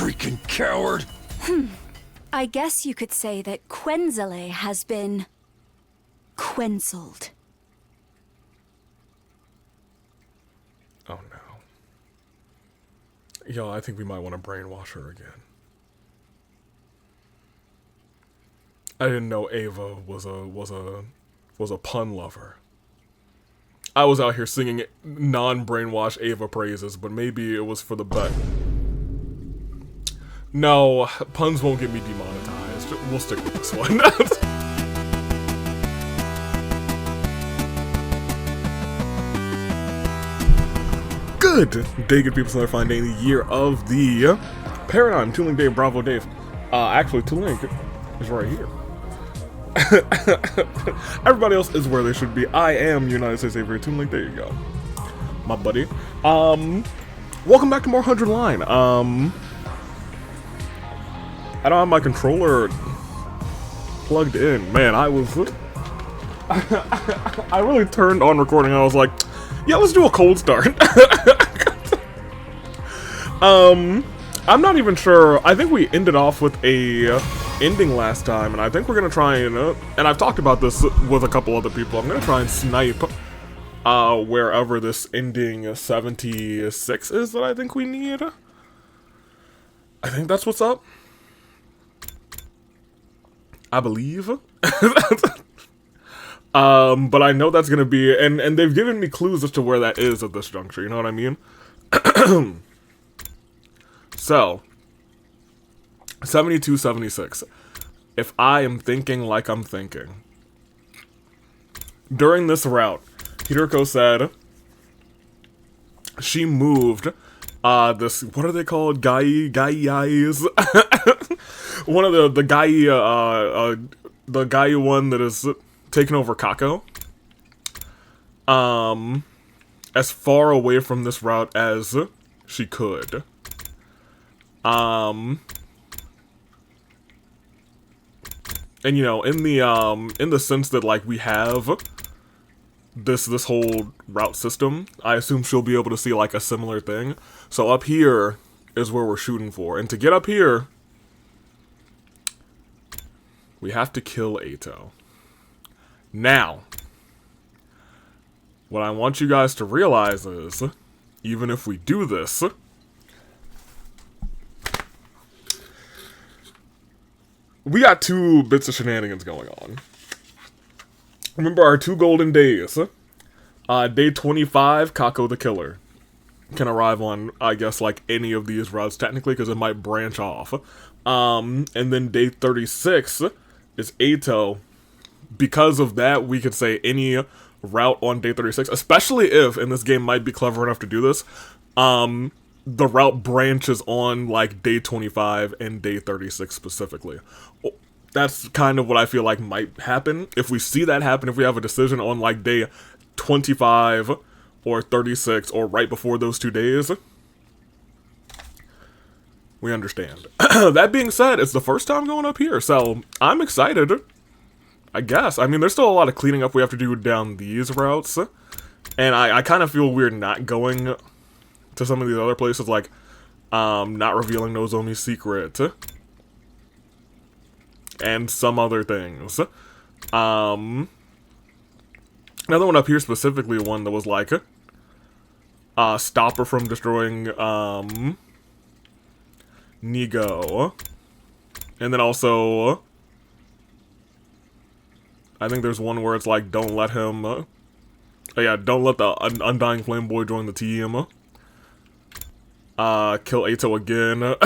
freaking coward! I guess you could say that Quenzele has been quenceled. Oh no. Yo, I think we might want to brainwash her again. I didn't know Ava was a pun lover. I was out here singing non-brainwash Ava praises, but maybe it was for the bet. No, puns won't get me demonetized. We'll stick with this one. Good day, good people. So they're fine day in the year of the paradigm. Tooling Dave, Bravo Dave. Actually, Tooling is right here. Everybody else is where they should be. I am United States Avery Tooling. There you go, my buddy. Welcome back to more 100 Line. I don't have my controller plugged in. Man, I was... I really turned on recording and I was like, yeah, let's do a cold start. I'm not even sure. I think we ended off with a ending last time, and I think we're gonna try and I've talked about this with a couple other people. I'm gonna try and snipe wherever this ending 76 is that I think we need. I think that's what's up. I believe. But I know that's gonna be, and they've given me clues as to where that is at this juncture, you know what I mean? So, 72, 76. If I am thinking like I'm thinking. During this route, Hiroko said she moved, this, what are they called? Gai's? One of the Gai one that is taken over Kako. As far away from this route as she could. And you know, in the sense that like we have this whole route system, I assume she'll be able to see like a similar thing. So up here is where we're shooting for. And to get up here, we have to kill Ato. Now, what I want you guys to realize is, even if we do this, we got 2 bits of shenanigans going on. Remember our 2 golden days. Day 25, Kako the Killer can arrive on, I guess, like any of these routes technically, because it might branch off. And then day 36 is Ato. Because of that, we could say any route on day 36, especially if, and this game might be clever enough to do this, the route branches on like day 25 and day 36 specifically. That's kind of what I feel like might happen. If we see that happen, if we have a decision on like day 25 or 36 or right before those 2 days, we understand. That being said, it's the first time going up here, so I'm excited. I guess. I mean, there's still a lot of cleaning up we have to do down these routes. And I kind of feel weird not going to some of these other places, like, not revealing Nozomi's secret. And some other things. Another one up here specifically, one that was like, stop her from destroying, Nigo. And then also, I think there's one where it's like, don't let him, oh yeah, don't let the Undying Flame Boy join the team. Kill Ato again.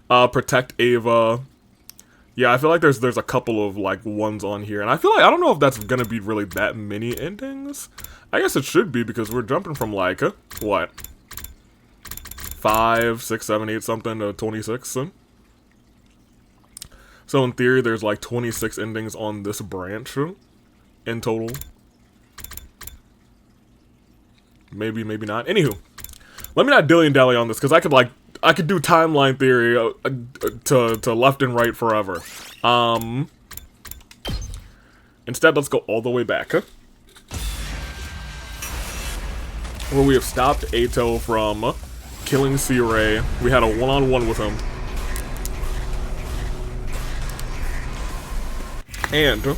Protect Ava. Yeah, I feel like there's a couple of, like, ones on here. And I feel like, I don't know if that's gonna be really that many endings. I guess it should be, because we're jumping from, like, what? 5, 6, 7, 8 something to 26. So in theory, there's like 26 endings on this branch in total. Maybe, maybe not. Anywho, let me not dilly-dally on this, because I could do timeline theory to left and right forever. Instead, let's go all the way back. Where we have stopped Ato from killing C-Ray. We had a one-on-one with him. And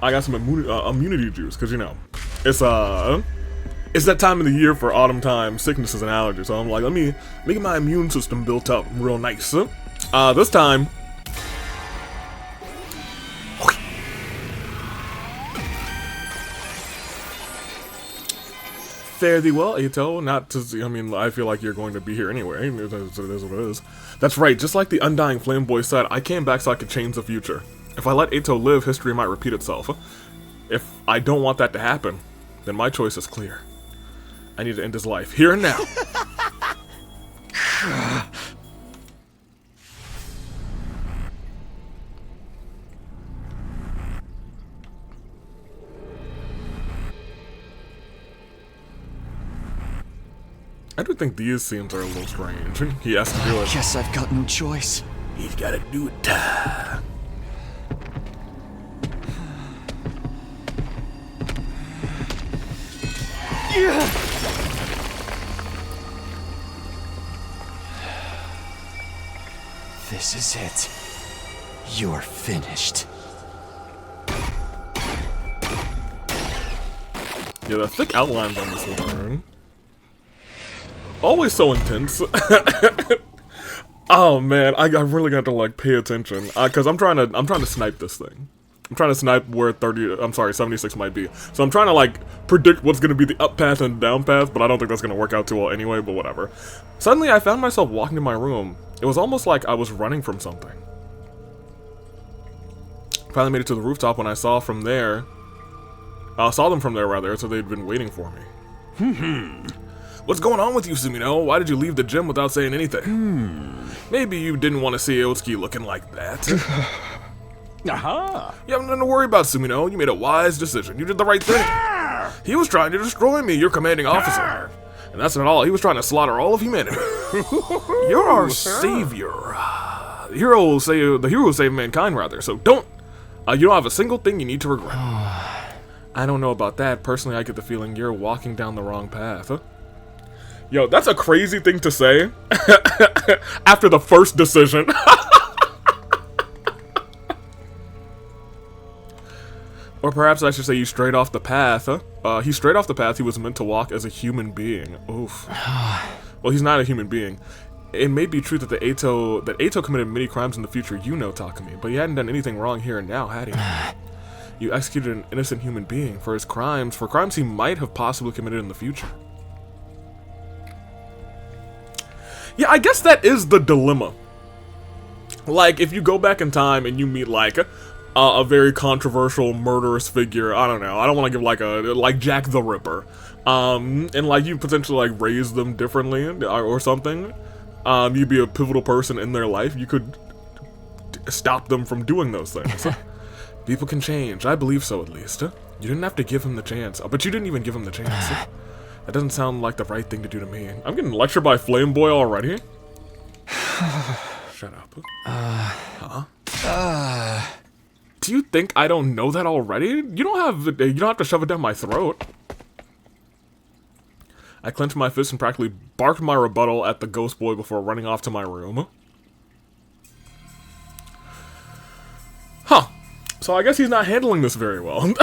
I got some immunity juice, because, you know, it's that time of the year for autumn time sicknesses and allergies. So I'm like, let me get my immune system built up real nice. This time, fare thee well, Ato. Not to, I mean, I feel like you're going to be here anyway. It is what it is. That's right, just like the Undying Flame Boy said, I came back so I could change the future. If I let Ato live, history might repeat itself. If I don't want that to happen, then my choice is clear. I need to end his life, here and now. I do think these scenes are a little strange. He has to do it. Guess I've got no choice. He's gotta do it. This is it. You're finished. Yeah, the thick outlines on this one. Always so intense. Oh man, I really got to like pay attention because I'm trying to snipe this thing. I'm trying to snipe where 76 might be. So I'm trying to like predict what's gonna be the up path and down path, but I don't think that's gonna work out too well anyway. But whatever. Suddenly, I found myself walking to my room. It was almost like I was running from something. Finally made it to the rooftop when I saw them from there rather, so they'd been waiting for me. What's going on with you, Sumino? Why did you leave the gym without saying anything? Maybe you didn't want to see Aotsuki looking like that. Aha! You have nothing to worry about, Sumino. You made a wise decision. You did the right thing. He was trying to destroy me, your commanding officer. And that's not all. He was trying to slaughter all of humanity. You're our savior. The hero saved mankind, rather. So don't. You don't have a single thing you need to regret. I don't know about that. Personally, I get the feeling you're walking down the wrong path. Yo, that's a crazy thing to say after the first decision. Or perhaps I should say you strayed off the path. He strayed off the path he was meant to walk as a human being. Oof. Well, he's not a human being. It may be true that Ato committed many crimes in the future, you know, Takumi, but he hadn't done anything wrong here and now, had he? You executed an innocent human being for crimes he might have possibly committed in the future. Yeah, I guess that is the dilemma. Like, if you go back in time and you meet, like, a very controversial, murderous figure, I don't know, I don't want to give, like Jack the Ripper, and, like, you potentially, like, raise them differently, or something, you'd be a pivotal person in their life, you could stop them from doing those things. People can change, I believe so, at least. You didn't have to give him the chance, but you didn't even give him the chance. That doesn't sound like the right thing to do to me. I'm getting lectured by Flame Boy already. Shut up. Huh? Do you think I don't know that already? You don't have to shove it down my throat. I clenched my fist and practically barked my rebuttal at the ghost boy before running off to my room. Huh. So I guess he's not handling this very well.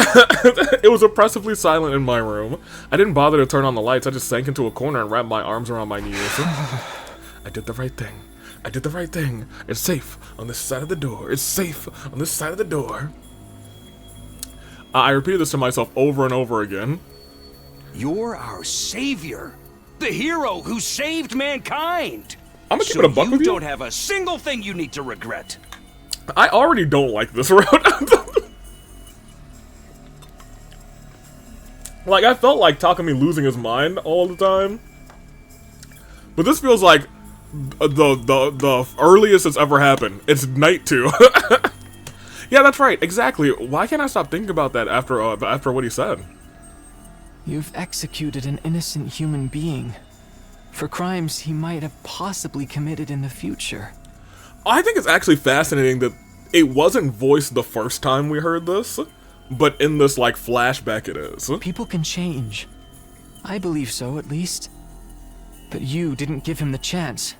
It was oppressively silent in my room. I didn't bother to turn on the lights. I just sank into a corner and wrapped my arms around my knees. I did the right thing. I did the right thing. It's safe on this side of the door. It's safe on this side of the door. I repeated this to myself over and over again. You're our savior. The hero who saved mankind. I'm gonna keep it a buck with you. You don't have a single thing you need to regret. I already don't like this route. Like, I felt like Takumi losing his mind all the time. But this feels like the earliest it's ever happened. It's night 2. Yeah, that's right, exactly. Why can't I stop thinking about that after what he said? You've executed an innocent human being for crimes he might have possibly committed in the future. I think it's actually fascinating that it wasn't voiced the first time we heard this, but in this, like, flashback it is. People can change. I believe so, at least. But you didn't give him the chance.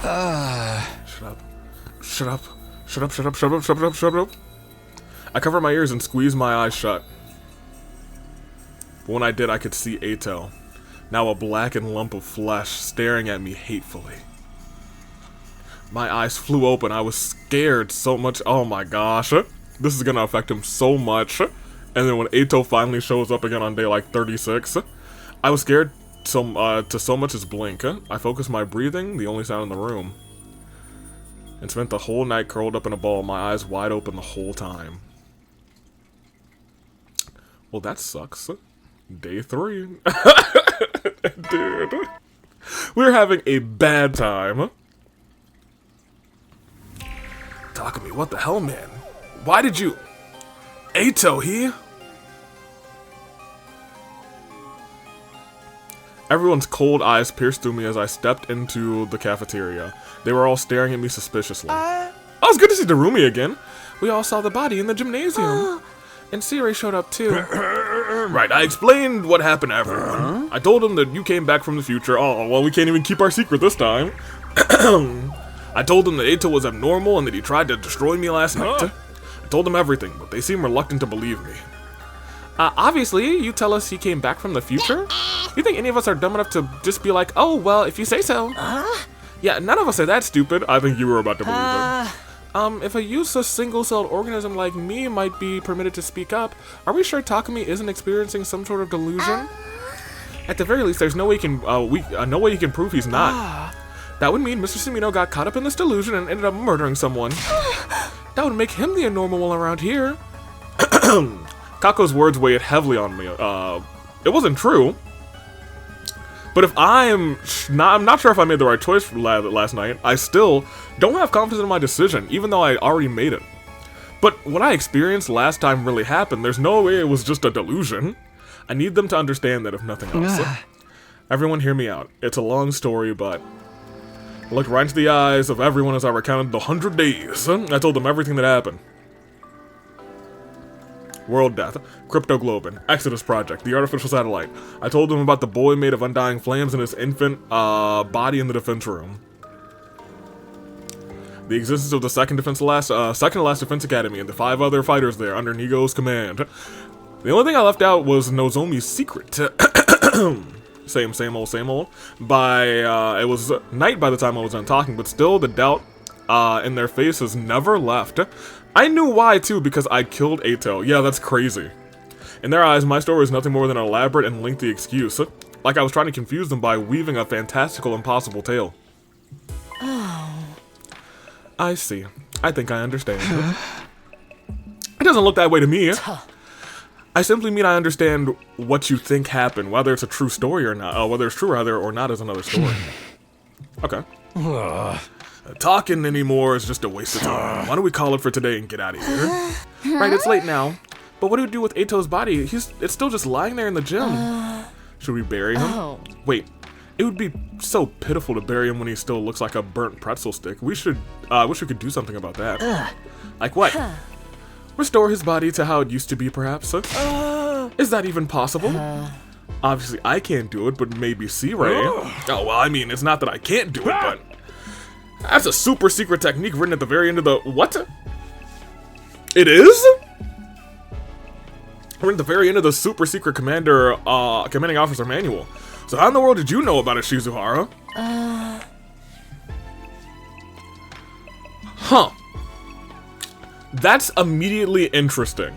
Shut up. Shut up. Shut up, shut up, shut up, shut up, shut up. I covered my ears and squeezed my eyes shut. But when I did, I could see Ato, now a blackened lump of flesh, staring at me hatefully. My eyes flew open. I was scared so much. Oh my gosh. This is gonna affect him so much. And then when Ato finally shows up again on day like 36, I was scared to so much as blink. I focused my breathing, the only sound in the room, and spent the whole night curled up in a ball, my eyes wide open the whole time. Well, that sucks. Day 3. Dude. We're having a bad time. Takumi, what the hell, man? Why did you... Ato, he... Everyone's cold eyes pierced through me as I stepped into the cafeteria. They were all staring at me suspiciously. Oh, it's good to see Darumi again. We all saw the body in the gymnasium. And Siri showed up too. Right, I explained what happened to everyone. I told them that you came back from the future. Oh, well, we can't even keep our secret this time. I told them that Ato was abnormal and that he tried to destroy me last night. I told them everything, but they seemed reluctant to believe me. Obviously, you tell us he came back from the future? You think any of us are dumb enough to just be like, oh, well, if you say so. Yeah, none of us are that stupid. I think you were about to believe it. If a useless single-celled organism like me might be permitted to speak up, are we sure Takumi isn't experiencing some sort of delusion? At the very least, there's no way he can, no way he can prove he's not. That would mean Mr. Sumino got caught up in this delusion and ended up murdering someone. That would make him the abnormal one around here. Kako's words weighed heavily on me. It wasn't true. But if I'm not sure if I made the right choice last night, I still don't have confidence in my decision, even though I already made it. But what I experienced last time really happened. There's no way it was just a delusion. I need them to understand that if nothing else. Everyone hear me out. It's a long story, but I looked right into the eyes of everyone as I recounted the 100 days. I told them everything that happened. World Death, Crypto Globin, Exodus Project, the artificial satellite. I told them about the boy made of undying flames and his infant body in the defense room. The existence of the second to last defense academy and the 5 other fighters there under Nigo's command. The only thing I left out was Nozomi's secret. Same old. It was night by the time I was done talking, but still the doubt in their faces never left. I knew why too, because I killed Ato. Yeah, that's crazy. In their eyes, my story is nothing more than an elaborate and lengthy excuse. Like I was trying to confuse them by weaving a fantastical, impossible tale. Oh. I see. I think I understand. It doesn't look that way to me. I simply mean I understand what you think happened, whether it's a true story or not. Whether it's true rather or not is another story. Okay. Talking anymore is just a waste of time. Why don't we call it for today and get out of here? Right, it's late now. But what do we do with Ato's body? It's still just lying there in the gym. Should we bury him? Wait, it would be so pitiful to bury him when he still looks like a burnt pretzel stick. We should, wish we could do something about that. Like what? Restore his body to how it used to be, perhaps? Is that even possible? Obviously, I can't do it, but maybe C-Ray. Oh, well, I mean, it's not that I can't do it, but... That's a super secret technique written at the very end of the... What? It is? Written at the very end of the super secret commanding officer manual. So how in the world did you know about it, Shizuhara? Huh. That's immediately interesting.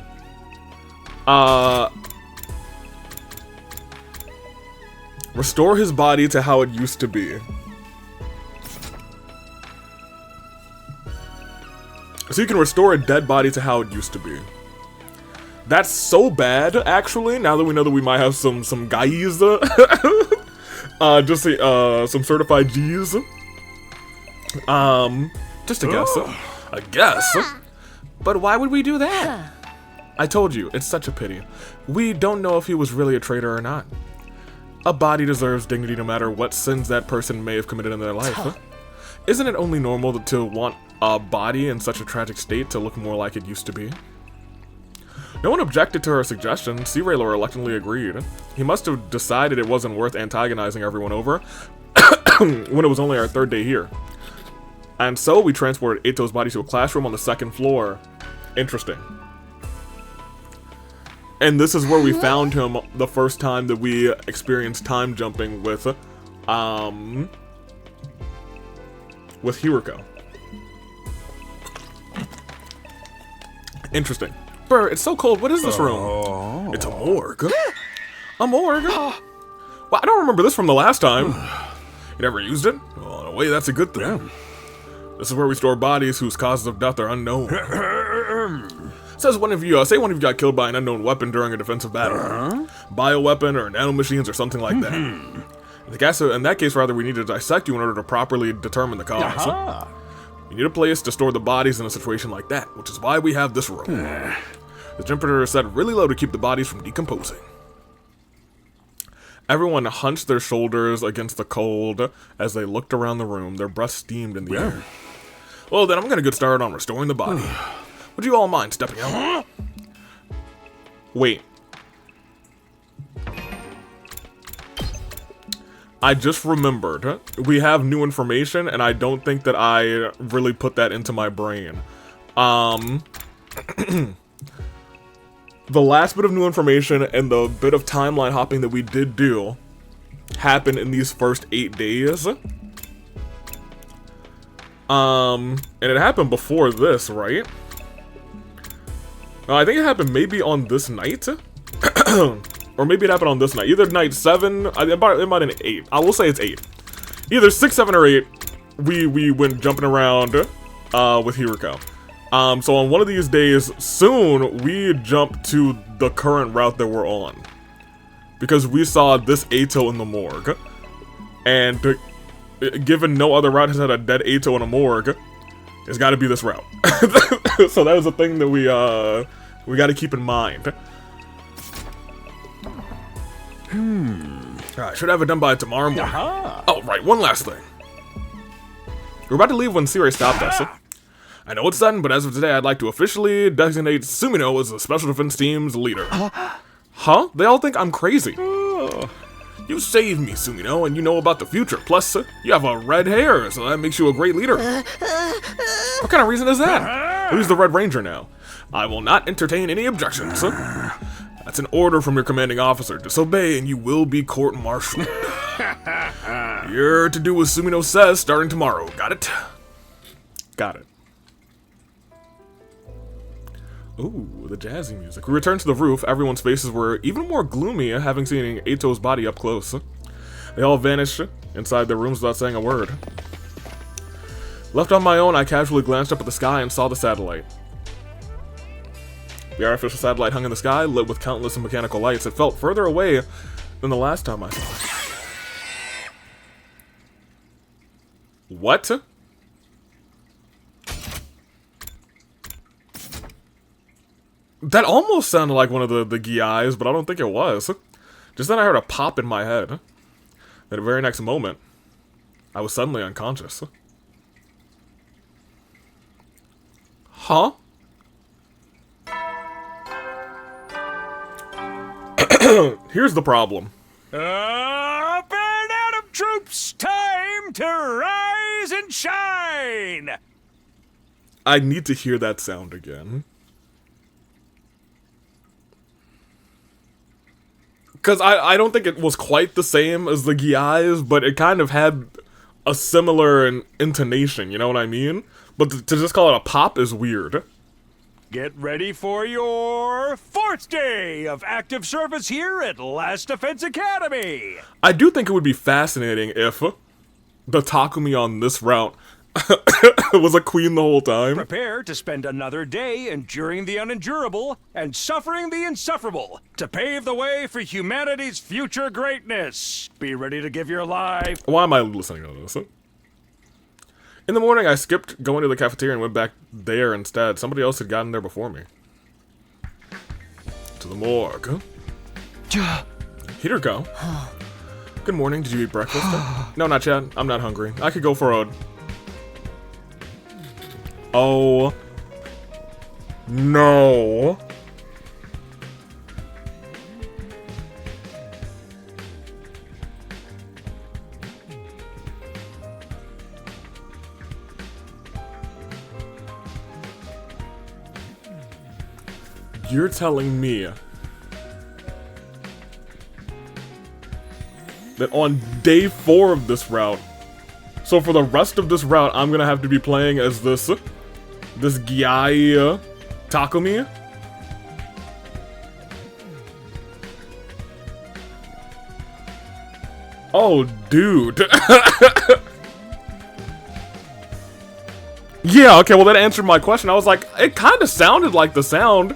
Restore his body to how it used to be. So you can restore a dead body to how it used to be. That's so bad, actually, now that we know that we might have some guys. Just say, some certified G's. Just a guess. A guess? But why would we do that? I told you, it's such a pity. We don't know if he was really a traitor or not. A body deserves dignity no matter what sins that person may have committed in their life. Isn't it only normal to want a body in such a tragic state to look more like it used to be? No one objected to her suggestion. Sea Railer reluctantly agreed. He must have decided it wasn't worth antagonizing everyone over when it was only our 3rd day here. And so we transported Ito's body to a classroom on the 2nd floor. Interesting. And this is where we found him the first time that we experienced time jumping with Hiroko. Interesting. Burr, it's so cold. What is this room? It's a morgue. A morgue? Well, I don't remember this from the last time. You never used it? Well, in a way, that's a good thing. This is where we store bodies whose causes of death are unknown. Says one of you, say one of you got killed by an unknown weapon during a defensive battle. Bioweapon or nanomachines or something like that. In that case, rather, we need to dissect you in order to properly determine the cause. We need a place to store the bodies in a situation like that, which is why we have this room. The temperature is set really low to keep the bodies from decomposing. Everyone hunched their shoulders against the cold as they looked around the room, their breath steamed in the air. Well, then I'm gonna get started on restoring the body. Would you all mind stepping out? Wait. I just remembered. We have new information, and I don't think that I really put that into my brain. The last bit of new information and the bit of timeline hopping that we did do happened in these first 8 days. And it happened before this, right? I think it happened maybe on this night. Or maybe it happened on this night. Either night 7, it might have been 8. I will say it's 8. Either 6, 7, or 8, we went jumping around with Hiroko. So on one of these days, soon, we jump to the current route that we're on. Because we saw this Ito in the morgue. And given no other route has had a dead Ito in a morgue, it's gotta be this route. So that was a thing that we gotta keep in mind. Alright, should have it done by tomorrow morning. Oh, right, one last thing. We're about to leave when Siri stopped us. I know it's sudden, but as of today, I'd like to officially designate Sumino as the Special Defense Team's leader. Huh? They all think I'm crazy. You saved me, Sumino, and you know about the future. Plus, you have a red hair, so that makes you a great leader. What kind of reason is that? Who's the Red Ranger now? I will not entertain any objections. That's an order from your commanding officer. Disobey and you will be court-martialed. You're to do as Sumino says starting tomorrow. Got it? Got it. Ooh, the jazzy music. We returned to the roof. Everyone's faces were even more gloomy having seen Ito's body up close. They all vanished inside their rooms without saying a word. Left on my own, I casually glanced up at the sky and saw the satellite. The artificial satellite hung in the sky, lit with countless mechanical lights. It felt further away than the last time I saw it. What? That almost sounded like one of the Giais, but I don't think it was. Just then I heard a pop in my head. At the very next moment, I was suddenly unconscious. Huh? Here's the problem. Up and out of troops, time to rise and shine! I need to hear that sound again. Because I don't think it was quite the same as the Giais, but it kind of had a similar intonation, you know what I mean? But to just call it a pop is weird. Get ready for your 4th day of active service here at Last Defense Academy! I do think it would be fascinating if the Takumi on this route was a queen the whole time. Prepare to spend another day enduring the unendurable and suffering the insufferable to pave the way for humanity's future greatness. Be ready to give your life. Why am I listening to this? In the morning, I skipped going to the cafeteria and went back there instead. Somebody else had gotten there before me. To the morgue. Hiroko. Good morning. Did you eat breakfast? No, not yet. I'm not hungry. I could go for a... Oh. No. You're telling me that on day 4 of this route, so for the rest of this route, I'm gonna have to be playing as this guy, Takumi? Oh, dude. Yeah, okay, well that answered my question. I was like, it kind of sounded like the sound,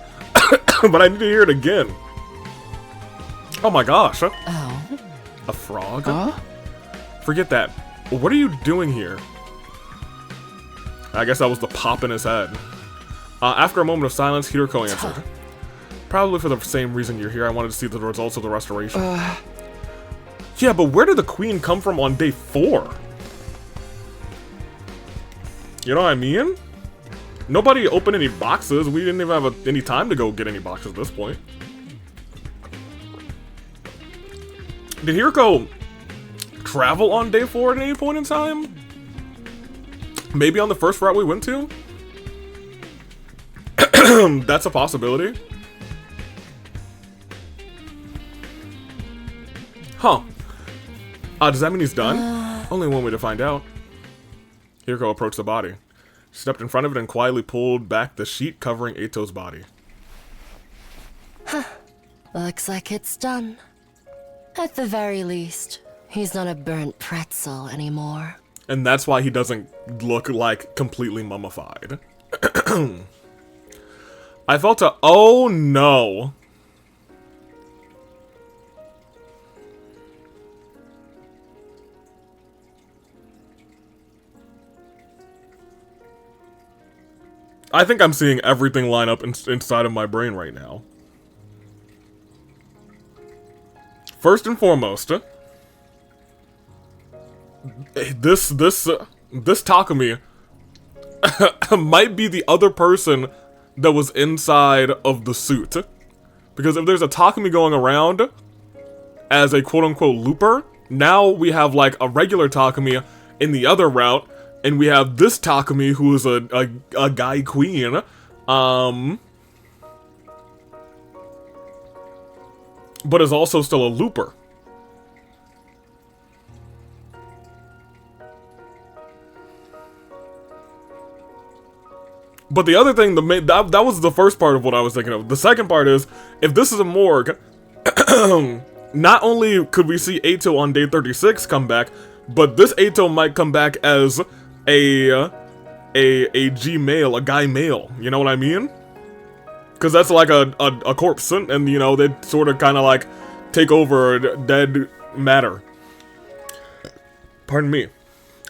but I need to hear it again. Oh my gosh. Oh. A frog? Huh? Forget that. What are you doing here? I guess that was the pop in his head. After a moment of silence, Hiroko answered. Probably for the same reason you're here. I wanted to see the results of the restoration. Yeah, but where did the queen come from on day 4? You know what I mean? Nobody opened any boxes. We didn't even have any time to go get any boxes at this point. Did Hiroko travel on day 4 at any point in time? Maybe on the first route we went to? That's a possibility. Huh. Does that mean he's done? Only one way to find out. Hiroko approached the body. She stepped in front of it and quietly pulled back the sheet covering Eito's body. Looks like it's done. At the very least, he's not a burnt pretzel anymore. And that's why he doesn't look like completely mummified. I felt a oh no. I think I'm seeing everything line up inside of my brain right now. First and foremost, this Takumi might be the other person that was inside of the suit. Because if there's a Takumi going around as a quote-unquote looper, now we have like a regular Takumi in the other route, and we have this Takumi who is a guy queen, but is also still a looper. But the other thing, that was the first part of what I was thinking of. The second part is, if this is a morgue, not only could we see Eito on day 36 come back, but this Eito might come back as a G male, a guy male. You know what I mean? Because that's like a corpse, and you know, they sort of kind of like take over dead matter. Pardon me.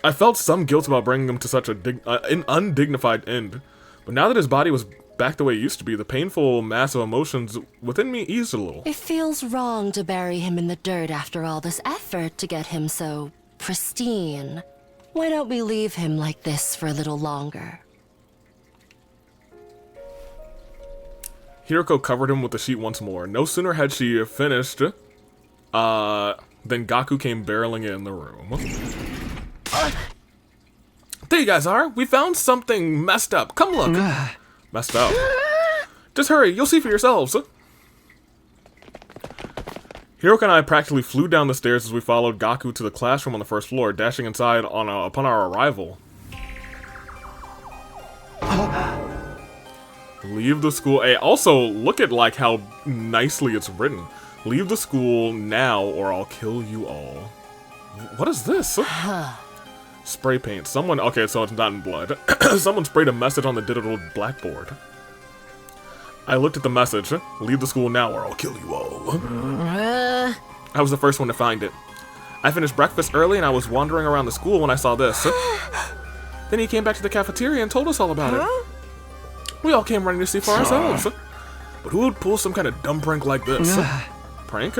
I felt some guilt about bringing him to such an undignified end. But now that his body was back the way it used to be, the painful mass of emotions within me eased a little. It feels wrong to bury him in the dirt after all this effort to get him so pristine. Why don't we leave him like this for a little longer? Hiroko covered him with the sheet once more. No sooner had she finished, than Gaku came barreling in the room. There you guys are. We found something messed up. Come look. Messed up. Just hurry. You'll see for yourselves. Hiroko and I practically flew down the stairs as we followed Gaku to the classroom on the first floor, dashing inside upon our arrival. Leave the school. Hey, also, look at like how nicely it's written. Leave the school now or I'll kill you all. What is this? Spray paint. Someone... Okay, so it's not in blood. Someone sprayed a message on the digital blackboard. I looked at the message. Leave the school now or I'll kill you all. I was the first one to find it. I finished breakfast early and I was wandering around the school when I saw this. Then he came back to the cafeteria and told us all about it. We all came running to see for ourselves. But who would pull some kind of dumb prank like this? Prank?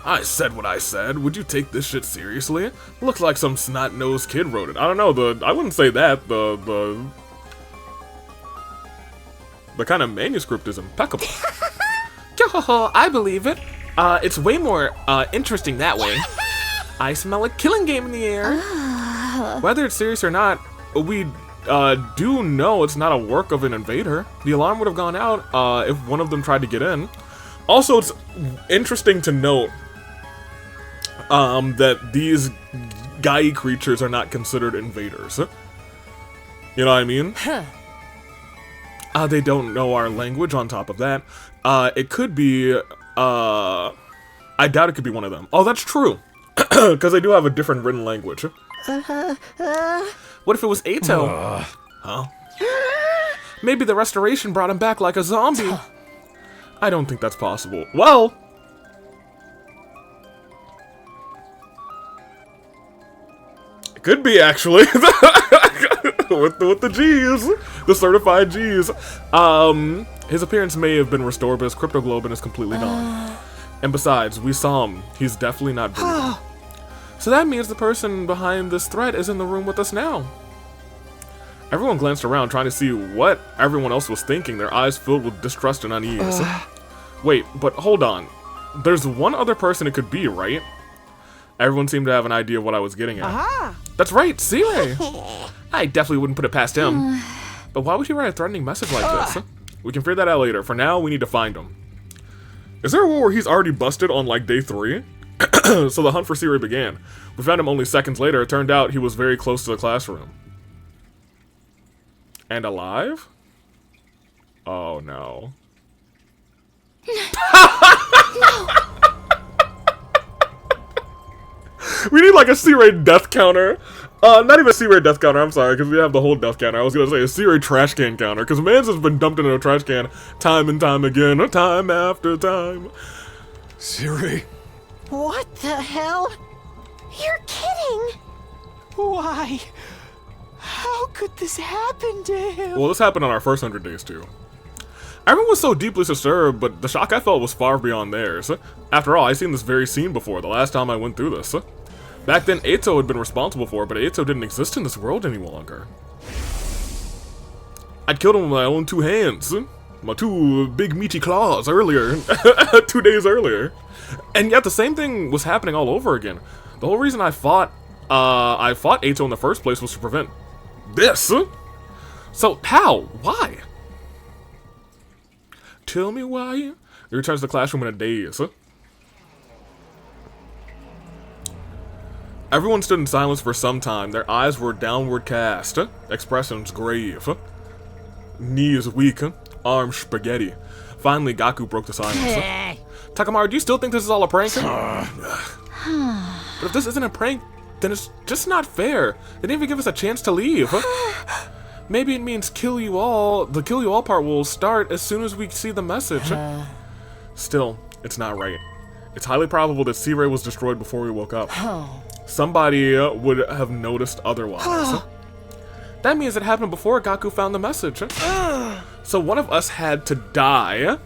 I said what I said. Would you take this shit seriously? Looks like some snot-nosed kid wrote it. I don't know, I wouldn't say that. The kind of manuscript is impeccable. I believe it. It's way more interesting that way. I smell a killing game in the air. Whether it's serious or not, we do know it's not a work of an invader. The alarm would have gone out if one of them tried to get in. Also, it's interesting to note that these Gai creatures are not considered invaders. You know what I mean? They don't know our language on top of that. It could be, I doubt it could be one of them. Oh, that's true. Because they do have a different written language. What if it was Ato? Huh? Maybe the restoration brought him back like a zombie. I don't think that's possible. Well, it could be actually. with the G's, the certified G's. His appearance may have been restored, but his cryptoglobin is completely gone. And besides, we saw him. He's definitely not breathing. So that means the person behind this threat is in the room with us now. Everyone glanced around, trying to see what everyone else was thinking, their eyes filled with distrust and unease. Wait, but hold on. There's one other person it could be, right? Everyone seemed to have an idea of what I was getting at. That's right, Sirei! I definitely wouldn't put it past him. But why would he write a threatening message like this? We can figure that out later. For now, we need to find him. Is there a war where he's already busted on, like, day 3? So the hunt for Sirei began. We found him only seconds later. It turned out he was very close to the classroom. And alive? Oh, no. We need, like, a Sirei death counter. Not even a Sirei death counter, I'm sorry, because we have the whole death counter. I was gonna say a Sirei trash can counter, because man's has been dumped into a trash can time and time again, time after time. Sirei. What the hell? You're kidding! Why? How could this happen to him? Well, this happened on our first 100 days, too. Everyone was so deeply disturbed, but the shock I felt was far beyond theirs. After all, I'd seen this very scene before, the last time I went through this. Back then, Ato had been responsible for it, but Ato didn't exist in this world any longer. I'd killed him with my own 2 hands. My 2 big meaty claws earlier. 2 days earlier. And yet the same thing was happening all over again. The whole reason I fought Ato in the first place was to prevent this. So, how? Why? Tell me why. He returns to the classroom in a daze. Everyone stood in silence for some time. Their eyes were downward cast, expressions grave, knees weak, arms spaghetti. Finally, Gaku broke the silence. Takamaru, do you still think this is all a prank? But if this isn't a prank, then it's just not fair. They didn't even give us a chance to leave. Maybe it means kill you all. The kill you all part will start as soon as we see the message. Still, it's not right. It's highly probable that Sirei was destroyed before we woke up. Somebody would have noticed otherwise. That means it happened before Gaku found the message. So one of us had to die.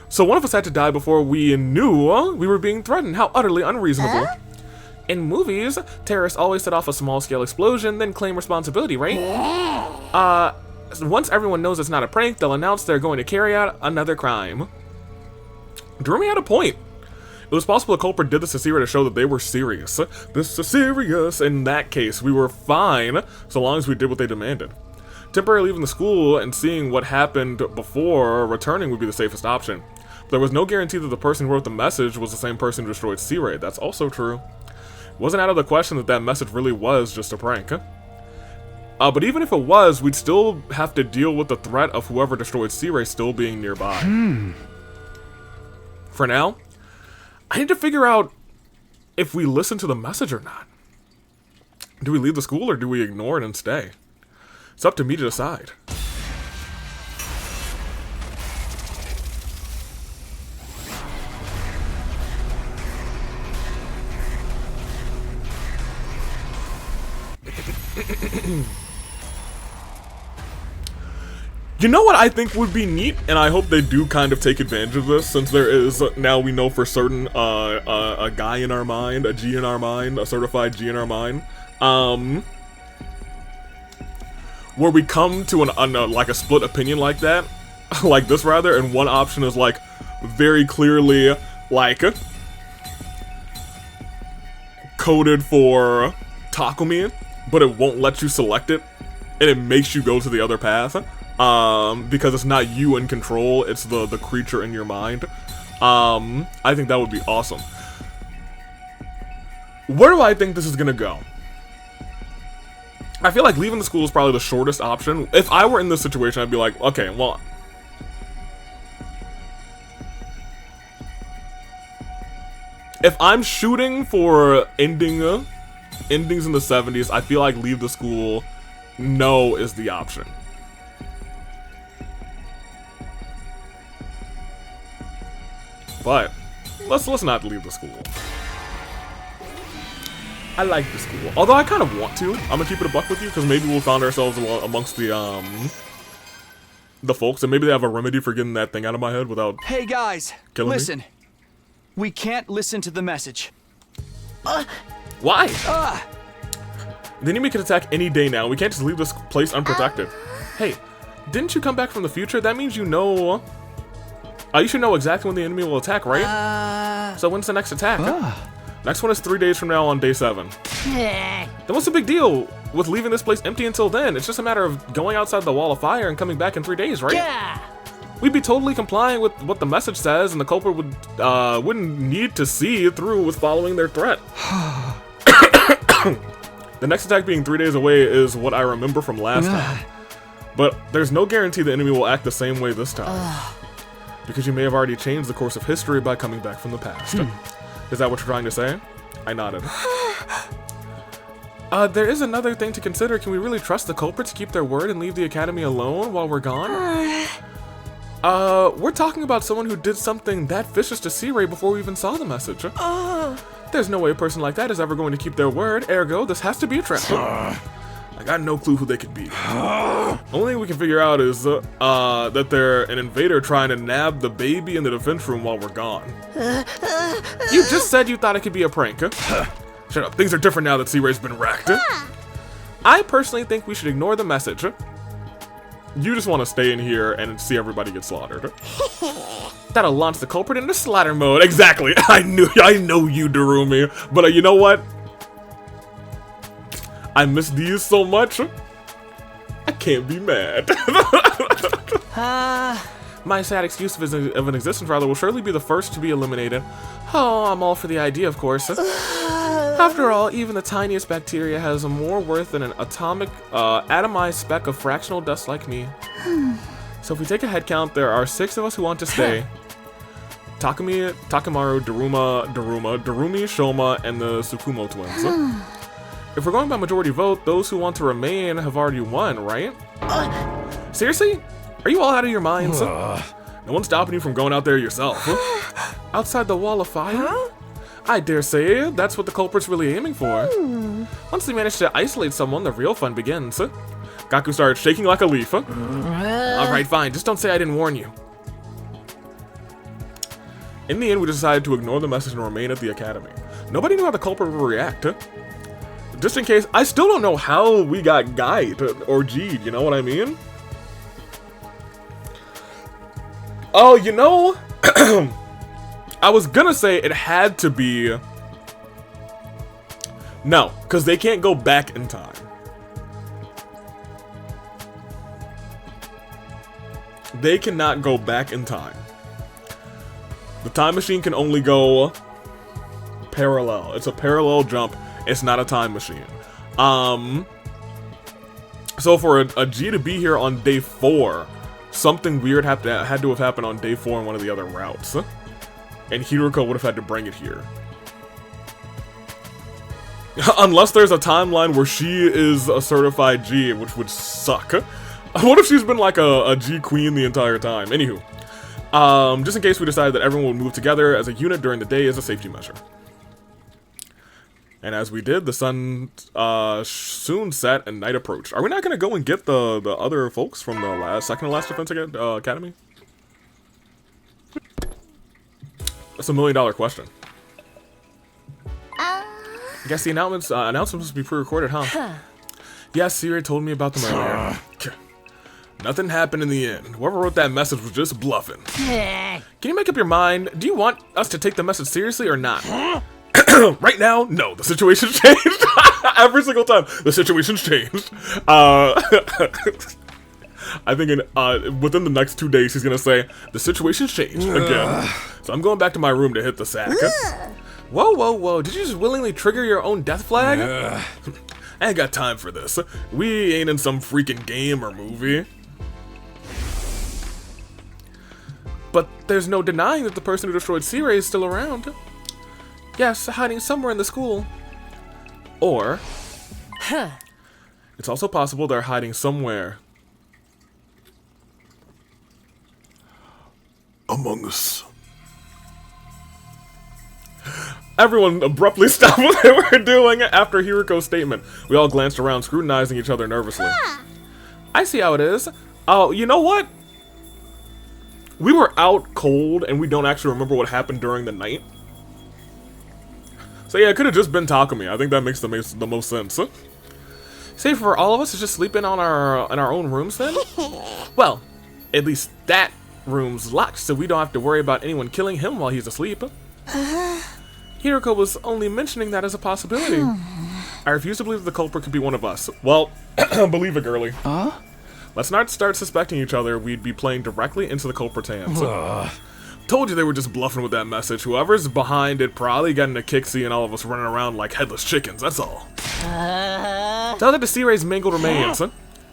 So one of us had to die before we knew we were being threatened. How utterly unreasonable. In movies, terrorists always set off a small-scale explosion, then claim responsibility, right? Once everyone knows it's not a prank, they'll announce they're going to carry out another crime. Drumi had a point. It was possible the culprit did this to Sirei to show that they were serious. This is serious. In that case, we were fine, so long as we did what they demanded. Temporarily leaving the school and seeing what happened before returning would be the safest option. But there was no guarantee that the person who wrote the message was the same person who destroyed Sirei. That's also true. It wasn't out of the question that that message really was just a prank. But even if it was, we'd still have to deal with the threat of whoever destroyed Sirei still being nearby. For now, I need to figure out if we listen to the message or not. Do we leave the school or do we ignore it and stay? It's up to me to decide. You know what I think would be neat, and I hope they do kind of take advantage of this, since there is, now we know for certain, a guy in our mind, a G in our mind, a certified G in our mind, where we come to like a split opinion like that, like this rather, and one option is like, very clearly, like, coded for Takumi, but it won't let you select it. and it makes you go to the other path, because it's not you in control, it's the creature in your mind. I think that would be awesome. Where do I think this is gonna go? I feel like leaving the school is probably the shortest option. If I were in this situation, I'd be like, okay, well, if I'm shooting for endings in the 70s, I feel like leave the school, no, is the option. But let's not leave the school. I like the school, although I kind of want to. I'm gonna keep it a buck with you because maybe we'll find ourselves amongst the folks, and maybe they have a remedy for getting that thing out of my head without. Hey guys, killing listen. me. We can't listen to the message. Why? The enemy can attack any day now. We can't just leave this place unprotected. Hey, didn't you come back from the future? That means you know. You should know exactly when the enemy will attack, right? So when's the next attack? Next one is 3 days from now on day 7. Then what's the big deal with leaving this place empty until then? It's just a matter of going outside the wall of fire and coming back in 3 days, right? Yeah. We'd be totally complying with what the message says, and the culprit wouldn't need to see through with following their threat. The next attack being 3 days away is what I remember from last time. But there's no guarantee the enemy will act the same way this time. Because you may have already changed the course of history by coming back from the past. Is that what you're trying to say? I nodded. There is another thing to consider. Can we really trust the culprit to keep their word and leave the academy alone while we're gone? We're talking about someone who did something that vicious to C-Ray before we even saw the message. There's no way a person like that is ever going to keep their word, ergo, this has to be a trap. I got no clue who they could be. Only thing we can figure out is that they're an invader trying to nab the baby in the defense room while we're gone. You just said you thought it could be a prank, huh? Shut up, things are different now that C-Ray's been racked. I personally think we should ignore the message. You just want to stay in here and see everybody get slaughtered. That'll launch the culprit into slaughter mode. Exactly, I know you, Darumi. But you know what? I miss these so much, I can't be mad. My sad excuse of an existence, rather, will surely be the first to be eliminated. Oh, I'm all for the idea, of course. After all, even the tiniest bacteria has more worth than an atomic, atomized speck of fractional dust like me. So if we take a head count, there are 6 of us who want to stay. Takumi, Takemaru, Darumi, Shoma, and the Tsukumo twins. If we're going by majority vote, those who want to remain have already won, right? Seriously? Are you all out of your minds? No one's stopping you from going out there yourself. Outside the wall of fire? I dare say that's what the culprit's really aiming for. Once they manage to isolate someone, the real fun begins. Gaku started shaking like a leaf. Alright, fine. Just don't say I didn't warn you. In the end, we decided to ignore the message and remain at the academy. Nobody knew how the culprit would react. Just in case, I still don't know how we got Guyed or G'd, you know what I mean? Oh, you know, I was gonna say it had to be... No, because they can't go back in time. They cannot go back in time. The time machine can only go parallel. It's a parallel jump. It's not a time machine. So for a G to be here on day 4, something weird had to have happened on day 4 on one of the other routes. And Hiruko would have had to bring it here. Unless there's a timeline where she is a certified G, which would suck. What if she's been like a G queen the entire time? Anywho. Just in case we decided that everyone would move together as a unit during the day as a safety measure. And as we did, the sun soon set and night approached. Are we not going to go and get the other folks from the second to last defense academy? That's $1 million question. I guess the announcements must be pre-recorded, huh? Yes, Siri told me about them earlier. Nothing happened in the end. Whoever wrote that message was just bluffing. Can you make up your mind? Do you want us to take the message seriously or not? Right now, no, the situation's changed. Every single time, the situation's changed. I think within the next 2 days, he's gonna say, the situation's changed again. So I'm going back to my room to hit the sack. Whoa, whoa, whoa, did you just willingly trigger your own death flag? I ain't got time for this. We ain't in some freaking game or movie. But there's no denying that the person who destroyed C-Ray is still around. Yes, hiding somewhere in the school. Or, it's also possible they're hiding somewhere among us. Everyone abruptly stopped what they were doing after Hiruko's statement. We all glanced around, scrutinizing each other nervously. I see how it is. Oh, you know what? We were out cold, and we don't actually remember what happened during the night. So yeah, it could have just been Takumi. I think that makes the most sense. Safe for all of us to just sleep in our own rooms then? Well, at least that room's locked, so we don't have to worry about anyone killing him while he's asleep. Hiruko was only mentioning that as a possibility. I refuse to believe that the culprit could be one of us. Well, believe it, girly. Let's not start suspecting each other. We'd be playing directly into the culprit's hands. Told you they were just bluffing with that message. Whoever's behind it probably got into kick seeing all of us running around like headless chickens, that's all. Tell that to C-Ray's mangled remains.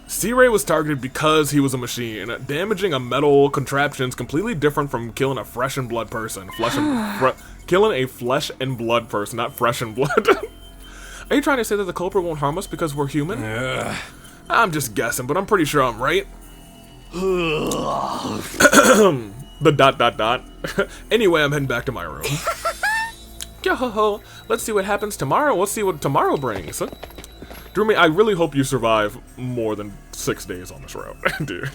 C-Ray was targeted because he was a machine. Damaging a metal contraption is completely different from killing a flesh and blood person. Killing a flesh and blood person, not fresh and blood. Are you trying to say that the culprit won't harm us because we're human? I'm just guessing, but I'm pretty sure I'm right. The ... Anyway, I'm heading back to my room. Yo-ho-ho, let's see what happens tomorrow. Let's see what tomorrow brings. Drumi, I really hope you survive more than 6 days on this route, dude.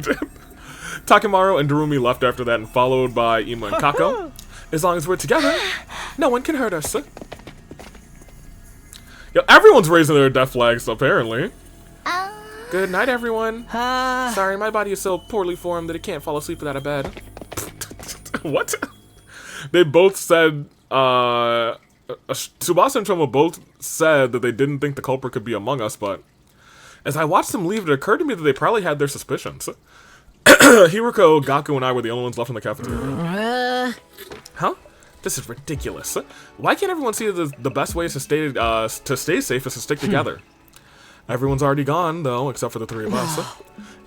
Takimaru and Darumi left after that and followed by Ima and Kako. As long as we're together, no one can hurt us. Yo, everyone's raising their death flags, apparently. Good night, everyone. Sorry, my body is so poorly formed that it can't fall asleep without a bed. What? They both said, Tsubasa and Choma both said that they didn't think the culprit could be among us, but as I watched them leave, it occurred to me that they probably had their suspicions. Hiruko, Gaku, and I were the only ones left in the cafeteria. Huh? This is ridiculous. Why can't everyone see that the best way to stay safe is to stick together? Everyone's already gone, though, except for the three of us.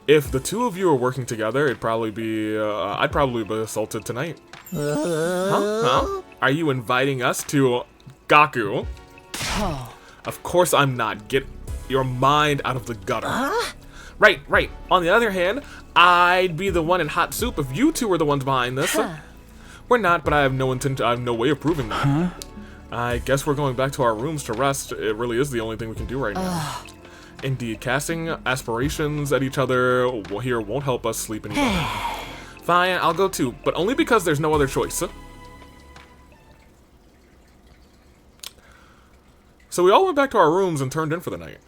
If the two of you are working together, it'd probably be, I'd probably be assaulted tonight. Huh? Are you inviting us to Gaku? Of course I'm not. Get your mind out of the gutter. Right. On the other hand, I'd be the one in hot soup if you two were the ones behind this. We're not, but I have no way of proving that. I guess we're going back to our rooms to rest. It really is the only thing we can do right now. Indeed, casting aspirations at each other here won't help us sleep any better. Fine, I'll go too, but only because there's no other choice. So we all went back to our rooms and turned in for the night.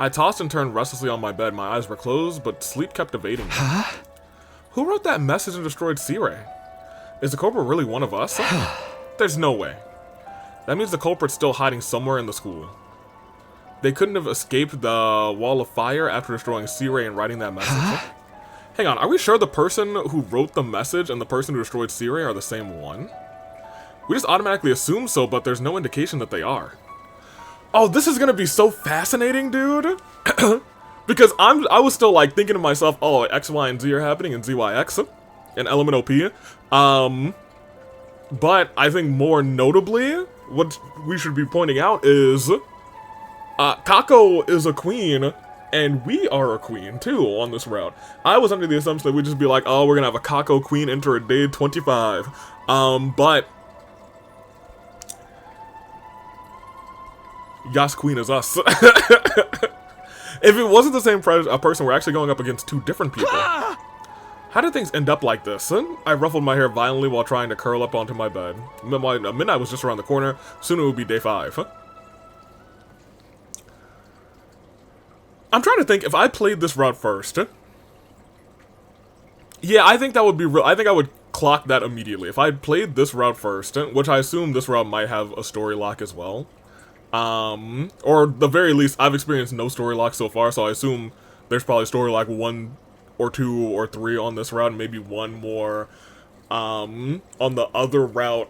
I tossed and turned restlessly on my bed. My eyes were closed, but sleep kept evading me. Who wrote that message and destroyed C-Ray? Is the culprit really one of us? There's no way. That means the culprit's still hiding somewhere in the school. They couldn't have escaped the wall of fire after destroying C-Ray and writing that message. Hang on, are we sure the person who wrote the message and the person who destroyed C-Ray are the same one? We just automatically assume so, but there's no indication that they are. Oh, this is gonna be so fascinating, dude. Because I was still like thinking to myself, oh, X, Y, and Z are happening in ZYX and Element OP. But I think more notably, what we should be pointing out is Kako is a queen, and we are a queen too on this route. I was under the assumption that we'd just be like, oh, we're gonna have a Kako queen enter at day 25. But Yas Queen is us. If it wasn't the same person, we're actually going up against two different people. How did things end up like this? I ruffled my hair violently while trying to curl up onto my bed. Midnight was just around the corner. Soon it would be day 5. I'm trying to think if I played this route first. Yeah, I think that would be real. I think I would clocked that immediately. If I had played this route first, which I assume this route might have a story lock as well, or at the very least, I've experienced no story lock so far, so I assume there's probably story lock 1 or 2 or 3 on this route, and maybe 1 more on the other route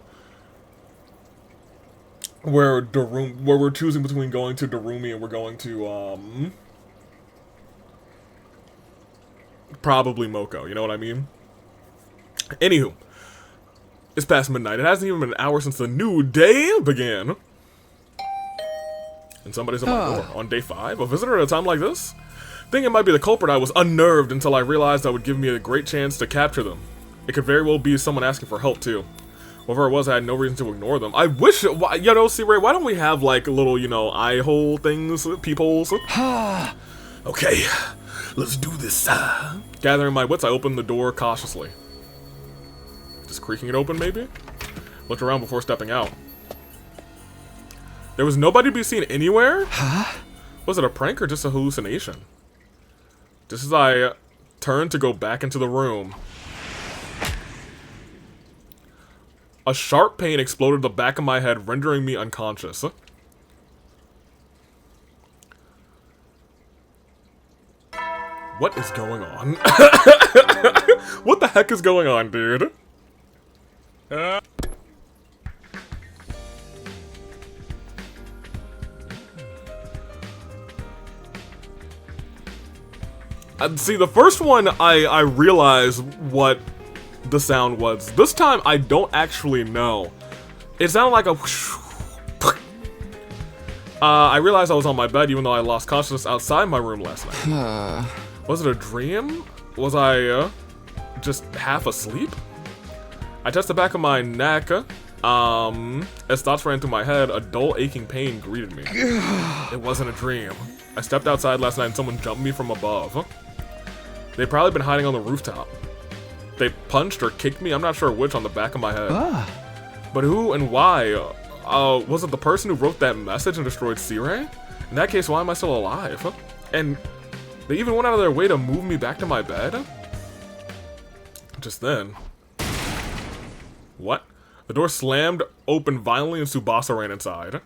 where we're choosing between going to Darumi and we're going to probably Moko, you know what I mean? Anywho, it's past midnight. It hasn't even been an hour since the new day began. And somebody's at my door on day 5. A visitor at a time like this? Thinking it might be the culprit, I was unnerved until I realized that would give me a great chance to capture them. It could very well be someone asking for help too. Whoever it was, I had no reason to ignore them. I wish, you know, C-Ray, why don't we have like little, you know, eye hole things, peepholes? Okay, let's do this. Gathering my wits, I opened the door cautiously. Just creaking it open, maybe? Looked around before stepping out. There was nobody to be seen anywhere? Was it a prank or just a hallucination? Just as I turned to go back into the room, a sharp pain exploded the back of my head, rendering me unconscious. What is going on? What the heck is going on, dude? See, the first one, I realized what the sound was. This time, I don't actually know. It sounded like a whoosh. I realized I was on my bed, even though I lost consciousness outside my room last night. Was it a dream? Was I just half asleep? I touched the back of my neck. As thoughts ran through my head, a dull aching pain greeted me. It wasn't a dream. I stepped outside last night and someone jumped me from above. They'd probably been hiding on the rooftop. They punched or kicked me, I'm not sure which, on the back of my head. But who and why? Was it the person who wrote that message and destroyed C-Ray? In that case, why am I still alive? And they even went out of their way to move me back to my bed? Just then. What? The door slammed open violently and Tsubasa ran inside.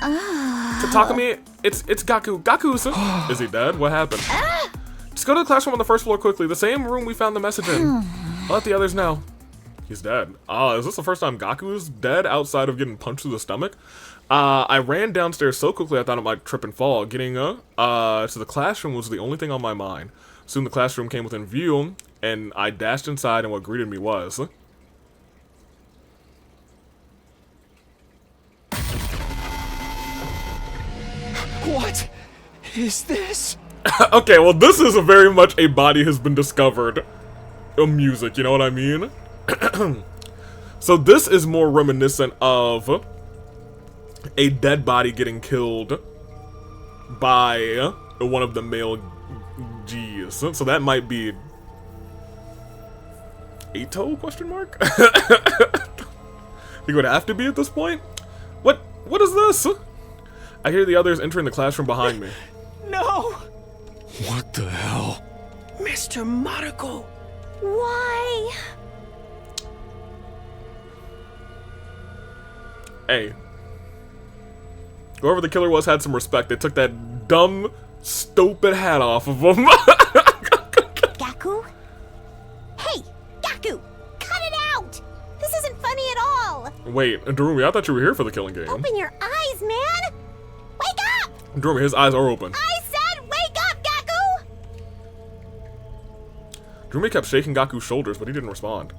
Takami, it's Gaku. Gaku's. Is he dead? What happened? Just go to the classroom on the first floor quickly. The same room we found the message in. I'll let the others know. He's dead. Is this the first time Gaku's dead outside of getting punched through the stomach? I ran downstairs so quickly I thought it might trip and fall. Getting to the classroom was the only thing on my mind. Soon the classroom came within view, and I dashed inside, and what greeted me was... What is this? Okay, well, this is very much a body has been discovered music, you know what I mean? So this is more reminiscent of a dead body getting killed by one of the male G's. So that might be Ito, question mark? It would have to be at this point? What is this? I hear the others entering the classroom behind me. No! What the hell? Mr. Mariko! Why? Hey. Whoever the killer was had some respect. They took that dumb, stupid hat off of him. Gaku? Hey, Gaku! Cut it out! This isn't funny at all! Wait, Darumi, I thought you were here for the killing game. Open your eyes, man! Wake up! Darumi, his eyes are open. I said wake up, Gaku! Darumi kept shaking Gaku's shoulders, but he didn't respond.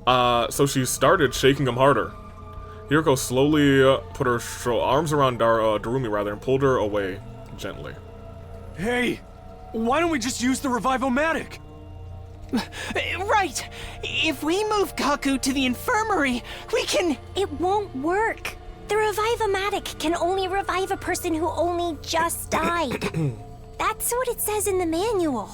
So she started shaking him harder. Hiroko slowly put her arms around Darumi and pulled her away gently. Hey, why don't we just use the Revive-O-Matic? Right! If we move Gaku to the infirmary, we can... It won't work. The Revive-O-Matic can only revive a person who only just died. That's what it says in the manual.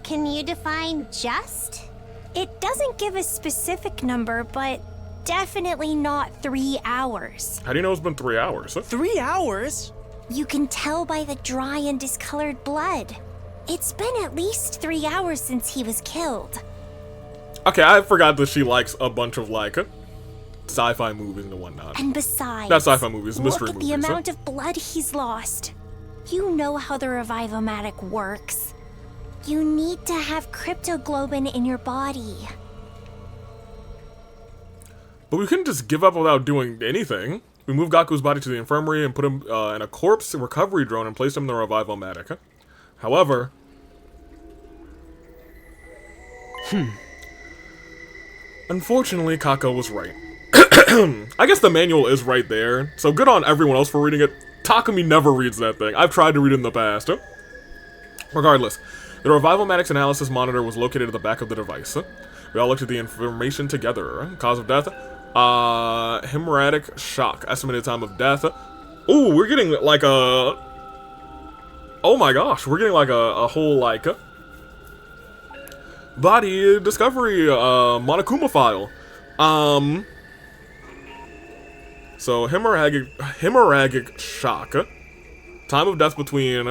Can you define just? It doesn't give a specific number, but definitely not 3 hours. How do you know it's been 3 hours? 3 hours? You can tell by the dry and discolored blood. It's been at least 3 hours since he was killed. Okay, I forgot that she likes a bunch of, like, sci-fi movies and whatnot. And besides, Not sci-fi movies, mystery look at movies. the amount of blood he's lost. You know how the Revive-O-Matic works. You need to have cryptoglobin in your body. But we couldn't just give up without doing anything. We moved Gaku's body to the infirmary and put him in a corpse recovery drone and placed him in the Revive-O-Matic. However... Unfortunately, Kako was right. I guess the manual is right there, so good on everyone else for reading it. Takumi never reads that thing. I've tried to read it in the past. Regardless, the Revive-O-Matic's analysis monitor was located at the back of the device. We all looked at the information together. Cause of death? Hemorrhagic shock. Estimated time of death. Ooh, we're getting like a... Oh my gosh, we're getting like a whole like... body discovery Monokuma file. So hemorrhagic shock. Time of death between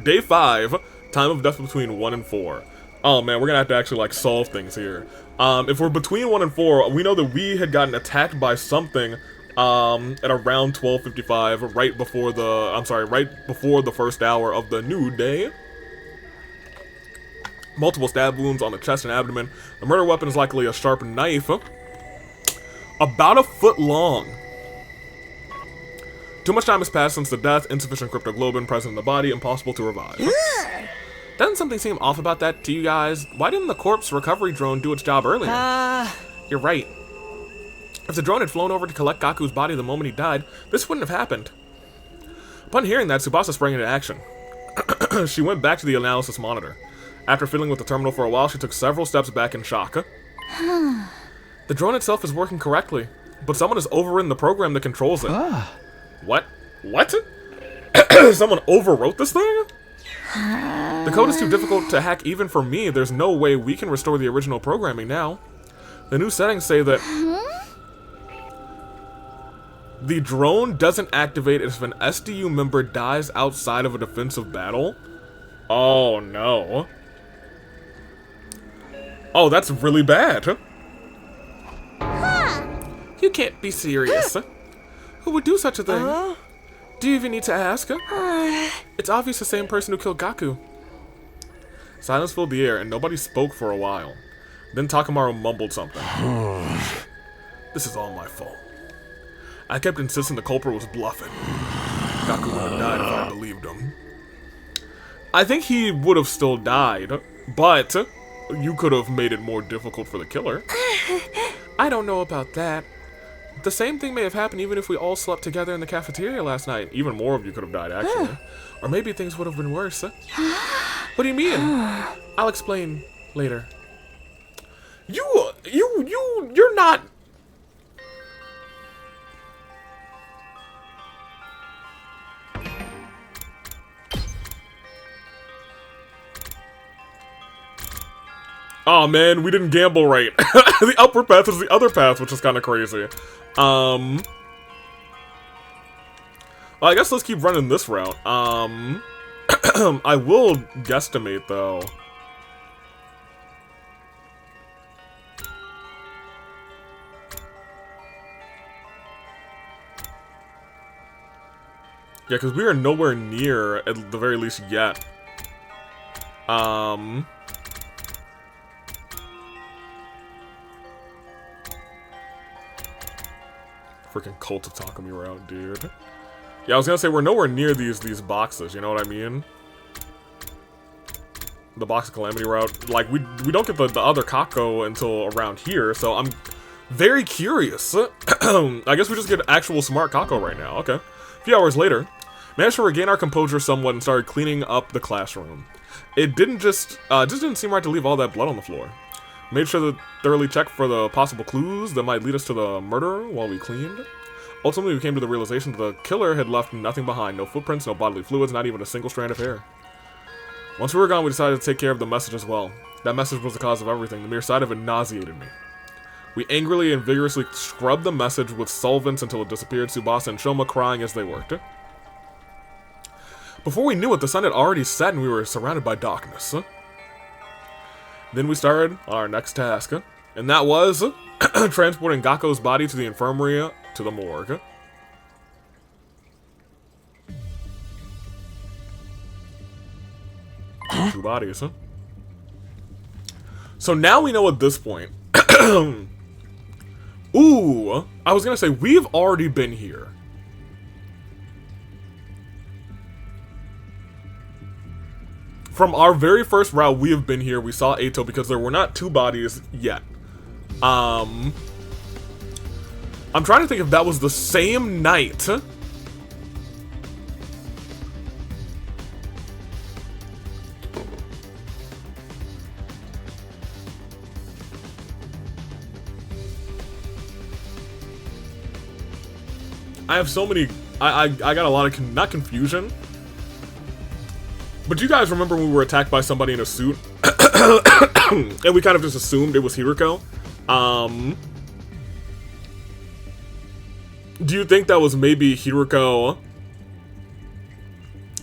day 5. Time of death between 1 and 4. Oh man, we're gonna have to actually like solve things here. If we're between 1 and 4, we know that we had gotten attacked by something at around 12:55, right before the first hour of the new day. Multiple stab wounds on the chest and abdomen. The murder weapon is likely a sharp knife. About a foot long. Too much time has passed since the death. Insufficient cryptoglobin present in the body. Impossible to revive. Doesn't something seem off about that to you guys? Why didn't the corpse recovery drone do its job earlier? You're right. If the drone had flown over to collect Gaku's body the moment he died, this wouldn't have happened. Upon hearing that, Tsubasa sprang into action. She went back to the analysis monitor. After fiddling with the terminal for a while, she took several steps back in shock. The drone itself is working correctly, but someone has overridden the program that controls it. What? What? Someone overwrote this thing? The code is too difficult to hack even for me. There's no way we can restore the original programming now. The new settings say that the drone doesn't activate if an SDU member dies outside of a defensive battle. Oh no. Oh, that's really bad. You can't be serious. Who would do such a thing? Do you even need to ask? It's obvious the same person who killed Gaku. Silence filled the air, and nobody spoke for a while. Then Takamaru mumbled something. This is all my fault. I kept insisting the culprit was bluffing. Gaku would have died if I believed him. I think he would have still died, but you could have made it more difficult for the killer. I don't know about that. The same thing may have happened even if we all slept together in the cafeteria last night. Even more of you could have died, actually. Or maybe things would have been worse. What do you mean? I'll explain later. You're not... Oh man, we didn't gamble right. The upward path is the other path, which is kind of crazy. Well, I guess let's keep running this route. I will guesstimate though. Yeah, because we are nowhere near, at the very least, yet. Freaking cult of Takumi route, dude. Yeah, I was gonna say we're nowhere near these boxes. You know what I mean? The box of calamity route. Like we don't get the other Kako until around here. So I'm very curious. I guess we just get actual smart Kako right now. Okay. A few hours later, managed to regain our composure somewhat and started cleaning up the classroom. It didn't just didn't seem right to leave all that blood on the floor. Made sure to thoroughly check for the possible clues that might lead us to the murderer while we cleaned. Ultimately, we came to the realization that the killer had left nothing behind. No footprints, no bodily fluids, not even a single strand of hair. Once we were gone, we decided to take care of the message as well. That message was the cause of everything. The mere sight of it nauseated me. We angrily and vigorously scrubbed the message with solvents until it disappeared, Tsubasa and Shoma crying as they worked. Before we knew it, the sun had already set and we were surrounded by darkness. Then we started our next task. And that was transporting Gako's body to the infirmary to the morgue. Two bodies, huh? So now we know at this point. Ooh, I was gonna say, we've already been here. From our very first route, we have been here. We saw Ato because there were not two bodies yet. I'm trying to think if that was the same night. I have so many, I got a lot of, not confusion, but you guys remember when we were attacked by somebody in a suit? And we kind of just assumed it was Hiriko? Do you think that was maybe Hiriko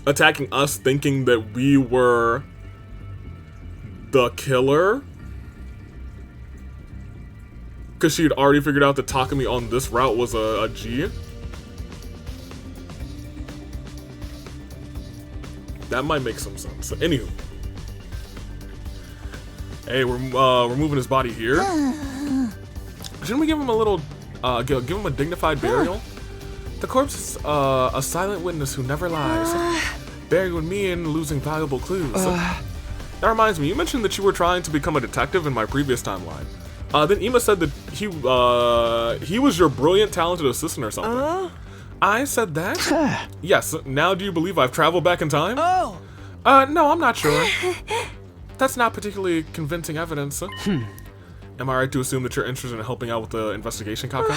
attacking us thinking that we were the killer? Because she had already figured out that Takumi on this route was a G? That might make some sense. Anywho. Hey, we're moving his body here. Shouldn't we give him a little, give him a dignified burial? The corpse is a silent witness who never lies. Buried with me and losing valuable clues. That reminds me, you mentioned that you were trying to become a detective in my previous timeline. Then Ima said that he was your brilliant, talented assistant or something. I said that? Yes. Now do you believe I've traveled back in time? Oh! No, I'm not sure. That's not particularly convincing evidence. Am I right to assume that you're interested in helping out with the investigation, Kako?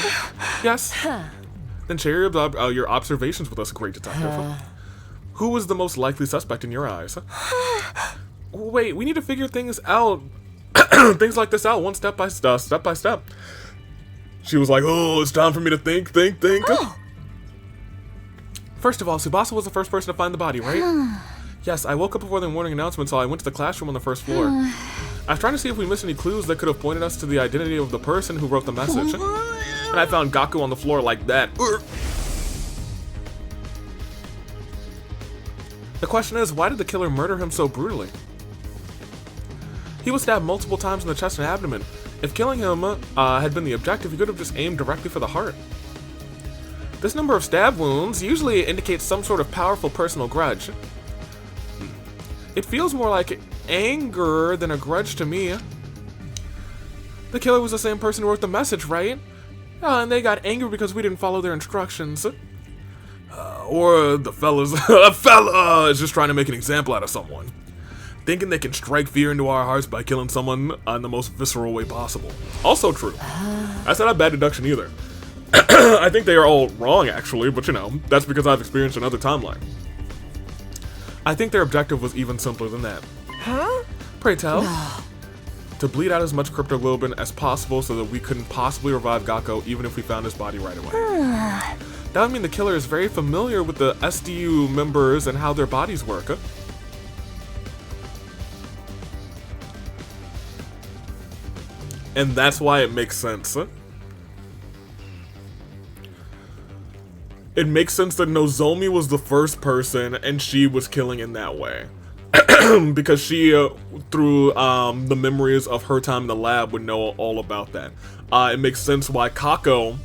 Yes. Then share your observations with us, great detective. Who was the most likely suspect in your eyes? Wait, we need to figure things out. Things like this out one step by step. She was like, oh, it's time for me to think. First of all, Tsubasa was the first person to find the body, right? Yes, I woke up before the morning announcement, so I went to the classroom on the first floor. I was trying to see if we missed any clues that could have pointed us to the identity of the person who wrote the message. And I found Gaku on the floor like that. The question is, why did the killer murder him so brutally? He was stabbed multiple times in the chest and abdomen. If killing him had been the objective, he could have just aimed directly for the heart. This number of stab wounds usually indicates some sort of powerful personal grudge. It feels more like anger than a grudge to me. The killer was the same person who wrote the message, right? And they got angry because we didn't follow their instructions. Or the fella is just trying to make an example out of someone. Thinking they can strike fear into our hearts by killing someone in the most visceral way possible. Also true. That's not a bad deduction either. I think they are all wrong, actually, but you know, that's because I've experienced another timeline. I think their objective was even simpler than that. Huh? Pray tell. To bleed out as much cryptoglobin as possible so that we couldn't possibly revive Gakko even if we found his body right away. That would mean the killer is very familiar with the SDU members and how their bodies work. And that's why it makes sense. It makes sense that Nozomi was the first person and she was killing in that way. Because she, through the memories of her time in the lab, would know all about that. It makes sense why Kako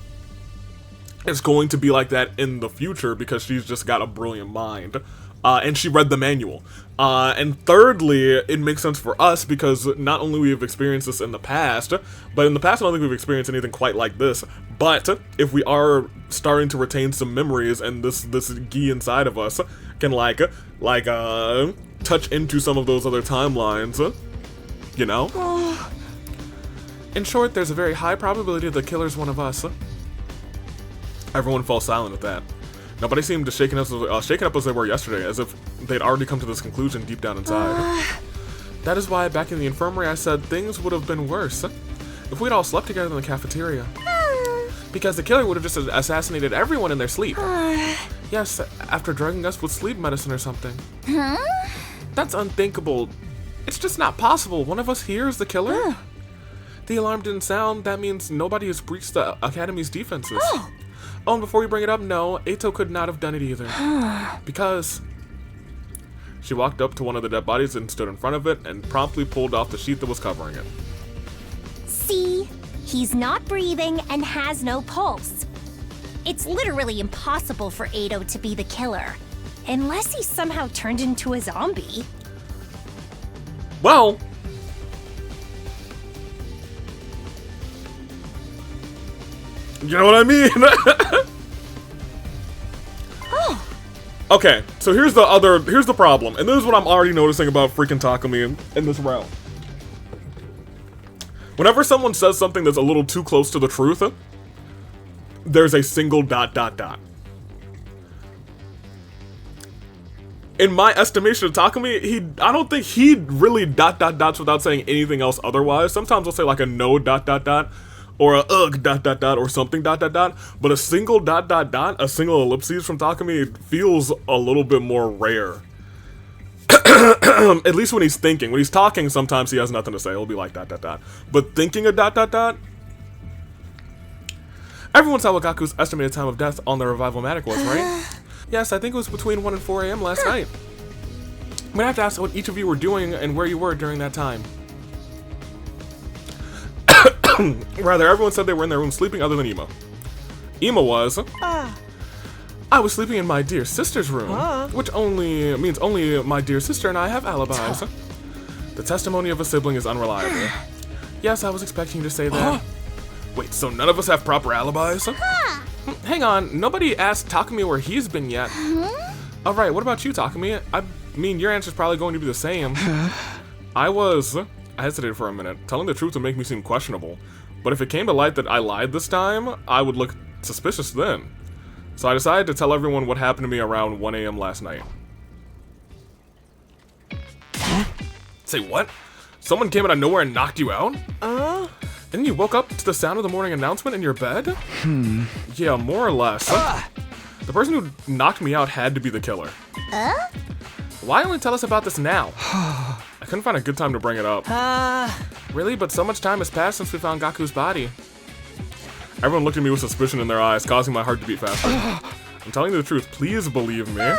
is going to be like that in the future because she's just got a brilliant mind. And she read the manual. And thirdly, it makes sense for us because not only we have experienced this in the past, but in the past I don't think we've experienced anything quite like this. But if we are starting to retain some memories and this gi inside of us can touch into some of those other timelines, you know? In short, there's a very high probability the killer's one of us. Everyone fell silent at that. Nobody seemed to shaken up as they were yesterday, as if they'd already come to this conclusion deep down inside. That is why back in the infirmary I said things would have been worse if we'd all slept together in the cafeteria. Because the killer would have just assassinated everyone in their sleep. Yes, after drugging us with sleep medicine or something. That's unthinkable. It's just not possible. One of us here is the killer? The alarm didn't sound. That means nobody has breached the Academy's defenses. Oh, and before you bring it up, no, Eito could not have done it either. Because... She walked up to one of the dead bodies and stood in front of it and promptly pulled off the sheet that was covering it. See? He's not breathing and has no pulse. It's literally impossible for Eito to be the killer. Unless he somehow turned into a zombie. Well... You know what I mean? Oh. Okay, so here's the problem, and this is what I'm already noticing about freaking Takumi in this realm. Whenever someone says something that's a little too close to the truth, there's a single ... In my estimation of Takumi, I don't think he really ... without saying anything else otherwise. Sometimes he'll say like a no ... or a ugh ... or something ... but a single ... a single ellipses from Takumi feels a little bit more rare. At least when he's thinking. When he's talking, sometimes he has nothing to say. He'll be like ... But thinking a ... Everyone saw what Gaku's estimated time of death on the revival-matic was, right? Yes, I think it was between 1 and 4 a.m. last night. I'm gonna have to ask what each of you were doing and where you were during that time. Rather, everyone said they were in their room sleeping other than Emo. Emo was... I was sleeping in my dear sister's room, which only means only my dear sister and I have alibis. The testimony of a sibling is unreliable. Yes, I was expecting you to say that. Wait, so none of us have proper alibis? Hang on, nobody asked Takumi where he's been yet. Alright, what about you, Takumi? I mean, your answer's probably going to be the same. I hesitated for a minute. Telling the truth would make me seem questionable. But if it came to light that I lied this time, I would look suspicious then. So I decided to tell everyone what happened to me around 1 a.m. last night. Say what? Someone came out of nowhere and knocked you out? And you woke up to the sound of the morning announcement in your bed? Yeah, more or less. The person who knocked me out had to be the killer. Why only tell us about this now? I couldn't find a good time to bring it up. Really? But so much time has passed since we found Gaku's body. Everyone looked at me with suspicion in their eyes, causing my heart to beat faster. I'm telling you the truth, please believe me.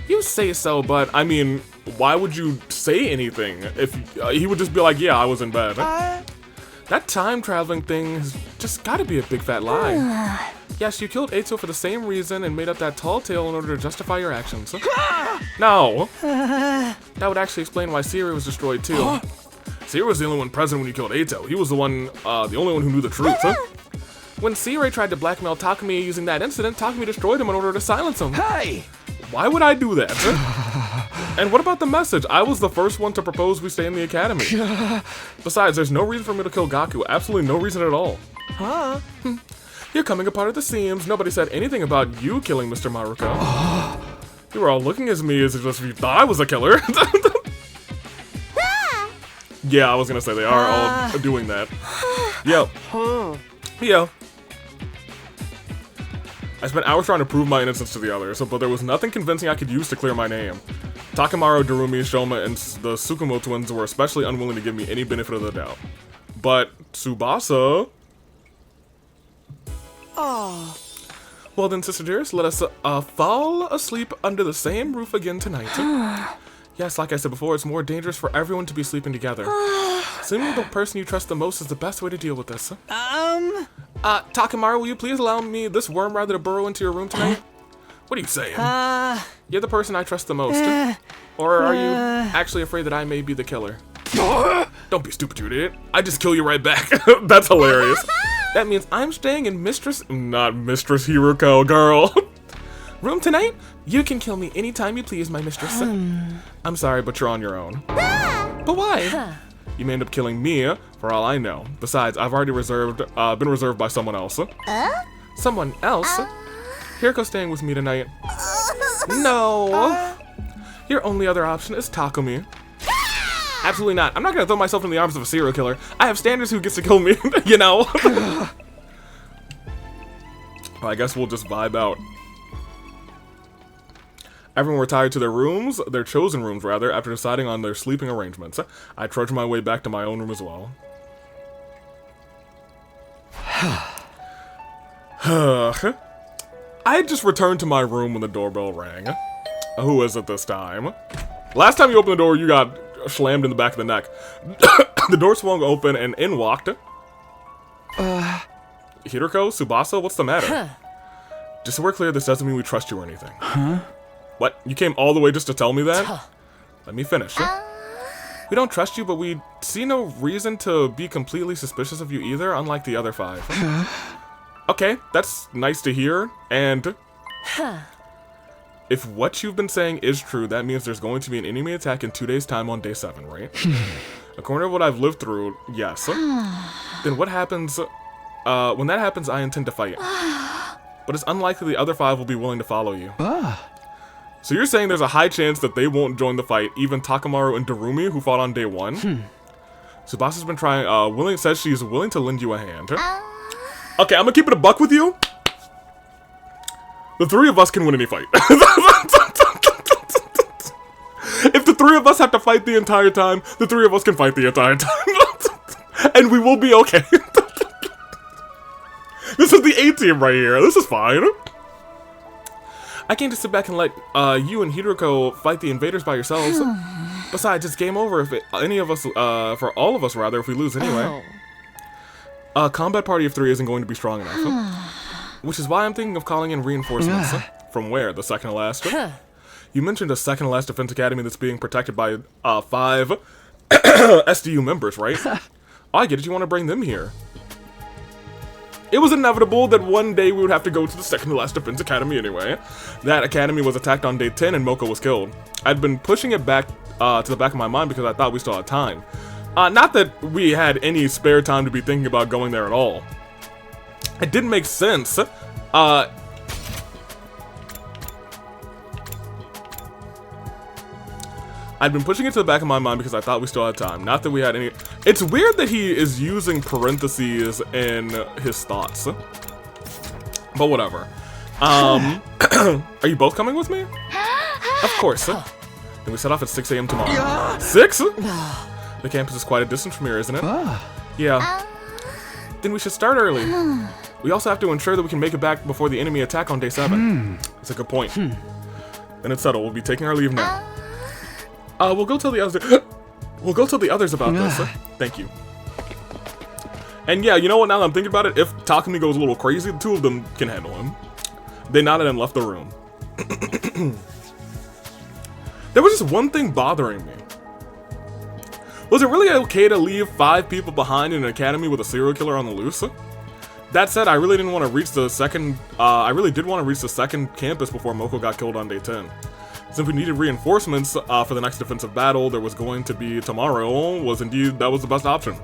You say so, but I mean, why would you say anything? If he would just be like, yeah, I was in bed. That time traveling thing has just gotta be a big fat lie. Yes, you killed Eito for the same reason and made up that tall tale in order to justify your actions. No. That would actually explain why Siri was destroyed too. Siri was the only one present when you killed Eito. He was the only one who knew the truth. When Siri tried to blackmail Takumi using that incident, Takumi destroyed him in order to silence him. Hey! Why would I do that? And what about the message? I was the first one to propose we stay in the academy. Besides, there's no reason for me to kill Gaku. Absolutely no reason at all. You're coming apart at the seams. Nobody said anything about you killing Mr. Maruko. You were all looking at me as if you thought I was a killer. Yeah, I was gonna say they are all doing that. Yep. Yeah. I spent hours trying to prove my innocence to the others, but there was nothing convincing I could use to clear my name. Takemaru, Darumi, Shoma, and the Tsukumo twins were especially unwilling to give me any benefit of the doubt. But Tsubasa... Well then, sister dearest, let us fall asleep under the same roof again tonight. Yes, like I said before, it's more dangerous for everyone to be sleeping together. Sleeping with the person you trust the most is the best way to deal with this. Takemaru, will you please allow me, this worm rather, to burrow into your room tonight? What are you saying? You're the person I trust the most. Or are you actually afraid that I may be the killer? Don't be stupid, you idiot. I just kill you right back. That's hilarious. That means I'm staying in not Mistress Hiruko, girl. Room tonight? You can kill me anytime you please, my mistress. I'm sorry, but you're on your own. But why? You may end up killing me, for all I know. Besides, I've already been reserved by someone else. Someone else? Hiruko's staying with me tonight. No. Your only other option is Takumi. Absolutely not. I'm not gonna throw myself in the arms of a serial killer. I have standards who gets to kill me, you know? Well, I guess we'll just vibe out. Everyone retired to their chosen rooms rather, after deciding on their sleeping arrangements. I trudged my way back to my own room as well. I had just returned to my room when the doorbell rang. Who is it this time? Last time you opened the door, you got slammed in the back of the neck. The door swung open and in walked... Hiroko? Tsubasa? What's the matter? Just so we're clear, this doesn't mean we trust you or anything. What? You came all the way just to tell me that? Let me finish. We don't trust you, but we see no reason to be completely suspicious of you either, unlike the other 5. Okay, that's nice to hear, and... If what you've been saying is true, that means there's going to be an enemy attack in 2 days' time on day 7, right? According to what I've lived through, yes. Then what happens... when that happens, I intend to fight. But it's unlikely the other 5 will be willing to follow you. So you're saying there's a high chance that they won't join the fight, even Takamaru and Darumi, who fought on day 1? Tsubasa's been trying, says she's willing to lend you a hand. Okay, I'm gonna keep it a buck with you. The 3 of us can win any fight. If the 3 of us have to fight the entire time, the 3 of us can fight the entire time. And we will be okay. This is the A-team right here. This is fine. I can't just sit back and let you and Hiroko fight the invaders by yourselves. Besides, it's game over if any of us, for all of us rather, if we lose anyway. A combat party of 3 isn't going to be strong enough. Which is why I'm thinking of calling in reinforcements. From where? The second to last? You mentioned a second to last defense academy that's being protected by 5 SDU members, right? Oh, I get it. You want to bring them here. It was inevitable that one day we would have to go to the second to last defense academy anyway. That academy was attacked on day 10 and Moko was killed. I'd been pushing it back to the back of my mind because I thought we still had time. Not that we had any spare time to be thinking about going there at all. It didn't make sense. I'd been pushing it to the back of my mind because I thought we still had time. Not that we had any... It's weird that he is using parentheses in his thoughts. But whatever. Are you both coming with me? Of course. Then we set off at 6 a.m. tomorrow. 6? The campus is quite a distance from here, isn't it? Yeah. Then we should start early. We also have to ensure that we can make it back before the enemy attack on day 7. That's a good point. Then it's settled. We'll be taking our leave now. We'll go tell the others. We'll go tell the others about this. Thank you. And yeah, you know what? Now that I'm thinking about it, if Takumi goes a little crazy, the 2 of them can handle him. They nodded and left the room. There was just one thing bothering me. Was it really okay to leave 5 people behind in an academy with a serial killer on the loose? That said, I really didn't want to reach the second. I really did want to reach the second campus before Moko got killed on day 10. Since we needed reinforcements for the next defensive battle there was going to be tomorrow, that was the best option.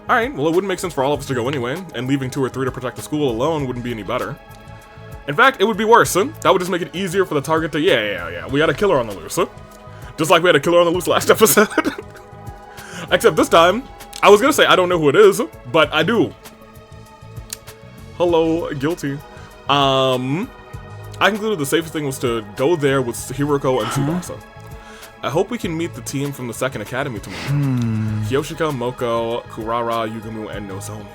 Alright, well it wouldn't make sense for all of us to go anyway, and leaving 2 or 3 to protect the school alone wouldn't be any better. In fact, it would be worse. That would just make it easier for the target to, yeah, we had a killer on the loose. Just like we had a killer on the loose last episode. Except this time, I was gonna say I don't know who it is, but I do. Hello, guilty. I concluded the safest thing was to go there with Hiroko and Tsubasa. I hope we can meet the team from the second academy tomorrow. Kyoshika, Moko, Kurara, Yugumu, and Nozomi.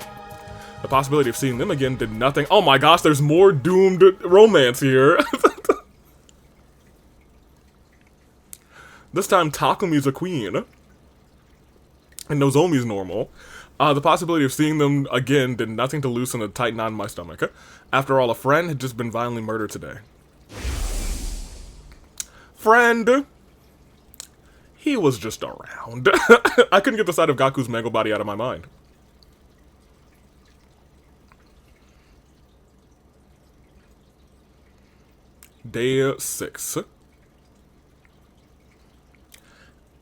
The possibility of seeing them again did nothing. Oh my gosh, there's more doomed romance here. This time Takumi's a queen. And Nozomi's normal. The possibility of seeing them again did nothing to loosen a tight knot in my stomach. After all, a friend had just been violently murdered today. Friend! He was just around. I couldn't get the sight of Gaku's mangled body out of my mind. Day 6.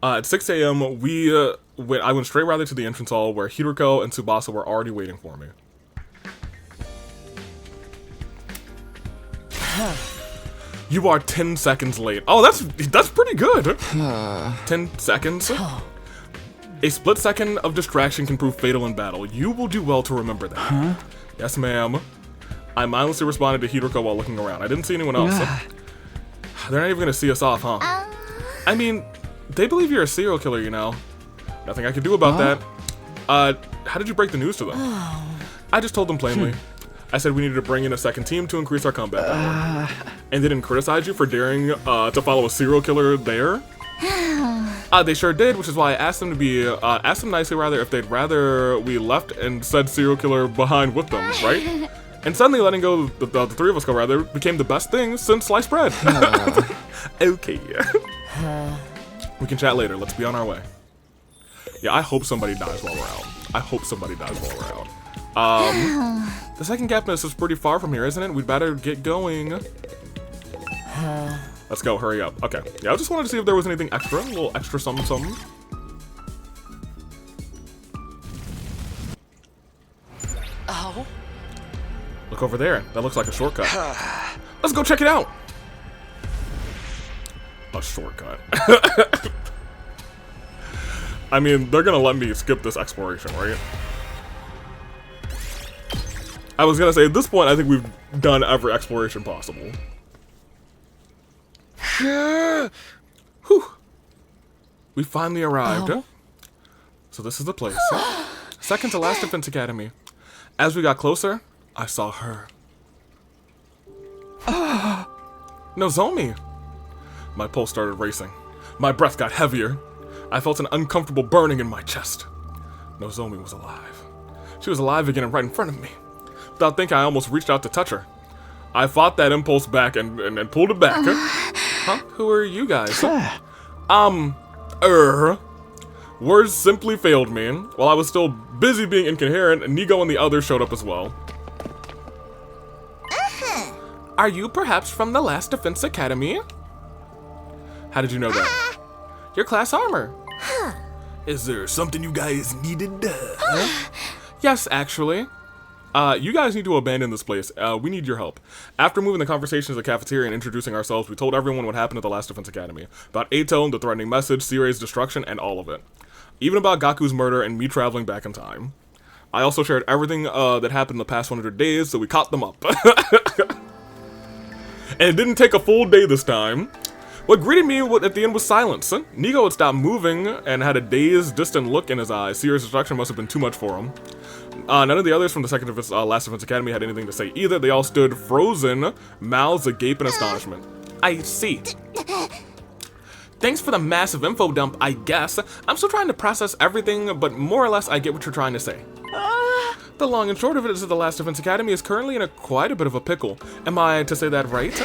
At 6 a.m., I went straight rather to the entrance hall where Hiroko and Tsubasa were already waiting for me. You are 10 seconds late. Oh, that's pretty good. 10 seconds. A split second of distraction can prove fatal in battle. You will do well to remember that. Yes, ma'am. I mindlessly responded to Hiroko while looking around. I didn't see anyone else. They're not even gonna see us off, huh? I mean, they believe you're a serial killer, you know. Nothing I can do about that. How did you break the news to them? I just told them plainly. I said we needed to bring in a second team to increase our combat power. And they didn't criticize you for daring to follow a serial killer there? They sure did, which is why I asked them nicely rather if they'd rather we left and said serial killer behind with them, right? And suddenly letting go the three of us go rather became the best thing since sliced bread. Okay. We can chat later. Let's be on our way. Yeah, I hope somebody dies while we're out. I hope somebody dies while we're out. The second campus is pretty far from here, isn't it? We'd better get going. Let's go, hurry up. Okay, yeah, I just wanted to see if there was anything extra, a little extra something. Oh? Look over there, that looks like a shortcut. Let's go check it out. A shortcut. I mean, they're gonna let me skip this exploration, right? I was gonna say, at this point, I think we've done every exploration possible. Whew. We finally arrived. Oh. So this is the place. Second to last defense academy. As we got closer, I saw her. Nozomi. My pulse started racing. My breath got heavier. I felt an uncomfortable burning in my chest. Nozomi was alive. She was alive again and right in front of me. Without thinking, I almost reached out to touch her. I fought that impulse back and pulled it back. Huh? Who are you guys? Words simply failed me. While I was still busy being incoherent, Nigo and the others showed up as well. Are you perhaps from the Last Defense Academy? How did you know that? Your class armor. Is there something you guys needed? Yes, actually. You guys need to abandon this place. We need your help. After moving the conversation to the cafeteria and introducing ourselves, we told everyone what happened at the Last Defense Academy. About Ato, the threatening message, Sirei's destruction, and all of it. Even about Gaku's murder and me traveling back in time. I also shared everything that happened in the past 100 days, so we caught them up. And it didn't take a full day this time. What greeted me at the end was silence. Nigo had stopped moving and had a dazed, distant look in his eyes. Sirei's destruction must have been too much for him. None of the others from the Last Defense Academy had anything to say either. They all stood frozen, mouths agape in astonishment. I see. Thanks for the massive info dump, I guess. I'm still trying to process everything, but more or less I get what you're trying to say. The long and short of it is that the Last Defense Academy is currently in quite a bit of a pickle. Am I to say that right?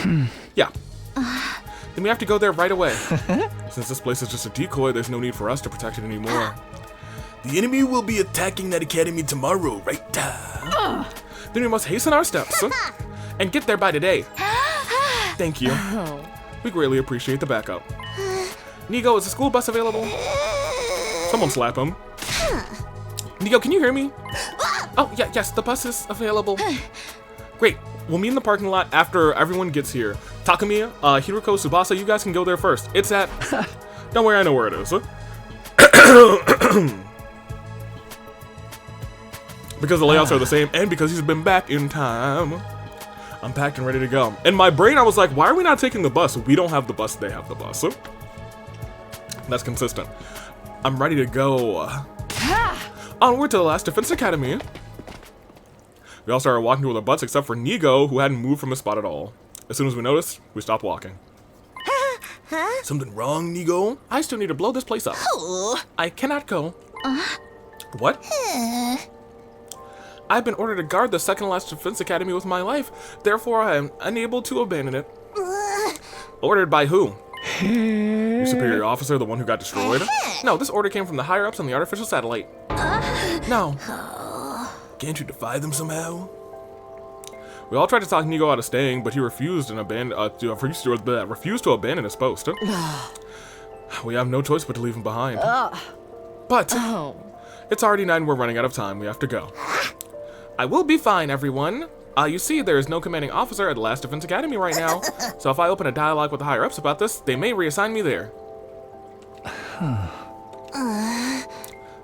Yeah. Then we have to go there right away. Since this place is just a decoy, there's no need for us to protect it anymore. The enemy will be attacking that academy tomorrow, right? Then we must hasten our steps and get there by today. Thank you. We greatly appreciate the backup. Nigo, is the school bus available? Someone slap him. Nigo, can you hear me? Oh, yeah, yes, the bus is available. Great. We'll meet in the parking lot after everyone gets here. Takumi, Hiruko, Tsubasa, you guys can go there first. It's at... Don't worry, I know where it is. Because the layouts are the same, and because he's been back in time. I'm packed and ready to go. In my brain, I was like, why are we not taking the bus? We don't have the bus, they have the bus. That's consistent. I'm ready to go. Onward to the Last Defense Academy. We all started walking toward the butts except for Nigo, who hadn't moved from his spot at all. As soon as we noticed, we stopped walking. Something wrong, Nigo? I still need to blow this place up. I cannot go. What? I've been ordered to guard the second Last Defense Academy with my life. Therefore, I am unable to abandon it. Ordered by who? Your superior officer, the one who got destroyed? No, this order came from the higher-ups on the artificial satellite. No. Can't you defy them somehow? We all tried to talk Nigo out of staying, but he refused and refused to abandon his post. We have no choice but to leave him behind. But it's already 9. We're running out of time. We have to go. I will be fine, everyone. You see, there is no commanding officer at the Last Defense Academy right now. So if I open a dialogue with the higher-ups about this, they may reassign me there.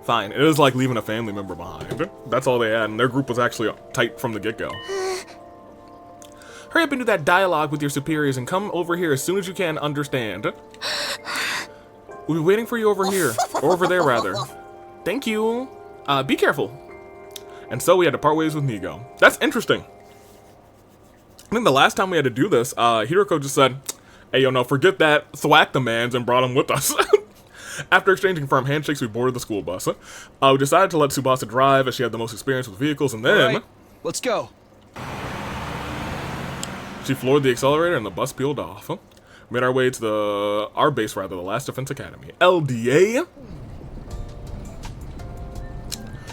Fine. It is like leaving a family member behind. That's all they had, and their group was actually tight from the get-go. Hurry up and do that dialogue with your superiors and come over here as soon as you can, understand. We'll be waiting for you over here. Or over there, rather. Thank you. Be careful. And so we had to part ways with Nigo. That's interesting. I think the last time we had to do this, Hiroko just said, hey, yo, no, forget that, thwacked the mans and brought him with us. After exchanging firm handshakes, we boarded the school bus. We decided to let Tsubasa drive as she had the most experience with vehicles, and then... All right, let's go. She floored the accelerator and the bus peeled off. Made our way to our base, rather, the Last Defense Academy. LDA?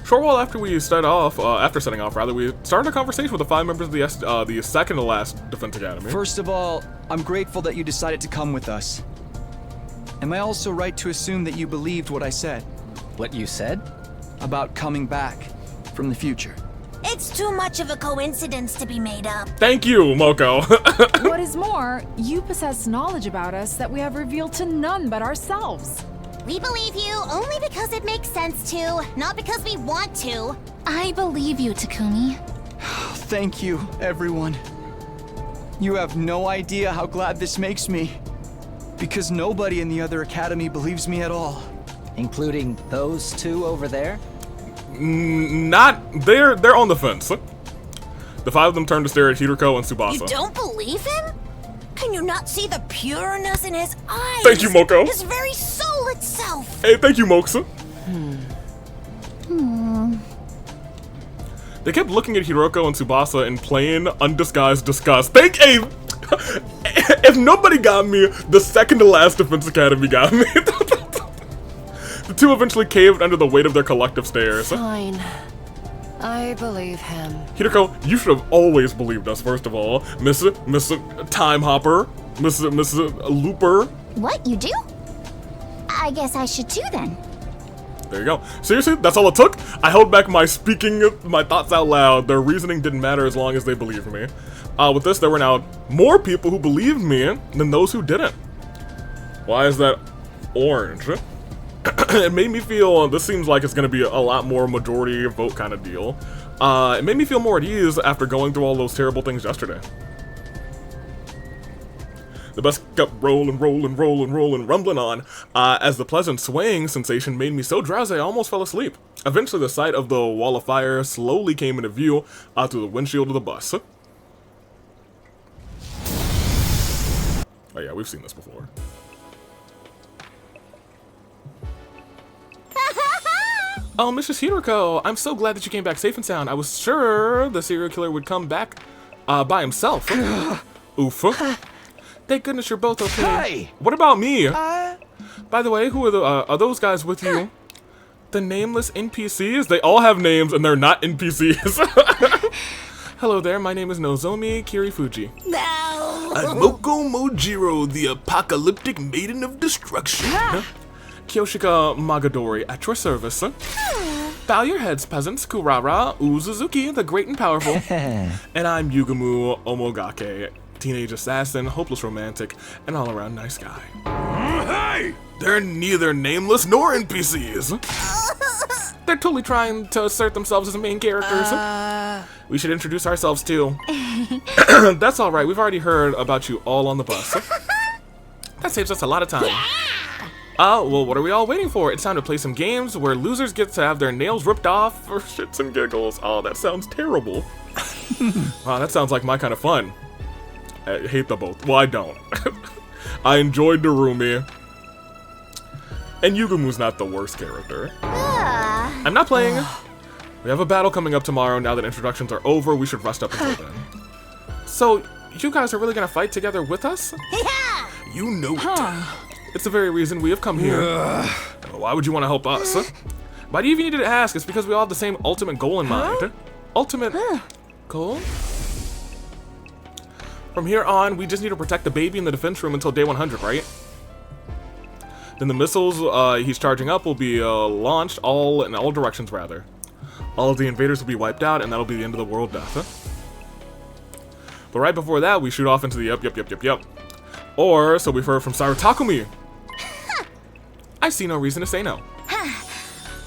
Short while after we set off, setting off, we started a conversation with the 5 members of the second to last Defense Academy. First of all, I'm grateful that you decided to come with us. Am I also right to assume that you believed what I said? What you said? About coming back from the future. It's too much of a coincidence to be made up. Thank you, Moko. What is more, you possess knowledge about us that we have revealed to none but ourselves. We believe you only because it makes sense to, not because we want to. I believe you, Takumi. Thank you, everyone. You have no idea how glad this makes me. Because nobody in the other academy believes me at all. Including those 2 over there? They're on the fence. The 5 of them turned to stare at Hiroko and Tsubasa. You don't believe him? Can you not see the pureness in his eyes? Thank you, Moko. His very soul itself. Hey, thank you, Moksa. They kept looking at Hiroko and Tsubasa in plain, undisguised disgust. If nobody got me, the second to last Defense Academy got me. The 2 eventually caved under the weight of their collective stares. Fine. I believe him. Hiroko, you should have always believed us, first of all. Miss Time Hopper, Miss Looper. What, you do? I guess I should too then. There you go. Seriously, that's all it took? I held back my speaking my thoughts out loud. Their reasoning didn't matter as long as they believed me. With this, there were now more people who believed me than those who didn't. Why is that orange? It made me feel, this seems like it's going to be a lot more majority vote kind of deal. It made me feel more at ease after going through all those terrible things yesterday. The bus kept rolling, rumbling on, as the pleasant swaying sensation made me so drowsy I almost fell asleep. Eventually, the sight of the wall of fire slowly came into view through the windshield of the bus. Oh yeah, we've seen this before. Oh, Mrs. Hiroko, I'm so glad that you came back safe and sound. I was sure the serial killer would come back by himself. Oof. Thank goodness you're both okay. Hey! What about me? By the way, who are those guys with you? The nameless NPCs? They all have names and they're not NPCs. Hello there, my name is Nozomi Kirifuji. No. I'm Moko Mojiro, the apocalyptic maiden of destruction. Kyoshika Magadori, at your service. Bow your heads, peasants. Kurara Uzuzuki, the great and powerful. And I'm Yugumu Omogake, teenage assassin, hopeless romantic, and all-around nice guy. Hey! They're neither nameless nor NPCs. They're totally trying to assert themselves as main characters. We should introduce ourselves too. That's alright, we've already heard about you all on the bus. That saves us a lot of time. Well, what are we all waiting for? It's time to play some games where losers get to have their nails ripped off for shits and giggles. Oh, that sounds terrible. Wow, that sounds like my kind of fun. I hate them both. Well, I don't. I enjoyed Darumi. And Yugumu's not the worst character. I'm not playing. We have a battle coming up tomorrow. Now that introductions are over, we should rest up until then. So, you guys are really gonna fight together with us? Yeah. You know it. It's the very reason we have come here. Why would you want to help us? Why do you even need to ask? It's because we all have the same ultimate goal in mind. Ultimate goal? From here on, we just need to protect the baby in the defense room until day 100, right? Then the missiles he's charging up will be launched in all directions, rather. All of the invaders will be wiped out, and that'll be the end of the world death. But right before that, we shoot off into the yep. Or, so we've heard from Saru Takumi. I see no reason to say no.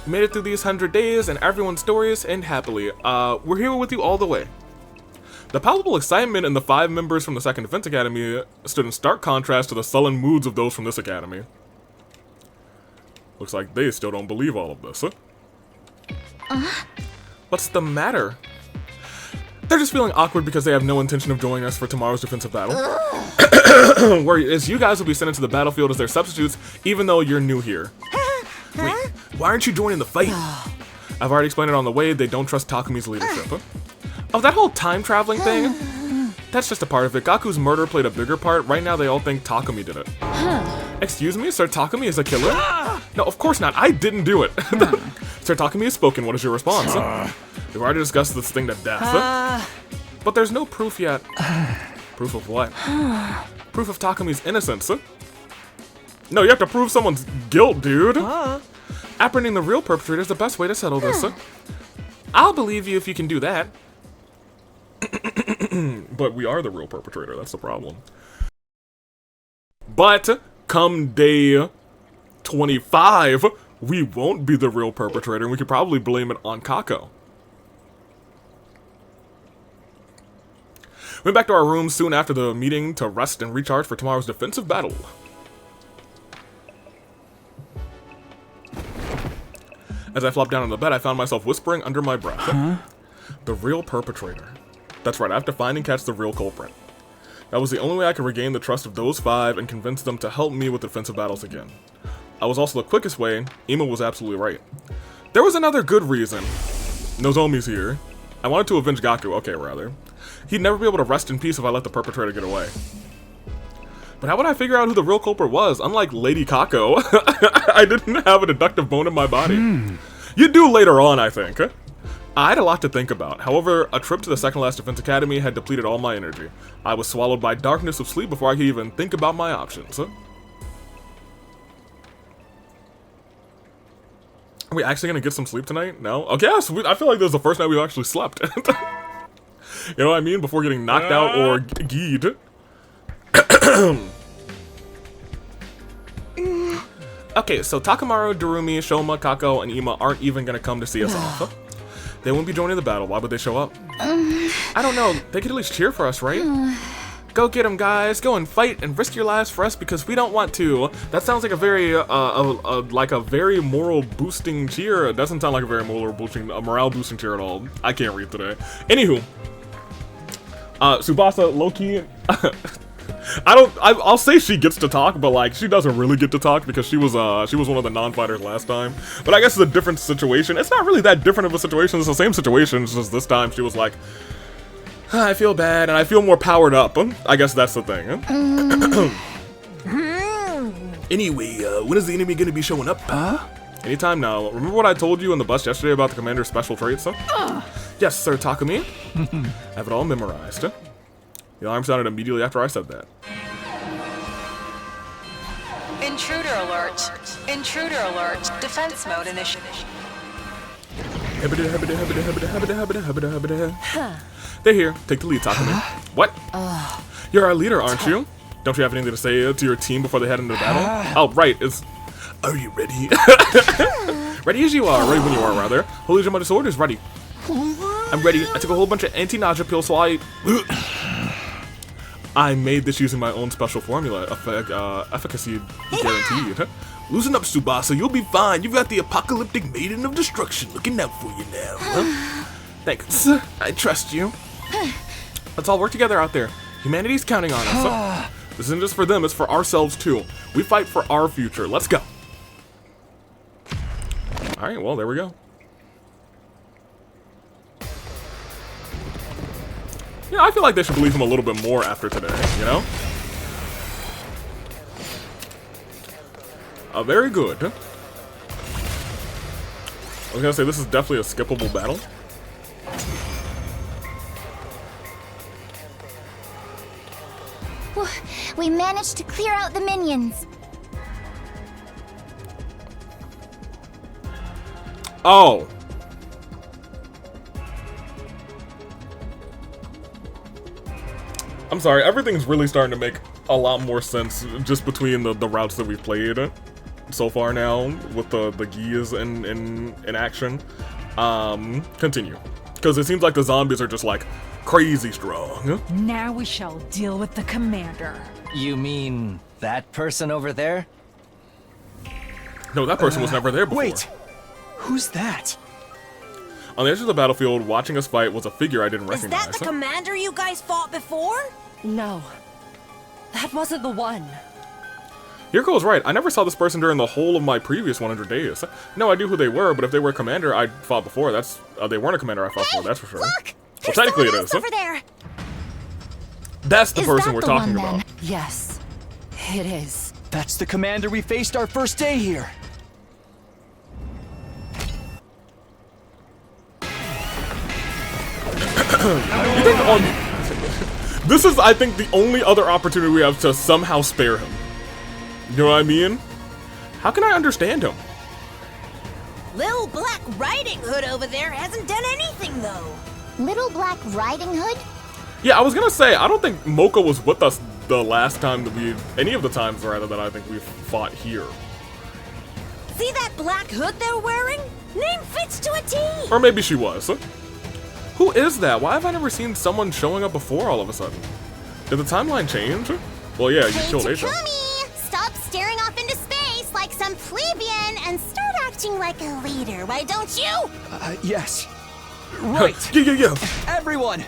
We made it through these 100 days, and everyone's stories end happily. We're here with you all the way. The palpable excitement in the 5 members from the 2nd Defense Academy stood in stark contrast to the sullen moods of those from this academy. Looks like they still don't believe all of this. What's the matter? They're just feeling awkward because they have no intention of joining us for tomorrow's defensive battle. Whereas you guys will be sent into the battlefield as their substitutes, even though you're new here. Wait, why aren't you joining the fight? I've already explained it on the way, they don't trust Takumi's leadership. Oh, that whole time traveling thing? That's just a part of it. Gaku's murder played a bigger part. Right now they all think Takumi did it. Excuse me, Sir Takumi is a killer? No, of course not. I didn't do it. Sir Takumi has spoken. What is your response? We've already discussed this thing to death. But there's no proof yet. Proof of what? Proof of Takumi's innocence. No, you have to prove someone's guilt, dude. Apprehending the real perpetrator is the best way to settle this. I'll believe you if you can do that. But we are the real perpetrator, that's the problem. But come day 25, we won't be the real perpetrator, and we could probably blame it on Kako. Went back to our rooms soon after the meeting to rest and recharge for tomorrow's defensive battle. As I flopped down on the bed, I found myself whispering under my breath. The real perpetrator. That's right, I have to find and catch the real culprit. That was the only way I could regain the trust of those 5 and convince them to help me with defensive battles again. I was also the quickest way. Ema was absolutely right. There was another good reason. Nozomi's here. I wanted to avenge Gaku, okay, rather. He'd never be able to rest in peace if I let the perpetrator get away. But how would I figure out who the real culprit was? Unlike Lady Kako, I didn't have a deductive bone in my body. You do later on, I think. I had a lot to think about. However, a trip to the second last defense academy had depleted all my energy. I was swallowed by darkness of sleep before I could even think about my options. Are we actually gonna get some sleep tonight? No? Okay, yes, I feel like this is the first night we've actually slept. You know what I mean? Before getting knocked out or geed. Okay, so Takamaru, Darumi, Shoma, Kako, and Ima aren't even gonna come to see us off. They won't be joining the battle. Why would they show up? I don't know. They could at least cheer for us, right? Go get them, guys. Go and fight and risk your lives for us because we don't want to. That sounds like a very, very moral boosting cheer. It doesn't sound like a very morale boosting cheer at all. I can't read today. Anywho, Tsubasa, Loki. I'll say she gets to talk, but like she doesn't really get to talk because she was one of the non-fighters last time. But I guess it's a different situation. It's not really that different of a situation. It's the same situation. It's just this time she was like, I feel bad and I feel more powered up. I guess that's the thing. Anyway, when is the enemy gonna be showing up? Anytime now. Remember what I told you on the bus yesterday about the commander's special traits? Yes, Sir Takumi. I have it all memorized. The alarm sounded immediately after I said that. Intruder alert. Intruder alert. Defense mode initiated. They're here. Take the lead, Takumi. What? You're our leader, aren't you? Don't you have anything to say to your team before they head into battle? Oh, right. Are you ready? Ready as you are. Ready when you are, rather. Holy Jumada Sword is ready. I'm ready. I took a whole bunch of anti-nausea pills, so I made this using my own special formula, efficacy guaranteed. Loosen up, Tsubasa, you'll be fine. You've got the apocalyptic maiden of destruction looking out for you now. Thanks. I trust you. Let's all work together out there. Humanity's counting on us. This isn't just for them, it's for ourselves too. We fight for our future. Let's go. Alright, well, there we go. Yeah, I feel like they should believe him a little bit more after today, you know? Very good. I was gonna say, this is definitely a skippable battle. We managed to clear out the minions. Oh. I'm sorry, everything's really starting to make a lot more sense just between the routes that we've played so far now with the gears in action. Continue. Because it seems like the zombies are just like crazy strong. Now we shall deal with the commander. You mean that person over there? No, that person was never there before. Wait, who's that? On the edge of the battlefield, watching us fight was a figure I didn't Is recognize. that the commander you guys fought before? No. That wasn't the one. Yuriko's right. I never saw this person during the whole of my previous 100 days. No idea who they were, but if they were a commander I fought before, that's they weren't a commander I fought before. That's for sure. Look! Well, technically it is. Over there. That's the person we're the talking one, about. then? Yes, it is. That's the commander we faced our first day here. This is, I think, the only other opportunity we have to somehow spare him. You know what I mean? How can I understand him? Little Black Riding Hood over there hasn't done anything, though. Little Black Riding Hood? Yeah, I was gonna say, I don't think Mocha was with us the last time that any of the times, rather, that I think we've fought here. See that black hood they're wearing? Name fits to a T. Or maybe she was. Who is that? Why have I never seen someone showing up before all of a sudden? Did the timeline change? Well, yeah, you Hey, killed Asia. Takumi, stop staring off into space like some plebeian and start acting like a leader, why don't you? Yes. Right. Yeah. Everyone,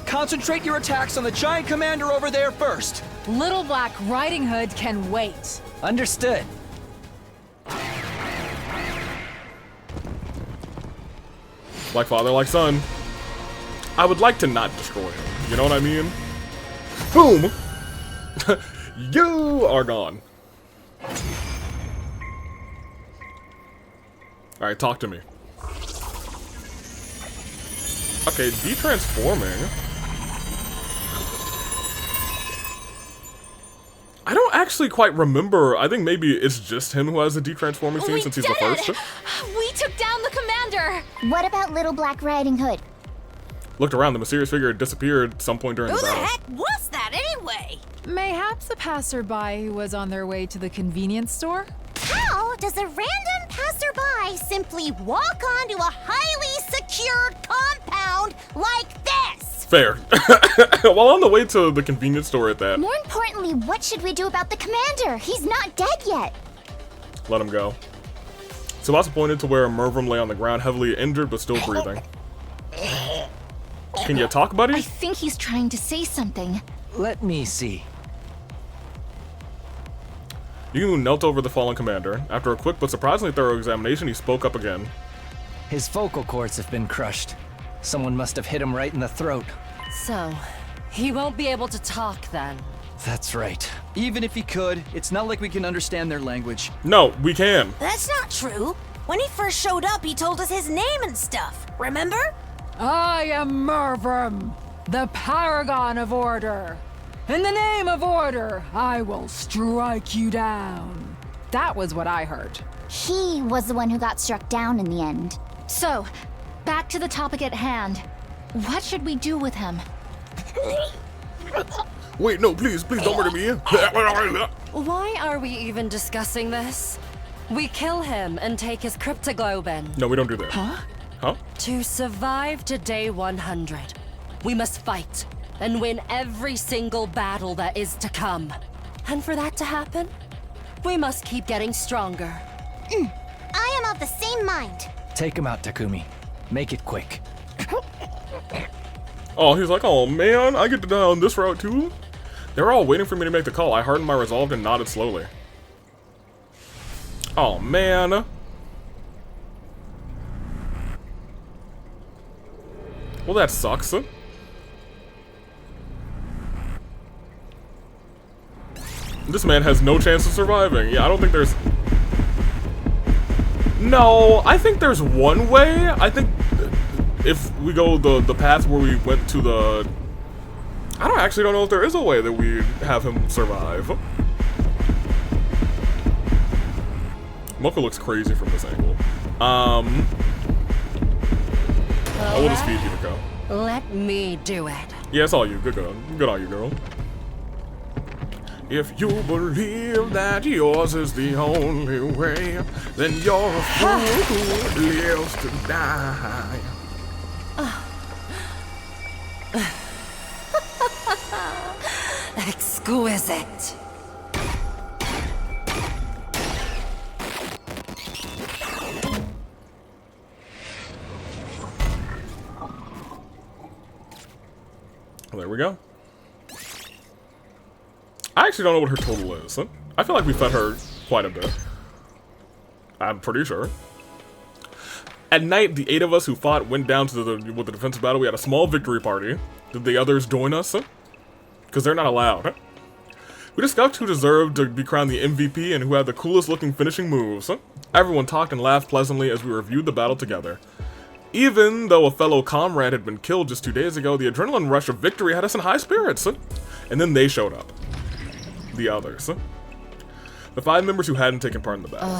concentrate your attacks on the giant commander over there first. Little Black Riding Hood can wait. Understood. Like father, like son. I would like to not destroy him. You know what I mean? Boom! You are gone. Alright, talk to me. Okay, de-transforming. I don't actually quite remember. I think maybe it's just him who has the de-transforming scene since he's the first. We took down the commander! What about Little Black Riding Hood? Looked around, the mysterious figure had disappeared at some point during Who the the battle. heck was that anyway? Mayhaps a passerby who was on their way to the convenience store? How does a random passerby simply walk onto a highly secured compound like this? Fair. While on the way to the convenience store at that, More importantly, what should we do about the commander? He's not dead yet. let him go. Tsubasa pointed to where Mervrim lay on the ground, heavily injured but still breathing. Can you talk, buddy? I think he's trying to say something. Let me see. Yu knelt over the fallen commander. After a quick but surprisingly thorough examination, he spoke up again. His vocal cords have been crushed. Someone must have hit him right in the throat. So, he won't be able to talk then. That's right. Even if he could, it's not like we can understand their language. No, we can. That's not true. When he first showed up, he told us his name and stuff. Remember? I am Mervrim, the paragon of order. In the name of order, I will strike you down. That was what I heard. He was the one who got struck down in the end. So, back to the topic at hand. What should we do with him? Wait, no, please don't murder me. Why are we even discussing this? We kill him and take his cryptoglobin. No, we don't do that. Huh? To survive to day 100, we must fight and win every single battle that is to come. And for that to happen, we must keep getting stronger. I am of the same mind. Take him out, Takumi. Make it quick. Oh, he's like, oh man, I get to die on this route too? They were all waiting for me to make the call. I hardened my resolve and nodded slowly. Oh man. Well, that sucks. This man has no chance of surviving. Yeah, I don't think there's... No, I think there's one way. I think if we go the path where we went to the... I don't know if there is a way that we have him survive. Mocha looks crazy from this angle. I will just feed you the cow. Let me do it. Yeah, it's all you. Good girl. Good on you, girl. If you believe that yours is the only way, then you're a fool who lives to die. Exquisite. Well, there we go. I actually don't know what her total is. I feel like we fed her quite a bit. I'm pretty sure. At night, the 8 of us who fought went down to the defensive battle. We had a small victory party. Did the others join us? Because they're not allowed. We discussed who deserved to be crowned the MVP and who had the coolest looking finishing moves. Everyone talked and laughed pleasantly as we reviewed the battle together. Even though a fellow comrade had been killed just 2 days ago, the adrenaline rush of victory had us in high spirits. And then they showed up. The others. The 5 members who hadn't taken part in the battle.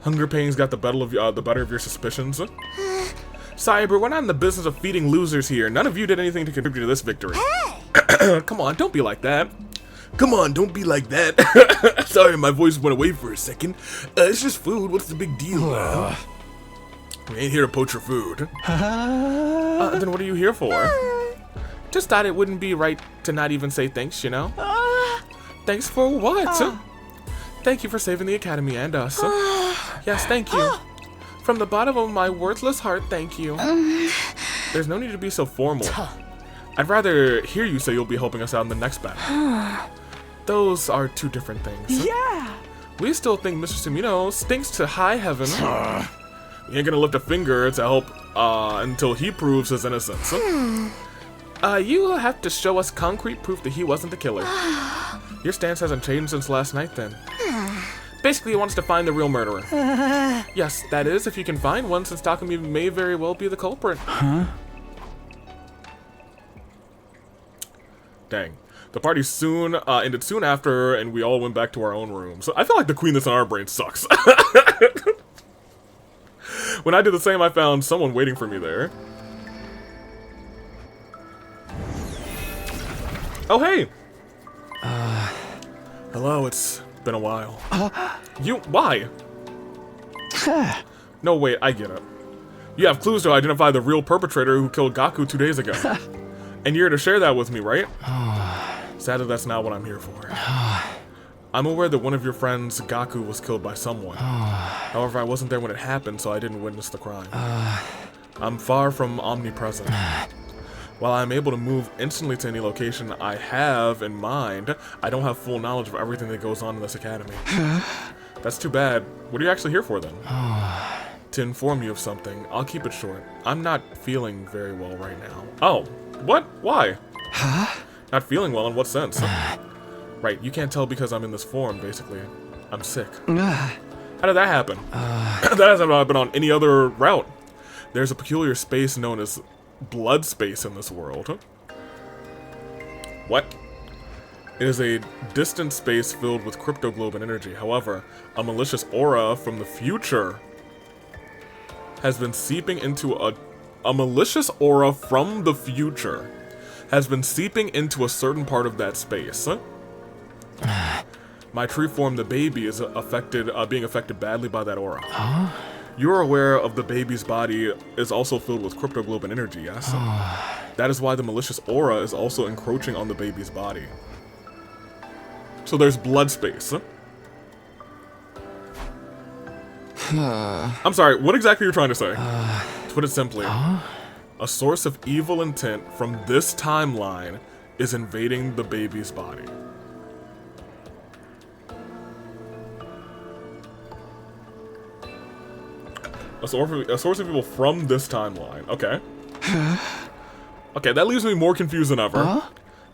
Hunger pains got the better of your suspicions. Sorry, but we're not in the business of feeding losers here. None of you did anything to contribute to this victory. Come on, don't be like that. Come on, don't be like that. Sorry, my voice went away for a second. It's just food. What's the big deal now? We ain't here to poach your food. Then what are you here for? Just thought it wouldn't be right to not even say thanks, you know? Thanks for what? Thank you for saving the Academy and us. Yes, thank you. From the bottom of my worthless heart, thank you. There's no need to be so formal. I'd rather hear you say you'll be helping us out in the next battle. Those are 2 different things. Yeah! We still think Mr. Sumino stinks to high heaven. We ain't gonna lift a finger to help until he proves his innocence. You have to show us concrete proof that he wasn't the killer. Your stance hasn't changed since last night, then. Basically, he wants to find the real murderer. Yes, that is, if you can find one, since Takumi may very well be the culprit. Dang. The party soon ended soon after, and we all went back to our own rooms. So I feel like the queen that's in our brain sucks. When I did the same, I found someone waiting for me there. Oh, hey! Hello, it's been a while. Why? No, wait, I get it. You have clues to identify the real perpetrator who killed Gaku 2 days ago. And you're here to share that with me, right? Sadly, that's not what I'm here for. I'm aware that one of your friends, Gaku, was killed by someone. However, I wasn't there when it happened, so I didn't witness the crime. I'm far from omnipresent. While I'm able to move instantly to any location I have in mind, I don't have full knowledge of everything that goes on in this academy. That's too bad. What are you actually here for, then? To inform you of something. I'll keep it short. I'm not feeling very well right now. Oh, what? Why? Not feeling well in what sense? Right, you can't tell because I'm in this form, basically. I'm sick. How did that happen? That hasn't happened on any other route. There's a peculiar space known as blood space in this world. What? It is a distant space filled with cryptoglobin energy. However, a malicious aura from the future has been seeping into a malicious aura from the future has been seeping into a certain part of that space. My tree form, the baby, is being affected badly by that aura. You're aware of the baby's body is also filled with cryptoglobin energy, yes? That is why the malicious aura is also encroaching on the baby's body. So there's blood space. I'm sorry, what exactly are you trying to say? To put it simply, a source of evil intent from this timeline is invading the baby's body. A source of evil from this timeline. Okay. Okay, that leaves me more confused than ever.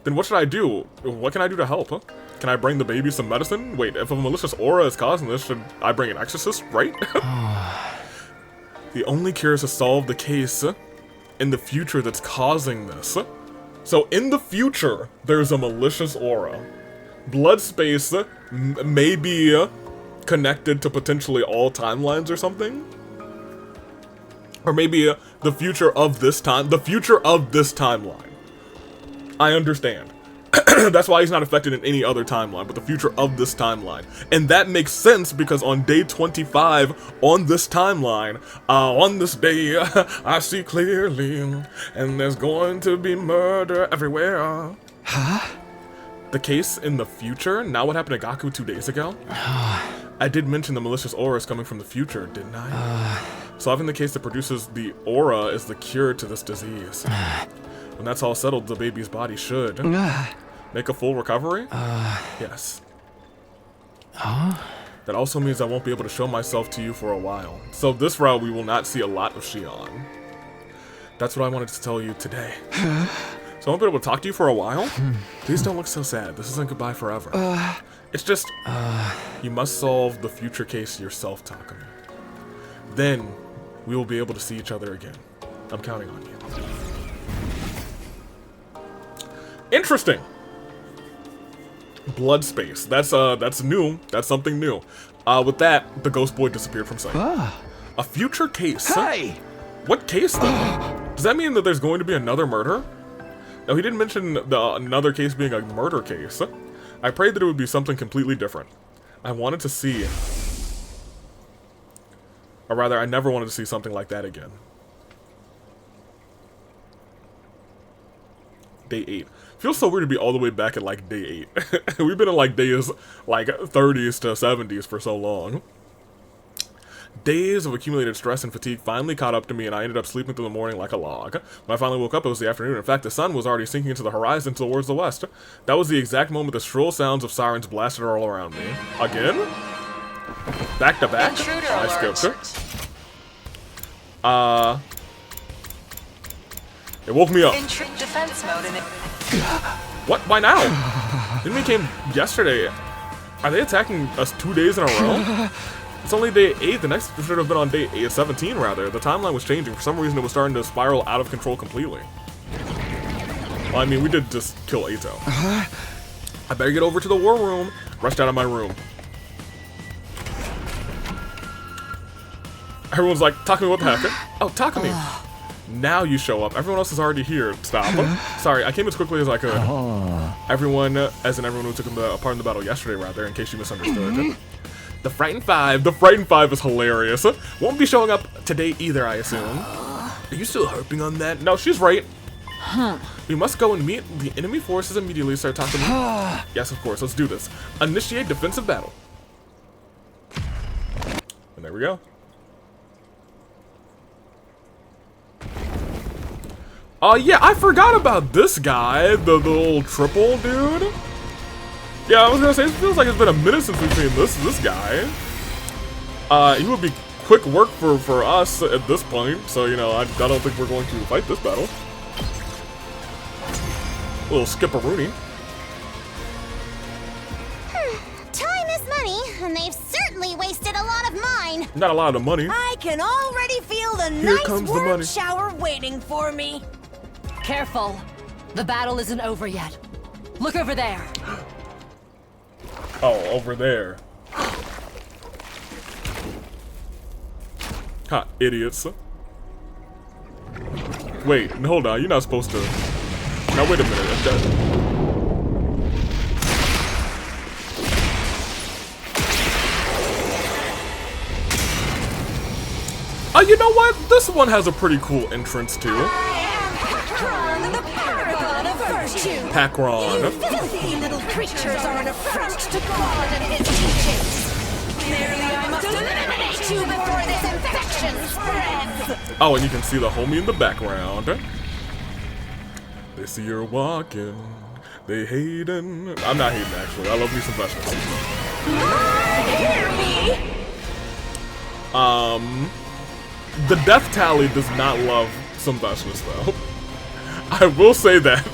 Then what should I do? What can I do to help? Can I bring the baby some medicine? Wait, if a malicious aura is causing this, should I bring an exorcist, right? The only cure is to solve the case in the future that's causing this. So in the future, there's a malicious aura. Blood space may be connected to potentially all timelines or something. Or maybe the future of this time, the future of this timeline. I understand. That's why he's not affected in any other timeline, but the future of this timeline. And that makes sense because on day 25, on this timeline, on this day, I see clearly, and there's going to be murder everywhere. The case in the future? Now what happened to Gaku 2 days ago? I did mention the malicious aura is coming from the future, didn't I? Solving the case that produces the aura is the cure to this disease. When that's all settled, the baby's body should make a full recovery? Yes. That also means I won't be able to show myself to you for a while. So this route, we will not see a lot of Shion. That's what I wanted to tell you today. So I won't be able to talk to you for a while? Please don't look so sad. This isn't goodbye forever. It's just, you must solve the future case yourself, Takumi. Then, we will be able to see each other again. I'm counting on you. Interesting. Blood space. That's new. That's something new. With that, the ghost boy disappeared from sight. A future case. Hey! What case though? Does that mean that there's going to be another murder? No, he didn't mention another case being a murder case. I prayed that it would be something completely different. I wanted to see, or rather, I never wanted to see something like that again. Day 8. Feels so weird to be all the way back at like day 8. We've been in like days like 30s to 70s for so long. Days of accumulated stress and fatigue finally caught up to me, and I ended up sleeping through the morning like a log. When I finally woke up, it was the afternoon. In fact, the sun was already sinking into the horizon towards the west. That was the exact moment the shrill sounds of sirens blasted all around me. Again? Back to back? I skipped her. It woke me up. Defense mode in it. What? Why now? Enemy came yesterday. Are they attacking us 2 days in a row? It's only day 8. The next should have been on day 17, rather. The timeline was changing. For some reason, it was starting to spiral out of control completely. Well, I mean, we did just kill Ato. I better get over to the war room. Rushed out of my room. Everyone's like, Takumi, what the heck? Oh, Takumi. Now you show up. Everyone else is already here. Stop. Sorry, I came as quickly as I could. Everyone, as in everyone who took part in the battle yesterday, rather, in case you misunderstood. The Frightened Five. The Frightened Five is hilarious. Won't be showing up today either, I assume. Are you still harping on that? No, she's right. We must go and meet the enemy forces immediately, Sir Takumi. Yes, of course. Let's do this. Initiate defensive battle. And there we go. Yeah, I forgot about this guy, the little triple dude. Yeah, I was gonna say, it feels like it's been a minute since we've seen this guy. He would be quick work for us at this point, so, you know, I don't think we're going to fight this battle. A little skip-a-rooney. Time is money, and they've certainly wasted a lot of mine. Not a lot of money. I can already feel the Here nice comes the warm money. shower waiting for me. Careful. The battle isn't over yet. Look over there. Oh, over there. Ha, idiots. Wait, hold on. You're not supposed to. Now, wait a minute. You know what? This one has a pretty cool entrance, too. Pakron, the paragon of virtue. Pakron. You filthy little creatures are an affront to God and his teachings. Clearly, I must eliminate you before this infection spreads. Oh, and you can see the homie in the background. They see her walking. They hating. I'm not hating, actually. I love me some vegetables. Hear me. The death tally does not love some vegetables, though. I will say that.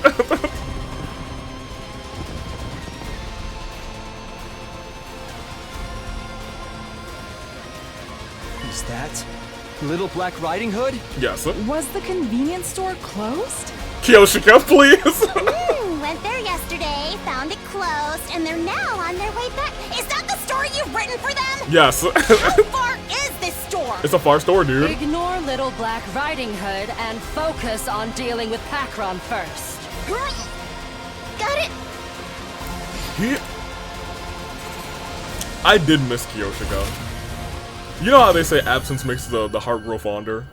Is that Little Black Riding Hood? Yes. Was the convenience store closed? Kyoshika, please. Went there yesterday, found it closed, and they're now on their way back. Is that the story you've written for them? Yes. How far is this store? It's a far store, dude. Ignore Little Black Riding Hood and focus on dealing with Pakron first. Got it. I did miss Kyoshika. You know how they say absence makes the heart grow fonder?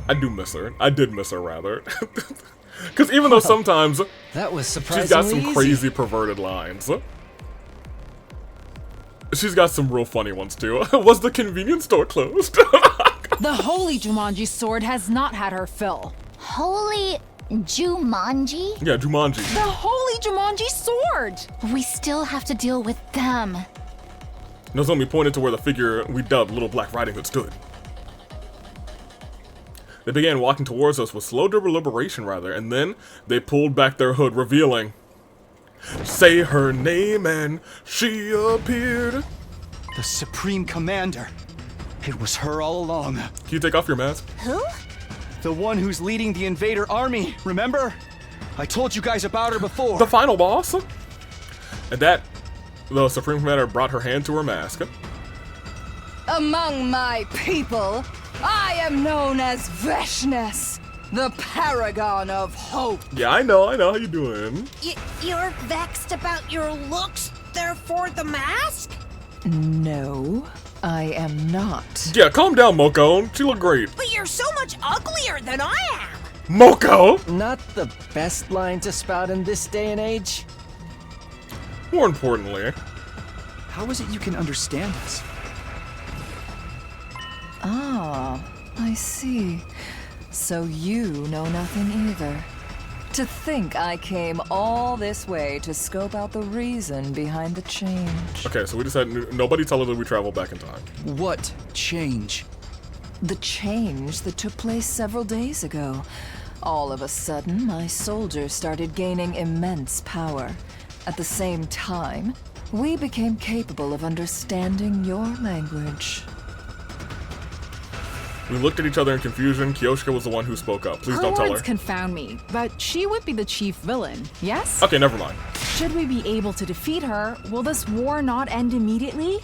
I do miss her. I did miss her, rather. Because even though sometimes that was she's got some crazy perverted lines. She's got some real funny ones, too. Was the convenience store closed? The holy Jumanji sword has not had her fill. Holy Jumanji? Yeah, Jumanji. The holy Jumanji sword! We still have to deal with them. Nozomi pointed to where the figure we dubbed Little Black Riding Hood stood. They began walking towards us with slow deliberation, rather, and then they pulled back their hood, revealing, "Say her name," and she appeared. The Supreme Commander. It was her all along. Can you take off your mask? Who? The one who's leading the invader army, remember? I told you guys about her before. The final boss? And that, the Supreme Commander brought her hand to her mask. Among my people, I am known as Veshness, the paragon of hope. Yeah, I know, how you doing? You're vexed about your looks, therefore the mask? No, I am not. Yeah, calm down, Moko. She looked great. But you're so much uglier than I am. Moko! Not the best line to spout in this day and age. More importantly, how is it you can understand us? Ah, I see. So you know nothing either. To think I came all this way to scope out the reason behind the change. okay, so we decided nobody tell her that we travel back in time. What change? The change that took place several days ago. All of a sudden, my soldiers started gaining immense power. At the same time, we became capable of understanding your language. We looked at each other in confusion. Kyoshika was the one who spoke up. Please don't tell her. Words confound me, but she would be the chief villain, yes? Okay, never mind. Should we be able to defeat her, will this war not end immediately?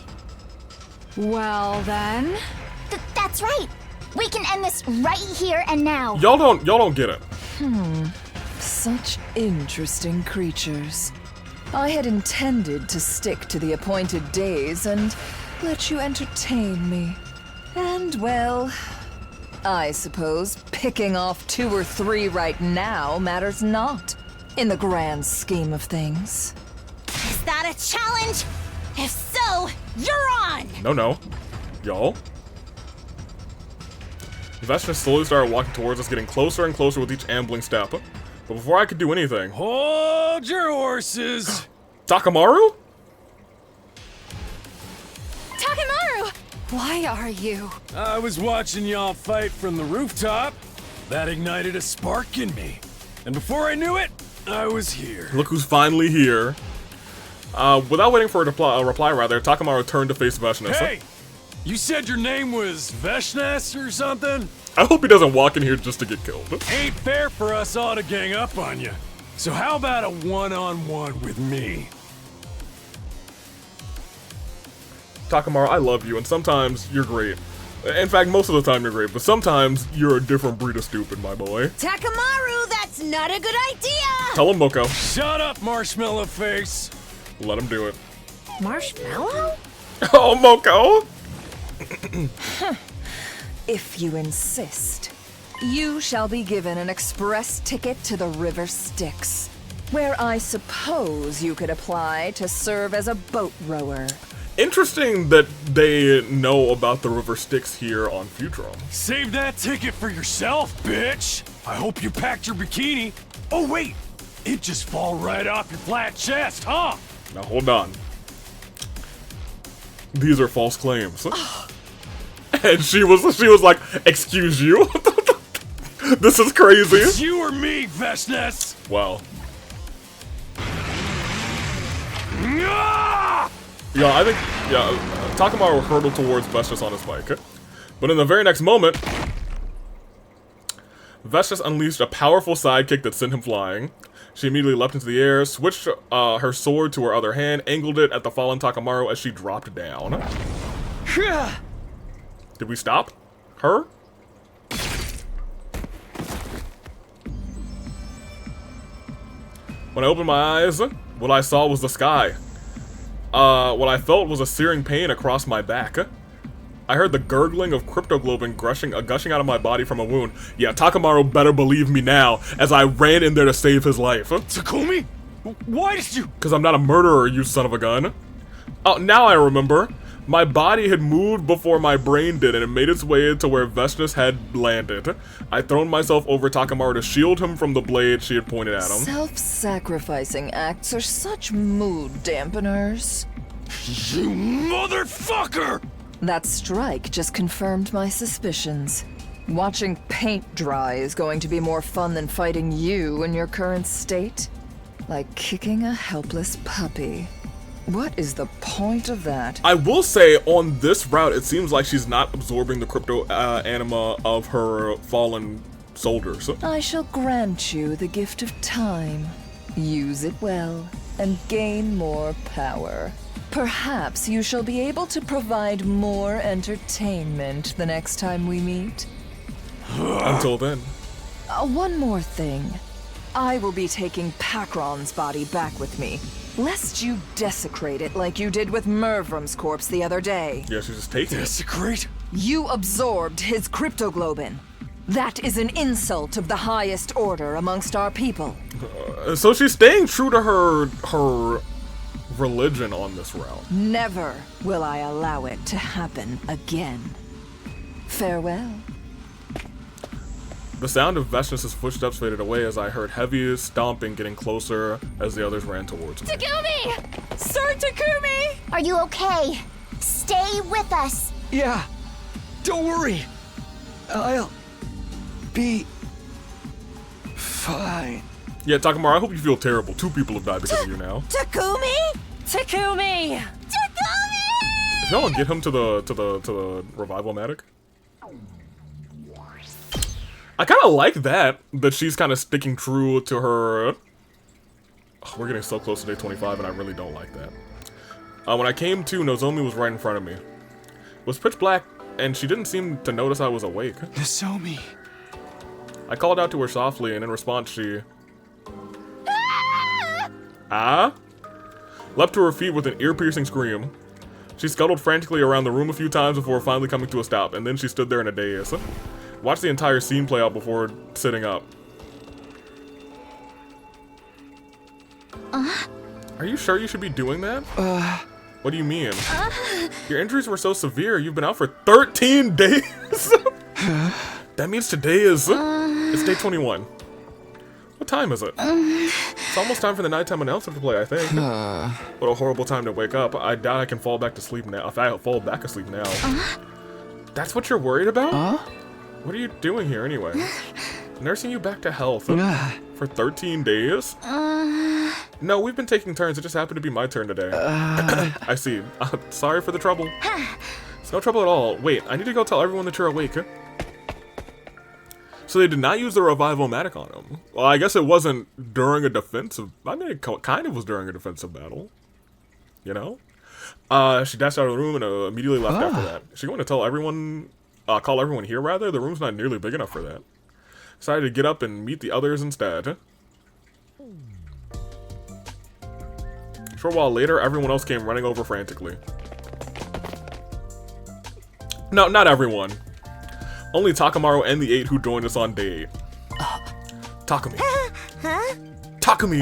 Well then... That's right. We can end this right here and now. Y'all don't get it. Such interesting creatures. I had intended to stick to the appointed days and let you entertain me. And well, I suppose picking off 2 or 3 right now matters not in the grand scheme of things. Is that a challenge? If so, you're on! No. Y'all? Veshness slowly started walking towards us, getting closer and closer with each ambling step. But before I could do anything... Hold your horses! Takamaru? Takamaru! Why are you? I was watching y'all fight from the rooftop. That ignited a spark in me. And before I knew it, I was here. Look who's finally here. Without waiting for a reply, Takamaru turned to face Veshness. Hey! You said your name was Veshness or something? I hope he doesn't walk in here just to get killed. Ain't fair for us all to gang up on you. So how about a one-on-one with me? Takamaru, I love you, and sometimes you're great. In fact, most of the time you're great, but sometimes you're a different breed of stupid, my boy. Takamaru, that's not a good idea! Tell him, Moko. Shut up, marshmallow face! Let him do it. Marshmallow? Oh, Moko! If you insist, you shall be given an express ticket to the River Styx, where I suppose you could apply to serve as a boat rower. Interesting that they know about the River Styx here on Futurum. Save that ticket for yourself, bitch! I hope you packed your bikini. Oh wait, it just fall right off your flat chest, huh? Now hold on. These are false claims. And she was like, excuse you? This is crazy. It's you or me, Veshness! Wow. Ah! Yeah, I think, Takamaru hurtled towards Veshness on his bike. But in the very next moment, Veshness unleashed a powerful sidekick that sent him flying. She immediately leapt into the air, switched her sword to her other hand, angled it at the fallen Takamaru as she dropped down. Did we stop her? When I opened my eyes, what I saw was the sky. What I felt was a searing pain across my back. I heard the gurgling of cryptoglobin gushing out of my body from a wound. Yeah, Takamaru better believe me now, as I ran in there to save his life. Takumi? Why did you? Because I'm not a murderer, you son of a gun. Oh, now I remember. My body had moved before my brain did, and it made its way into where Vestnus had landed. I'd thrown myself over Takamaru to shield him from the blade she had pointed at him. Self-sacrificing acts are such mood dampeners. You motherfucker! That strike just confirmed my suspicions. Watching paint dry is going to be more fun than fighting you in your current state. Like kicking a helpless puppy. What is the point of that? I will say, on this route, it seems like she's not absorbing the crypto anima of her fallen soldiers. I shall grant you the gift of time. Use it well, and gain more power. Perhaps you shall be able to provide more entertainment the next time we meet. Until then. One more thing. I will be taking Pakron's body back with me, lest you desecrate it like you did with Mervram's corpse the other day. Yeah, she's just taking it. Desecrate? You absorbed his cryptoglobin. That is an insult of the highest order amongst our people. So she's staying true to her religion on this route. Never will I allow it to happen again. Farewell. The sound of Vestnus' footsteps faded away as I heard heavy stomping getting closer as the others ran towards me. Takumi! Sir Takumi! Are you okay? Stay with us. Yeah. Don't worry. I'll be fine. Yeah, Takamaru, I hope you feel terrible. 2 people have died because of you now. Takumi! Takumi! Takumi! If y'all want to get him to the revival-matic. I kind of like that she's kind of sticking true to her. Oh, we're getting so close to day 25, and I really don't like that. When I came to, Nozomi was right in front of me. It was pitch black, and she didn't seem to notice I was awake. Nozomi. I called out to her softly, and in response, she... Ah? Leapt to her feet with an ear-piercing scream. She scuttled frantically around the room a few times before finally coming to a stop, and then she stood there in a daze. Watched the entire scene play out before sitting up. Are you sure you should be doing that? What do you mean? Your injuries were so severe, you've been out for 13 days? That means today is... it's day 21. What time is it? It's almost time for the nighttime announcer to play, I think. What a horrible time to wake up. I doubt I can fall back to sleep now. If I fall back asleep now. That's what you're worried about? What are you doing here anyway? Nursing you back to health for 13 days? No, we've been taking turns. It just happened to be my turn today. I see. Sorry for the trouble. It's no trouble at all. Wait, I need to go tell everyone that you're awake. So they did not use the revival-matic on him. Well, I guess it wasn't during a defensive... I mean, it kind of was during a defensive battle. You know? She dashed out of the room and immediately left after that. Is she going to tell everyone... call everyone here, rather? The room's not nearly big enough for that. Decided to get up and meet the others instead. A short while later, everyone else came running over frantically. No, not everyone. Only Takamaru and the 8 who joined us on day 8. Takumi. Takumi!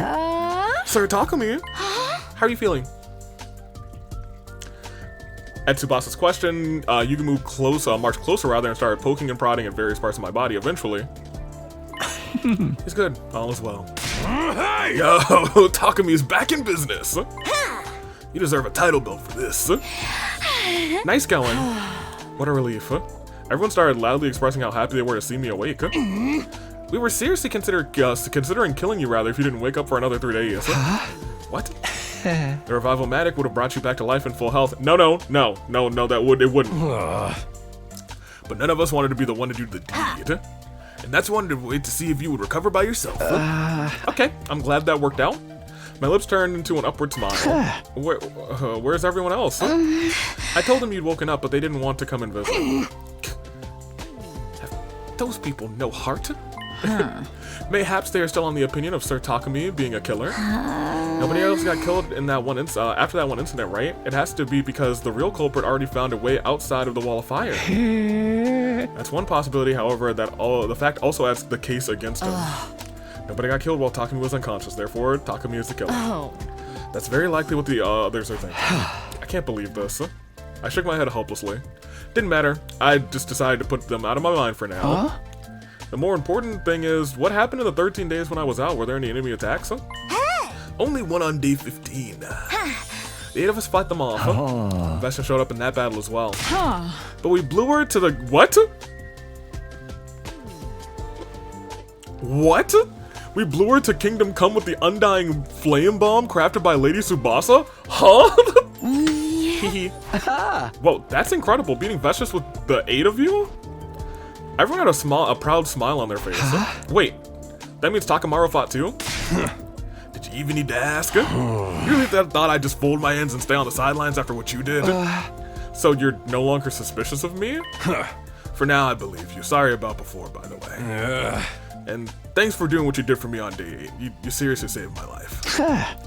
Sir Takumi! How are you feeling? At Tsubasa's question, you can move close, march closer rather, and started poking and prodding at various parts of my body. Eventually, he's good. All is well. Hey! Yo, Takumi's back in business. You deserve a title belt for this. Nice going. What a relief. Everyone started loudly expressing how happy they were to see me awake. We were seriously considering killing you, rather, if you didn't wake up for another 3 days. What? The revival-matic would have brought you back to life in full health. No, it wouldn't. But none of us wanted to be the one to do the deed. And that's why I wanted to wait to see if you would recover by yourself. Okay, I'm glad that worked out. My lips turned into an upward smile. Where's everyone else? I told them you'd woken up, but they didn't want to come and visit. Have those people no heart? Mayhaps they are still on the opinion of Sir Takumi being a killer. Nobody else got killed in that one after that one incident, right? It has to be because the real culprit already found a way outside of the wall of fire. That's one possibility, however, the fact also adds the case against him. Nobody got killed while Takumi was unconscious, therefore Takumi is the killer. That's very likely what the others are thinking. I can't believe this. I shook my head hopelessly. Didn't matter. I just decided to put them out of my mind for now. Huh? The more important thing is, what happened in the 13 days when I was out? Were there any enemy attacks? Only one on day 15. The 8 of us fight them off. Vesha showed up in that battle as well. But we blew her to the... What? What? We blew her to Kingdom Come with the undying flame bomb crafted by Lady Tsubasa? Huh? Whoa, that's incredible. Beating Veshus with the 8 of you? Everyone had a proud smile on their face. Wait, that means Takamaru fought too? Did you even need to ask? You really thought I'd just fold my hands and stay on the sidelines after what you did? So you're no longer suspicious of me? For now, I believe you. Sorry about before, by the way. And thanks for doing what you did for me on day 8. You seriously saved my life.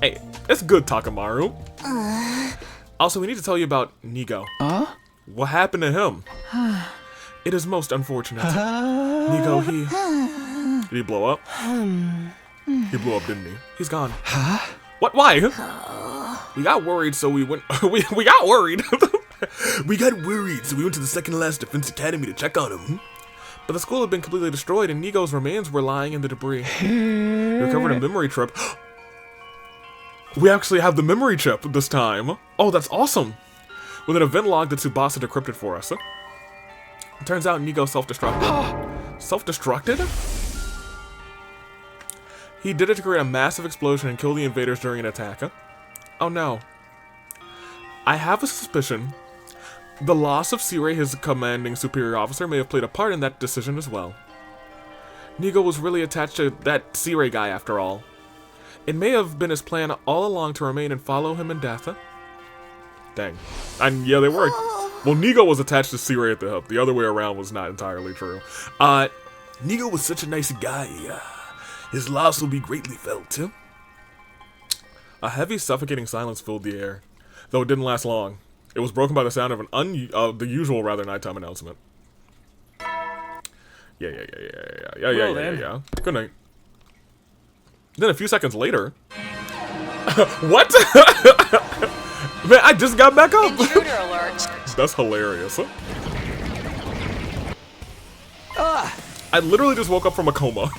Hey, it's good, Takamaru. Also, we need to tell you about Nigo. What happened to him? It is most unfortunate. Nigo, did he blow up? He blew up, didn't he? He's gone. What? Why? We got worried, so we went... we got worried. We got worried, so we went to the second last defense academy to check on him. But the school had been completely destroyed, and Nigo's remains were lying in the debris. We recovered a memory chip. We actually have the memory chip this time. Oh, that's awesome. With an event log that Tsubasa decrypted for us. It turns out Nigo self-destructed. Self-destructed? He did it to create a massive explosion and kill the invaders during an attack. Oh no. I have a suspicion the loss of Sirei, his commanding superior officer, may have played a part in that decision as well. Nigo was really attached to that Sirei guy after all. It may have been his plan all along to remain and follow him in death. Dang. And yeah, they were. Well, Nigo was attached to Sirei at the hip. The other way around was not entirely true. Nigo was such a nice guy. His loss will be greatly felt. A heavy, suffocating silence filled the air, though it didn't last long. It was broken by the sound of the usual nighttime announcement. Yeah. Good night. Then a few seconds later, what? Man, I just got back up. Intruder alert. That's hilarious. I literally just woke up from a coma.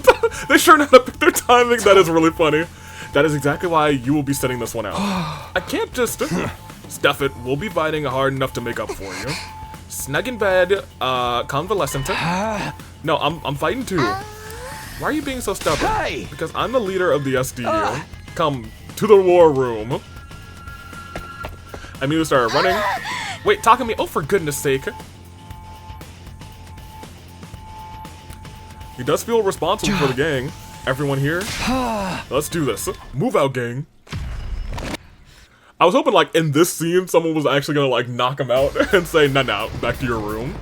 They sure know how to pick their timing. That is really funny. That is exactly why you will be setting this one out. I can't just stuff it. We'll be fighting hard enough to make up for you. Snug in bed, convalescent. No, I'm fighting too. Why are you being so stubborn? Hey! Because I'm the leader of the SDU. Come to the war room. I immediately started running. Wait, talking to me? Oh, for goodness sake. He does feel responsible for the gang. Everyone here? Let's do this. Move out, gang. I was hoping, like, in this scene, someone was actually gonna, like, knock him out and say, nah, back to your room.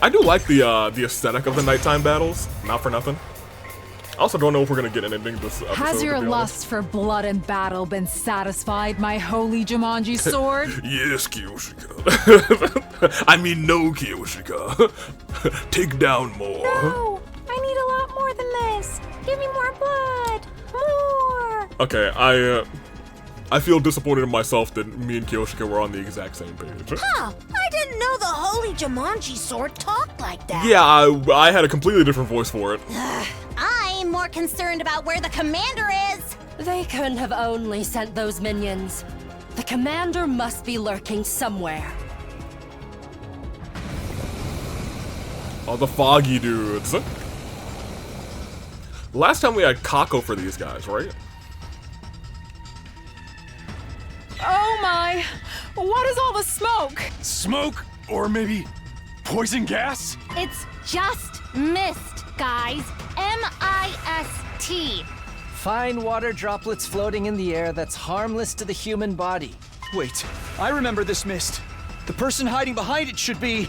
I do like the aesthetic of the nighttime battles. Not for nothing. I also don't know if we're gonna get an ending this episode. Has your lust for blood and battle been satisfied, my holy Jumanji sword? Yes, Kiyoshika. I mean, no, Kiyoshika. Take down more. No, I need a lot more than this. Give me more blood. More. Okay, I feel disappointed in myself that me and Kiyoshika were on the exact same page. Huh, I didn't know the holy Jumanji sword talked like that. Yeah, I had a completely different voice for it. I'm more concerned about where the commander is. They couldn't have only sent those minions. The commander must be lurking somewhere. Oh, the foggy dudes. Last time we had Kako for these guys, right? Oh my! What is all the smoke? Smoke? Or maybe poison gas? It's just mist, guys. M-I-S-T. Fine water droplets floating in the air that's harmless to the human body. Wait, I remember this mist. The person hiding behind it should be...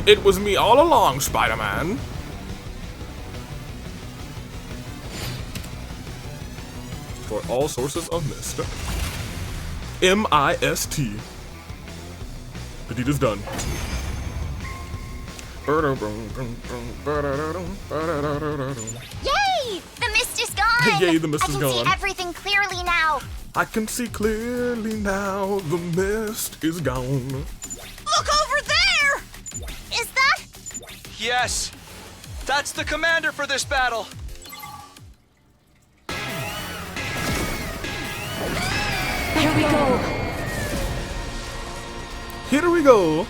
It was me all along, Spider-Man. For all sources of mist. M-I-S-T. The deed is done. Yay! The mist is gone! Yay, the mist is I gone. can see everything clearly now. I can see clearly now. The mist is gone. Look over there! Is that? Yes! That's the commander for this battle! Here we go. Here we go.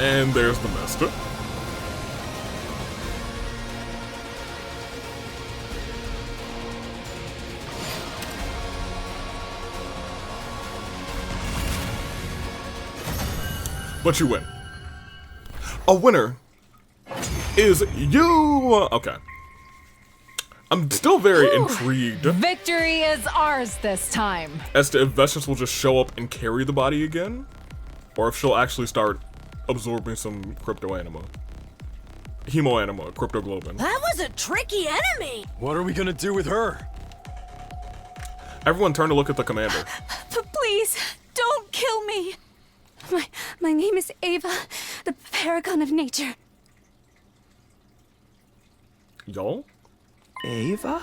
And there's the master. But you win. A winner is you. Okay. I'm still very intrigued Victory is ours this time. as to if Vestice will just show up and carry the body again, or if she'll actually start absorbing some crypto anima. Hemo anima, crypto globin. That was a tricky enemy! What are we gonna do with her? Everyone turn to look at the commander. Please, don't kill me. My name is Ava, the paragon of nature. Y'all? Ava?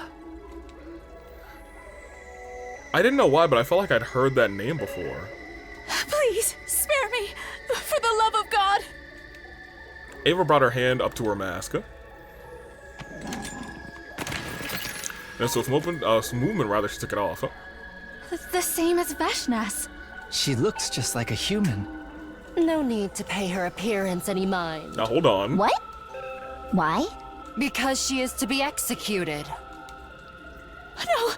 I didn't know why, but I felt like I'd heard that name before. Please, spare me, for the love of God. Ava brought her hand up to her mask. And so with movement, rather, she took it off. The same as Veshnas. She looks just like a human. No need to pay her appearance any mind. Now hold on. What? Why? Because she is to be executed. No.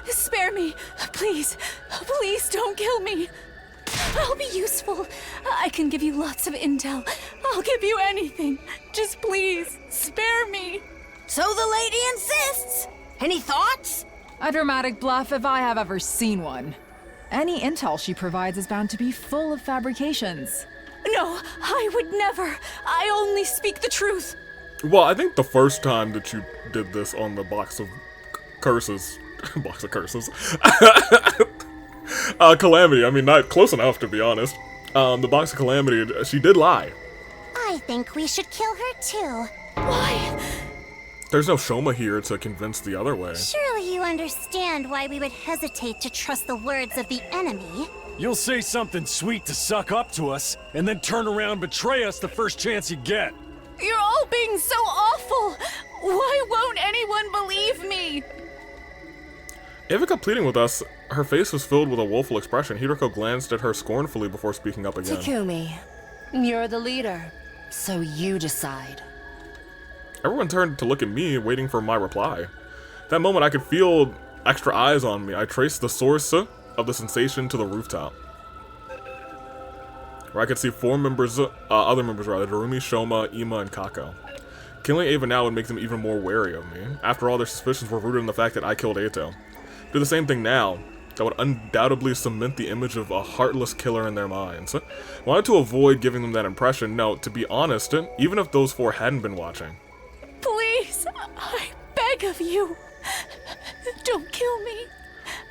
Spare me. Please don't kill me. I'll be useful. I can give you lots of intel. I'll give you anything. Just please, spare me. So the lady insists. Any thoughts? A dramatic bluff if I have ever seen one. Any intel she provides is bound to be full of fabrications. No, I would never. I only speak the truth. Well, I think the first time that you did this on the box of curses, box of curses, Calamity, I mean, not close enough to be honest. The box of Calamity, she did lie. I think we should kill her too. Why? There's no Shoma here to convince the other way. Surely you understand why we would hesitate to trust the words of the enemy. You'll say something sweet to suck up to us, and then turn around and betray us the first chance you get. You're all being so awful. Why won't anyone believe me? Ava kept pleading with us. Her face was filled with a woeful expression. Hideko glanced at her scornfully before speaking up again. Takumi, you're the leader, so you decide. Everyone turned to look at me, waiting for my reply. That moment, I could feel extra eyes on me. I traced the source of the sensation to the rooftop, where I could see other members, Darumi, Shoma, Ima, and Kako. Killing Ava now would make them even more wary of me. After all, their suspicions were rooted in the fact that I killed Eito. Do the same thing now, that would undoubtedly cement the image of a heartless killer in their minds. I wanted to avoid giving them that impression. No, to be honest, even if those four hadn't been watching. Please, I beg of you, don't kill me.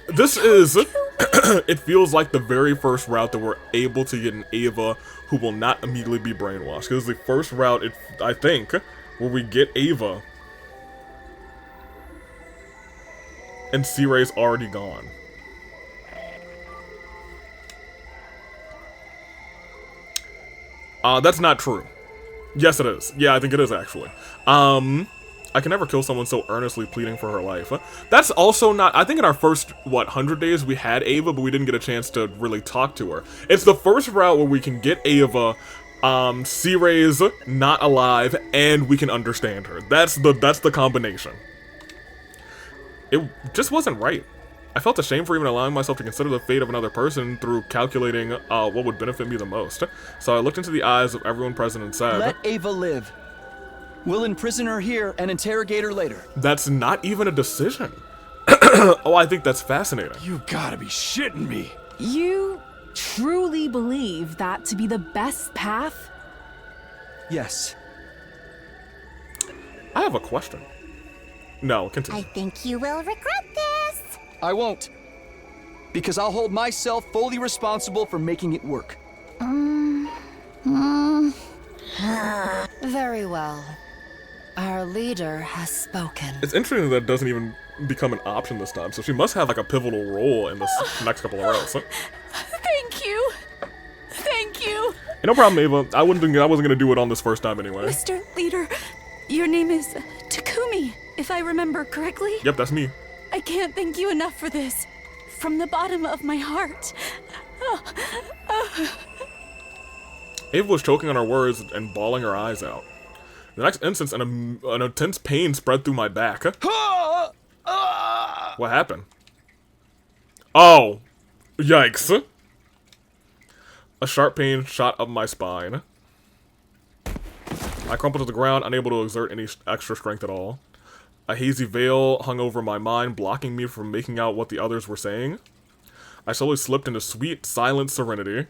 This is, it feels like the very first route that we're able to get an Ava who will not immediately be brainwashed. This is the first route, I think, where we get Ava and C-Ray's already gone. That's not true. Yes, it is. Yeah, I think it is, actually. I can never kill someone so earnestly pleading for her life. That's also not... I think in our first, 100 days we had Ava, but we didn't get a chance to really talk to her. It's the first route where we can get Ava, C-Ray's not alive, and we can understand her. That's the combination. It just wasn't right. I felt ashamed for even allowing myself to consider the fate of another person through calculating what would benefit me the most. So I looked into the eyes of everyone present and said... Let Ava live. We'll imprison her here and interrogate her later. That's not even a decision. Oh, I think that's fascinating. You gotta be shitting me. You truly believe that to be the best path? Yes. I have a question. No, continue. I think you will regret this. I won't. Because I'll hold myself fully responsible for making it work. Very well. Our leader has spoken. It's interesting that it doesn't even become an option this time, so she must have like a pivotal role in this next couple of rounds. Huh? Thank you. Thank you. Hey, no problem, Ava. I wasn't gonna do it on this first time anyway. Mr. Leader, your name is Takumi, if I remember correctly. Yep, that's me. I can't thank you enough for this. From the bottom of my heart. Ava was choking on her words and bawling her eyes out. The next instant, an intense pain spread through my back. What happened? Oh! Yikes! A sharp pain shot up my spine. I crumpled to the ground, unable to exert any extra strength at all. A hazy veil hung over my mind, blocking me from making out what the others were saying. I slowly slipped into sweet, silent serenity.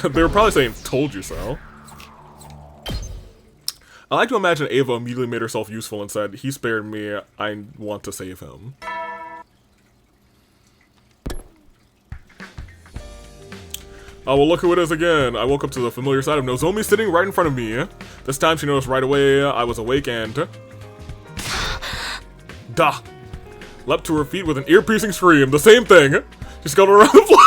They were probably saying, "Told you so." I like to imagine Ava immediately made herself useful and said, "He spared me, I want to save him." Oh, well, look who it is again. I woke up to the familiar sight of Nozomi sitting right in front of me. This time she noticed right away I was awake and... Duh! Leapt to her feet with an ear-piercing scream. The same thing! She scuttled around the floor.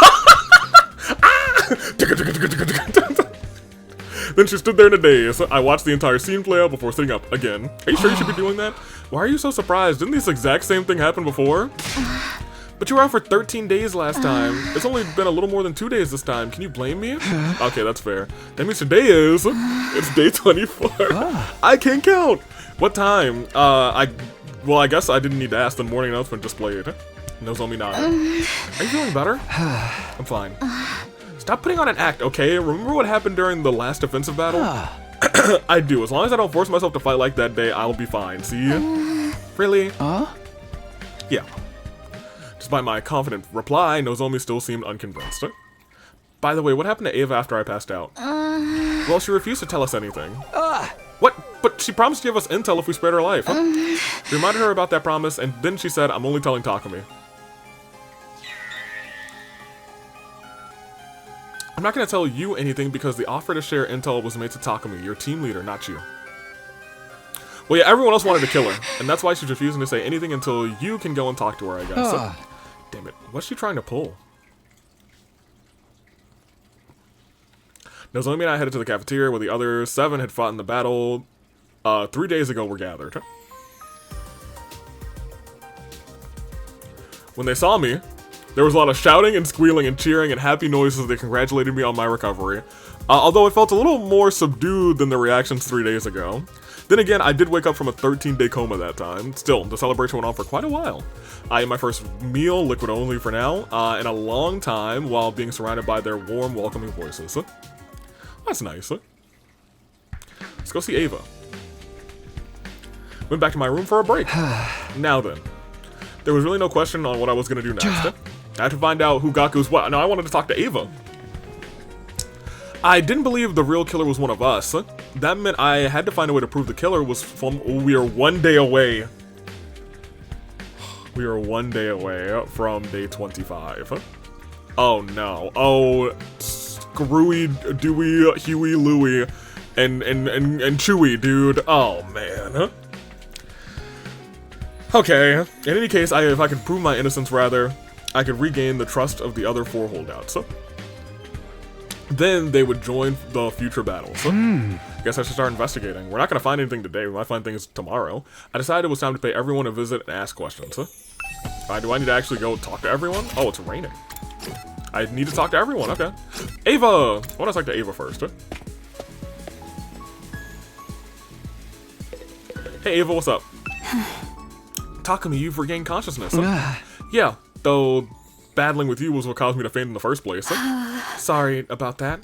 Then she stood there in a daze. I watched the entire scene play out before sitting up again. Are you sure you should be doing that? Why are you so surprised? Didn't this exact same thing happen before? But you were out for 13 days last time. It's only been a little more than 2 days this time. Can you blame me? Okay, that's fair. That means today is... It's day 24. I can't count. What time? Well, I guess I didn't need to ask. The morning announcement displayed. Nozomi nodded. Are you feeling better? I'm fine. Stop putting on an act, okay? Remember what happened during the last offensive battle? I do. As long as I don't force myself to fight like that day, I'll be fine. See? Really? Yeah. Despite my confident reply, Nozomi still seemed unconvinced. By the way, what happened to Ava after I passed out? Well, she refused to tell us anything. What? But she promised to give us intel if we spared her life. We reminded her about that promise, and then she said, "I'm only telling Takumi." I'm not going to tell you anything because the offer to share intel was made to Takumi, your team leader, not you. Well, yeah, everyone else wanted to kill her, and that's why she's refusing to say anything until you can go and talk to her, I guess. Damn it, what's she trying to pull? Nozomi and I headed to the cafeteria where the other 7 had fought in the battle 3 days ago were gathered. When they saw me, there was a lot of shouting and squealing and cheering and happy noises as they congratulated me on my recovery. Although it felt a little more subdued than the reactions 3 days ago. Then again, I did wake up from a 13-day coma that time. Still, the celebration went on for quite a while. I ate my first meal, liquid only for now, in a long time while being surrounded by their warm, welcoming voices. That's nice. Let's go see Ava. Went back to my room for a break. Now then. There was really no question on what I was going to do next. I had to find out who Gaku's what. No, I wanted to talk to Ava. I didn't believe the real killer was one of us. That meant I had to find a way to prove the killer was from... We are 1 day away. We are 1 day away from day 25. Oh no. Oh, Screwy, Dewey, Huey, Louie, and Chewy, dude. Oh man. Okay. In any case, if I could prove my innocence, rather, I could regain the trust of the other 4 holdouts. Then they would join the future battles. Guess I should start investigating. We're not going to find anything today. We might find things tomorrow. I decided it was time to pay everyone a visit and ask questions. Do I need to actually go talk to everyone? Oh, it's raining. I need to talk to everyone. Okay. Ava! I want to talk to Ava first. Hey, Ava, what's up? Takumi, you've regained consciousness. Yeah, though battling with you was what caused me to faint in the first place. Sorry about that.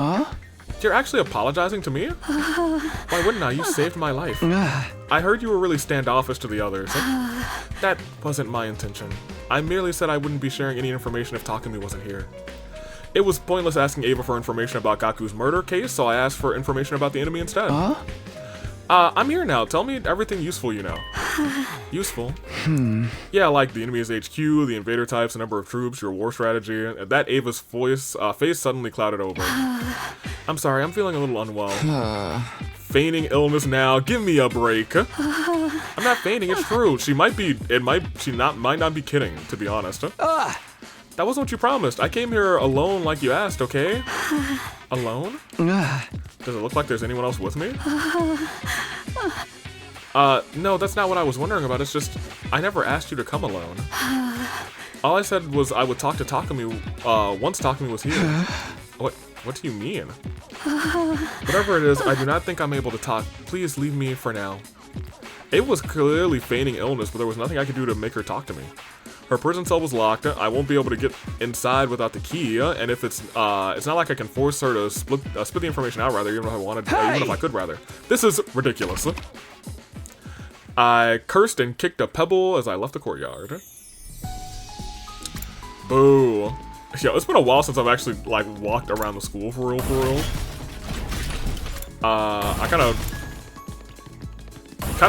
You're actually apologizing to me? Why wouldn't I? You saved my life. I heard you were really standoffish to the others. That wasn't my intention. I merely said I wouldn't be sharing any information if Takumi wasn't here. It was pointless asking Ava for information about Gaku's murder case, so I asked for information about the enemy instead. I'm here now. Tell me everything useful you know. Useful? Yeah, like the enemy's HQ, the invader types, the number of troops, your war strategy. That Ava's face suddenly clouded over. I'm sorry, I'm feeling a little unwell. Feigning illness now. Give me a break. I'm not feigning, it's true. She might not be kidding, to be honest. That wasn't what you promised. I came here alone like you asked, okay? Alone? Does it look like there's anyone else with me? No, that's not what I was wondering about. It's just, I never asked you to come alone. All I said was I would talk to Takumi, once Takumi was here. What do you mean? Whatever it is, I do not think I'm able to talk. Please leave me for now. It was clearly feigning illness, but there was nothing I could do to make her talk to me. Her prison cell was locked. I won't be able to get inside without the key, and if it's not like I can force her to split the information out, rather, even if I wanted, even if I could, rather. This is ridiculous. I cursed and kicked a pebble as I left the courtyard. Boo. Yo, it's been a while since I've actually, like, walked around the school for real, I kind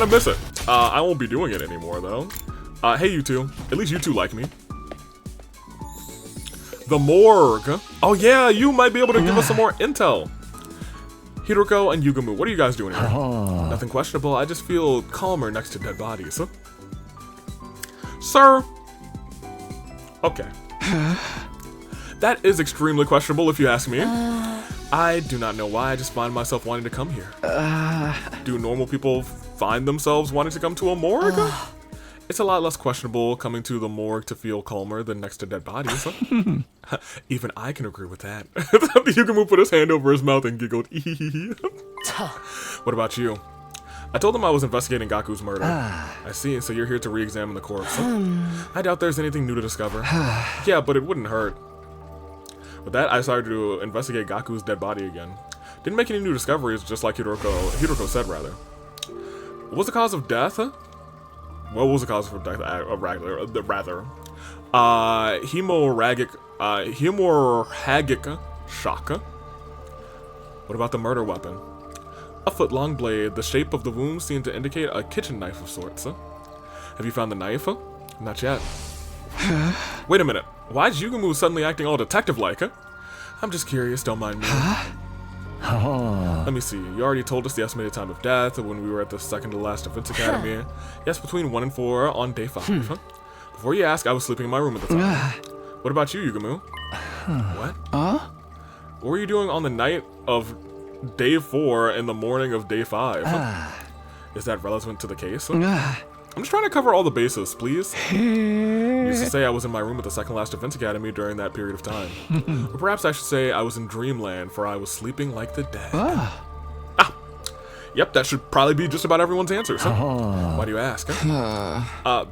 of miss it. I won't be doing it anymore, though. Hey, you two. At least you two like me. The morgue. Oh, yeah, you might be able to give us some more intel. Hiroko and Yugumu, what are you guys doing here? Nothing questionable. I just feel calmer next to dead bodies. Sir. Okay. That is extremely questionable if you ask me. I do not know why. I just find myself wanting to come here. Do normal people find themselves wanting to come to a morgue? It's a lot less questionable coming to the morgue to feel calmer than next to dead bodies. Even I can agree with that. Yugumu put his hand over his mouth and giggled. What about you? I told him I was investigating Gaku's murder. I see, so you're here to re-examine the corpse. I doubt there's anything new to discover. Yeah, but it wouldn't hurt. With that, I started to investigate Gaku's dead body again. Didn't make any new discoveries, just like Hiroko said, rather. What was the cause of death? What was the cause of death? Hemorrhagic shock. What about the murder weapon? A foot-long blade. The shape of the wound seemed to indicate a kitchen knife of sorts. Have you found the knife? Not yet. Wait a minute. Why is Yugumu suddenly acting all detective-like? I'm just curious, don't mind me. Let me see. You already told us the estimated time of death when we were at the second to last Defense Academy. Yes, between 1 and 4 on day 5. Before you ask, I was sleeping in my room at the time. What about you, Yugumu? What? What were you doing on the night of day 4 and the morning of day 5? Is that relevant to the case? I'm just trying to cover all the bases, please. Used to say I was in my room at the second last Defense Academy during that period of time. Or perhaps I should say I was in dreamland, for I was sleeping like the dead. Yep, that should probably be just about everyone's answers. Why do you ask?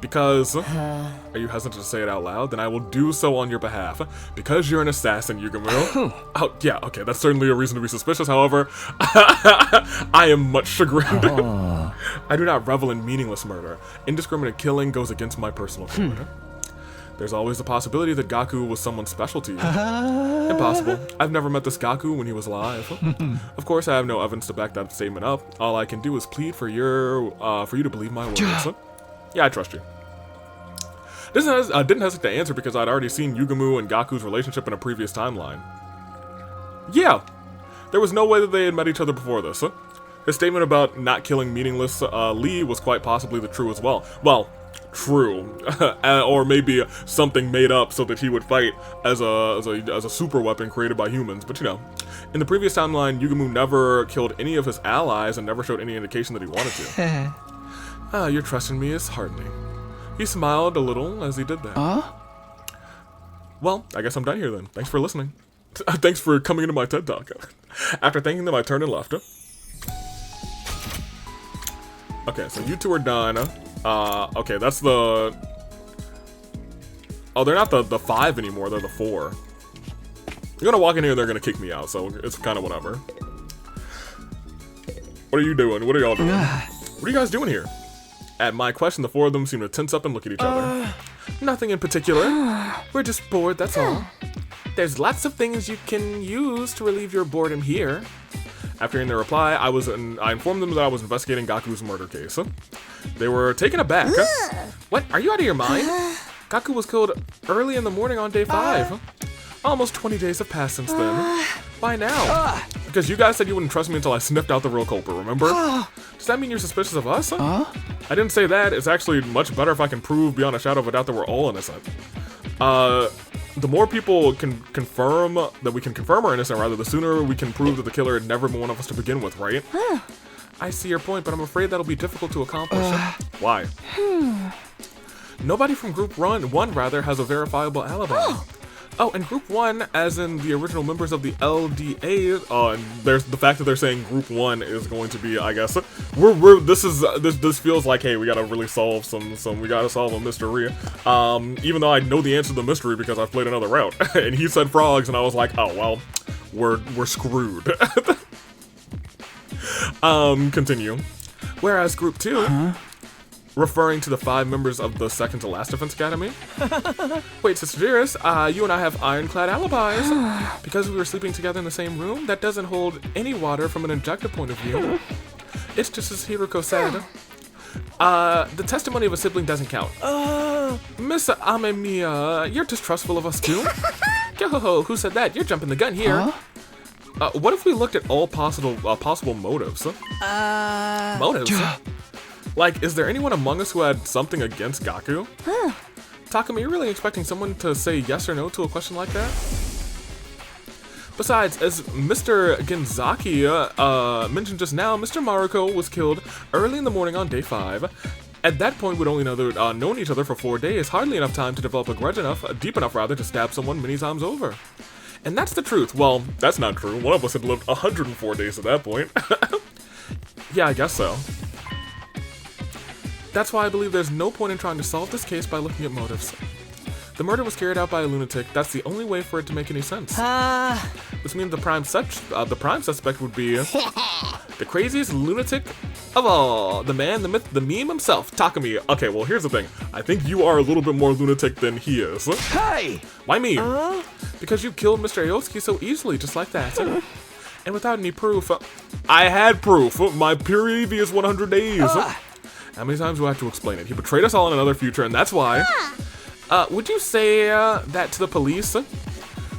Because... Are you hesitant to say it out loud? Then I will do so on your behalf. Because you're an assassin, Yugumu. Oh, yeah, okay, that's certainly a reason to be suspicious, however. I am much chagrined. I do not revel in meaningless murder. Indiscriminate killing goes against my personal code. There's always the possibility that Gaku was someone special to you. Impossible. I've never met this Gaku when he was alive. Of course, I have no evidence to back that statement up. All I can do is plead for you to believe my words. Yeah, I trust you. I didn't hesitate to answer because I'd already seen Yugumu and Gaku's relationship in a previous timeline. Yeah, there was no way that they had met each other before this. His statement about not killing meaningless Lee was quite possibly the true as well. Well, true, or maybe something made up so that he would fight as a super weapon created by humans. But you know, in the previous timeline, Yugumu never killed any of his allies and never showed any indication that he wanted to. Your trust in me is heartening. He smiled a little as he did that. Well, I guess I'm done here then. Thanks for listening. Thanks for coming into my TED Talk. After thanking them, I turned and left. Okay, so you two are done. Okay, that's the... Oh, they're not the 5 anymore, they're the 4. You're gonna walk in here and they're gonna kick me out, so it's kind of whatever. What are you doing? What are y'all doing? What are you guys doing here? At my question, the 4 of them seem to tense up and look at each other. Nothing in particular. We're just bored, that's all. There's lots of things you can use to relieve your boredom here. After hearing their reply, I informed them that I was investigating Gaku's murder case. They were taken aback. What? Are you out of your mind? Gaku was killed early in the morning on day 5. Almost 20 days have passed since then. Why now? Because you guys said you wouldn't trust me until I sniffed out the real culprit, remember? Does that mean you're suspicious of us? I didn't say that. It's actually much better if I can prove beyond a shadow of a doubt that we're all innocent. The more people can confirm that we can confirm we're innocent, rather, the sooner we can prove that the killer had never been one of us to begin with, right? I see your point, but I'm afraid that'll be difficult to accomplish. Why? Nobody from Group 1 rather has a verifiable alibi. Oh, and Group 1, as in the original members of the LDA, there's the fact that they're saying Group 1 is going to be, I guess, this feels like, hey, we gotta really solve we gotta solve a mystery. Even though I know the answer to the mystery because I've played another route. And he said frogs, and I was like, oh, well, we're screwed. Continue. Whereas Group 2, referring to the 5 members of the second to last Defense Academy. Wait, Sister Dearest, you and I have ironclad alibis. Because we were sleeping together in the same room, that doesn't hold any water from an objective point of view. It's just as Hiroko said. The testimony of a sibling doesn't count. Miss Amemiya, you're distrustful of us too? Yo-ho-ho, who said that? You're jumping the gun here. What if we looked at all possible motives? Motives? Like, is there anyone among us who had something against Gaku? Takumi, you're really expecting someone to say yes or no to a question like that? Besides, as Mr. Genzaki mentioned just now, Mr. Maruko was killed early in the morning on day 5. At that point, we'd only known each other for 4 days, hardly enough time to develop a grudge deep enough rather, to stab someone many times over. And that's the truth. Well, that's not true. One of us had lived 104 days at that point. Yeah, I guess so. That's why I believe there's no point in trying to solve this case by looking at motives. The murder was carried out by a lunatic. That's the only way for it to make any sense. This means the prime suspect would be the craziest lunatic of all. The man, the myth, the meme himself, Takumi. Okay, well, here's the thing. I think you are a little bit more lunatic than he is. Hey! Why me? Because you killed Mr. Aoski so easily, just like that. And without any proof. I had proof. My previous 100 days. How many times do I have to explain it? He betrayed us all in another future, and that's why. Would you say that to the police? Would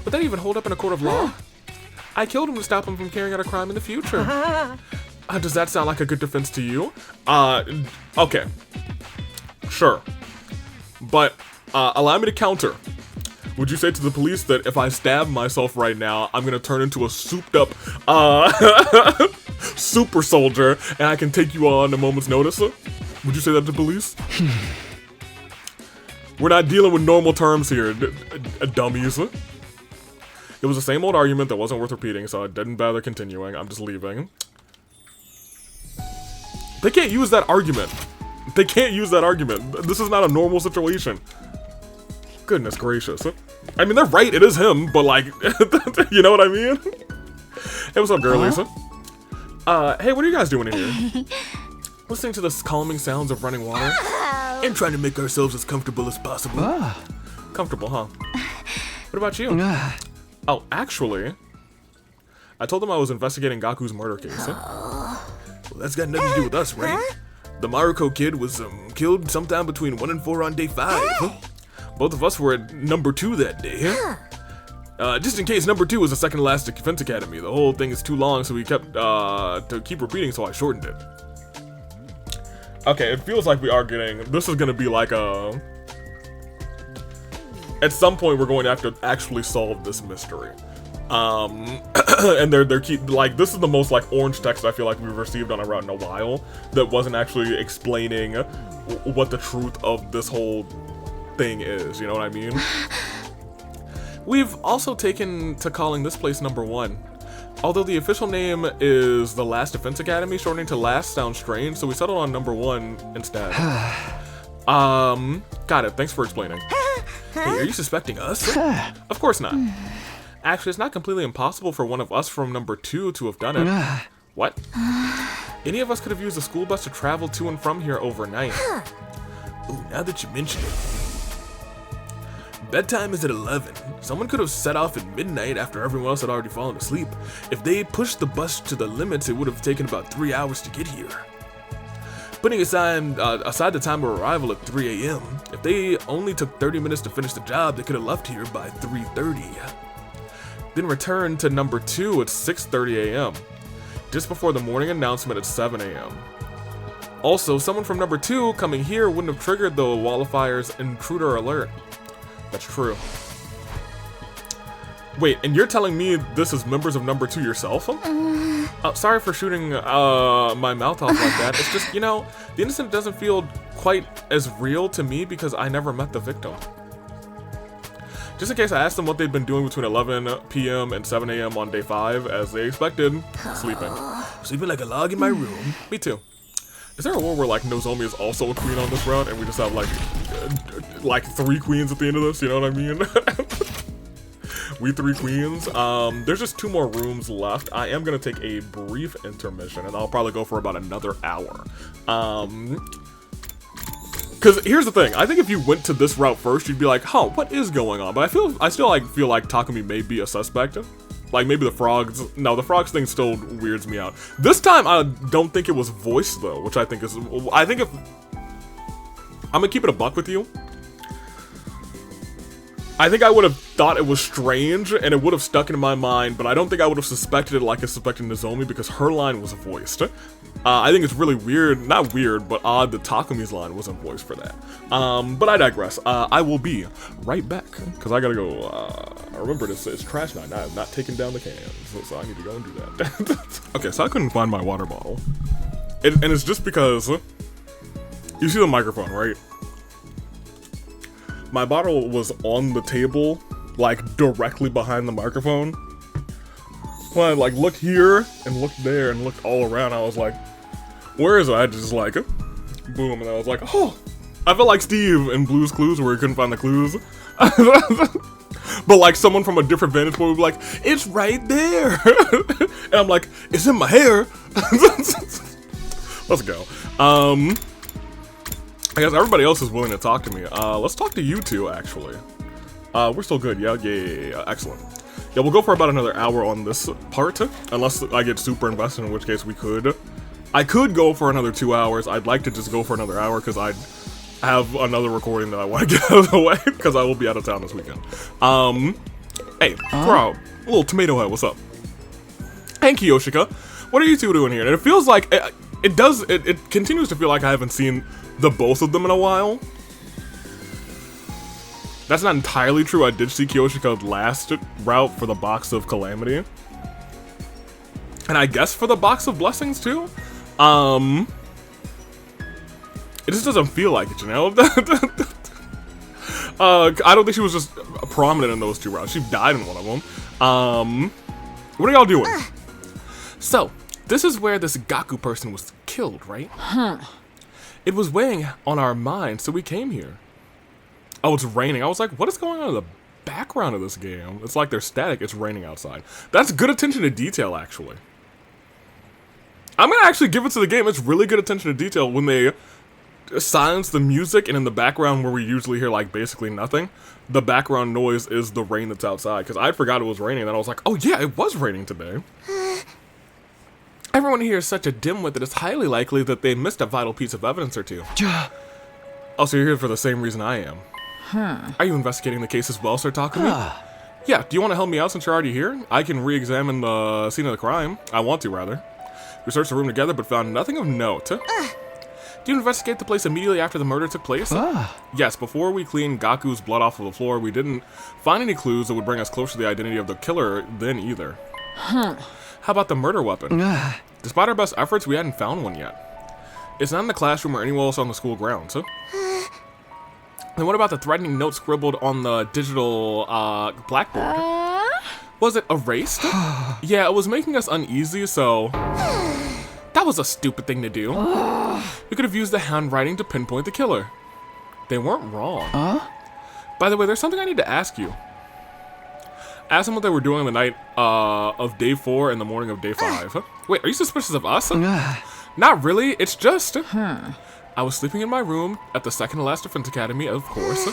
that even hold up in a court of law? I killed him to stop him from carrying out a crime in the future. Does that sound like a good defense to you? Okay. Sure. But, allow me to counter. Would you say to the police that if I stab myself right now, I'm gonna turn into a souped up, super soldier, and I can take you on a moment's notice? Would you say that to police? We're not dealing with normal terms here, dummies. It was the same old argument that wasn't worth repeating, so I didn't bother continuing. I'm just leaving. They can't use that argument. They can't use that argument. This is not a normal situation. Goodness gracious. I mean, they're right, it is him, but like, you know what I mean? Hey, what's up, girlies? Hey, what are you guys doing in here? Listening to the calming sounds of running water and trying to make ourselves as comfortable as possible. Comfortable, huh? What about you? Oh, actually, I told them I was investigating Gaku's murder case. Well, that's got nothing to do with us, right? The Maruko kid was killed sometime between 1 and 4 on day 5. Both of us were at number 2 that day. Just in case, number 2 was the second to last Defense Academy. The whole thing is too long, so we kept to keep repeating, so I shortened it. Okay, it feels like we are getting. This is gonna be like a. At some point, we're going to have to actually solve this mystery. And they're like, this is the most like orange text I feel like we've received on a route in a while that wasn't actually explaining what the truth of this whole thing is. You know what I mean? We've also taken to calling this place number 1. Although the official name is the Last Defense Academy, shortening to Last sounds strange, so we settled on number 1 instead. Got it. Thanks for explaining. Hey, are you suspecting us? Of course not. Actually, it's not completely impossible for one of us from number 2 to have done it. What? Any of us could have used a school bus to travel to and from here overnight. Ooh, now that you mention it. Bedtime is at 11. Someone could have set off at midnight after everyone else had already fallen asleep. If they pushed the bus to the limits, it would have taken about 3 hours to get here. Putting aside the time of arrival at 3 a.m., if they only took 30 minutes to finish the job, they could have left here by 3:30. Then returned to number 2 at 6:30 a.m., just before the morning announcement at 7 a.m. Also, someone from number 2 coming here wouldn't have triggered the Wildfire's intruder alert. That's true. Wait, and you're telling me this is members of number 2 yourself? Sorry for shooting my mouth off like that. It's just, you know, the incident doesn't feel quite as real to me because I never met the victim. Just in case, I asked them what they'd been doing between 11 p.m. and 7 a.m. on day 5, as they expected, sleeping. Sleeping like a log in my room. Me too. Is there a world where, like, Nozomi is also a queen on this route, and we just have, like 3 queens at the end of this, you know what I mean? We 3 queens. There's just 2 more rooms left. I am gonna take a brief intermission, and I'll probably go for about another hour. Because here's the thing, I think if you went to this route first, you'd be like, huh, what is going on? But I still feel like Takumi may be a suspect. Like, maybe the frogs. No, the frogs thing still weirds me out. This time, I don't think it was voiced, though, which I think if... I'm gonna keep it a buck with you. I think I would have thought it was strange, and it would have stuck in my mind, but I don't think I would have suspected it like I suspected Nozomi, because her line was voiced. I think it's really weird, not weird, but odd that Takumi's line wasn't voiced for that. But I digress. I will be right back, because I gotta go, remember it's trash night. I have not taken down the cans, so I need to go and do that. Okay, so I couldn't find my water bottle. And it's just because, you see the microphone, right? My bottle was on the table, like, directly behind the microphone. When I, like, looked here, and looked there, and looked all around, I was like, where is it? I just, like, boom, and I was like, oh! I felt like Steve in Blue's Clues, where he couldn't find the clues. But, like, someone from a different vantage point would be like, it's right there! And I'm like, it's in my hair! Let's go. I guess everybody else is willing to talk to me. Let's talk to you two, actually. We're still good, yeah, excellent. Yeah, we'll go for about another hour on this part, unless I get super invested, in which case we could. I could go for another 2 hours. I'd like to just go for another hour, because I have another recording that I want to get out of the way, because I will be out of town this weekend. Hey, bro, little tomato head, what's up? Hey, Kiyoshika, what are you two doing here? And it feels like, it continues to feel like I haven't seen the both of them in a while. That's not entirely true. I did see Kiyoshika last route for the Box of Calamity. And I guess for the Box of Blessings too. It just doesn't feel like it, you know? I don't think she was just prominent in those 2 routes. She died in one of them. What are y'all doing? So, this is where this Gaku person was killed, right? Huh. It was weighing on our minds, so we came here. Oh, it's raining. I was like, what is going on in the background of this game? It's like they're static. It's raining outside. That's good attention to detail, actually. I'm gonna actually give it to the game. It's really good attention to detail when they silence the music, and in the background where we usually hear, like, basically nothing, the background noise is the rain that's outside. Because I forgot it was raining, and then I was like, oh yeah, it was raining today. Everyone here is such a dimwit that it's highly likely that they missed a vital piece of evidence or two. Oh, so you're here for the same reason I am. Are you investigating the case as well, Sir Takumi? Yeah, do you want to help me out since you're already here? I can re-examine the scene of the crime. I want to, rather. We searched the room together, but found nothing of note. Do you investigate the place immediately after the murder took place? Yes, before we cleaned Gaku's blood off of the floor, we didn't find any clues that would bring us closer to the identity of the killer then either. How about the murder weapon? Despite our best efforts, we hadn't found one yet. It's not in the classroom or anywhere else on the school grounds. Then what about the threatening note scribbled on the digital blackboard? Was it erased? Yeah, it was making us uneasy, so... That was a stupid thing to do. We could have used the handwriting to pinpoint the killer. They weren't wrong. By the way, there's something I need to ask you. Ask them what they were doing on the night of day 4 and the morning of day 5. Wait, are you suspicious of us? Not really, it's just... I was sleeping in my room at the second to last defense academy, of course.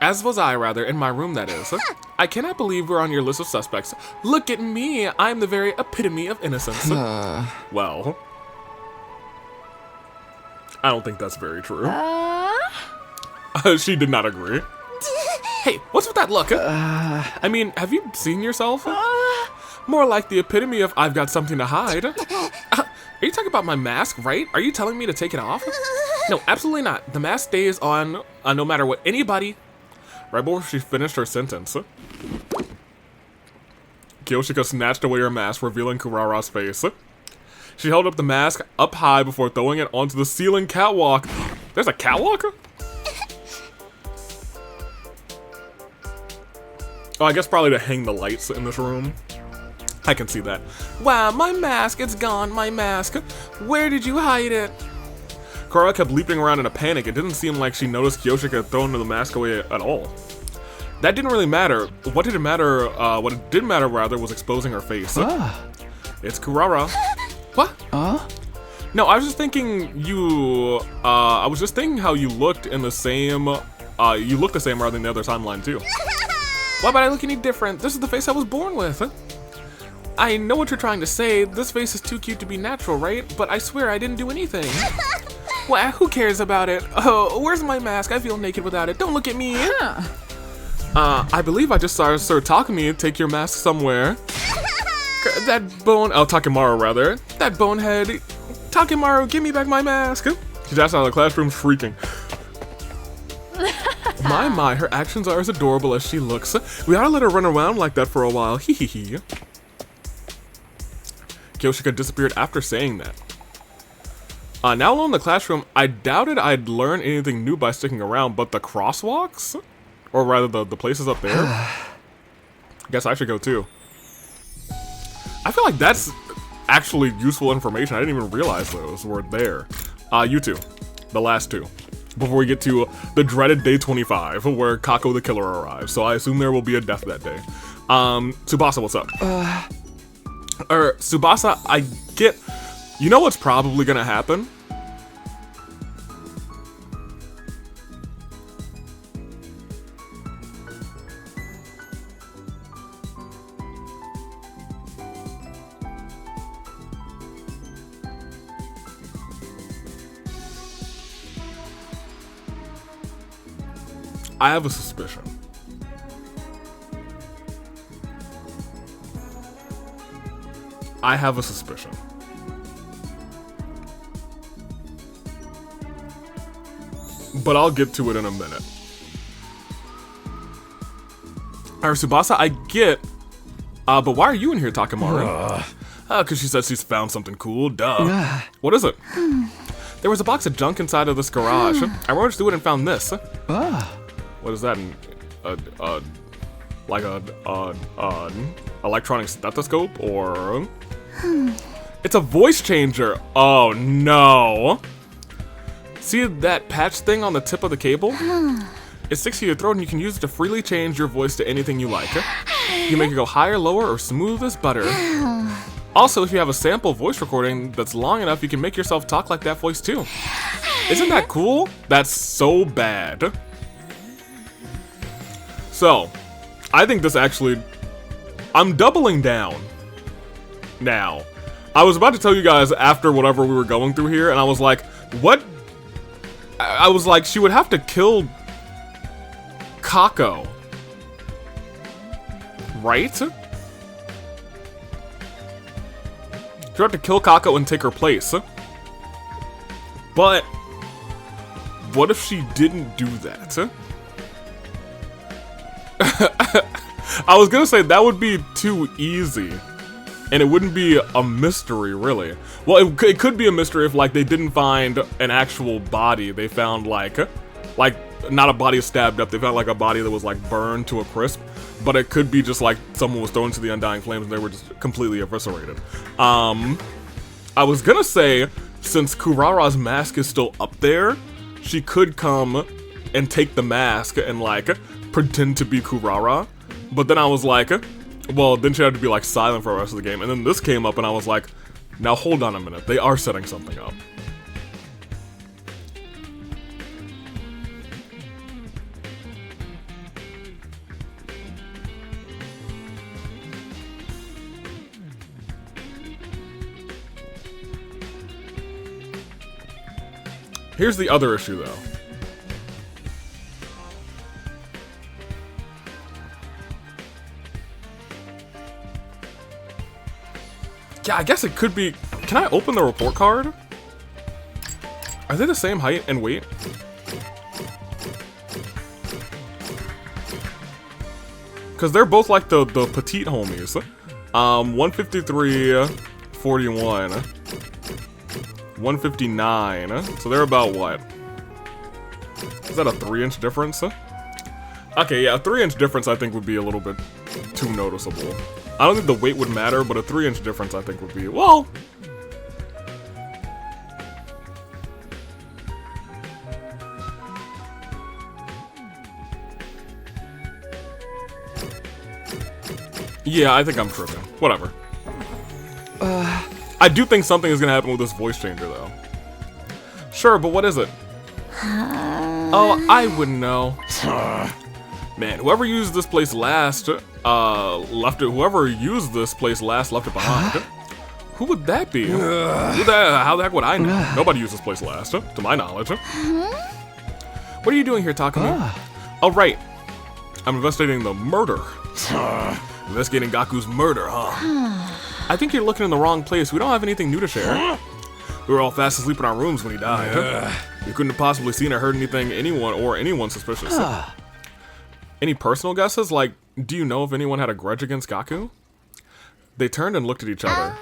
As was I, rather, in my room, that is. I cannot believe we're on your list of suspects. Look at me, I'm the very epitome of innocence. Well, I don't think that's very true. She did not agree. Hey, what's with that look? I mean, have you seen yourself? More like the epitome of I've got something to hide. Are you talking about my mask, right? Are you telling me to take it off? No, absolutely not. The mask stays on no matter what anybody... Right before she finished her sentence, Kyoshika snatched away her mask, revealing Kurara's face. She held up the mask up high before throwing it onto the ceiling catwalk. There's a catwalk? Oh, I guess probably to hang the lights in this room. I can see that. Wow, my mask, it's gone, my mask. Where did you hide it? Kurara kept leaping around in a panic. It didn't seem like she noticed Kyoshika had thrown the mask away at all. That didn't really matter. What did it matter? What it did matter, rather, was exposing her face. It's Kurara. What? No, I was just thinking you... I was just thinking how you looked in the same... you look the same rather than the other timeline, too. Why would I look any different? This is the face I was born with. I know what you're trying to say. This face is too cute to be natural, right? But I swear I didn't do anything. Well, who cares about it? Oh, where's my mask? I feel naked without it. Don't look at me. I believe I just saw Sir Takumi take your mask somewhere. That bone... Oh, Takemaru, rather. That bonehead. Takemaru, give me back my mask. She dashed out of the classroom shrieking. My, her actions are as adorable as she looks. We ought to let her run around like that for a while. Hee hee hee. Kyoshika disappeared after saying that. Now alone in the classroom, I doubted I'd learn anything new by sticking around, but the crosswalks? Or rather, the places up there? Guess I should go too. I feel like that's actually useful information. I didn't even realize those were there. You two. The last two. Before we get to the dreaded day 25, where Kako the Killer arrives. So I assume there will be a death that day. Tsubasa, what's up? Tsubasa, I get... You know what's probably gonna happen? I have a suspicion. I have a suspicion. But I'll get to it in a minute. Alright, Tsubasa, I get... but why are you in here, Takemaru? Cause she says she's found something cool, duh. What is it? There was a box of junk inside of this garage. I rummaged through it and found this. What is that? Like a electronic stethoscope, or... It's a voice changer. Oh no. See that patch thing on the tip of the cable? It sticks to your throat and you can use it to freely change your voice to anything you like. You can make it go higher, lower, or smooth as butter. Also, if you have a sample voice recording that's long enough, you can make yourself talk like that voice too. Isn't that cool? That's so bad. So, I think this actually... I'm doubling down. Now. I was about to tell you guys after whatever we were going through here, and I was like, what? I was like, she would have to kill Kako. Right? She would have to kill Kako and take her place. But, what if she didn't do that? I was gonna say that would be too easy. And it wouldn't be a mystery, really. Well, it could be a mystery if, like, they didn't find an actual body. They found, like, not a body stabbed up. They found, like, a body that was, like, burned to a crisp. But it could be just, like, someone was thrown into the undying flames and they were just completely eviscerated. I was gonna say, since Kurara's mask is still up there, she could come and take the mask and, like, pretend to be Kurara. But then I was like... Well, then she had to be, like, silent for the rest of the game. And then this came up, and I was like, now hold on a minute. They are setting something up. Here's the other issue, though. Yeah, I guess it could be... Can I open the report card? Are they the same height and weight? Because they're both like the petite homies. 153, 41, 159. So they're about what? Is that a 3-inch difference? Okay, yeah, a 3-inch difference I think would be a little bit too noticeable. I don't think the weight would matter, but a 3-inch difference I think would be, well... Yeah, I think I'm tripping. Whatever. I do think something is gonna happen with this voice changer, though. Sure, but what is it? Oh, I wouldn't know. Man, whoever used this place last, whoever used this place last left it behind. Who would that be? How the heck would I know? Nobody used this place last, to my knowledge. What are you doing here, Takumi? Oh, right. I'm investigating the murder. Investigating Gaku's murder, huh? I think you're looking in the wrong place. We don't have anything new to share. We were all fast asleep in our rooms when he died. You couldn't have possibly seen or heard anyone suspicious. Any personal guesses? Like, do you know if anyone had a grudge against Gaku? They turned and looked at each other.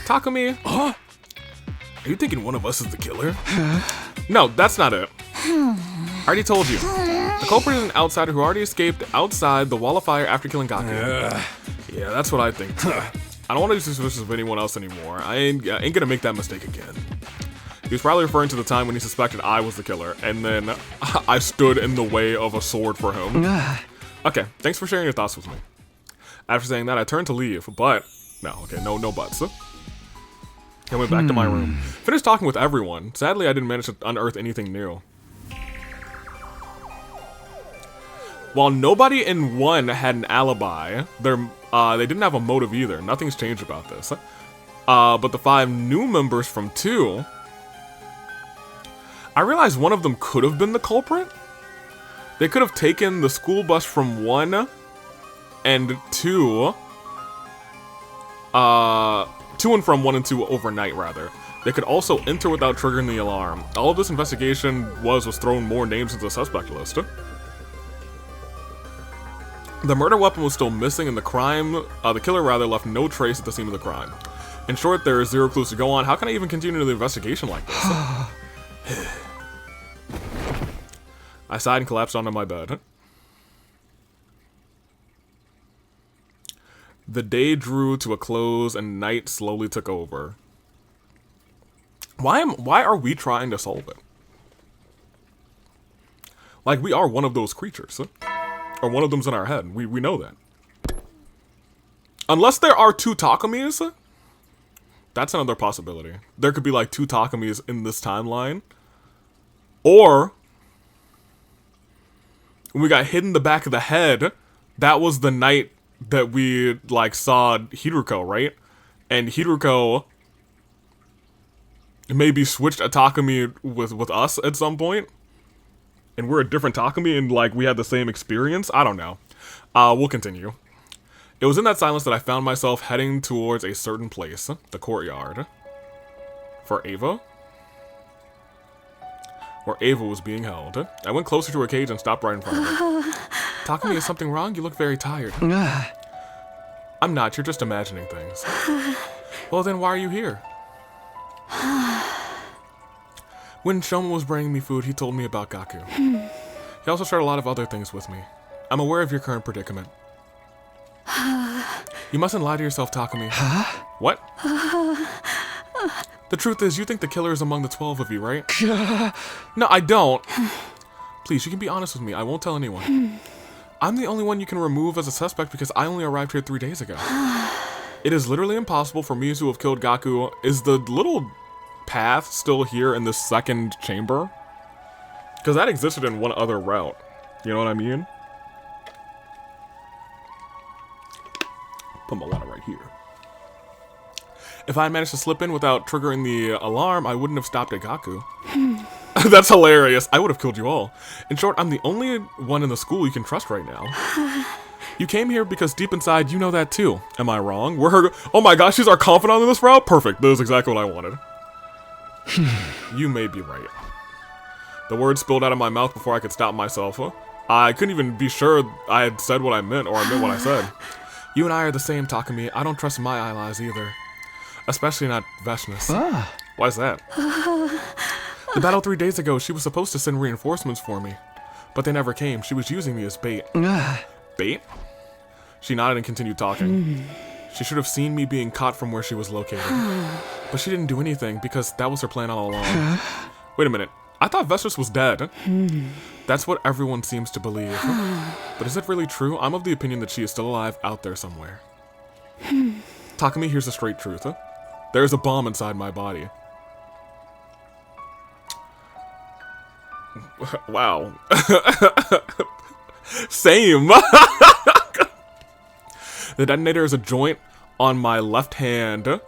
Takumi? Are you thinking one of us is the killer? No, that's not it. I already told you. The culprit is an outsider who already escaped outside the wall of fire after killing Gaku. Yeah, that's what I think too. I don't want to be suspicious of anyone else anymore. I ain't gonna make that mistake again. He was probably referring to the time when he suspected I was the killer, and then I stood in the way of a sword for him. Okay, thanks for sharing your thoughts with me. After saying that, I turned to leave, but... No buts. I went back to my room. Finished talking with everyone. Sadly, I didn't manage to unearth anything new. While nobody in 1 had an alibi, they didn't have a motive either. Nothing's changed about this. But the 5 new members from 2... I realized one of them could have been the culprit. They could have taken the school bus from 1 and 2... 2 and from 1 and 2 overnight, rather. They could also enter without triggering the alarm. All of this investigation was throwing more names into the suspect list. The murder weapon was still missing, and the killer left no trace at the scene of the crime. In short, there are 0 clues to go on. How can I even continue the investigation like this? I sighed and collapsed onto my bed. The day drew to a close, and night slowly took over. Why are we trying to solve it? Like, we are one of those creatures. Or one of them's in our head. We know that. Unless there are 2 Takumis, that's another possibility. There could be like 2 Takumis in this timeline. Or when we got hit in the back of the head, that was the night that we like saw Hiruko, right? And Hiruko maybe switched a Takumi with us at some point. And we're a different Takumi, and, like, we had the same experience? I don't know. We'll continue. It was in that silence that I found myself heading towards a certain place. The courtyard. For Ava? Where Ava was being held. I went closer to her cage and stopped right in front of her. Takumi, is something wrong? You look very tired. I'm not. You're just imagining things. Well, then why are you here? When Shoma was bringing me food, he told me about Gaku. He also shared a lot of other things with me. I'm aware of your current predicament. You mustn't lie to yourself, Takumi. What? The truth is, you think the killer is among the 12 of you, right? No, I don't. Please, you can be honest with me. I won't tell anyone. I'm the only one you can remove as a suspect because I only arrived here 3 days ago. It is literally impossible for me to have killed Gaku. Is the little path still here in this second chamber? Because that existed in one other route. You know what I mean? Put my water right here. If I had managed to slip in without triggering the alarm, I wouldn't have stopped at Gaku. That's hilarious. I would have killed you all. In short, I'm the only one in the school you can trust right now. You came here because deep inside you know that too. Am I wrong? Oh my gosh, she's our confidant in this route? Perfect. That is exactly what I wanted. You may be right. The words spilled out of my mouth before I could stop myself. I couldn't even be sure I had said what I meant, or I meant what I said. You and I are the same, Takumi. I don't trust my allies either. Especially not Veshness. Why is that? The battle 3 days ago, she was supposed to send reinforcements for me. But they never came. She was using me as bait. Bait? She nodded and continued talking. She should have seen me being caught from where she was located. But she didn't do anything because that was her plan all along. Wait a minute. I thought Vestus was dead. That's what everyone seems to believe. But is it really true? I'm of the opinion that she is still alive out there somewhere. Takumi, here's the straight truth. There's a bomb inside my body. Wow. Same. The detonator is a joint on my left hand,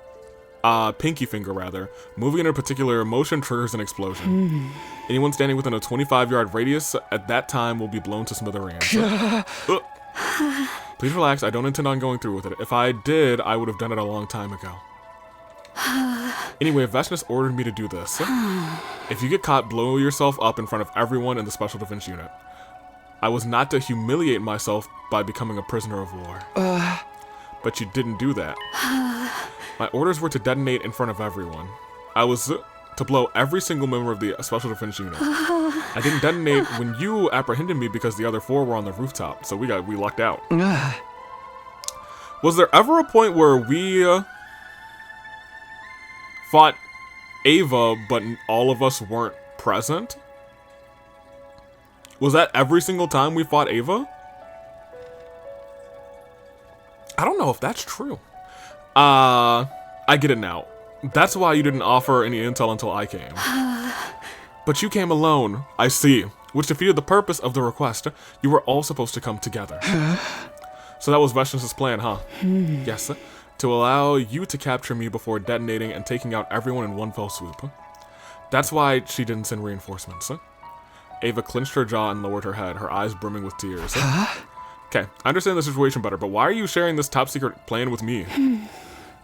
pinky finger rather. Moving in a particular motion triggers an explosion. Anyone standing within a 25-yard radius at that time will be blown to smithereens. Please relax, I don't intend on going through with it. If I did, I would have done it a long time ago. Anyway, Veshness ordered me to do this. If you get caught, blow yourself up in front of everyone in the Special Defense Unit. I was not to humiliate myself by becoming a prisoner of war. But you didn't do that. My orders were to detonate in front of everyone. I was to blow every single member of the Special Defense Unit. I didn't detonate when you apprehended me because the other 4 were on the rooftop, so we lucked out. Was there ever a point where we fought Ava, but all of us weren't present? Was that every single time we fought Ava? I don't know if that's true. I get it now. That's why you didn't offer any intel until I came. But you came alone, I see, which defeated the purpose of the request. You were all supposed to come together. So that was Veshness' plan, huh? Yes, to allow you to capture me before detonating and taking out everyone in one fell swoop. That's why she didn't send reinforcements. Ava clenched her jaw and lowered her head, her eyes brimming with tears. Okay, I understand the situation better, but why are you sharing this top secret plan with me?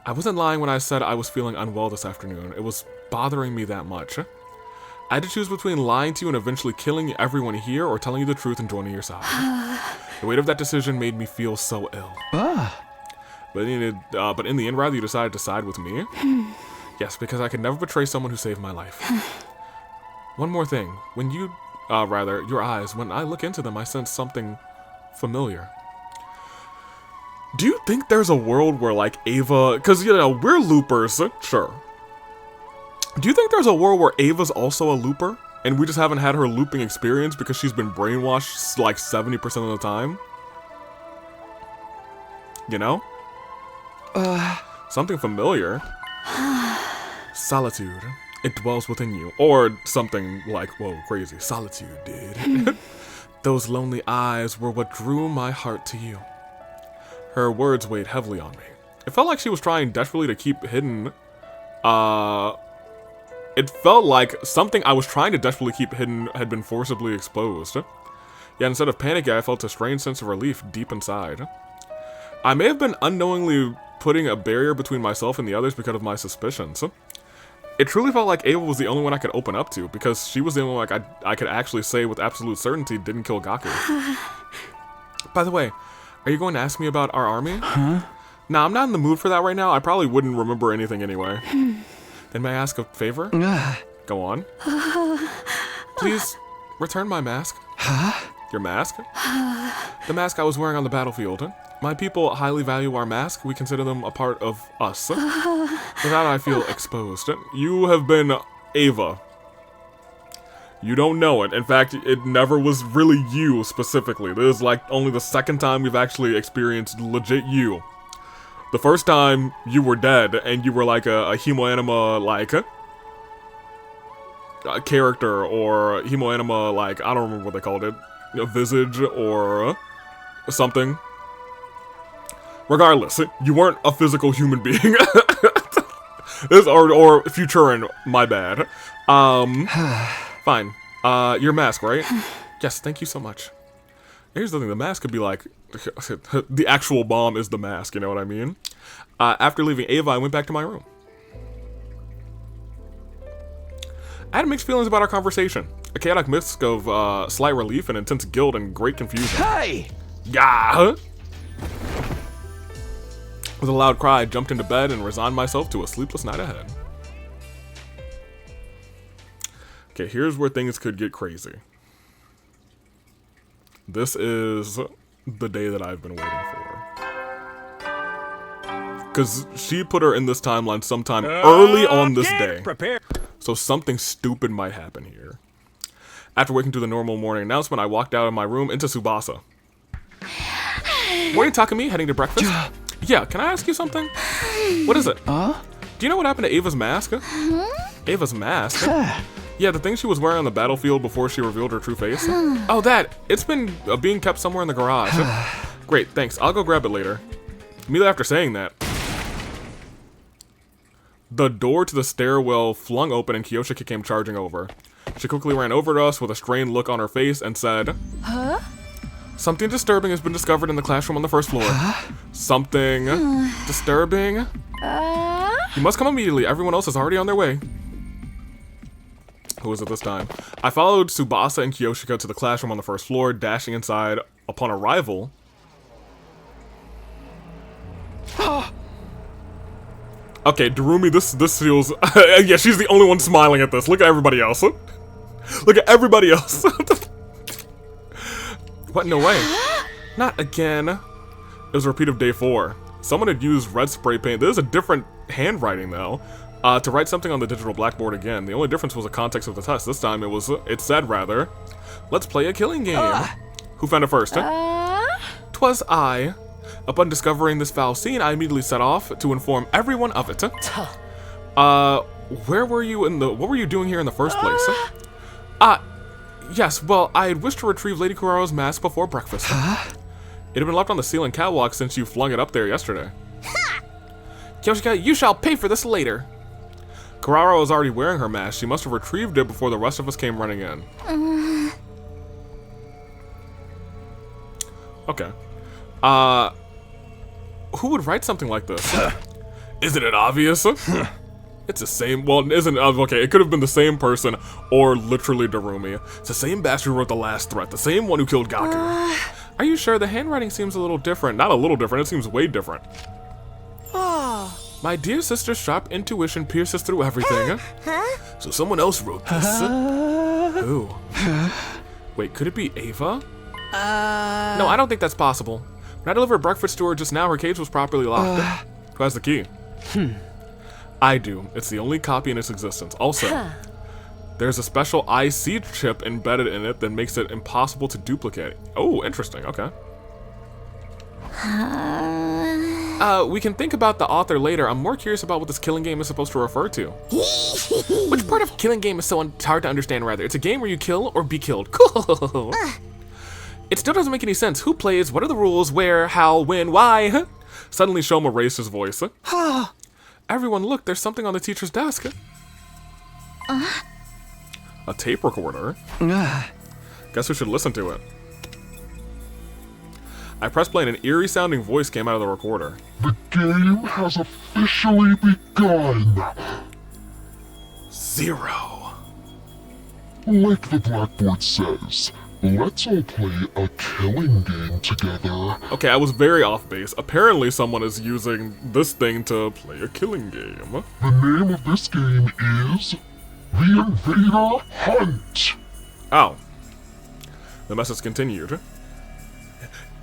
I wasn't lying when I said I was feeling unwell this afternoon. It was bothering me that much. I had to choose between lying to you and eventually killing everyone here or telling you the truth and joining your side. The weight of that decision made me feel so ill. But in the end, rather, you decided to side with me? Yes, because I could never betray someone who saved my life. One more thing. When you, your eyes, when I look into them, I sense something familiar. Do you think there's a world where, like, Ava... Because, you know, we're loopers, sure. Do you think there's a world where Ava's also a looper? And we just haven't had her looping experience because she's been brainwashed, like, 70% of the time? You know? Something familiar. Solitude. It dwells within you. Or something like, whoa, crazy. Solitude, dude. Those lonely eyes were what drew my heart to you. Her words weighed heavily on me. It felt like she was trying desperately to keep hidden. It felt like something I was trying to desperately keep hidden had been forcibly exposed. Yet instead of panicking, I felt a strange sense of relief deep inside. I may have been unknowingly putting a barrier between myself and the others because of my suspicions. It truly felt like Ava was the only one I could open up to, because she was the only one I could actually say with absolute certainty didn't kill Gaku. By the way, are you going to ask me about our army? Nah, I'm not in the mood for that right now. I probably wouldn't remember anything anyway. Then may I ask a favor? Go on. Please, return my mask. Your mask? The mask I was wearing on the battlefield. My people highly value our mask. We consider them a part of us. Without I feel exposed. You have been Ava. You don't know it. In fact, it never was really you specifically. This is like only the second time we've actually experienced legit you. The first time you were dead and you were like a hemoanima like a character, or hemoanima like, I don't remember what they called it, a visage or something. Regardless, you weren't a physical human being. Or Futurin, my bad. Fine. Your mask, right? Yes, thank you so much. Here's the thing, the mask could be like, the actual bomb is the mask, you know what I mean? After leaving Ava, I went back to my room. I had mixed feelings about our conversation. A chaotic mix of slight relief and intense guilt and great confusion. Hey! Yeah! With a loud cry, I jumped into bed and resigned myself to a sleepless night ahead. Okay, here's where things could get crazy. This is the day that I've been waiting for. Because she put her in this timeline sometime early on this day. So something stupid might happen here. After waking to the normal morning announcement, I walked out of my room into Tsubasa. Morning, Takumi, heading to breakfast? Yeah, can I ask you something? What is it? Do you know what happened to Ava's mask? Ava's mask? Yeah, the thing she was wearing on the battlefield before she revealed her true face? Oh, that! It's been being kept somewhere in the garage. Great, thanks. I'll go grab it later. Immediately after saying that, the door to the stairwell flung open and Kiyoshika came charging over. She quickly ran over to us with a strained look on her face and said, Huh? Something disturbing has been discovered in the classroom on the first floor. Something disturbing? You must come immediately. Everyone else is already on their way. Who was it this time? I followed Tsubasa and Kiyoshika to the classroom on the first floor, dashing inside upon arrival. Okay, Darumi, this feels... yeah, she's the only one smiling at this. Look at everybody else. Look at everybody else. What? No way. Not again. It was a repeat of day 4. Someone had used red spray paint. There's a different handwriting, though. To write something on the digital blackboard again. The only difference was the context of the test. This time it said rather, let's play a killing game. Who found it first? 'Twas I. Upon discovering this foul scene, I immediately set off to inform everyone of it. Where were you what were you doing here in the first place? Yes, well, I had wished to retrieve Lady Kuraro's mask before breakfast. It had been left on the ceiling catwalk since you flung it up there yesterday. Kiyoshika, you shall pay for this later. Kuraro was already wearing her mask. She must have retrieved it before the rest of us came running in. Okay. Who would write something like this? Isn't it obvious? It's the same, well, isn't it? Okay, it could have been the same person or literally Darumi. It's the same bastard who wrote the last threat, the same one who killed Gaku. Are you sure? The handwriting seems a little different. Not a little different, it seems way different. My dear sister's sharp intuition pierces through everything. So someone else wrote this. Who? Wait, could it be Ava? No, I don't think that's possible. When I delivered breakfast to her just now, her cage was properly locked. Who has the key? I do. It's the only copy in its existence. Also, there's a special IC chip embedded in it that makes it impossible to duplicate. Oh, interesting. Okay. We can think about the author later. I'm more curious about what this killing game is supposed to refer to. Which part of killing game is so hard to understand, rather? It's a game where you kill or be killed. Cool. It still doesn't make any sense. Who plays? What are the rules? Where? How? When? Why? Suddenly, Shoma raised his voice. Everyone, look, there's something on the teacher's desk. A tape recorder? Guess we should listen to it. I pressed play and an eerie-sounding voice came out of the recorder. The game has officially begun. 0. Like the blackboard says, let's all play a killing game together. Okay, I was very off base. Apparently someone is using this thing to play a killing game. The name of this game is The Invader Hunt. Oh. The message continued.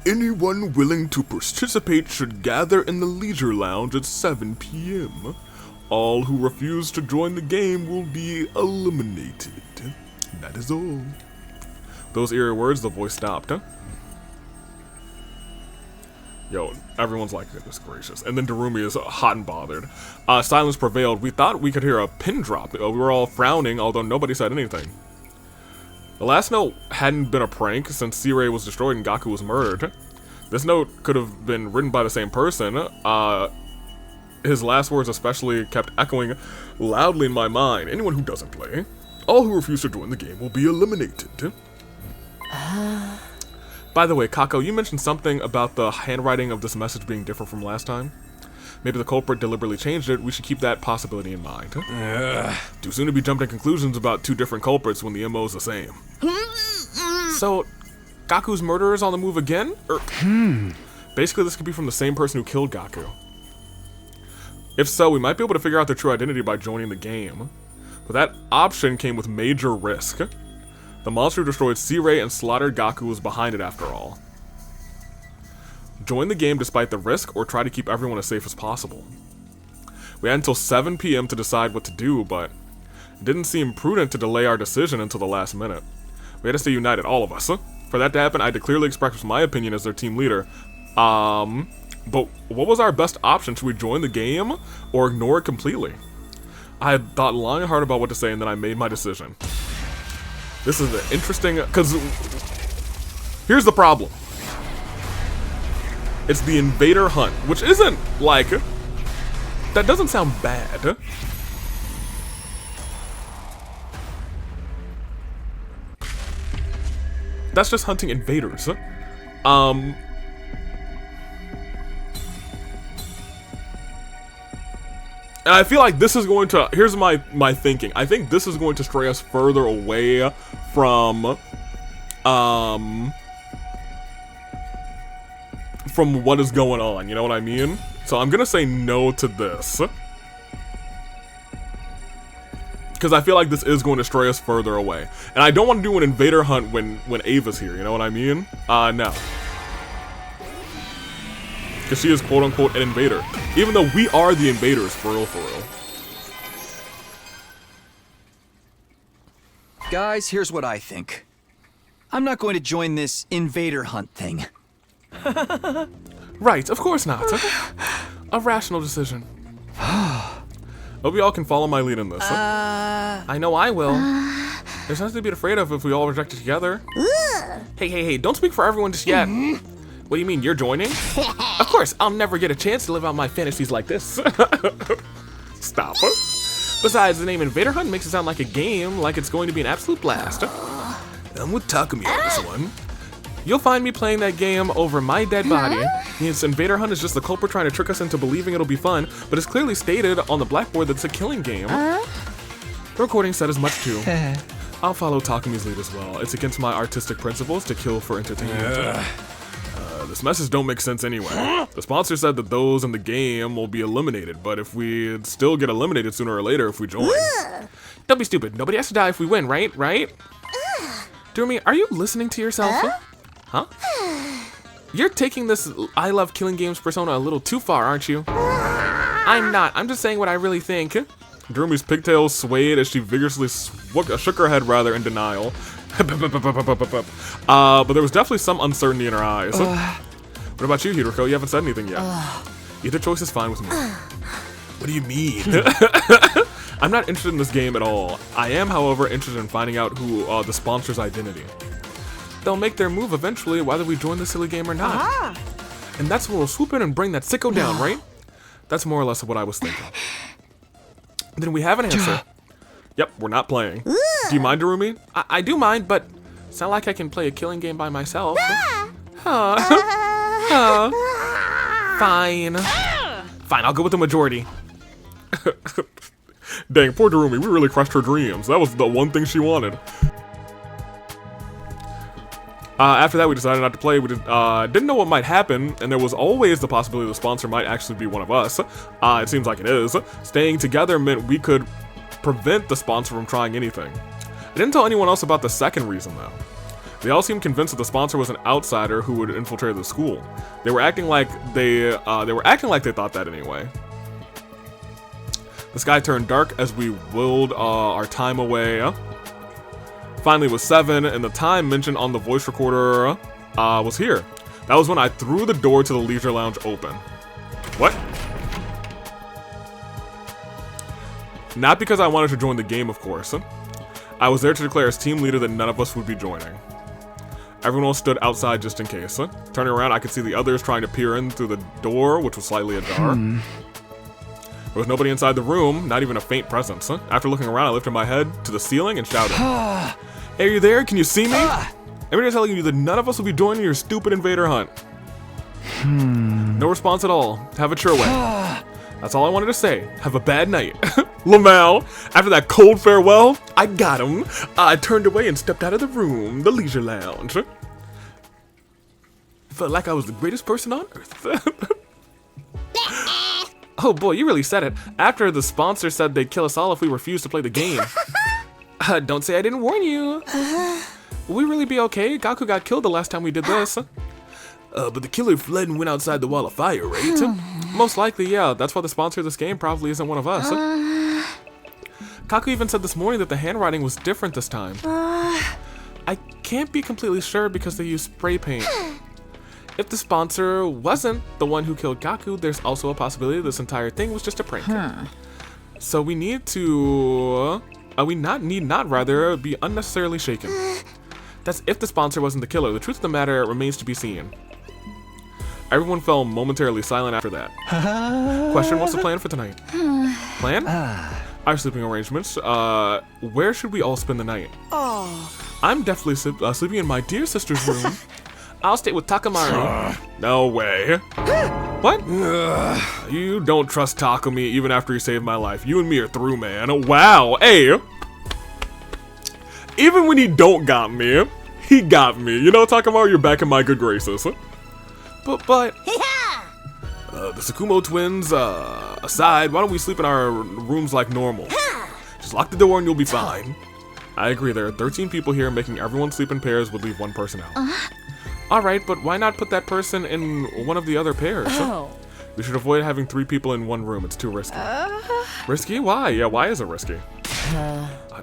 Anyone willing to participate should gather in the leisure lounge at 7 p.m. All who refuse to join the game will be eliminated. That is all. Those eerie words, the voice stopped. Yo, everyone's like, goodness gracious. And then Darumi is hot and bothered. Silence prevailed. We thought we could hear a pin drop. We were all frowning, although nobody said anything. The last note hadn't been a prank since C-Ray was destroyed and Gaku was murdered. This note could have been written by the same person. His last words especially kept echoing loudly in my mind. Anyone who doesn't play All who refuse to join the game will be eliminated. By the way, Kako, you mentioned something about the handwriting of this message being different from last time. Maybe the culprit deliberately changed it. We should keep that possibility in mind. Too soon to be jumping to conclusions about two different culprits when the MO is the same. So, Gaku's murderer is on the move again? Basically, this could be from the same person who killed Gaku. If so, we might be able to figure out their true identity by joining the game. But that option came with major risk. The monster who destroyed C-Ray and slaughtered Gaku was behind it after all. Join the game despite the risk, or try to keep everyone as safe as possible. We had until 7 PM to decide what to do, but it didn't seem prudent to delay our decision until the last minute. We had to stay united, all of us. For that to happen, I had to clearly express my opinion as their team leader. But what was our best option? Should we join the game, or ignore it completely? I had thought long and hard about what to say, and then I made my decision. This is an interesting, because here's the problem. It's the invader hunt, which isn't, like, that doesn't sound bad. That's just hunting invaders. And I feel like this is going to, here's my thinking. I think this is going to stray us further away from what is going on, you know what I mean? So I'm gonna say no to this. Because I feel like this is going to stray us further away. And I don't want to do an invader hunt when Ava's here, you know what I mean? No. Because she is quote-unquote an invader. Even though we are the invaders, for real, for real. Guys, here's what I think. I'm not going to join this invader hunt thing. Right, of course not. A rational decision. Hope you all can follow my lead in this. I know I will. There's nothing to be afraid of if we all reject it together. Hey, don't speak for everyone just yet. What do you mean, you're joining? Of course, I'll never get a chance to live out my fantasies like this. Stop. Besides, the name Invader Hunt makes it sound like a game, like it's going to be an absolute blast. I'm with Takumi on this one. You'll find me playing that game over my dead body. Yes, Invader Hunt is just the culprit trying to trick us into believing it'll be fun, but it's clearly stated on the blackboard that it's a killing game. The recording said as much too. I'll follow Takumi's lead as well. It's against my artistic principles to kill for entertainment. This message don't make sense anyway. The sponsor said that those in the game will be eliminated, but if we still get eliminated sooner or later if we join. Don't be stupid. Nobody has to die if we win, right? Durumi, are you listening to yourself? Huh? You're taking this I love killing games persona a little too far, aren't you? I'm not. I'm just saying what I really think. Durumi's pigtails swayed as she vigorously shook her head in denial. But there was definitely some uncertainty in her eyes. What about you, Hiroko? You haven't said anything yet. Either choice is fine with me. What do you mean? I'm not interested in this game at all. I am, however, interested in finding out who the sponsor's identity. They'll make their move eventually, whether we join the silly game or not. And that's when we'll swoop in and bring that sicko down, right? That's more or less what I was thinking. Then we have an answer. Yep, we're not playing. Do you mind, Durumi? I do mind, but it's not like I can play a killing game by myself. Fine. Fine, I'll go with the majority. Dang, poor Durumi, we really crushed her dreams. That was the one thing she wanted. After that, we decided not to play. We didn't know what might happen, and there was always the possibility the sponsor might actually be one of us. It seems like it is. Staying together meant we could prevent the sponsor from trying anything. I didn't tell anyone else about the second reason, though. They all seemed convinced that the sponsor was an outsider who would infiltrate the school. They were acting like they thought that anyway. The sky turned dark as we willed our time away. Finally, it was 7, and the time mentioned on the voice recorder was here. That was when I threw the door to the leisure lounge open. What? Not because I wanted to join the game, of course. I was there to declare as team leader that none of us would be joining. Everyone else stood outside just in case. Turning around, I could see the others trying to peer in through the door, which was slightly ajar. There was nobody inside the room, not even a faint presence. After looking around, I lifted my head to the ceiling and shouted, "Hey, are you there? Can you see me? Everybody's telling you that none of us will be joining your stupid invader hunt." No response at all. Have it your way. That's all I wanted to say. Have a bad night. lmao. After that cold farewell, I got him. I turned away and stepped out of the room, the leisure lounge. Felt like I was the greatest person on earth. Oh boy, you really said it. After the sponsor said they'd kill us all if we refused to play the game. Don't say I didn't warn you. Will we really be okay? Gaku got killed the last time we did this. But the killer fled and went outside the wall of fire, right? Most likely, yeah. That's why the sponsor of this game probably isn't one of us. Kaku even said this morning that the handwriting was different this time. I can't be completely sure because they used spray paint. If the sponsor wasn't the one who killed Gaku, there's also a possibility this entire thing was just a prank. So we need to... need not rather be unnecessarily shaken. That's if the sponsor wasn't the killer. The truth of the matter remains to be seen. Everyone fell momentarily silent after that. Question, what's the plan for tonight? Plan? Our sleeping arrangements. Where should we all spend the night? I'm definitely sleeping in my dear sister's room. I'll stay with Takamaru. No way. What? You don't trust Takumi even after he saved my life. You and me are through, man. Wow. Hey. Even when he don't got me, he got me. You know, Takamaru, you're back in my good graces. But the Tsukumo twins aside, why don't we sleep in our rooms like normal? Just lock the door and you'll be fine. I agree, there are 13 people here, making everyone sleep in pairs would leave one person out. Alright, but why not put that person in one of the other pairs? We should avoid having 3 people in one room, it's too risky. Risky? Why? Yeah, why is it risky?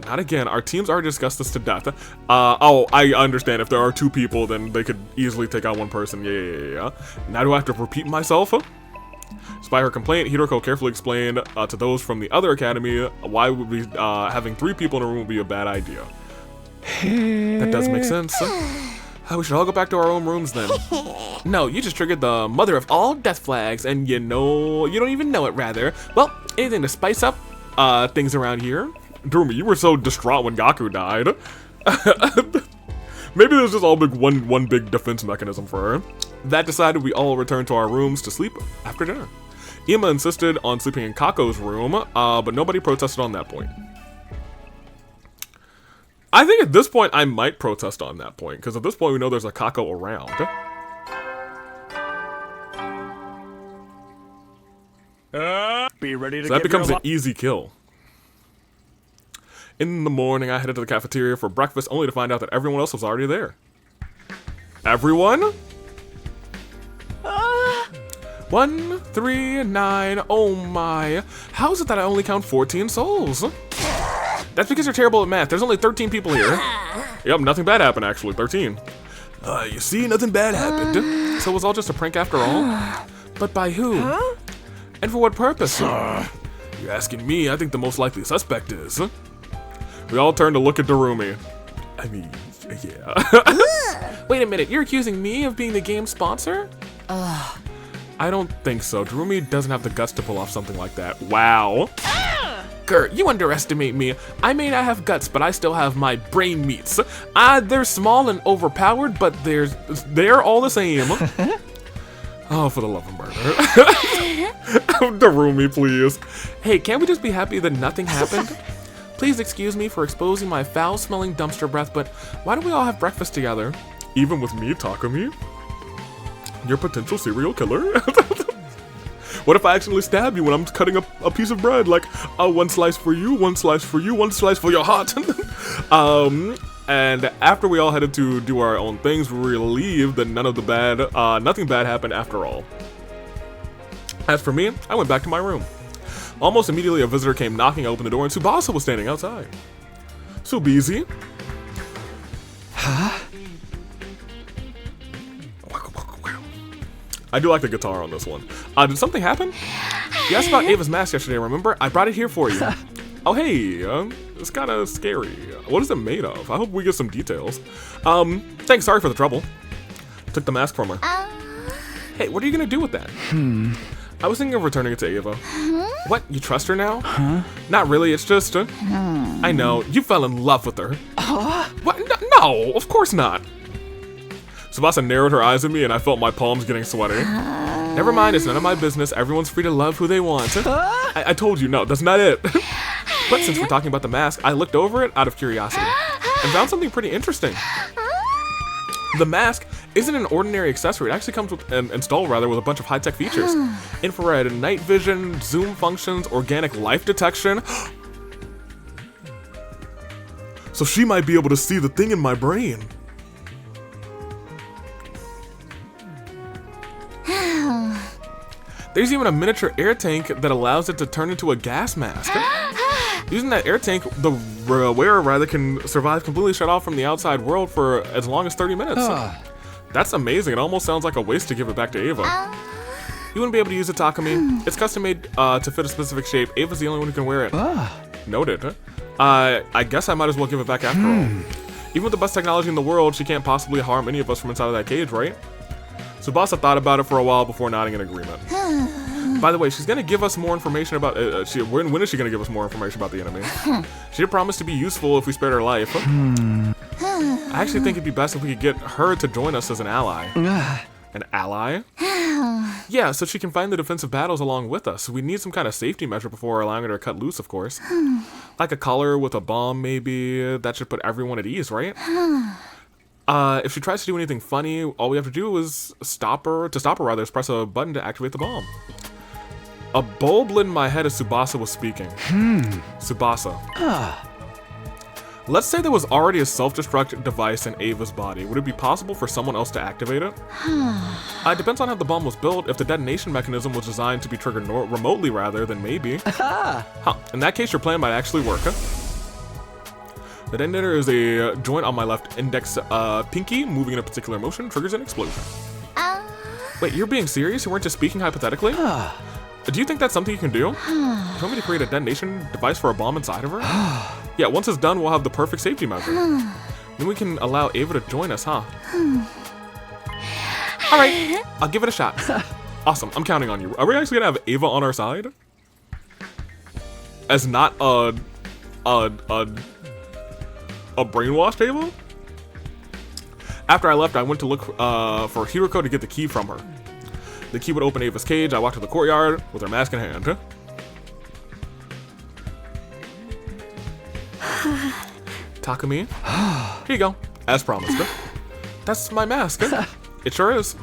Not again, our teams already discussed this to death. Oh, I understand, if there are 2 people, then they could easily take out one person, yeah. Now do I have to repeat myself? Despite her complaint, Hiroko carefully explained to those from the other academy why would be having 3 people in a room would be a bad idea. That does make sense. We should all go back to our own rooms then. No, you just triggered the mother of all death flags, and you don't even know it, rather. Well, anything to spice up things around here. Drumi, you were so distraught when Gaku died. Maybe there's just all one big defense mechanism for her. That decided, we all returned to our rooms to sleep after dinner. Ima insisted on sleeping in Kako's room, but nobody protested on that point. I think at this point, I might protest on that point, because at this point, we know there's a Kako around. Be ready to So that becomes an easy kill. In the morning, I headed to the cafeteria for breakfast, only to find out that everyone else was already there. Everyone? 1, 3, 9, oh my. How is it that I only count 14 souls? That's because you're terrible at math. There's only 13 people here. Yep, nothing bad happened actually, 13. You see, nothing bad happened. So it was all just a prank after all? But by who? And for what purpose? You're asking me, I think the most likely suspect is. We all turned to look at Darumi. I mean, yeah. Wait a minute, you're accusing me of being the game's sponsor? I don't think so. Darumi doesn't have the guts to pull off something like that. Wow. Gert, you underestimate me. I may not have guts, but I still have my brain meats. They're small and overpowered, but they're all the same. Oh, for the love of murder. Darumi, please. Hey, can't we just be happy that nothing happened? Please excuse me for exposing my foul-smelling dumpster breath, but why don't we all have breakfast together? Even with me, Takumi? Your potential serial killer? What if I accidentally stab you when I'm cutting up a piece of bread? Like, one slice for you, one slice for you, one slice for your heart. And after we all headed to do our own things, we were relieved that nothing bad happened after all. As for me, I went back to my room. Almost immediately, a visitor came knocking. I opened the door, and Tsubasa was standing outside. Tsubizi? Huh? I do like the guitar on this one. Did something happen? You asked about Ava's mask yesterday, remember? I brought it here for you. Oh, hey, it's kind of scary. What is it made of? I hope we get some details. Thanks, sorry for the trouble. Took the mask from her. Hey, what are you gonna do with that? I was thinking of returning it to Ava. What? You trust her now? Not really, it's just... I know, you fell in love with her. What? No, of course not. Tsubasa narrowed her eyes at me and I felt my palms getting sweaty. Never mind, it's none of my business. Everyone's free to love who they want. I told you, no, that's not it. But since we're talking about the mask, I looked over it out of curiosity and found something pretty interesting. The mask isn't an ordinary accessory. It actually comes with installed with a bunch of high-tech features. Infrared night vision, zoom functions, organic life detection. So she might be able to see the thing in my brain. There's even a miniature air tank that allows it to turn into a gas mask. Using that air tank, the wearer can survive completely shut off from the outside world for as long as 30 minutes. That's amazing. It almost sounds like a waste to give it back to Ava. You wouldn't be able to use it, Takumi. It's custom made to fit a specific shape. Ava's the only one who can wear it. Noted. I guess I might as well give it back after all. Even with the best technology in the world, she can't possibly harm any of us from inside of that cage, right? Tsubasa thought about it for a while before nodding in agreement. By the way, she's gonna give us more information about. When is she gonna give us more information about the enemy? She did promise to be useful if we spared her life. I actually think it'd be best if we could get her to join us as an ally. An ally? Yeah, so she can find the defensive battles along with us. We need some kind of safety measure before allowing her to cut loose, of course. Like a collar with a bomb, maybe. That should put everyone at ease, right? If she tries to do anything funny, all we have to do is stop her, is press a button to activate the bomb. A bulb lit in my head as Tsubasa was speaking. Tsubasa. Let's say there was already a self-destruct device in Ava's body. Would it be possible for someone else to activate it? It depends on how the bomb was built. If the detonation mechanism was designed to be triggered remotely then maybe. In that case, your plan might actually work, The detonator is a joint on my left index pinky, moving in a particular motion, triggers an explosion. Wait, you're being serious? You weren't just speaking hypothetically? Do you think that's something you can do? Do you want me to create a detonation device for a bomb inside of her? Yeah, once it's done, we'll have the perfect safety measure. Then we can allow Ava to join us, huh? Alright, I'll give it a shot. Awesome, I'm counting on you. Are we actually gonna have Ava on our side? As not a brainwashed Ava? After I left, I went to look for Hiroko to get the key from her. The key would open Ava's cage. I walked to the courtyard with her mask in hand. Takumi, here you go, as promised. That's my mask. It sure is.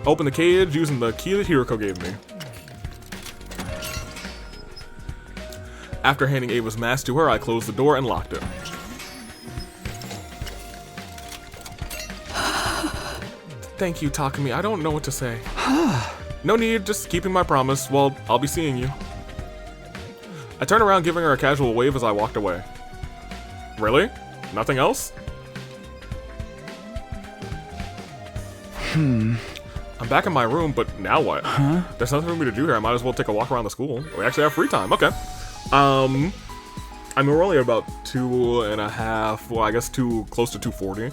Open the cage using the key that Hiroko gave me. After handing Ava's mask to her, I closed the door and locked it. Thank you, Takumi. I don't know what to say. No need, just keeping my promise. Well, I'll be seeing you. I turned around, giving her a casual wave as I walked away. Really? Nothing else? I'm back in my room, but now what? There's nothing for me to do here. I might as well take a walk around the school. We actually have free time. Okay. I mean, we're only at about 2.5. Well, I guess close to 2:40.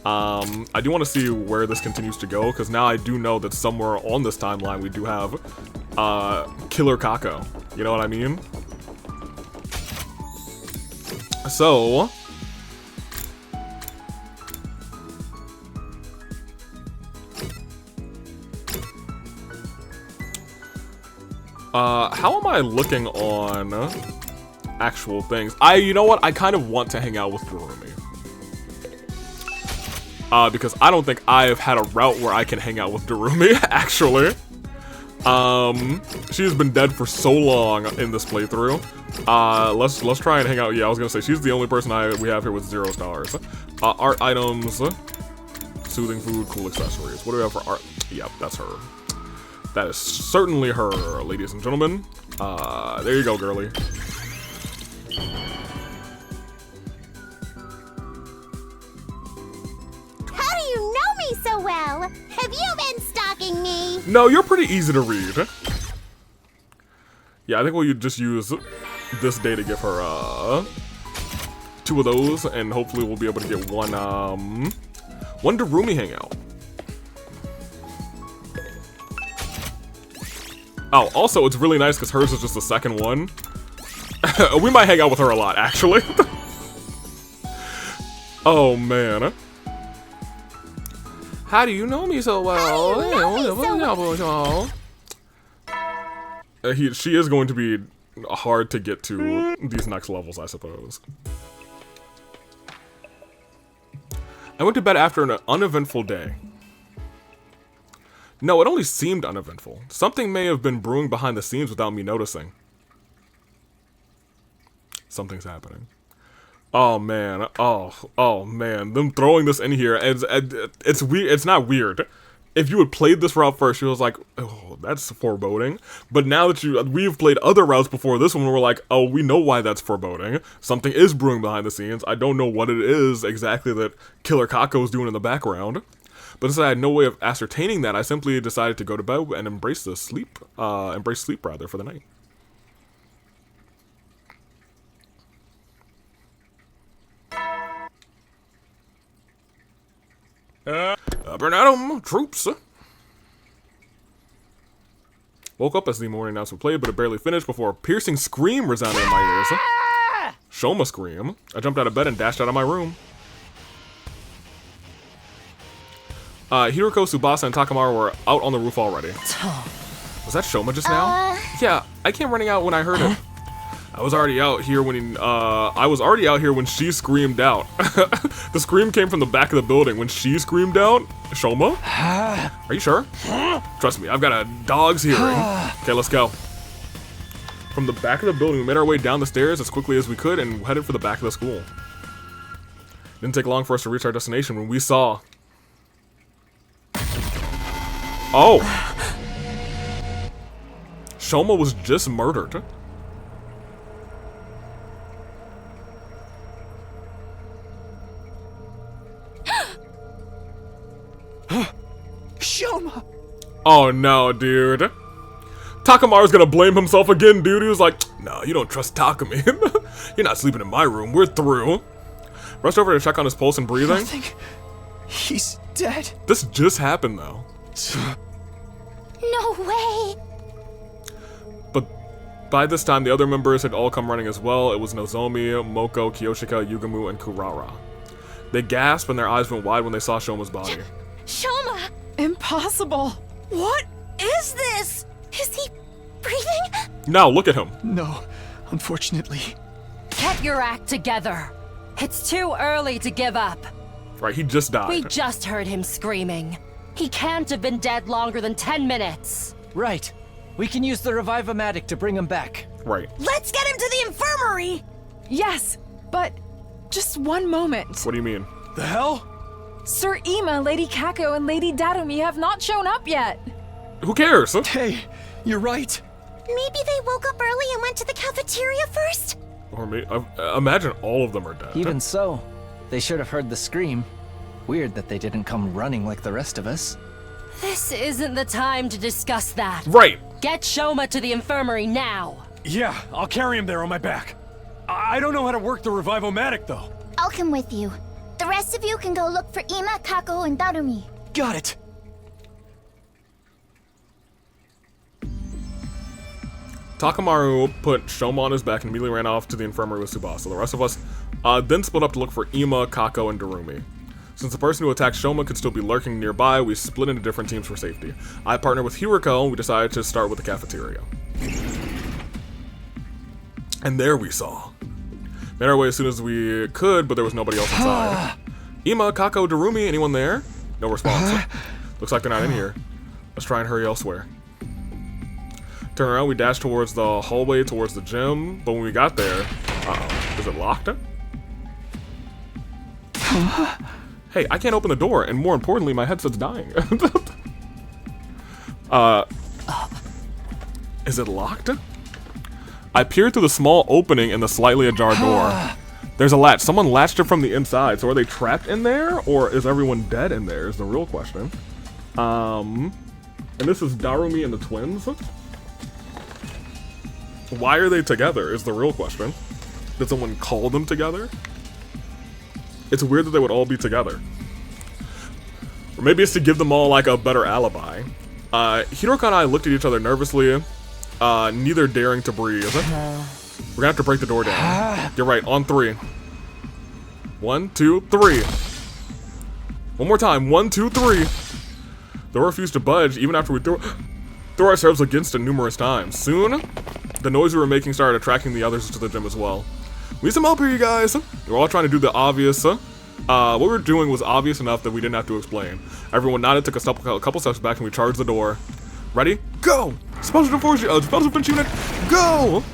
I do want to see where this continues to go, because now I do know that somewhere on this timeline we do have Killer Kako. You know what I mean? So how am I looking on actual things? You know what? I kind of want to hang out with Darumi. Because I don't think I've had a route where I can hang out with Darumi, actually. She has been dead for so long in this playthrough. Let's try and hang out. Yeah, I was gonna say, she's the only person we have here with 0 stars. Art items, soothing food, cool accessories. What do we have for art? Yep, that's her. That is certainly her, ladies and gentlemen. There you go, girly. So well. Have you been stalking me? No, you're pretty easy to read. Yeah, I think we'll just use this day to give her 2 of those, and hopefully we'll be able to get one Darumi hangout. Oh, also, it's really nice because hers is just the second one. We might hang out with her a lot, actually. Oh, man. How do you know me so well? She is going to be hard to get to these next levels, I suppose. I went to bed after an uneventful day. No, it only seemed uneventful. Something may have been brewing behind the scenes without me noticing. Something's happening. Oh man, oh man, them throwing this in here, it's weird. It's not weird. If you had played this route first, you was like, oh, that's foreboding. But now that we've played other routes before this one, we're like, oh, we know why that's foreboding. Something is brewing behind the scenes. I don't know what it is exactly that Killer Kako is doing in the background. But since I had no way of ascertaining that, I simply decided to go to bed and embrace sleep for the night. Burn at 'em, troops. Woke up as the morning announcement played, but it barely finished before a piercing scream resounded in my ears. Shoma scream. I jumped out of bed and dashed out of my room. Hiroko, Tsubasa, and Takamaru were out on the roof already. Was that Shoma just now? Yeah, I came running out when I heard it. I was already out here when she screamed out. The scream came from the back of the building. When she screamed out, Shoma? Are you sure? Trust me, I've got a dog's hearing. Okay, let's go. From the back of the building, we made our way down the stairs as quickly as we could and headed for the back of the school. Didn't take long for us to reach our destination when we saw... Oh! Shoma was just murdered. Shoma! Oh no, dude. Takamaru's gonna blame himself again, dude. He was like, no, you don't trust Takumi. You're not sleeping in my room. We're through. Rushed over to check on his pulse and breathing. I think he's dead. This just happened, though. No way! But by this time, the other members had all come running as well. It was Nozomi, Moko, Kiyoshika, Yugamu, and Kurara. They gasped and their eyes went wide when they saw Shoma's body. Shoma! Impossible! What is this? Is he breathing? Now, look at him. No, unfortunately. Get your act together. It's too early to give up. Right, he just died. We just heard him screaming. He can't have been dead longer than 10 minutes. Right. We can use the Revive-O-Matic to bring him back. Right. Let's get him to the infirmary! Yes, but just one moment. What do you mean? The hell? Sir Ima, Lady Kako, and Lady Darumi have not shown up yet. Who cares? Hey, you're right. Maybe they woke up early and went to the cafeteria first? Or imagine all of them are dead. Even so, they should have heard the scream. Weird that they didn't come running like the rest of us. This isn't the time to discuss that. Right. Get Shoma to the infirmary now. Yeah, I'll carry him there on my back. I don't know how to work the Revive-O-Matic, though. I'll come with you. The rest of you can go look for Ima, Kako, and Darumi. Got it. Takamaru put Shoma on his back and immediately ran off to the infirmary with Tsubasa. The rest of us then split up to look for Ima, Kako, and Darumi. Since the person who attacked Shoma could still be lurking nearby, we split into different teams for safety. I partnered with Hiroko, and we decided to start with the cafeteria. And there we saw. Made our way as soon as we could, but there was nobody else inside. Ima, Kako, Darumi, anyone there? No response. Looks like they're not in here. Let's try and hurry elsewhere. Turn around, we dashed towards the hallway towards the gym, but when we got there, is it locked? Hey, I can't open the door, and more importantly, my headset's dying. Is it locked? I peered through the small opening in the slightly ajar door. There's a latch. Someone latched it from the inside. So are they trapped in there, or is everyone dead in there? Is the real question. And this is Darumi and the twins. Why are they together? Is the real question. Did someone call them together? It's weird that they would all be together. Or maybe it's to give them all like a better alibi. Hiroko and I looked at each other nervously. neither daring to breathe. We're gonna have to break the door down. You're right, on 3. 1, 2, 3. One more time, 1, 2, 3. The door refused to budge even after we threw ourselves against it numerous times. Soon, the noise we were making started attracting the others to the gym as well. We need some help here, you guys. We're all trying to do the obvious. What we were doing was obvious enough that we didn't have to explain. Everyone nodded, took a couple steps back, and we charged the door. Ready? Go! Special defense unit, go!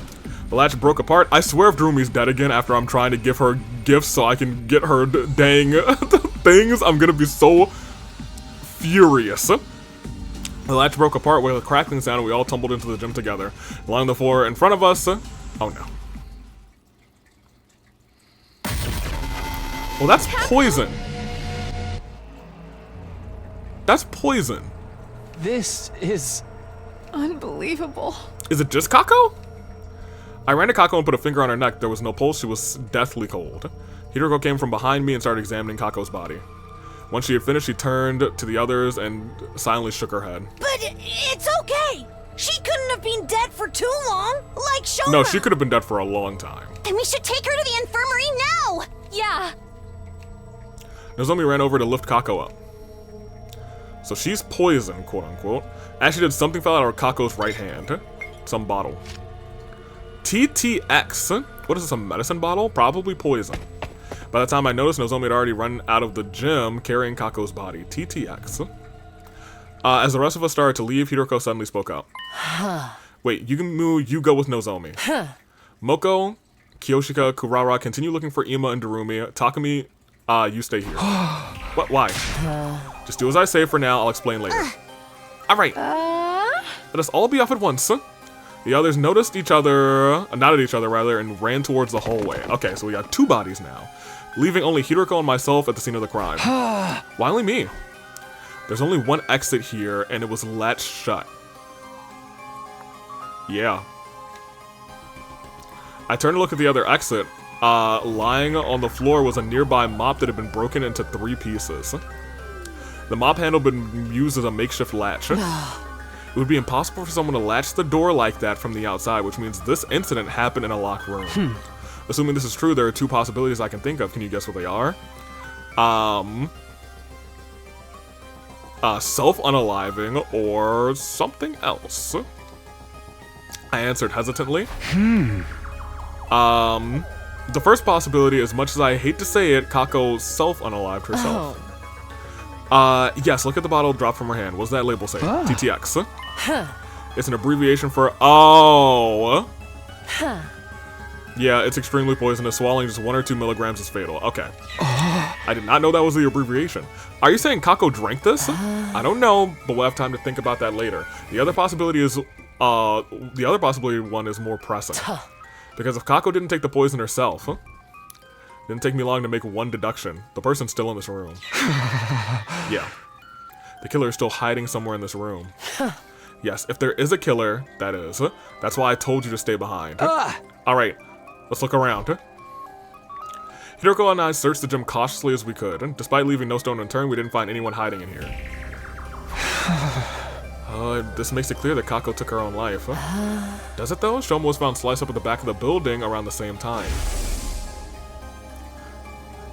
The latch broke apart. I swear if Drumi's dead again after I'm trying to give her gifts so I can get her dang things, I'm gonna be so furious. The latch broke apart with a crackling sound and we all tumbled into the gym together. Along the floor in front of us, oh no. Well, that's poison. That's poison. This is unbelievable. Is it just Kako? I ran to Kako and put a finger on her neck. There was no pulse. She was deathly cold. Hiroko came from behind me and started examining Kako's body. Once she had finished, she turned to the others and silently shook her head. But it's okay. She couldn't have been dead for too long, like Shoma. No, she could have been dead for a long time. Then we should take her to the infirmary now. Yeah. Nozomi ran over to lift Kako up. So she's poisoned, quote unquote. As she did, something fell out of Kako's right hand. Some bottle. TTX. What is this, a medicine bottle? Probably poison. By the time I noticed, Nozomi had already run out of the gym carrying Kako's body. TTX. As the rest of us started to leave, Hiroko suddenly spoke up. Wait, you go with Nozomi. Moko, Kiyoshika, Kurara, continue looking for Ima and Darumi. Takumi, you stay here. What? Why? Just do as I say for now, I'll explain later. Alright. Let us all be off at once. The others noticed each other, nodded at each other rather, and ran towards the hallway. Okay, so we got 2 bodies now, leaving only Hiroko and myself at the scene of the crime. Why only me? There's only one exit here, and it was latched shut. Yeah. I turned to look at the other exit. Lying on the floor was a nearby mop that had been broken into 3 pieces. The mop handle had been used as a makeshift latch. It would be impossible for someone to latch the door like that from the outside, which means this incident happened in a locked room. Assuming this is true, there are 2 possibilities I can think of. Can you guess what they are? Self-unaliving or something else. I answered hesitantly. The first possibility, as much as I hate to say it, Kako self-unalived herself. Yes, look at the bottle dropped from her hand. What does that label say? TTX. It's an abbreviation for Yeah, it's extremely poisonous. Swallowing just 1 or 2 milligrams is fatal. Okay. I did not know that was the abbreviation. Are you saying Kako drank this? I don't know, but we'll have time to think about that later. The other possibility is, one is more pressing. Because if Kako didn't take the poison herself, didn't take me long to make one deduction. The person's still in this room. Yeah. The killer is still hiding somewhere in this room. Yes, if there is a killer, that is. That's why I told you to stay behind. Alright, let's look around. Hiroko and I searched the gym cautiously as we could. Despite leaving no stone unturned, we didn't find anyone hiding in here. This makes it clear that Kako took her own life. Does it though? Shoma was found sliced up at the back of the building around the same time.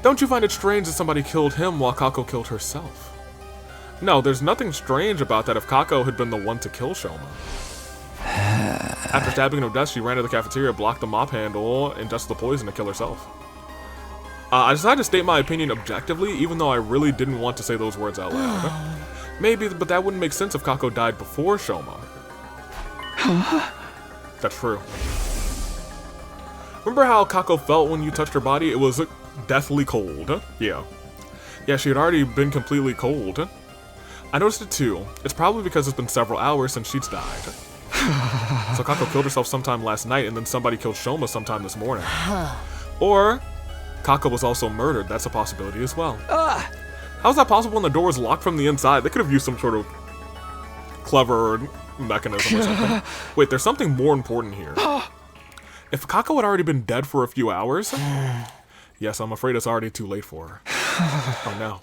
Don't you find it strange that somebody killed him while Kako killed herself? No, there's nothing strange about that if Kako had been the one to kill Shoma. After stabbing her to death, she ran to the cafeteria, blocked the mop handle, and ingested the poison to kill herself. I decided to state my opinion objectively, even though I really didn't want to say those words out loud. Maybe, but that wouldn't make sense if Kako died before Shoma. That's true. Remember how Kako felt when you touched her body? It was deathly cold. Yeah. Yeah, she had already been completely cold. I noticed it too. It's probably because it's been several hours since she's died. So Kako killed herself sometime last night, and then somebody killed Shoma sometime this morning. Or Kako was also murdered. That's a possibility as well. How's that possible when the door was locked from the inside? They could have used some sort of clever mechanism or something. Wait, there's something more important here. If Kako had already been dead for a few hours... Yes, I'm afraid it's already too late for her. Oh no.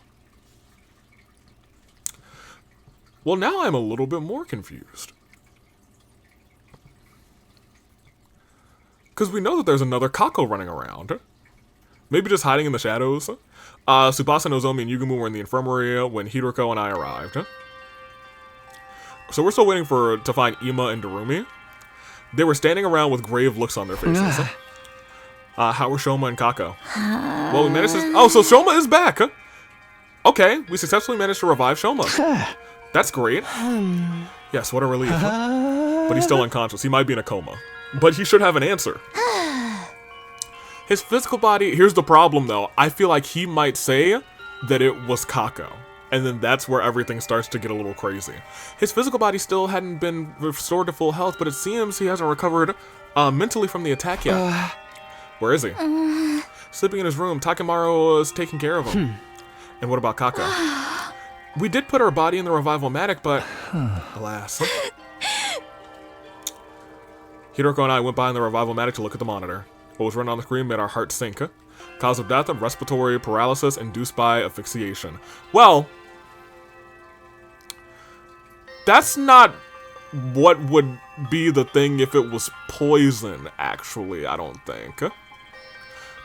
Well, now I'm a little bit more confused. Because we know that there's another Kako running around. Maybe just hiding in the shadows. Tsubasa, Nozomi, and Yugumu were in the infirmary when Hiroko and I arrived. So we're still waiting to find Ima and Darumi. They were standing around with grave looks on their faces. How were Shoma and Kako? Well, we managed to... Oh, so Shoma is back! Okay, we successfully managed to revive Shoma. That's great. Yes, what a relief. But he's still unconscious. He might be in a coma. But he should have an answer. His physical body... Here's the problem, though. I feel like he might say that it was Kako. And then that's where everything starts to get a little crazy. His physical body still hadn't been restored to full health, but it seems he hasn't recovered mentally from the attack yet. Where is he? Sleeping in his room. Takemaru was taking care of him. And what about Kako? We did put her body in the revival-matic, but alas. Hiroko and I went by in the revival-matic to look at the monitor. What was running on the screen made our hearts sink. Cause of death, respiratory paralysis induced by asphyxiation. Well, that's not what would be the thing if it was poison, actually, I don't think.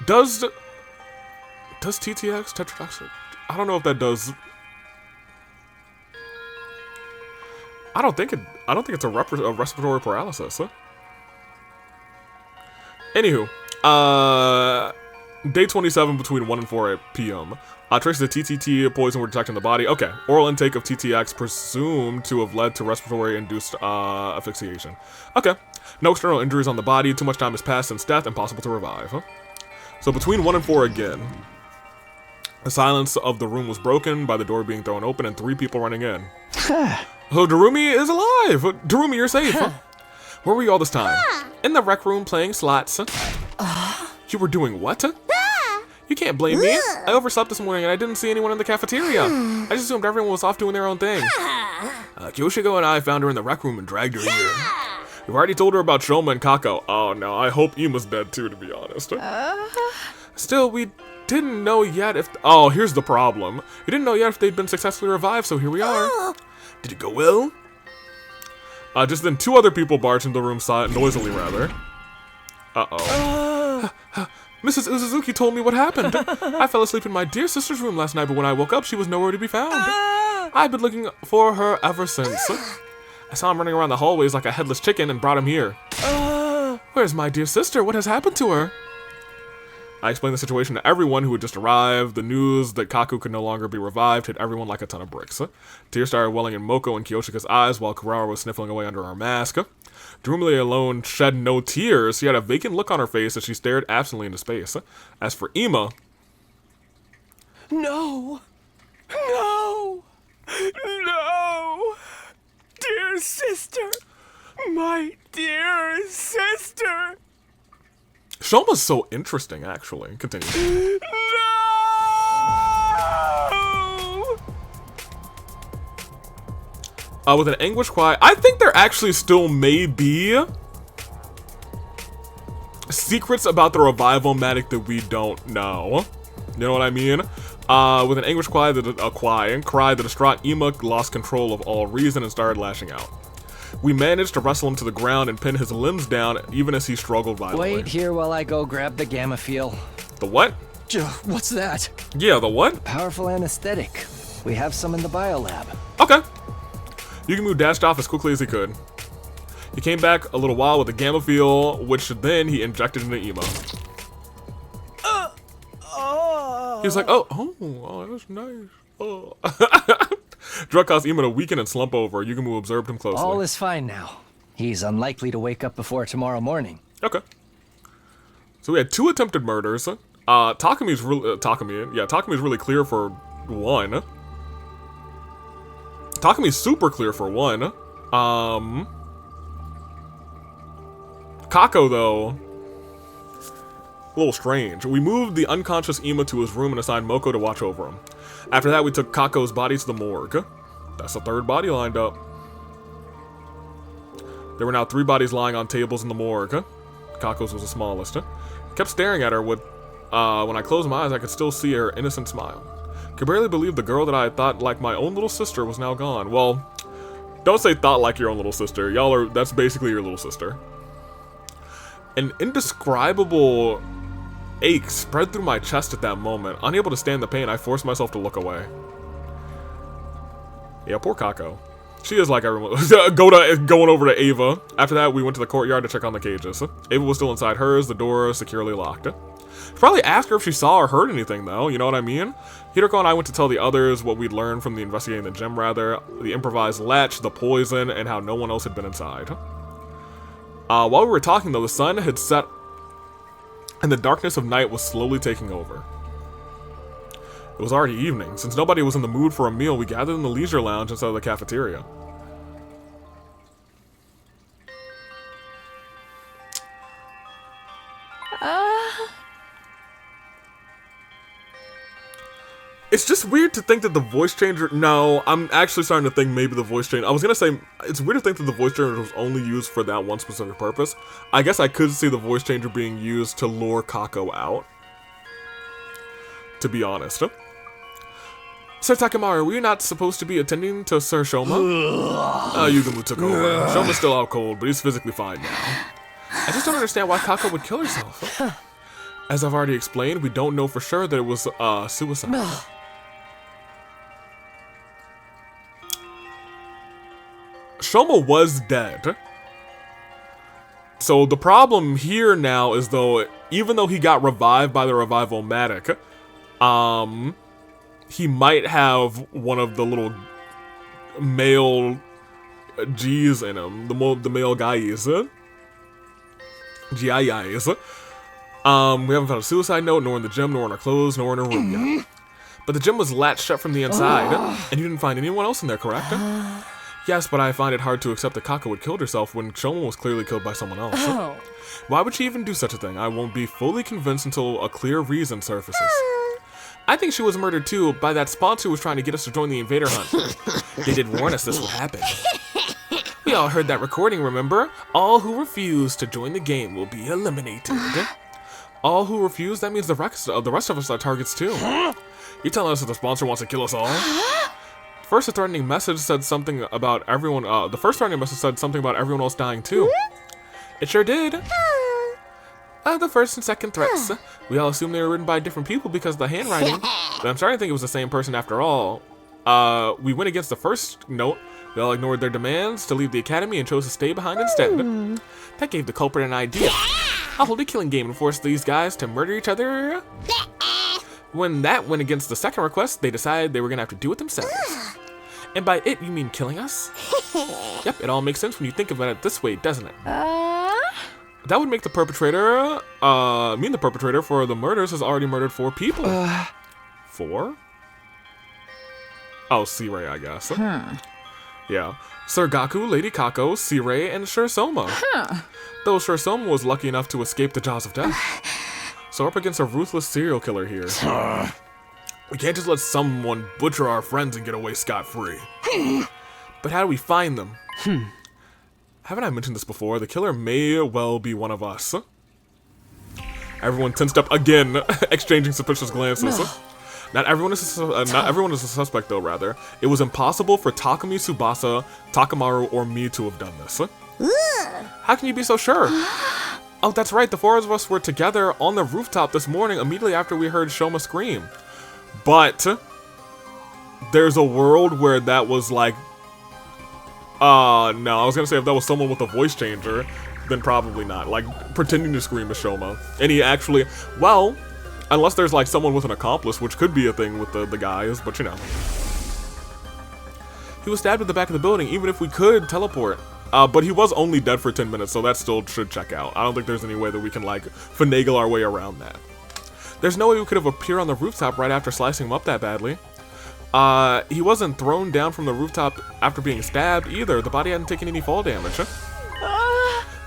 Does TTX, tetrodotoxin? I don't know if that does. I don't think it's a respiratory paralysis. Anywho, day 27 between 1 and 4 p.m. Traces of TTT poison were detected in the body. Okay, oral intake of TTX presumed to have led to respiratory-induced asphyxiation. Okay, no external injuries on the body. Too much time has passed since death. Impossible to revive. So between 1 and 4 again. The silence of the room was broken by the door being thrown open and 3 people running in. So Darumi is alive! Darumi, you're safe! Where were you all this time? In the rec room playing slots. You were doing what? You can't blame me. I overslept this morning and I didn't see anyone in the cafeteria. I just assumed everyone was off doing their own thing. Kyoshiko and I found her in the rec room and dragged her here. We've already told her about Shoma and Kako. Oh no, I hope Ima's dead too, to be honest. Still, we didn't know yet if... Oh, here's the problem. We didn't know yet if they'd been successfully revived, so here we are. Did it go well? Just then 2 other people barged into the room noisily, rather. Uh-oh. Mrs. Uzuzuki told me what happened. I fell asleep in my dear sister's room last night, but when I woke up, she was nowhere to be found. I've been looking for her ever since. I saw him running around the hallways like a headless chicken and brought him here. Where's my dear sister? What has happened to her? I explained the situation to everyone who had just arrived. The news that Kaku could no longer be revived hit everyone like a ton of bricks. Tears started welling in Moko and Kyoshika's eyes while Kurara was sniffling away under her mask. Darumi alone shed no tears. She had a vacant look on her face as she stared absently into space. As for Ima... No! No! No! Dear sister! My dear sister! Shoma's so interesting, actually. Continue. No! With an anguished cry, I think there actually still may be secrets about the revival-matic that we don't know. You know what I mean? With an anguished cry, the distraught Ima lost control of all reason and started lashing out. We managed to wrestle him to the ground and pin his limbs down even as he struggled violently. Wait here while I go grab the gamma feel. The what? What's that? Yeah, the what? Powerful anesthetic. We have some in the biolab. Okay. Yugumu dashed off as quickly as he could. He came back a little while with the gamma feel, which then he injected into Ima. He was like, oh, that's nice. Oh. Drug caused Ima to weaken and slump over. Yugumu observed him closely. All is fine now. He's unlikely to wake up before tomorrow morning. Okay. So we had 2 attempted murders. Takami's really clear for 1. Takami's super clear for 1. Kako, though, a little strange. We moved the unconscious Ima to his room and assigned Moko to watch over him. After that, we took Kako's body to the morgue. That's the 3rd body lined up. There were now 3 bodies lying on tables in the morgue. Kako's was the smallest. I kept staring at her when I closed my eyes, I could still see her innocent smile. Could barely believe the girl that I had thought like my own little sister was now gone. Well, don't say thought like your own little sister. That's basically your little sister. An indescribable ache spread through my chest at that moment. Unable to stand the pain, I forced myself to look away. Yeah, poor Kako. She is like everyone. Going over to Ava. After that, we went to the courtyard to check on the cages. Ava was still inside hers, the door securely locked. Should probably ask her if she saw or heard anything, though, you know what I mean? Hiroko and I went to tell the others what we'd learned from the investigating the gym, rather. The improvised latch, the poison, and how no one else had been inside. While we were talking, though, the sun had set and the darkness of night was slowly taking over. It was already evening. Since nobody was in the mood for a meal, we gathered in the leisure lounge instead of the cafeteria. It's just weird to think that the voice changer... No, I'm actually starting to think maybe the voice changer... I was going to say, it's weird to think that the voice changer was only used for that one specific purpose. I guess I could see the voice changer being used to lure Kako out. To be honest. Sir Takemaru, were you not supposed to be attending to Sir Shoma? Yugamu took over. Shoma's still out cold, but he's physically fine now. I just don't understand why Kako would kill herself. As I've already explained, we don't know for sure that it was suicide. Shoma was dead. So the problem here now is, though, even though he got revived by the Revival-matic, he might have one of the little male G's in him, the male guys. G-I-Is. We haven't found a suicide note, nor in the gym, nor in our clothes, nor in our room yet. But the gym was latched shut from the inside, and you didn't find anyone else in there, correct? Yes, but I find it hard to accept that Kako had killed herself when Shoma was clearly killed by someone else. Why would she even do such a thing? I won't be fully convinced until a clear reason surfaces. I think she was murdered too by that sponsor who was trying to get us to join the invader hunt. They did warn us this would happen. We all heard that recording, remember? All who refuse to join the game will be eliminated. All who refuse? That means the rest of us are targets too. You're telling us that the sponsor wants to kill us all? First, the threatening message said something about everyone. The first threatening message said something about everyone else dying too. It sure did. The first and second threats. We all assumed they were written by different people because of the handwriting. But I'm starting to think it was the same person after all. We went against the first note. We all ignored their demands to leave the academy and chose to stay behind instead. That gave the culprit an idea. I'll hold a killing game and force these guys to murder each other. When that went against the second request, they decided they were gonna have to do it themselves. And by it, you mean killing us? Yep, it all makes sense when you think about it this way, doesn't it? That would make the perpetrator, mean the perpetrator for the murders has already murdered 4 people. 4? Oh, C-Ray, I guess. Yeah. Sir Gaku, Lady Kako, C-Ray, and Shirsoma. Though Shirsoma was lucky enough to escape the jaws of death. So we're up against a ruthless serial killer here. We can't just let someone butcher our friends and get away scot-free. But how do we find them? Haven't I mentioned this before? The killer may well be one of us. Everyone tensed up again, exchanging suspicious glances. Not everyone is a suspect, though, rather. It was impossible for Takumi, Tsubasa, Takemaru, or me to have done this. How can you be so sure? Oh, that's right, the 4 of us were together on the rooftop this morning immediately after we heard Shoma scream. But there's a world where that was like... no, I was gonna say if that was someone with a voice changer, then probably not. Like, pretending to scream as Shoma. And he actually... Well, unless there's like someone with an accomplice, which could be a thing with the guys, but you know. He was stabbed at the back of the building, even if we could teleport. But he was only dead for 10 minutes, so that still should check out. I don't think there's any way that we can, like, finagle our way around that. There's no way we could have appeared on the rooftop right after slicing him up that badly. He wasn't thrown down from the rooftop after being stabbed, either. The body hadn't taken any fall damage.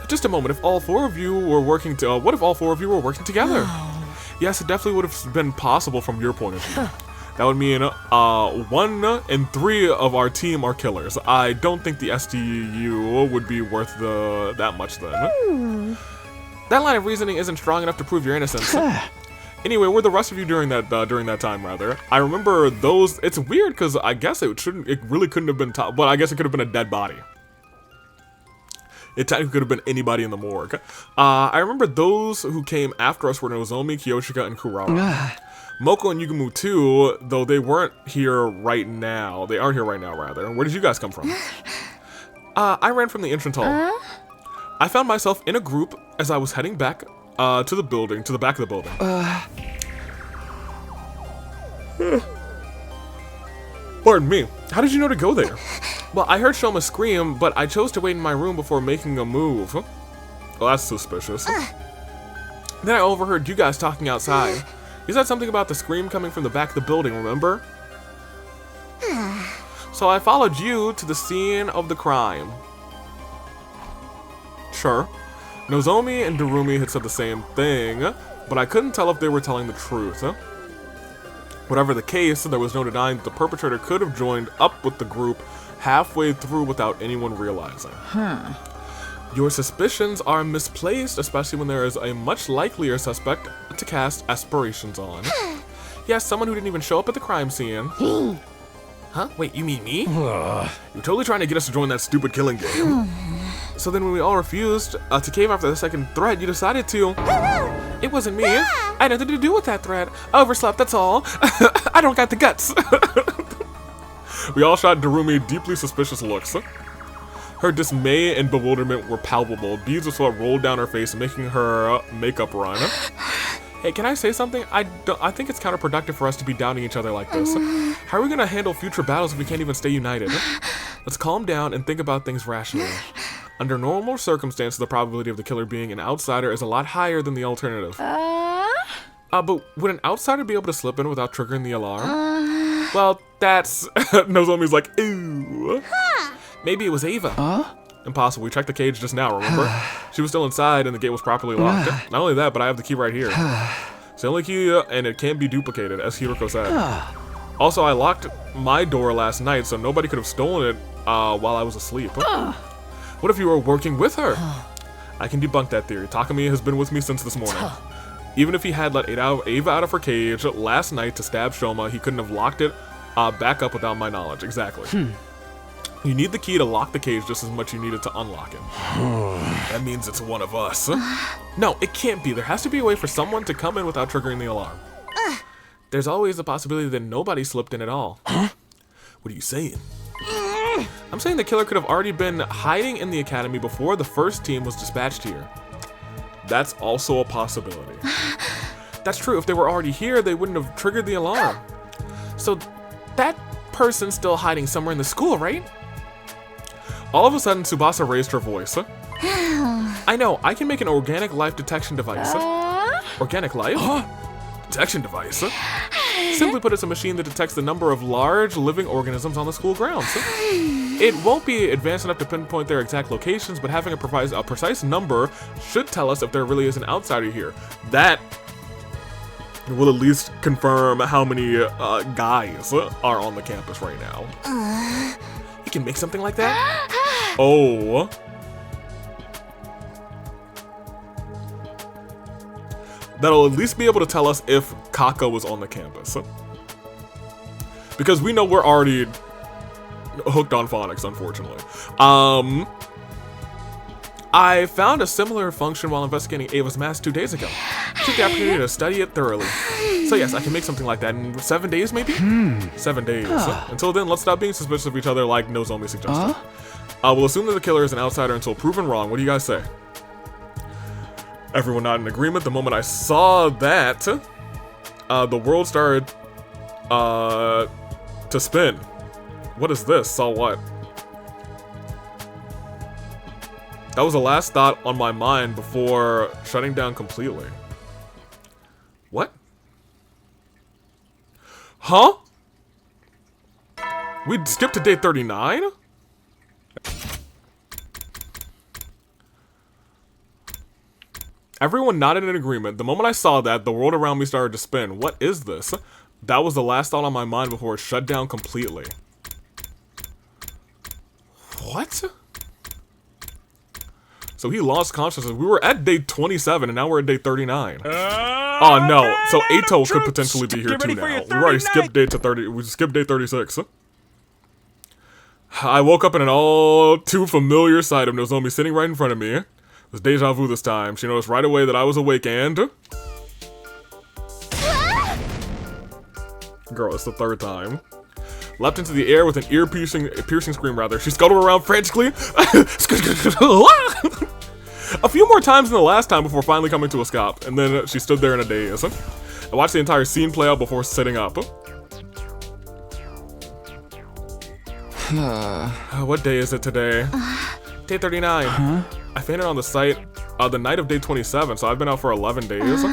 Just a moment, if all 4 of you were working what if all 4 of you were working together? Yes, it definitely would have been possible from your point of view. That would mean 1 and 3 of our team are killers. I don't think the SDU would be worth that much then. That line of reasoning isn't strong enough to prove your innocence. Anyway, where the rest of you during that time, rather? I remember those. It's weird because I guess it really couldn't have been but I guess it could have been a dead body. It technically could have been anybody in the morgue. I remember those who came after us were Nozomi, Kiyoshika, and Kurara. Moko and Yugumu too, though they weren't here right now. They aren't here right now, rather. Where did you guys come from? I ran from the entrance hall. I found myself in a group as I was heading back to the building, to the back of the building. Pardon me. How did you know to go there? Well, I heard Shoma scream, but I chose to wait in my room before making a move. Well, that's suspicious. Then I overheard you guys talking outside. You said something about the scream coming from the back of the building, remember? So I followed you to the scene of the crime. Sure. Nozomi and Darumi had said the same thing, but I couldn't tell if they were telling the truth. Whatever the case, there was no denying that the perpetrator could have joined up with the group halfway through without anyone realizing. Your suspicions are misplaced, especially when there is a much likelier suspect to cast aspirations on. Yes, someone who didn't even show up at the crime scene. Huh? Wait, you mean me? You're totally trying to get us to join that stupid killing game. So then when we all refused to cave after the second threat, you decided to... It wasn't me. I had nothing to do with that threat. I overslept, that's all. I don't got the guts. We all shot Darumi deeply suspicious looks. Her dismay and bewilderment were palpable. Beads of sweat rolled down her face, making her makeup run. Hey, can I say something? I think it's counterproductive for us to be downing each other like this. How are we gonna handle future battles if we can't even stay united? Let's calm down and think about things rationally. Under normal circumstances, the probability of the killer being an outsider is a lot higher than the alternative. But would an outsider be able to slip in without triggering the alarm? Well, that's... Nozomi's like, ooh. Maybe it was Ava. Impossible. We checked the cage just now, remember? She was still inside and the gate was properly locked. Not only that, but I have the key right here. It's the only key and it can't be duplicated, as Hiroko said. Also, I locked my door last night, so nobody could have stolen it while I was asleep. What if you were working with her? I can debunk that theory. Takumi has been with me since this morning. Even if he had let Ava out of her cage last night to stab Shoma, he couldn't have locked it back up without my knowledge. Exactly. You need the key to lock the cage just as much as you need it to unlock it. That means it's one of us. No, it can't be. There has to be a way for someone to come in without triggering the alarm. There's always the possibility that nobody slipped in at all. What are you saying? I'm saying the killer could have already been hiding in the academy before the first team was dispatched here. That's also a possibility. That's true. If they were already here, they wouldn't have triggered the alarm. So that person's still hiding somewhere in the school, right? All of a sudden, Tsubasa raised her voice. I know, I can make an organic life detection device. Organic life? Detection device? Simply put, it's a machine that detects the number of large living organisms on the school grounds. It won't be advanced enough to pinpoint their exact locations, but having a precise number should tell us if there really is an outsider here. That will at least confirm how many guys are on the campus right now. You can make something like that? Oh. That'll at least be able to tell us if Kako was on the campus. Because we know we're already hooked on phonics, unfortunately. I found a similar function while investigating Ava's mask 2 days ago. I took the opportunity to study it thoroughly. So yes, I can make something like that in 7 days, maybe? 7 days. Until then, let's stop being suspicious of each other like Nozomi suggested. We'll assume that the killer is an outsider until proven wrong. What do you guys say? Everyone not in agreement. The moment I saw that, the world started to spin. What is this? Saw what? That was the last thought on my mind before shutting down completely. What? Huh? We skipped to day 39? Everyone nodded in agreement. The moment I saw that, the world around me started to spin. What is this? That was the last thought on my mind before it shut down completely. What? So he lost consciousness. We were at day 27 and now we're at day 39. Oh no. So Ato could potentially be here too now. We already skipped day to 30. We skipped day 36. I woke up in an all too familiar sight of Nozomi sitting right in front of me. It was deja vu this time. She noticed right away that I was awake and... Girl, it's the third time. Leapt into the air with an piercing scream, rather. She scuttled around frantically. A few more times than the last time before finally coming to a stop, and then she stood there in a daze. I watched the entire scene play out before sitting up. What day is it today? Day 39. I fainted on the site the night of day 27, so I've been out for 11 days.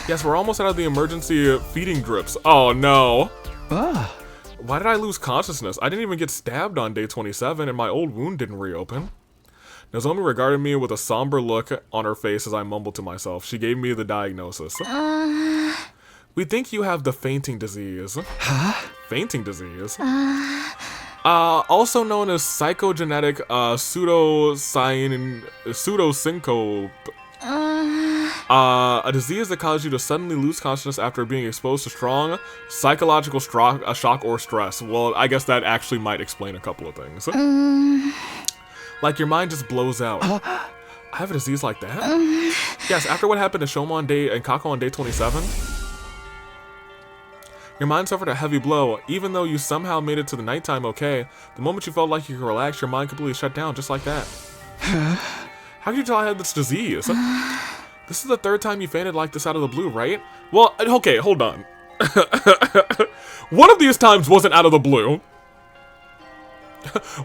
Yes, we're almost out of the emergency feeding drips. Oh no. Why did I lose consciousness? I didn't even get stabbed on day 27, and my old wound didn't reopen. Nozomi regarded me with a somber look on her face as I mumbled to myself. She gave me the diagnosis. We think you have the fainting disease. Fainting disease? Also known as psychogenetic pseudosyncope. A disease that causes you to suddenly lose consciousness after being exposed to strong psychological shock or stress. Well, I guess that actually might explain a couple of things. Like your mind just blows out. I have a disease like that? Yes, after what happened to Shoma and Kako on day 27, your mind suffered a heavy blow. Even though you somehow made it to the nighttime okay, the moment you felt like you could relax, your mind completely shut down just like that. How could you tell I had this disease? This is the third time you fainted like this out of the blue, right? Well, okay, hold on. One of these times wasn't out of the blue.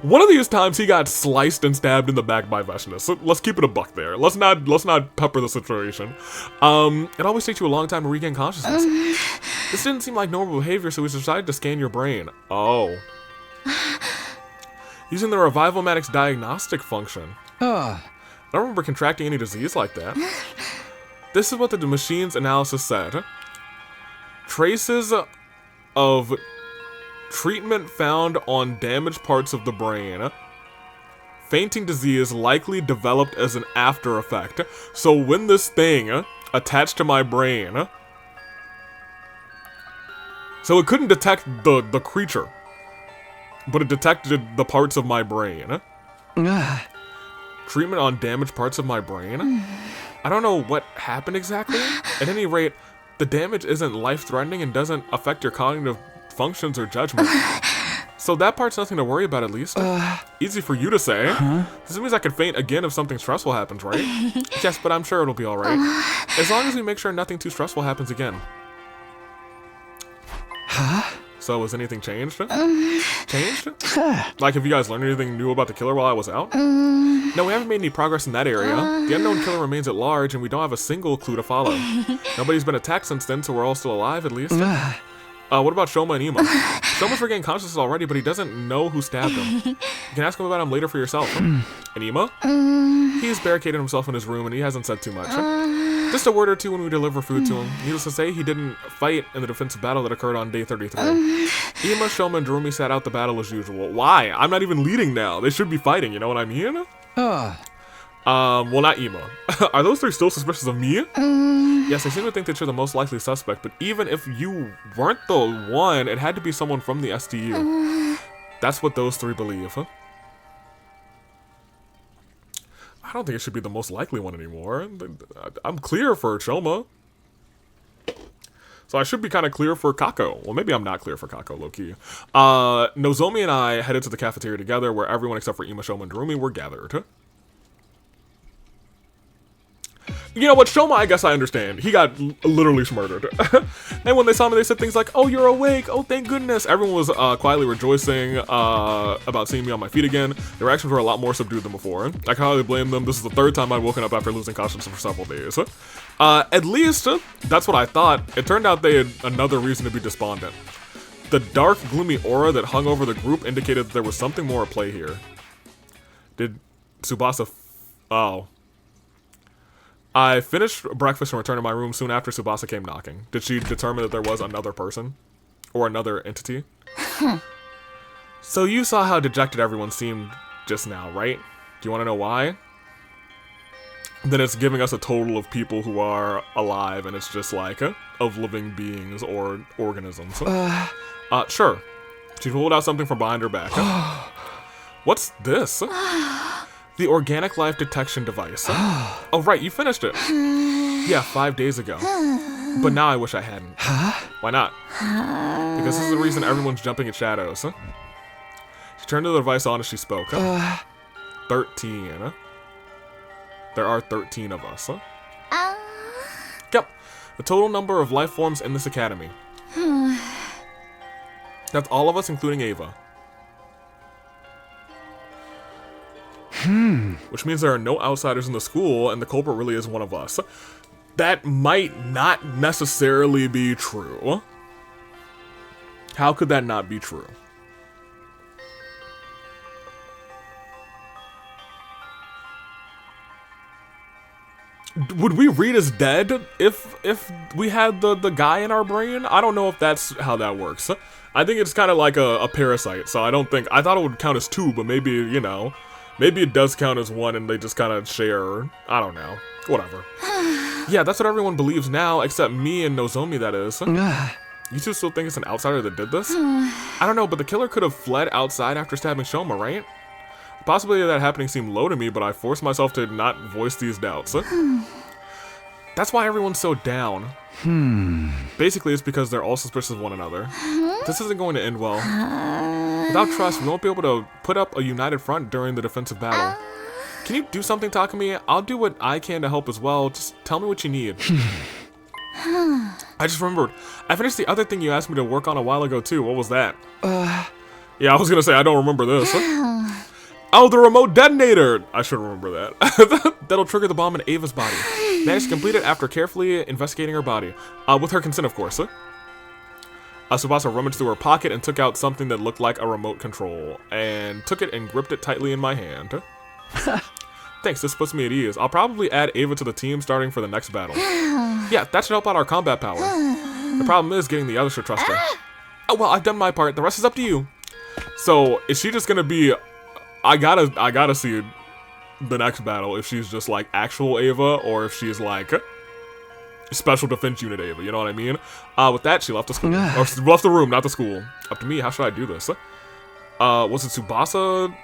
One of these times he got sliced and stabbed in the back by Veshness. So let's keep it a buck there. Let's not pepper the situation. It always takes you a long time to regain consciousness. This didn't seem like normal behavior, so we decided to scan your brain. Oh. Using the Revival-Matic's diagnostic function. I don't remember contracting any disease like that. This is what the machine's analysis said. Traces of treatment found on damaged parts of the brain. Fainting disease likely developed as an after effect. So when this thing attached to my brain... So it couldn't detect the creature, but it detected the parts of my brain. Treatment on damaged parts of my brain? I don't know what happened exactly. At any rate, the damage isn't life-threatening and doesn't affect your cognitive functions or judgment. So that part's nothing to worry about, at least. Easy for you to say. This means I could faint again if something stressful happens, right? Yes, but I'm sure it'll be alright. As long as we make sure nothing too stressful happens again. So, has anything changed? Changed? Like, have you guys learned anything new about the killer while I was out? No, we haven't made any progress in that area. The unknown killer remains at large, and we don't have a single clue to follow. Nobody's been attacked since then, so we're all still alive, at least. What about Shoma and Ima? Shoma's regained consciousness already, but he doesn't know who stabbed him. You can ask him about him later for yourself. And Ima? He's barricaded himself in his room, and he hasn't said too much. Just a word or two when we deliver food to him. Needless to say, he didn't fight in the defensive battle that occurred on day 33. Ima, Shoma, and Darumi sat out the battle as usual. Why? I'm not even leading now. They should be fighting, you know what I mean? Well, not Ima. Are those three still suspicious of me? Yes, I seem to think that you're the most likely suspect, but even if you weren't the one, it had to be someone from the STU. That's what those three believe, huh? I don't think it should be the most likely one anymore. I'm clear for Shoma. So I should be kind of clear for Kako. Well, maybe I'm not clear for Kako, low-key. Nozomi and I headed to the cafeteria together where everyone except for Ima, Shoma, and Darumi were gathered. You know what, Shoma, I guess I understand. He got literally murdered. And when they saw me, they said things like, "Oh, you're awake. Oh, thank goodness." Everyone was quietly rejoicing about seeing me on my feet again. Their reactions were a lot more subdued than before. I can hardly blame them. This is the third time I've woken up after losing consciousness for several days. At least, that's what I thought. It turned out they had another reason to be despondent. The dark, gloomy aura that hung over the group indicated that there was something more at play here. Did Tsubasa... Oh. I finished breakfast and returned to my room soon after Tsubasa came knocking. Did she determine that there was another person? Or another entity? So you saw how dejected everyone seemed just now, right? Do you want to know why? Then it's giving us a total of people who are alive, and it's just like, of living beings or organisms. Sure. She pulled out something from behind her back. What's this? The organic life detection device. Oh, right, you finished it. Yeah, 5 days ago. But now I wish I hadn't. Why not? Because this is the reason everyone's jumping at shadows. She turned the device on as she spoke. 13. There are 13 of us. Yep. The total number of life forms in this academy. That's all of us, including Ava. Which means there are no outsiders in the school, and the culprit really is one of us. That might not necessarily be true. How could that not be true? Would we read as dead if we had the guy in our brain? I don't know if that's how that works. I think it's kind of like a parasite, so I thought it would count as 2, but maybe, you know, maybe it does count as 1 and they just kind of share, I don't know, whatever. Yeah, that's what everyone believes now, except me and Nozomi, that is. You two still think it's an outsider that did this? I don't know, but the killer could have fled outside after stabbing Shoma, right? The possibility of that happening seemed low to me, but I forced myself to not voice these doubts. That's why everyone's so down. Basically, it's because they're all suspicious of one another. This isn't going to end well. Without trust, we won't be able to put up a united front during the defensive battle. Can you do something, Takumi? I'll do what I can to help as well. Just tell me what you need. I just remembered. I finished the other thing you asked me to work on a while ago, too. What was that? Yeah, I was gonna say, I don't remember this. Oh, the remote detonator! I should remember that. That'll trigger the bomb in Ava's body. Managed to complete it after carefully investigating her body. With her consent, of course. Tsubasa rummaged through her pocket and took out something that looked like a remote control. And took it and gripped it tightly in my hand. Thanks, this puts me at ease. I'll probably add Ava to the team starting for the next battle. Yeah, that should help out our combat power. The problem is getting the others to trust her. Oh, well, I've done my part. The rest is up to you. So, is she just gonna be... I gotta see the next battle if she's just like actual Ava or if she's like special defense unit Ava, you know what I mean? With that, she left the school. Or she left the room, not the school. Up to me, how should I do this? Was it Tsubasa?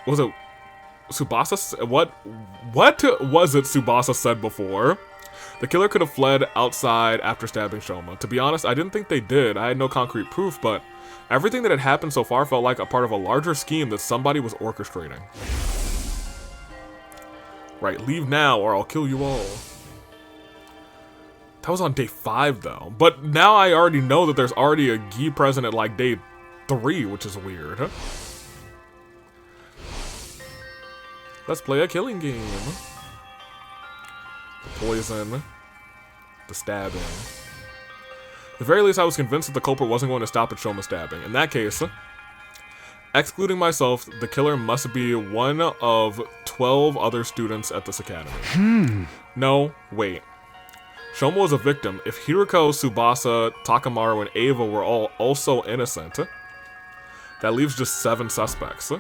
Was it Tsubasa? What was it Tsubasa said before? The killer could have fled outside after stabbing Shoma. To be honest, I didn't think they did. I had no concrete proof, but everything that had happened so far felt like a part of a larger scheme that somebody was orchestrating. Right, leave now or I'll kill you all. That was on day 5 though. But now I already know that there's already a Gi present at like day 3, which is weird. Let's play a killing game. The poison. The stabbing. At the very least, I was convinced that the culprit wasn't going to stop at Shoma stabbing. In that case, excluding myself, the killer must be one of 12 other students at this academy. No, wait. Shoma was a victim. If Hiriko, Tsubasa, Takamaru, and Ava were all also innocent, that leaves just 7 suspects.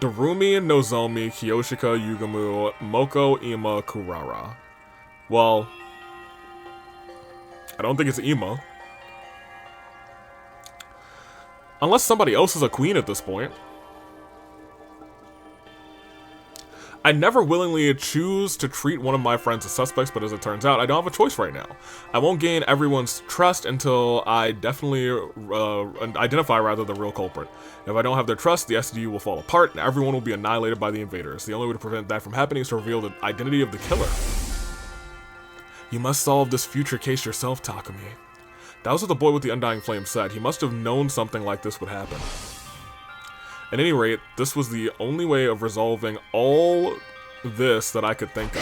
Darumi, Nozomi, Kiyoshika, Yugamu, Moko, Ima, Kurara. Well, I don't think it's Ima. Unless somebody else is a queen at this point. I never willingly choose to treat one of my friends as suspects, but as it turns out, I don't have a choice right now. I won't gain everyone's trust until I definitely identify the real culprit. If I don't have their trust, the SDU will fall apart, and everyone will be annihilated by the invaders. The only way to prevent that from happening is to reveal the identity of the killer. You must solve this future case yourself, Takumi. That was what the boy with the undying flame said. He must have known something like this would happen. At any rate, this was the only way of resolving all this that I could think of.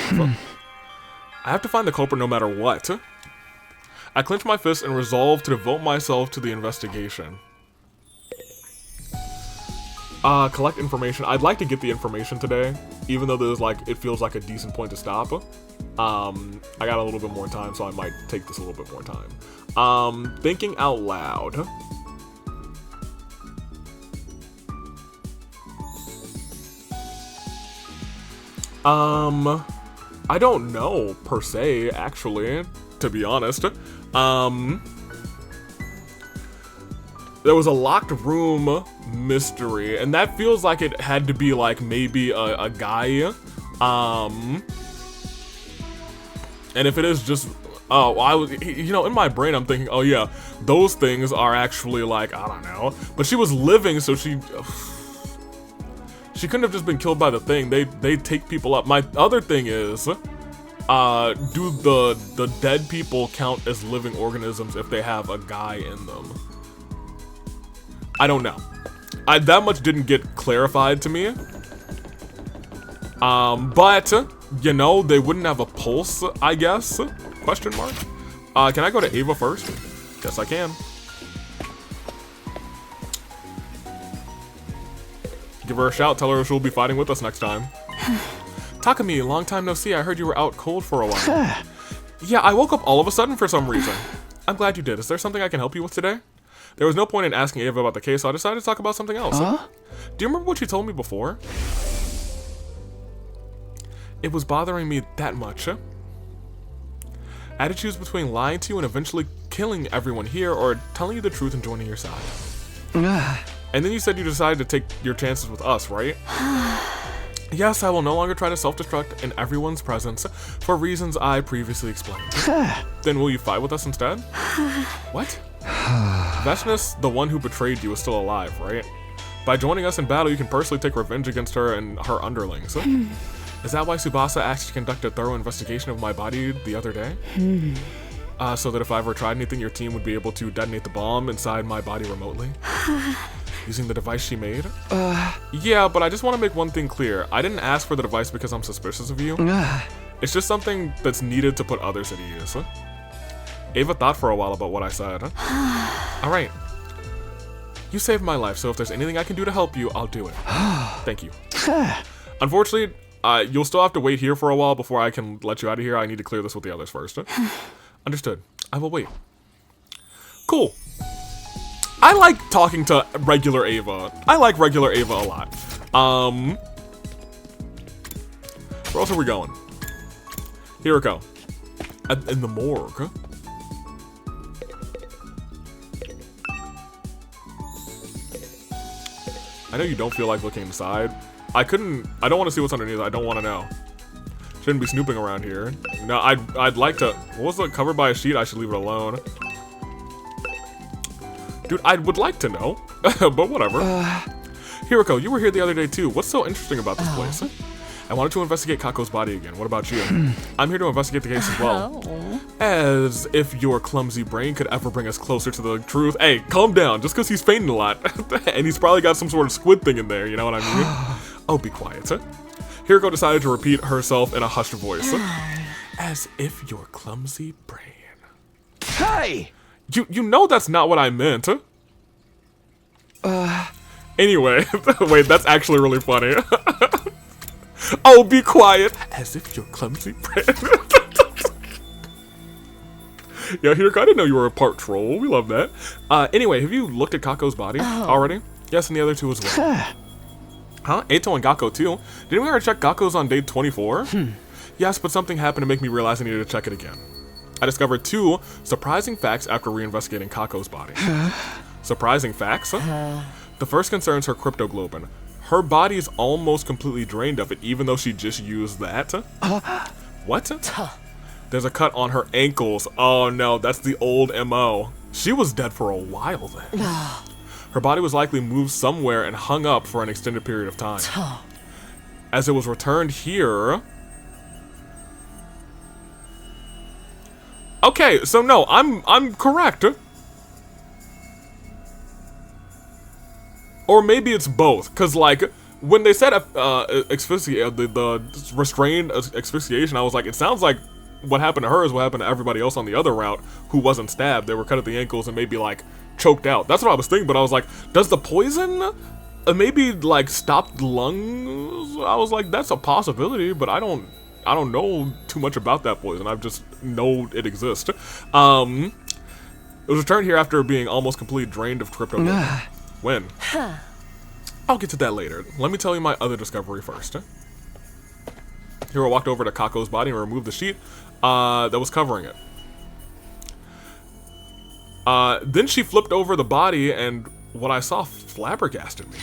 I have to find the culprit no matter what. I clenched my fist and resolved to devote myself to the investigation. Collect information. I'd like to get the information today, even though there's it feels like a decent point to stop. I got a little bit more time, so I might take this a little bit more time. Thinking out loud. I don't know, per se, actually, to be honest. There was a locked room mystery, and that feels like it had to be like maybe a guy. And if it is just, oh, I was, you know, in my brain I'm thinking, oh yeah, those things are actually like, I don't know. But she was living, so she couldn't have just been killed by the thing. They take people up. My other thing is, do the dead people count as living organisms if they have a guy in them? I don't know. That much didn't get clarified to me. But you know, they wouldn't have a pulse, I guess? Question mark. Can I go to Ava first? Yes, I can. Give her a shout, tell her she'll be fighting with us next time. Takumi, long time no see. I heard you were out cold for a while. Yeah, I woke up all of a sudden for some reason. I'm glad you did. Is there something I can help you with today? There was no point in asking Ava about the case, so I decided to talk about something else. Do you remember what you told me before? It was bothering me that much. I had to choose between lying to you and eventually killing everyone here, or telling you the truth and joining your side. And then you said you decided to take your chances with us, right? Yes, I will no longer try to self-destruct in everyone's presence for reasons I previously explained. Then will you fight with us instead? What? Vesnus, the one who betrayed you, is still alive, right? By joining us in battle, you can personally take revenge against her and her underlings. Is that why Tsubasa asked to conduct a thorough investigation of my body the other day? So that if I ever tried anything, your team would be able to detonate the bomb inside my body remotely? Using the device she made? Yeah, but I just want to make one thing clear. I didn't ask for the device because I'm suspicious of you. It's just something that's needed to put others at ease. Ava thought for a while about what I said. Alright. You saved my life, so if there's anything I can do to help you, I'll do it. Thank you. Unfortunately, you'll still have to wait here for a while before I can let you out of here. I need to clear this with the others first. Understood. I will wait. Cool. I like talking to regular Ava. I like regular Ava a lot. Where else are we going? Here we go. In the morgue. I know you don't feel like looking inside. I don't want to see what's underneath. I don't want to know. Shouldn't be snooping around here. No, I'd like to. What was it? Covered by a sheet? I should leave it alone. Dude, I would like to know, but whatever. Hiroko, you were here the other day too. What's so interesting about this place? I wanted to investigate Kako's body again. What about you? I'm here to investigate the case as well. As if your clumsy brain could ever bring us closer to the truth. Hey, calm down. Just because he's fainting a lot. And he's probably got some sort of squid thing in there, you know what I mean? Oh, be quiet. Hiroko decided to repeat herself in a hushed voice. As if your clumsy brain. Hey! You know that's not what I meant. Anyway, wait, that's actually really funny. Oh, be quiet. As if you're clumsy brain. Yeah, Hiroko, I didn't know you were a part troll. We love that. Anyway, have you looked at Kako's body already? Yes, and the other two as well. Huh? Eito and Gakko too. Didn't we already check Gakko's on day 24? Yes, but something happened to make me realize I needed to check it again. I discovered 2 surprising facts after reinvestigating Kako's body. Surprising facts? The first concerns her cryptoglobin. Her body is almost completely drained of it, even though she just used that. What? There's a cut on her ankles. Oh no, that's the old MO. She was dead for a while then. Her body was likely moved somewhere and hung up for an extended period of time. As it was returned here... Okay, so no, I'm correct. Or maybe it's both, cause like when they said the restrained asphyxiation, I was like, it sounds like what happened to her is what happened to everybody else on the other route who wasn't stabbed. They were cut at the ankles and maybe like choked out. That's what I was thinking, but I was like, does the poison maybe like stop the lungs? I was like, that's a possibility, but I don't know too much about that poison. I just know it exists. It was returned here after being almost completely drained of cryptoglobin. When? I'll get to that later. Let me tell you my other discovery first. Hiro walked over to Kako's body and removed the sheet that was covering it. Then she flipped over the body, and what I saw flabbergasted me.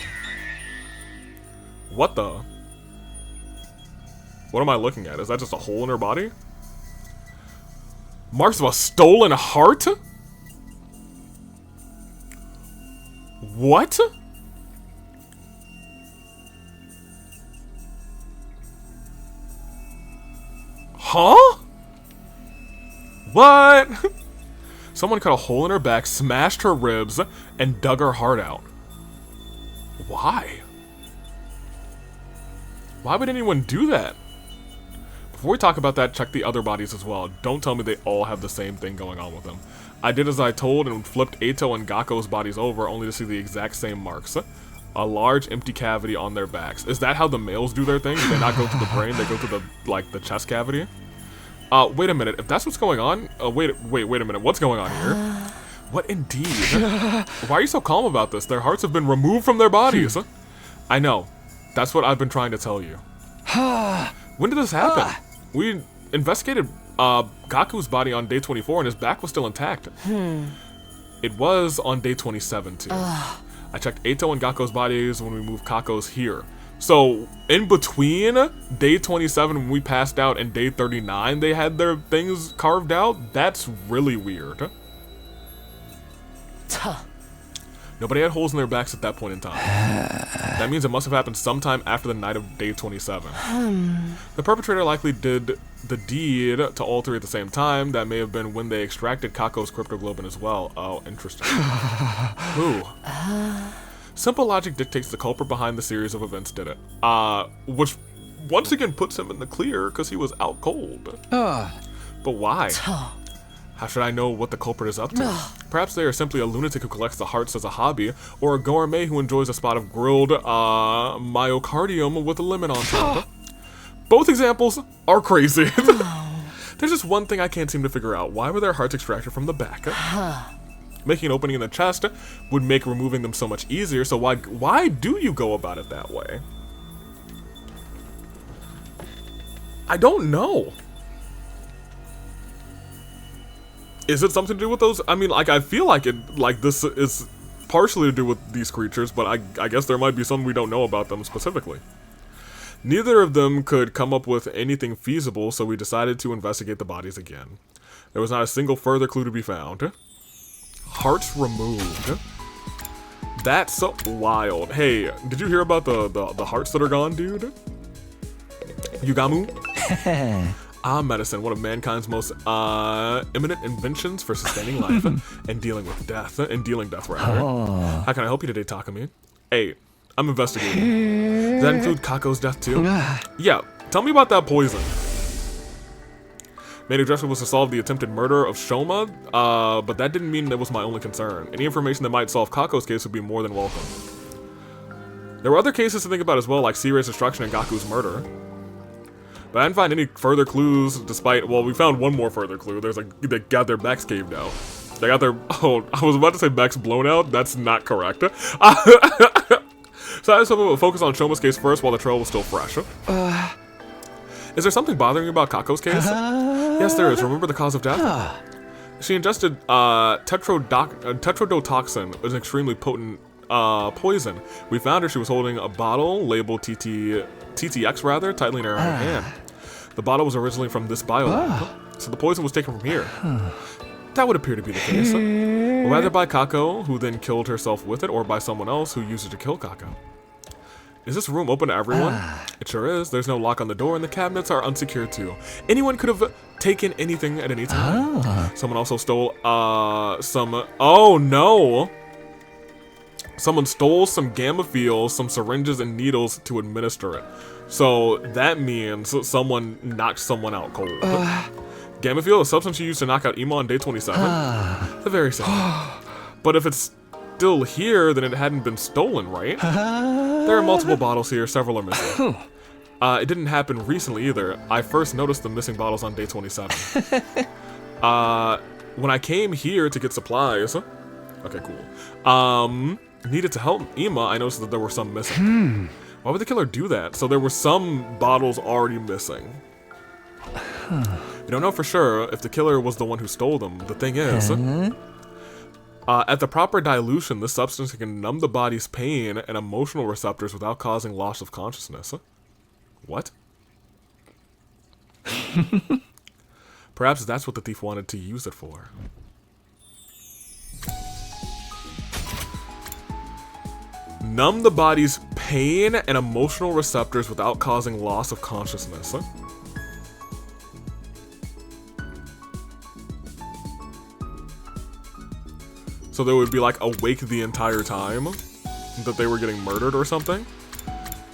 What the? What am I looking at? Is that just a hole in her body? Marks of a stolen heart? What? Huh? What? Someone cut a hole in her back, smashed her ribs, and dug her heart out. Why? Why would anyone do that? Before we talk about that, check the other bodies as well. Don't tell me they all have the same thing going on with them. I did as I told and flipped Eito and Gakko's bodies over only to see the exact same marks. A large empty cavity on their backs. Is that how the males do their thing? Do they not go to the brain, they go to the, like, the chest cavity? Wait a minute, if that's what's going on, wait a minute, what's going on here? What indeed? Why are you so calm about this? Their hearts have been removed from their bodies. I know, that's what I've been trying to tell you. When did this happen? We investigated Gaku's body on day 24 and his back was still intact. It was on day 27 too. I checked Eito and Gakko's bodies when we moved Kako's here. So, in between day 27 when we passed out and day 39 they had their things carved out? That's really weird. Nobody had holes in their backs at that point in time. That means it must have happened sometime after the night of day 27. The perpetrator likely did the deed to all three at the same time. That may have been when they extracted Kako's cryptoglobin as well. Oh, interesting. Who? Simple logic dictates the culprit behind the series of events did it. Which once again puts him in the clear because he was out cold. But why? How should I know what the culprit is up to? Perhaps they are simply a lunatic who collects the hearts as a hobby, or a gourmet who enjoys a spot of grilled myocardium with a lemon on top. Both examples are crazy. There's just one thing I can't seem to figure out. Why were their hearts extracted from the back? Making an opening in the chest would make removing them so much easier, so why do you go about it that way? I don't know. Is it something to do with those? I mean, like, I feel like this is partially to do with these creatures, but I guess there might be something we don't know about them specifically. Neither of them could come up with anything feasible, so we decided to investigate the bodies again. There was not a single further clue to be found. Hearts removed. That's so wild. Hey, did you hear about the hearts that are gone, dude? Yugamu? Medicine, one of mankind's most eminent inventions for sustaining life and dealing with death, How can I help you today, Takumi? Hey, I'm investigating. Does that include Kako's death too? Yeah, tell me about that poison. Main objective was to solve the attempted murder of Shoma, but that didn't mean that was my only concern. Any information that might solve Kako's case would be more than welcome. There were other cases to think about as well, like Sea Ray's destruction and Gaku's murder. But I didn't find any further clues despite, well, we found one more further clue. There's like, they got their backs caved out. They got their, oh, I was about to say backs blown out. That's not correct. So I just want to focus on Shoma's case first while the trail was still fresh. Is there something bothering you about Kako's case? Yes, there is. Remember the cause of death? She ingested tetrodotoxin, an extremely potent poison. We found her. She was holding a bottle labeled TTX rather, tightly in her hand. The bottle was originally from this biolab, so the poison was taken from here. That would appear to be the case. Whether by Kako, who then killed herself with it, or by someone else who used it to kill Kako. Is this room open to everyone? It sure is. There's no lock on the door, and the cabinets are unsecured too. Anyone could have taken anything at any time. Someone also stole some. Oh no! Someone stole some gamma-fields, some syringes and needles to administer it. So that means someone knocked someone out cold. Gamma-field, a substance you used to knock out Ema on day 27. The very same. But if it's still here, then it hadn't been stolen, right? There are multiple bottles here, several are missing. It didn't happen recently either. I first noticed the missing bottles on day 27. When I came here to get supplies, okay, cool. Needed to help Ema, I noticed that there were some missing. Why would the killer do that? So there were some bottles already missing. We don't know for sure if the killer was the one who stole them. The thing is, At the proper dilution, this substance can numb the body's pain and emotional receptors without causing loss of consciousness. What? Perhaps that's what the thief wanted to use it for. Numb the body's pain and emotional receptors without causing loss of consciousness. So they would be like awake the entire time that they were getting murdered or something.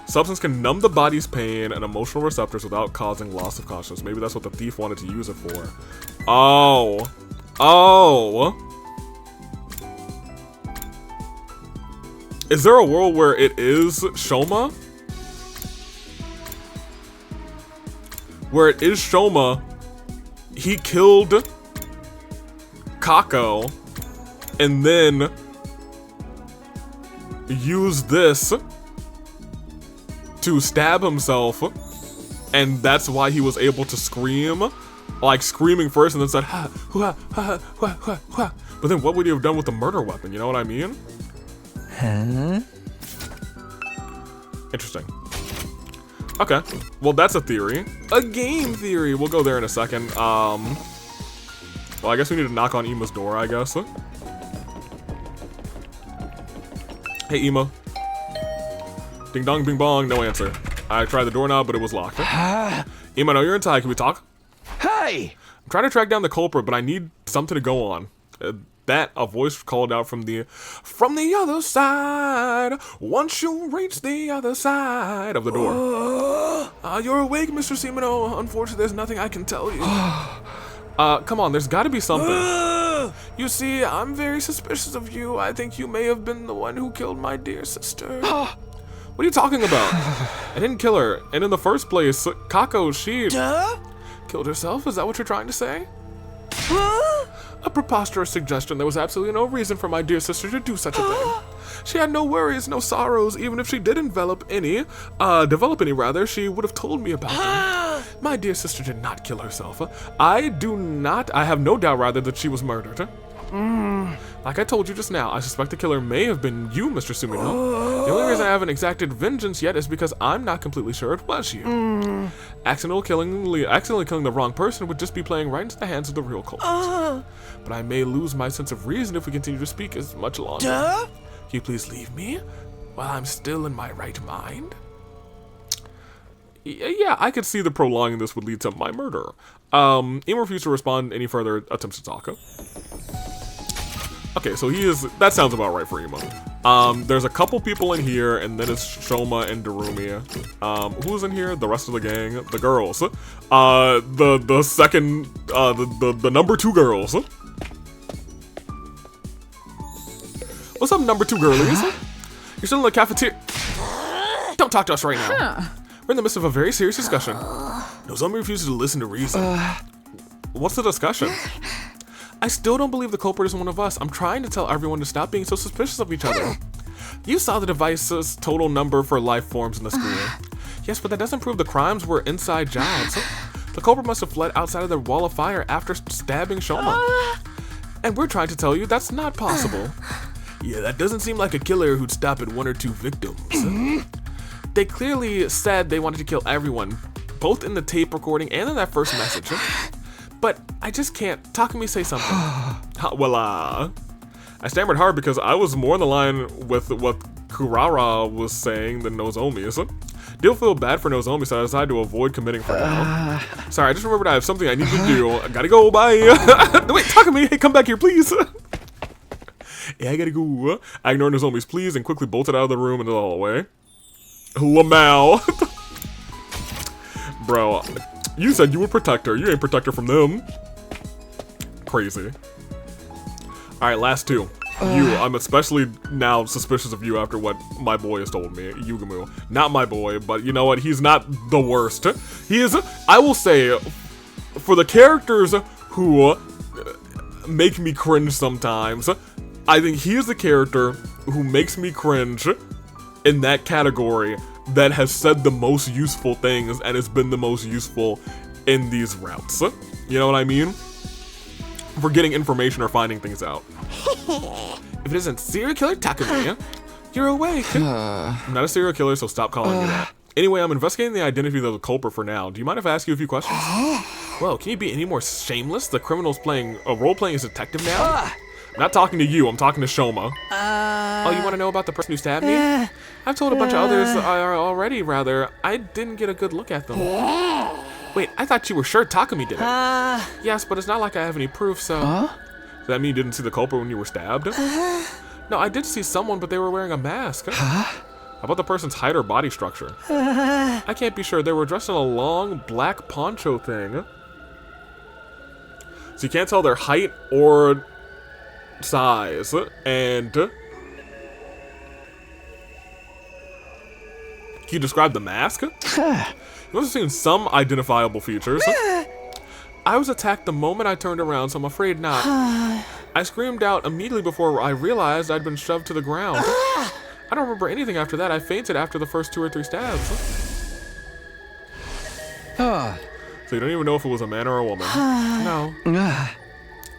Substance can numb the body's pain and emotional receptors without causing loss of consciousness. Maybe that's what the thief wanted to use it for. Oh. Oh. Is there a world where it is Shoma? Where it is Shoma, he killed Kako, and then used this to stab himself, and that's why he was able to scream, like screaming first and then said, ha, ha, ha, ha, ha, ha. But then what would he have done with the murder weapon, you know what I mean? Huh? Interesting. Okay, well that's a theory. A game theory! We'll go there in a second. Well, I guess we need to knock on Ima's door, I guess. Hey, Ima. Ding dong, bing bong, no answer. I tried the doorknob, but it was locked. Ima, no, you're inside. Can we talk? Hey! I'm trying to track down the culprit, but I need something to go on. A voice called out from the other side. Once you reach the other side of the door. You're awake, Mr. Semino. Unfortunately, there's nothing I can tell you. Come on, there's gotta be something. You see, I'm very suspicious of you. I think you may have been the one who killed my dear sister. What are you talking about? I didn't kill her. And in the first place, Kako, she killed herself? Is that what you're trying to say? A preposterous suggestion. There was absolutely no reason for my dear sister to do such a thing. She had no worries, no sorrows. Even if she did develop any, she would have told me about them. My dear sister did not kill herself. I have no doubt, rather, that she was murdered. Like I told you just now, I suspect the killer may have been you, Mr. Sumino. The only reason I haven't exacted vengeance yet is because I'm not completely sure it was you. Accidentally killing the wrong person would just be playing right into the hands of the real culprit. But I may lose my sense of reason if we continue to speak as much longer. Can you please leave me while I'm still in my right mind? Yeah, I could see that prolonging this would lead to my murder. Ima refused to respond any further attempts to talk. Okay, so that sounds about right for Ima. There's a couple people in here, and then it's Shoma and Darumi. Who's in here? The rest of the gang? The girls. The second, the number 2 girls. What's up, number 2 girlies? You're still in the cafeteria. Don't talk to us right now. We're in the midst of a very serious discussion. Nozomi refuses to listen to reason. What's the discussion? I still don't believe the culprit is one of us. I'm trying to tell everyone to stop being so suspicious of each other. You saw the device's total number for life forms in the school. Yes, but that doesn't prove the crimes were inside jobs. The culprit must have fled outside of the wall of fire after stabbing Shoma. And we're trying to tell you that's not possible. Yeah, that doesn't seem like a killer who'd stop at 1 or 2 victims. They clearly said they wanted to kill everyone, both in the tape recording and in that first message. But I just can't. Takumi, say something. Well, I stammered hard because I was more in the line with what Kurara was saying than Nozomi's. Do feel bad for Nozomi, so I decided to avoid committing for now. Sorry, I just remembered I have something I need to do. I gotta go, bye. Wait, Takumi, hey, come back here, please. Yeah, I gotta go. I ignored Nozomi's pleas and quickly bolted out of the room into the hallway. lmao. Bro, you said you would protect her. You ain't protect her from them. Crazy. Alright, last 2. I'm especially now suspicious of you after what my boy has told me. Yugumu. Not my boy, but you know what? He's not the worst. He is, I will say, for the characters who make me cringe sometimes, I think he is the character who makes me cringe in that category that has said the most useful things and has been the most useful in these routes. You know what I mean? For getting information or finding things out. If it isn't serial killer Takumi, you're awake. I'm not a serial killer, so stop calling me that. Anyway, I'm investigating the identity of the culprit for now. Do you mind if I ask you a few questions? Whoa, can you be any more shameless? The criminal's playing role-playing as a detective now? I'm not talking to you, I'm talking to Shoma. Oh, you want to know about the person who stabbed me? I've told a bunch of others already, rather. I didn't get a good look at them. Wait, I thought you were sure Takumi did it. Yes, but it's not like I have any proof, so... Does that mean you didn't see the culprit when you were stabbed? No, I did see someone, but they were wearing a mask. How about the person's height or body structure? I can't be sure. They were dressed in a long black poncho thing. So you can't tell their height or size. And can you describe the mask? You must have seen some identifiable features. I was attacked the moment I turned around, so I'm afraid not. I screamed out immediately before I realized I'd been shoved to the ground. I don't remember anything after that. I fainted after the first 2 or 3 stabs. So you don't even know if it was a man or a woman? No.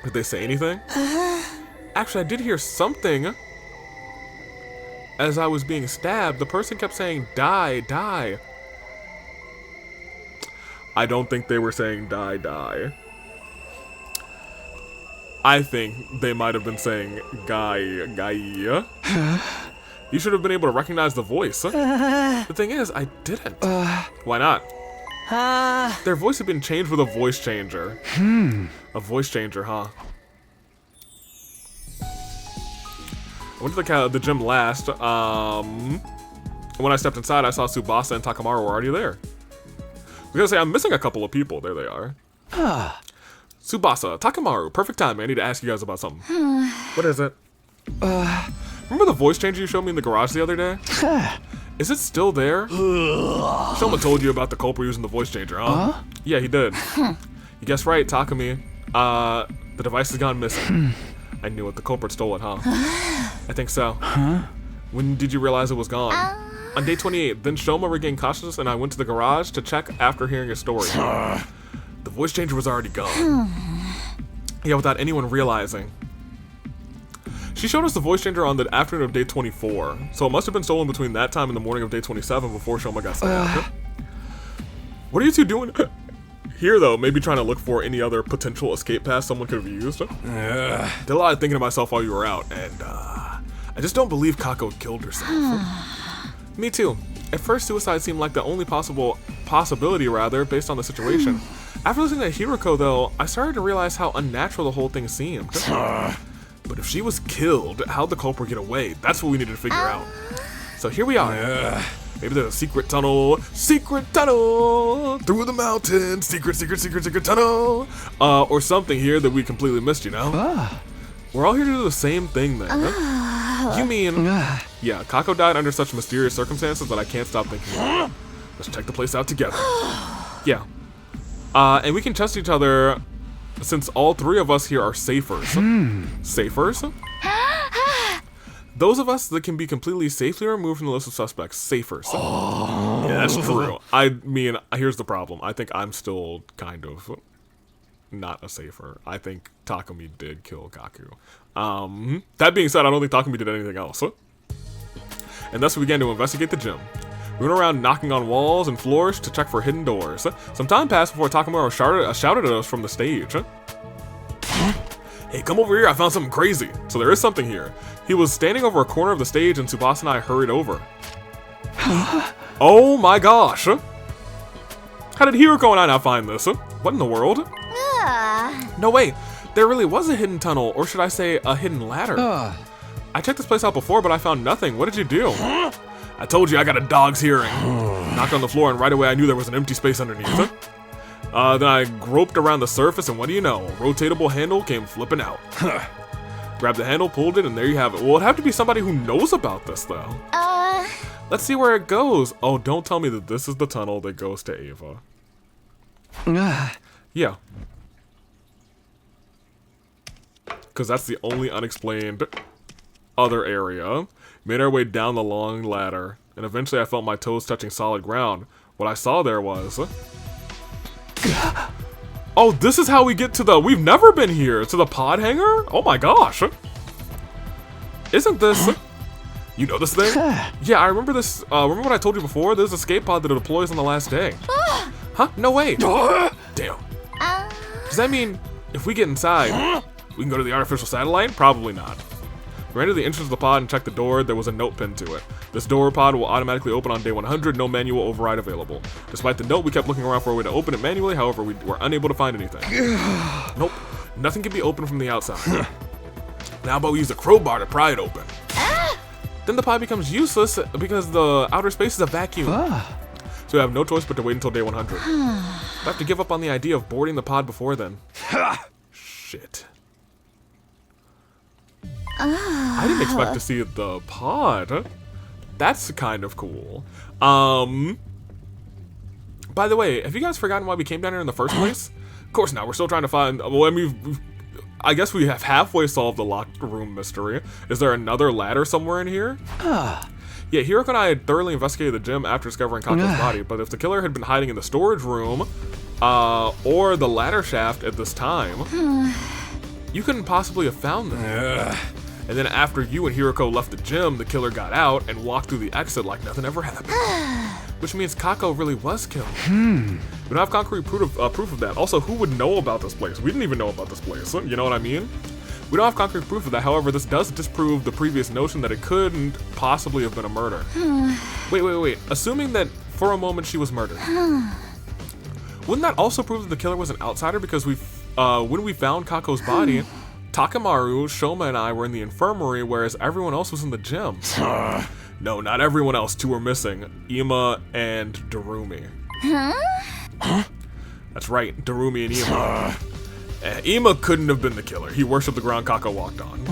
Did they say anything? Actually, I did hear something. As I was being stabbed, the person kept saying, die, die. I don't think they were saying die, die. I think they might have been saying guy, guy. You should have been able to recognize the voice. The thing is, I didn't. Why not? Their voice had been changed with a voice changer. A voice changer, huh? I went to the gym last. When I stepped inside, I saw Tsubasa and Takamaru were already there. I was gonna say, I'm missing a couple of people. There they are. Tsubasa, Takamaru, perfect time. I need to ask you guys about something. What is it? Remember the voice changer you showed me in the garage the other day? Is it still there? Someone told you about the culprit using the voice changer, huh? Yeah, he did. You guessed right, Takumi. The device has gone missing. I knew it. The culprit stole it, huh? I think so. When did you realize it was gone? On day 28, then Shoma regained consciousness and I went to the garage to check after hearing his story. The voice changer was already gone. Yeah, without anyone realizing. She showed us the voice changer on the afternoon of day 24, so it must have been stolen between that time and the morning of day 27 before Shoma got stabbed. What are you two doing here, though? Maybe trying to look for any other potential escape path someone could have used? Did a lot of thinking to myself while you were out, and I just don't believe Kako killed herself. Me too. At first, suicide seemed like the only possibility, based on the situation. After listening to Hiroko, though, I started to realize how unnatural the whole thing seemed. But if she was killed, how'd the culprit get away? That's what we needed to figure out. So here we are. Maybe there's a secret tunnel through the mountains, secret tunnel, or something here that we completely missed, you know? We're all here to do the same thing then. You mean, yeah, Kako died under such mysterious circumstances that I can't stop thinking about it. Let's check the place out together. Yeah. And we can trust each other since all 3 of us here are safers. Safers? Those of us that can be completely safely removed from the list of suspects. Safers. Yeah, that's true. I mean, here's the problem. I think I'm still kind of not a safer. I think Takumi did kill Kaku. That being said, I don't think Takumi did anything else. And thus we began to investigate the gym. We went around knocking on walls and floors to check for hidden doors. Some time passed before Takamaru shouted at us from the stage. Hey, come over here, I found something crazy. So there is something here. He was standing over a corner of the stage and Tsubasa and I hurried over. Oh my gosh. How did Hiroko and I not find this? What in the world? No, wait. There really was a hidden tunnel, or should I say a hidden ladder. I checked this place out before, but I found nothing. What did you do? I told you I got a dog's hearing. Knocked on the floor and right away I knew there was an empty space underneath. Then I groped around the surface and what do you know? A rotatable handle came flipping out. Grabbed the handle, pulled it, and there you have it. Well, it'd have to be somebody who knows about this, though. Let's see where it goes. Oh, don't tell me that this is the tunnel that goes to Ava. Yeah. Because that's the only unexplained other area. Made our way down the long ladder, and eventually I felt my toes touching solid ground. What I saw there was... Oh, this is how we get to the... We've never been here. To the pod hangar? Oh my gosh. Isn't this... You know this thing? Yeah, I remember this. Remember what I told you before? There's an escape pod that deploys on the last day. Huh? No way. Damn. Does that mean if we get inside, we can go to the artificial satellite? Probably not. We ran to the entrance of the pod and checked the door. There was a note pinned to it. This door pod will automatically open on day 100. No manual override available. Despite the note, we kept looking around for a way to open it manually. However, we were unable to find anything. Nope. Nothing can be opened from the outside. Now, but we use a crowbar to pry it open. Then the pod becomes useless because the outer space is a vacuum. So we have no choice but to wait until day 100. I have to give up on the idea of boarding the pod before then. Shit. I didn't expect to see the pod. That's kind of cool. By the way, have you guys forgotten why we came down here in the first place? Of course not. We're still trying to find... Well, I mean... I guess we have halfway solved the locked room mystery. Is there another ladder somewhere in here? Yeah, Hiroko and I had thoroughly investigated the gym after discovering Kako's body, but if the killer had been hiding in the storage room, or the ladder shaft at this time, you couldn't possibly have found them. And then after you and Hiroko left the gym, the killer got out and walked through the exit like nothing ever happened. Which means Kako really was killed. We don't have concrete proof of that. Also, who would know about this place? We didn't even know about this place. You know what I mean? We don't have concrete proof of that. However, this does disprove the previous notion that it couldn't possibly have been a murder. Wait. Assuming that for a moment she was murdered. Wouldn't that also prove that the killer was an outsider? Because when we found Kako's body, Takemaru, Shoma, and I were in the infirmary, whereas everyone else was in the gym. No, not everyone else. Two were missing. Ima and Darumi. That's right, Darumi and Ima. Ima couldn't have been the killer. He worshipped the ground Kako walked on.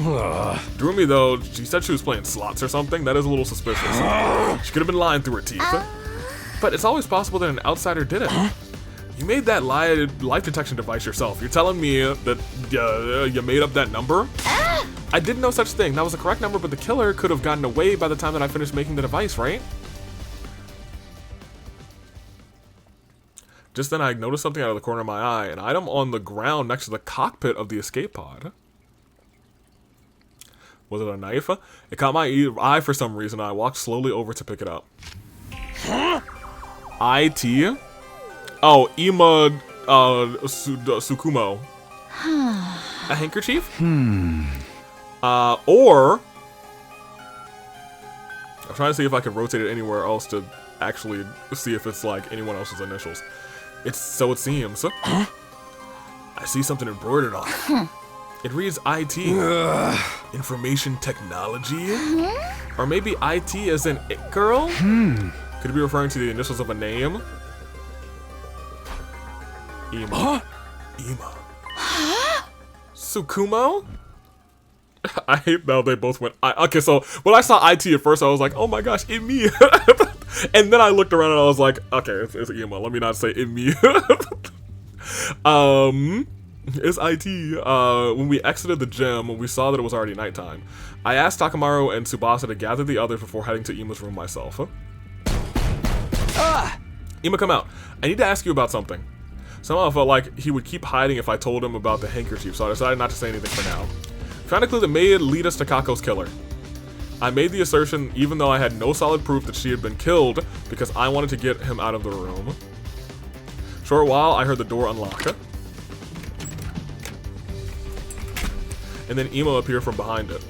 Darumi, though, she said she was playing slots or something. That is a little suspicious. She could have been lying through her teeth. But it's always possible that an outsider did it. You made that life detection device yourself. You're telling me that you made up that number? I did no such thing. That was the correct number, but the killer could have gotten away by the time that I finished making the device, right? Just then I noticed something out of the corner of my eye, an item on the ground next to the cockpit of the escape pod. Was it a knife? It caught my eye for some reason, and I walked slowly over to pick it up. IT? Oh, Ima Tsukumo. A handkerchief? Or... I'm trying to see if I could rotate it anywhere else to actually see if it's like anyone else's initials. So it seems. I see something embroidered on it. It reads IT. Information technology? Or maybe IT as in it girl? Could it be referring to the initials of a name? Ima. Ima. Tsukumo? I hate how they both went. Okay, so when I saw IT at first, I was like, oh my gosh, it me. And then I looked around and I was like, okay, it's Ima. Let me not say it me. It's IT. When we exited the gym, we saw that it was already nighttime. I asked Takemaru and Tsubasa to gather the others before heading to Ima's room myself. Ima, come out. I need to ask you about something. Somehow I felt like he would keep hiding if I told him about the handkerchief, so I decided not to say anything for now. Found a clue that may lead us to Kako's killer. I made the assertion even though I had no solid proof that she had been killed because I wanted to get him out of the room. Short while, I heard the door unlock. And then Emo appeared from behind it.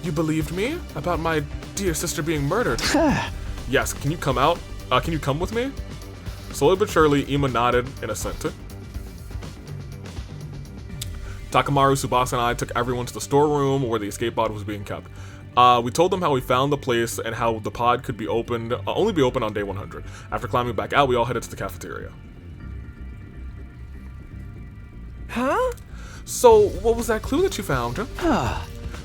You believed me? About my dear sister being murdered? Yes, can you come out? Can you come with me? Slowly but surely, Ima nodded in assent. Takemaru, Tsubasa, and I took everyone to the storeroom where the escape pod was being kept. We told them how we found the place and how the pod could be opened, only be open on day 100. After climbing back out, we all headed to the cafeteria. Huh? So, what was that clue that you found?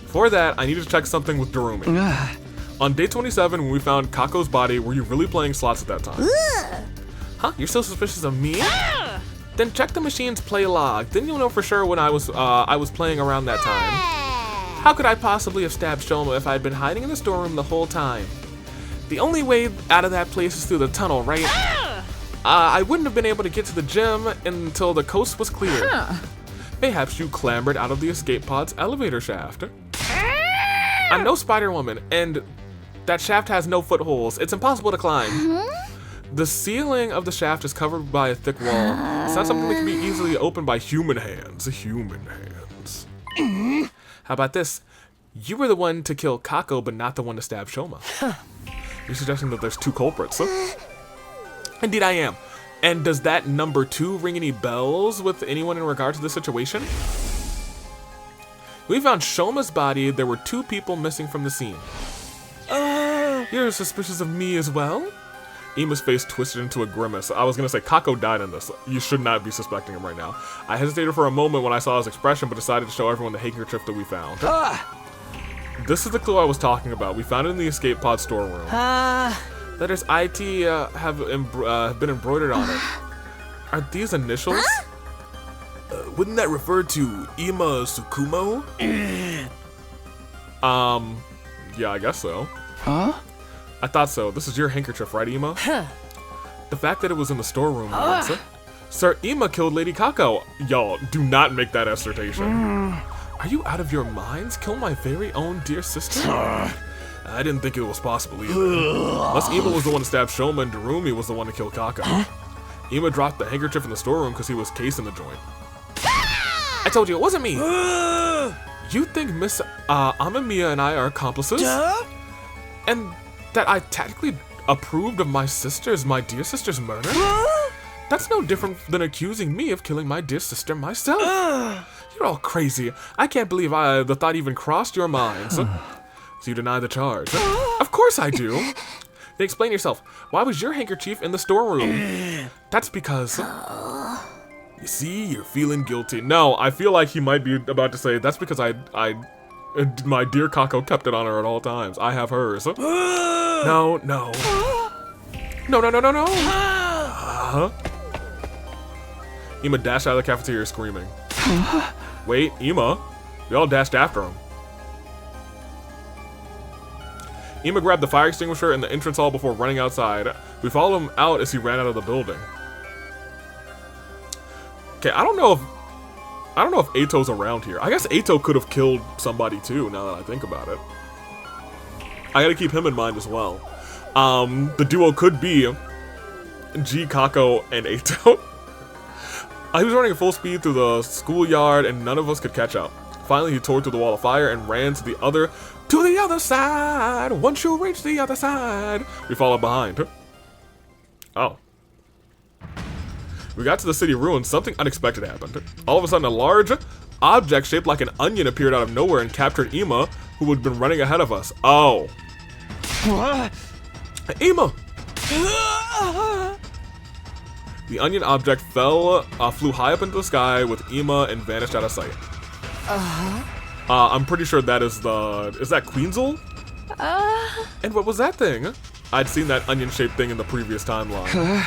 For that, I needed to check something with Darumi. On day 27, when we found Kako's body, were you really playing slots at that time? Huh? You're so suspicious of me? Then check the machine's play log. Then you'll know for sure when I was playing around that time. How could I possibly have stabbed Shoma if I had been hiding in the storeroom the whole time? The only way out of that place is through the tunnel, right? I wouldn't have been able to get to the gym until the coast was clear. Perhaps you clambered out of the escape pod's elevator shaft. I'm no Spider-Woman, and that shaft has no footholds. It's impossible to climb. The ceiling of the shaft is covered by a thick wall. It's not something that can be easily opened by human hands. Human hands. How about this? You were the one to kill Kako, but not the one to stab Shoma. You're suggesting that there's two culprits. Indeed I am. And does that number 2 ring any bells with anyone in regard to this situation? We found Shoma's body. There were 2 people missing from the scene. You're suspicious of me as well? Ima's face twisted into a grimace. I was gonna say, Kako died in this. You should not be suspecting him right now. I hesitated for a moment when I saw his expression, but decided to show everyone the handkerchief that we found. This is the clue I was talking about. We found it in the escape pod storeroom. Letters IT have been embroidered on it. Are these initials? Wouldn't that refer to Ima Tsukumo? Yeah, I guess so. Huh? I thought so. This is your handkerchief, right, Ima? The fact that it was in the storeroom means it. Sir, Ima killed Lady Kako. Y'all, do not make that assertion. Are you out of your minds? Kill my very own dear sister? I didn't think it was possible either. Unless Ima was the one to stab Shoma and Darumi was the one to kill Kako. Ima dropped the handkerchief in the storeroom because he was casing the joint. I told you, it wasn't me! You think Miss Amamiya and I are accomplices? And that I tactically approved of my dear sister's murder? That's no different than accusing me of killing my dear sister myself. You're all crazy. I can't believe the thought even crossed your minds. So you deny the charge? Of course I do. Then explain yourself. Why was your handkerchief in the storeroom? That's because... You see, you're feeling guilty. No, I feel like he might be about to say, that's because my dear Kako kept it on her at all times. I have hers. No. No. Ima dashed out of the cafeteria screaming. Wait, Ima? We all dashed after him. Ima grabbed the fire extinguisher in the entrance hall before running outside. We followed him out as he ran out of the building. Okay, I don't know if Ato's around here. I guess Ato could have killed somebody too, now that I think about it. I gotta keep him in mind as well. The duo could be G, Kako, and Ato. He was running at full speed through the schoolyard and none of us could catch up. Finally, he tore through the wall of fire and ran to the other side. Once you reach the other side, we followed behind. Oh. We got to the city ruins, something unexpected happened. All of a sudden, a large object shaped like an onion appeared out of nowhere and captured Ima, who had been running ahead of us. Oh. Ima! The onion object flew high up into the sky with Ima and vanished out of sight. I'm pretty sure that is that Queensel? And what was that thing? I'd seen that onion-shaped thing in the previous timeline.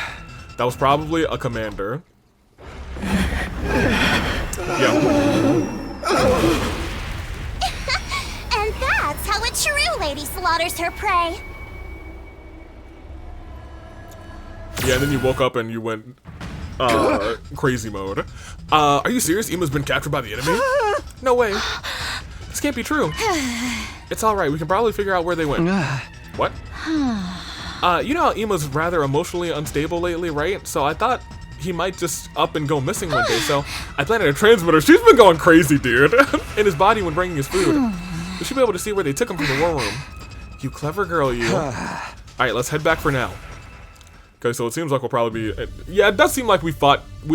That was probably a commander. Yeah. And that's how a true lady slaughters her prey. Yeah, and then you woke up and you went crazy mode. Are you serious? Ima's been captured by the enemy? No way. This can't be true. It's alright, we can probably figure out where they went. What? You know how Ima's rather emotionally unstable lately, right? So I thought he might just up and go missing one day, so I planted a transmitter. She's been going crazy, dude. In his body when bringing his food. We should be able to see where they took him from the war room. You clever girl, you. Alright, let's head back for now. Okay, so it seems like we'll probably be... Yeah, it does seem like we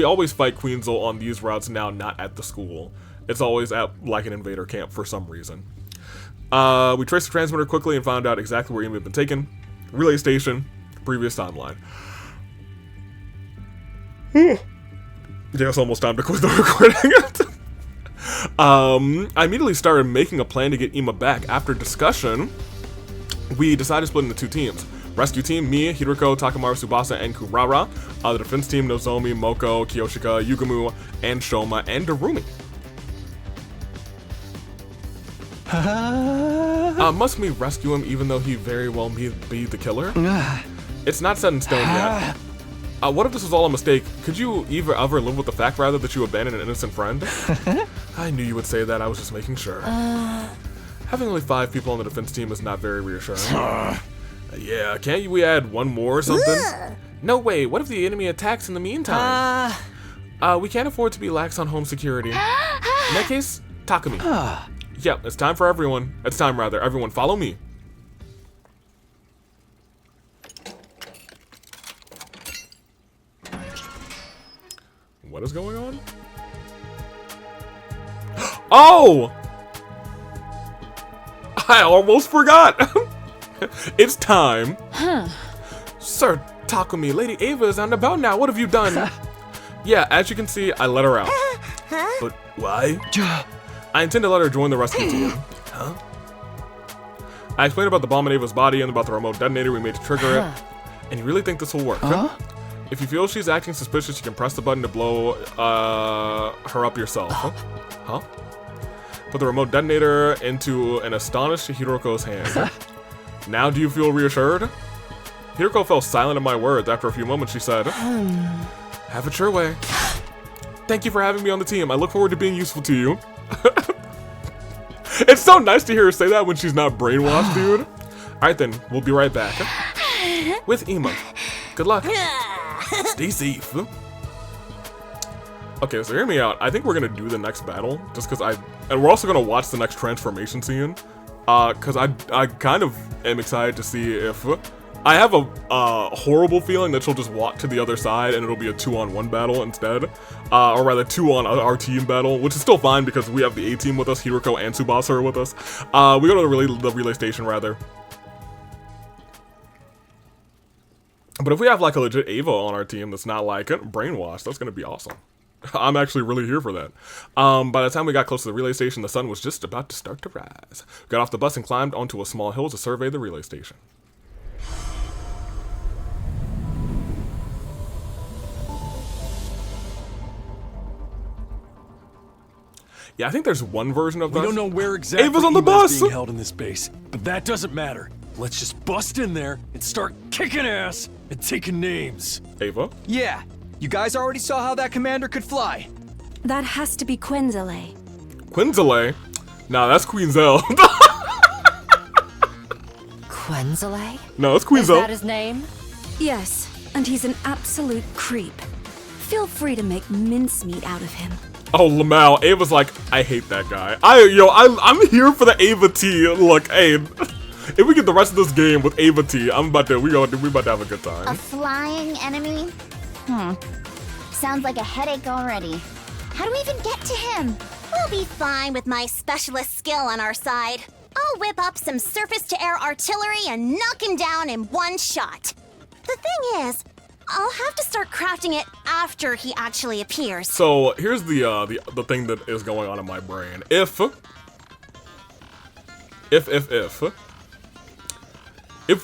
always fight Queensel on these routes now, not at the school. It's always at, like, an invader camp for some reason. We traced the transmitter quickly and found out exactly where Ima had been taken. Relay station, previous timeline. Yeah, it's almost time to quit the recording. I immediately started making a plan to get Ima back. After discussion, we decided to split into 2 teams. Rescue team, me, Hiroko, Takamaru, Tsubasa, and Kurara. The defense team, Nozomi, Moko, Kiyoshika, Yugumu, and Shoma, and Darumi. Must we rescue him even though he very well may be the killer? It's not set in stone yet. What if this was all a mistake? Could you ever live with the fact, rather, that you abandoned an innocent friend? I knew you would say that, I was just making sure. Having only 5 people on the defense team is not very reassuring. Yeah, can't we add one more or something? No way, what if the enemy attacks in the meantime? We can't afford to be lax on home security. In that case, Takumi. Yep, it's time for everyone. It's time, rather. Everyone, follow me. What is going on? Oh! I almost forgot. It's time. Sir Takumi, Lady Ava is on the boat now. What have you done? Yeah, as you can see, I let her out. But why? I intend to let her join the rescue team. Huh? I explained about the bomb in Ava's body and about the remote detonator we made to trigger it. And you really think this will work? If you feel she's acting suspicious, you can press the button to blow her up yourself. Huh? Put the remote detonator into an astonished Hiroko's hand. Now do you feel reassured? Hiroko fell silent at my words. After a few moments, she said, have it your way. Thank you for having me on the team. I look forward to being useful to you. It's so nice to hear her say that when she's not brainwashed, dude. Alright then, we'll be right back. With Ima. Good luck. Stay safe. Okay, so hear me out. I think we're gonna do the next battle, just because and we're also gonna watch the next transformation scene. Because I kind of am excited to see if... I have a horrible feeling that she'll just walk to the other side and it'll be a 2-on-1 battle instead. Or rather, 2 on our team battle, which is still fine because we have the A-team with us, Hiroko and Tsubasa are with us. We go to the relay station, rather. But if we have, like, a legit Ava on our team that's not, like, brainwashed, that's gonna be awesome. I'm actually really here for that. By the time we got close to the relay station, the sun was just about to start to rise. We got off the bus and climbed onto a small hill to survey the relay station. Yeah, I think there's one version of that. We don't know where exactly Ava's on the bus being held in this base, but that doesn't matter. Let's just bust in there and start kicking ass and taking names. Ava? Yeah, you guys already saw how that commander could fly. That has to be Quinzale. Quinzale? Nah, that's Queenzel. Quinzale? No, it's Queenzel. Is that his name? Yes, and he's an absolute creep. Feel free to make mincemeat out of him. Oh, lmao. Ava's like, I hate that guy. I'm here for the Ava T. Look, hey, if we get the rest of this game with Ava T, we about to have a good time. A flying enemy? Sounds like a headache already. How do we even get to him? We'll be fine with my specialist skill on our side. I'll whip up some surface-to-air artillery and knock him down in one shot. The thing is, I'll have to start crafting it after he actually appears. So here's the thing that is going on in my brain. If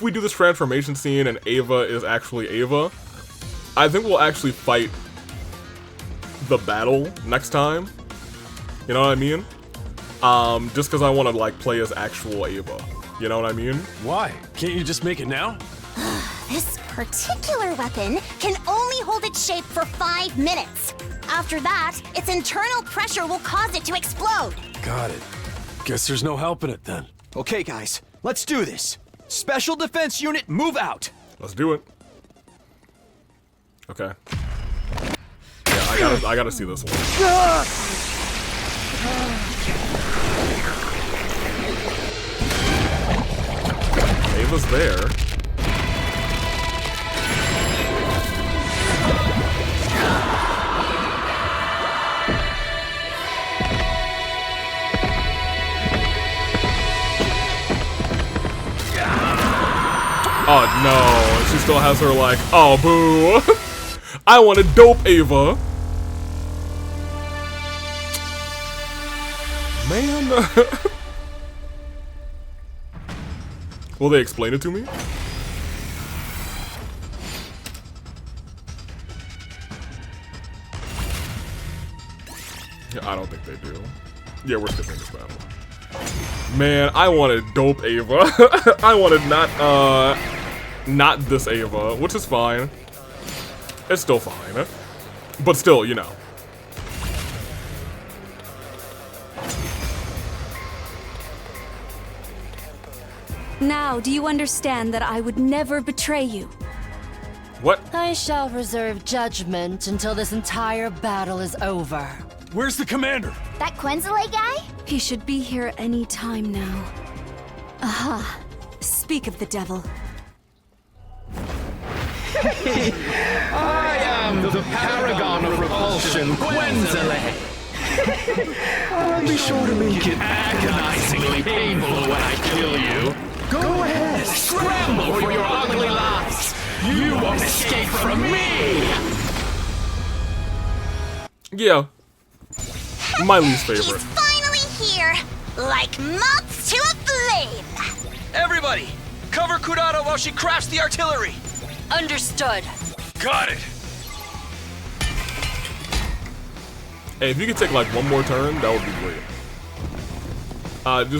we do this transformation scene and Ava is actually Ava, I think we'll actually fight the battle next time. You know what I mean? Just because I want to like play as actual Ava. You know what I mean? Why? Can't you just make it now? This particular weapon can only hold its shape for 5 minutes. After that, its internal pressure will cause it to explode. Got it. Guess there's no helping it then. Okay, guys, let's do this. Special Defense Unit, move out. Let's do it. Okay. Yeah, I gotta see this one. Ava's there. Oh no, she still has her like, oh boo. I want a dope Ava. Man. Will they explain it to me? Yeah, I don't think they do. Yeah, we're skipping this battle. Man, I wanted dope Ava. I wanted not this Ava, which is fine. It's still fine. But still, you know. Now, do you understand that I would never betray you? What? I shall reserve judgment until this entire battle is over. Where's the commander? That Quenzele guy? He should be here any time now. Aha. Speak of the devil. I am the paragon of repulsion, Quenzele. I'll be sure to make it agonizingly painful when I kill you. Go ahead, scramble for your ugly lives. You won't escape from me. Yeah. My least favorite. Finally here, like moths to a flame. Everybody, cover Kurata while she crafts the artillery. Understood. Got it. Hey, if you could take like one more turn, that would be great.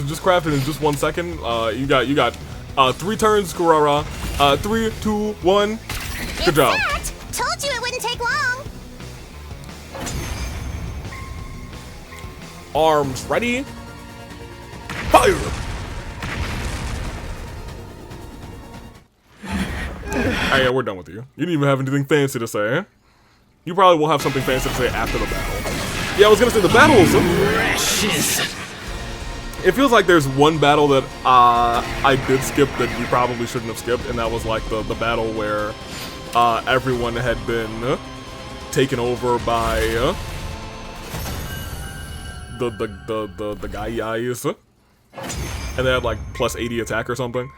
Just craft it in just 1 second. You got 3 turns, Kurara. 3, 2, 1. Good job. That. Told you it wouldn't take long. Arms ready. Fire! Hey, yeah, we're done with you. You didn't even have anything fancy to say. You probably will have something fancy to say after the battle. Yeah, I was gonna say the battles. It feels like there's one battle that I did skip that you probably shouldn't have skipped, and that was like the battle where everyone had been taken over by the guys, and they had like plus 80 attack or something.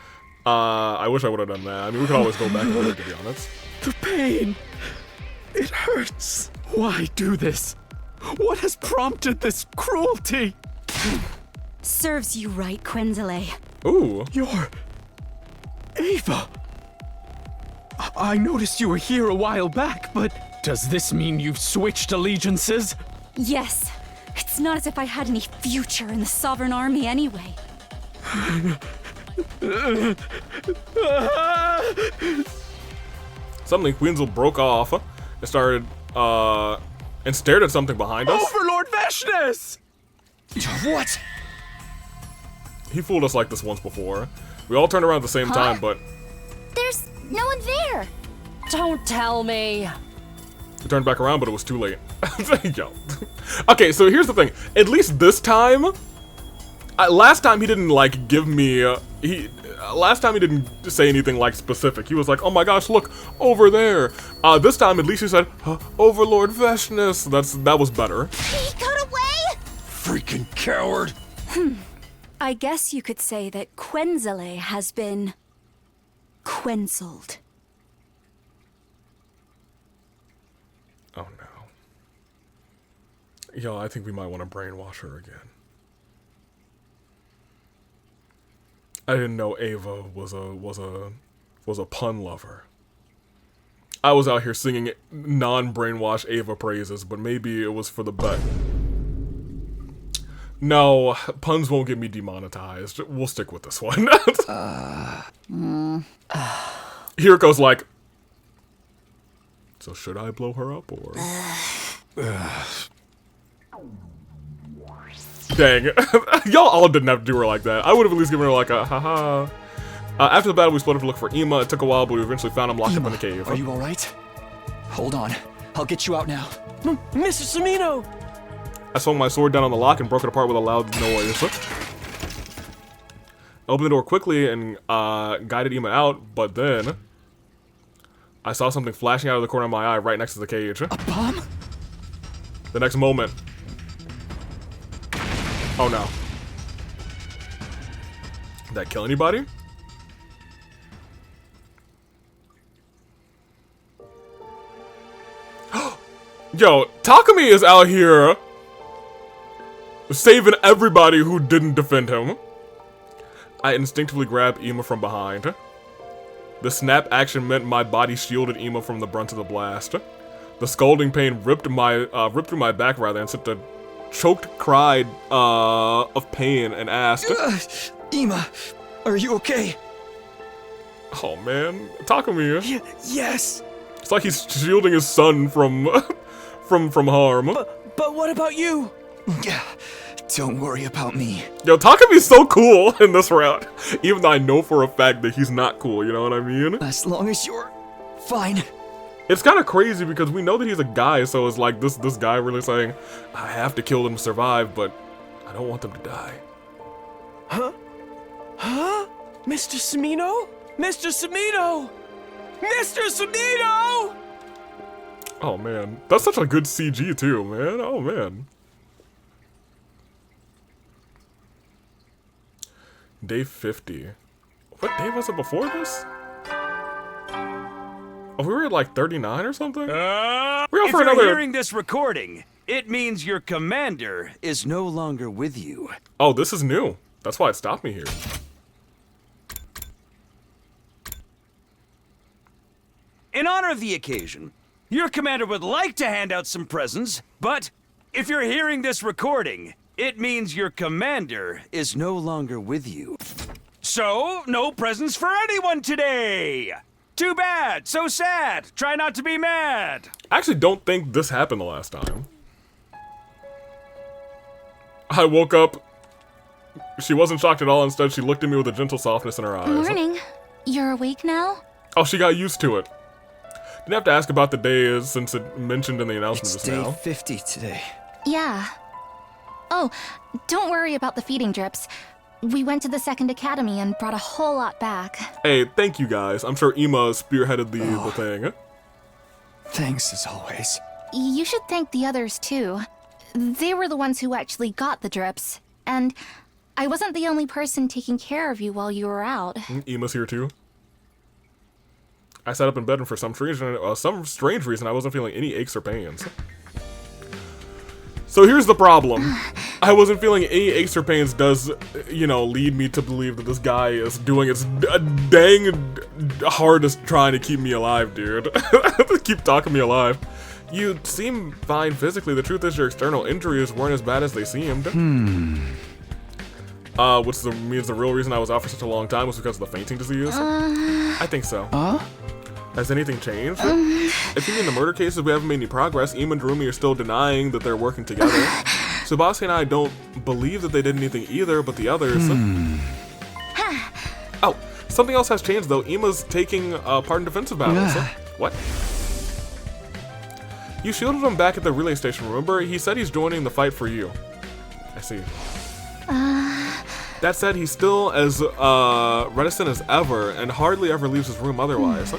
I wish I would have done that. I mean, we could always go back and do it, to be honest. The pain. It hurts. Why do this? What has prompted this cruelty? Serves you right, Quenzele. Ooh. You're... Ava. I noticed you were here a while back, but does this mean you've switched allegiances? Yes. It's not as if I had any future in the Sovereign Army anyway. Suddenly, Queensville broke off and started, and stared at something behind us. Overlord Vashnis! What? He fooled us like this once before. We all turned around at the same time, but... There's no one there. Don't tell me. We turned back around, but it was too late. Yo. Okay, so here's the thing. At least this time... last time he didn't, like, give me... last time he didn't say anything, like, specific. He was like, oh my gosh, look, over there. This time, at least he said, Overlord Vashnis. That was better. He got away? Freaking coward. I guess you could say that Quenzele has been... quenzled. Oh no. Yo, I think we might want to brainwash her again. I didn't know Ava was a pun lover. I was out here singing non-brainwash Ava praises, but maybe it was for the bet. No, puns won't get me demonetized. We'll stick with this one. Hiriko's like, so should I blow her up or? Dang. Y'all all didn't have to do her like that. I would have at least given her like a haha. After the battle, we split up to look for Ima. It took a while, but we eventually found him locked up in the cave. Are you alright? Hold on. I'll get you out now. Mr. Samino! I swung my sword down on the lock and broke it apart with a loud noise. I opened the door quickly and guided Ima out, but then I saw something flashing out of the corner of my eye right next to the cage. A bomb? The next moment... Oh no. Did that kill anybody? Yo, Takumi is out here saving everybody who didn't defend him. I instinctively grabbed Ima from behind. The snap action meant my body shielded Ima from the brunt of the blast. The scalding pain ripped through my back rather and sent a choked cry of pain and asked, Ima, are you okay? Oh man, Takumi. Yes. It's like he's shielding his son from from harm. But what about you? Yeah, Don't worry about me. Yo, Takami's so cool in this route. Even though I know for a fact that he's not cool, you know what I mean? As long as you're fine. It's kind of crazy because we know that he's a guy, so it's like this guy really saying, I have to kill them to survive, but I don't want them to die. Huh? Huh? Mr. Samino? Mr. Samino! Mr. Samino! Oh man, that's such a good CG too, man. Oh man. Day 50. What day was it before this? Oh, we were at like 39 or something? We're on If for you're another. hearing this recording, it means your commander is no longer with you. Oh, this is new. That's why it stopped me here. In honor of the occasion, your commander would like to hand out some presents, but if you're hearing this recording, it means your commander is no longer with you. So, no presents for anyone today! Too bad, so sad, try not to be mad! I actually don't think this happened the last time. I woke up, she wasn't shocked at all, instead she looked at me with a gentle softness in her eyes. Morning. You're awake now? Oh, she got used to it. Didn't have to ask about the day since it mentioned in the announcement It's just now. day 50 today. Yeah. Oh, don't worry about the feeding drips. We went to the second academy and brought a whole lot back. Hey, thank you guys. I'm sure Ema spearheaded the thing. Thanks as always. You should thank the others too. They were the ones who actually got the drips. And I wasn't the only person taking care of you while you were out. Ema's here too. I sat up in bed and for some strange reason I wasn't feeling any aches or pains. So here's the problem. I wasn't feeling any aches or pains does, you know, lead me to believe that this guy is doing its dang hardest trying to keep me alive, dude. Keep talking me alive. You seem fine physically. The truth is your external injuries weren't as bad as they seemed. Which means the real reason I was out for such a long time was because of the fainting disease? I think so. Has anything changed? If you mean the murder cases, we haven't made any progress. Ema and Darumi are still denying that they're working together. Tsubasa and I don't believe that they did anything either, but the others... Oh, something else has changed though. Ema's taking part in defensive battles. What? You shielded him back at the relay station, remember? He said he's joining the fight for you. I see. That said, he's still as reticent as ever and hardly ever leaves his room otherwise.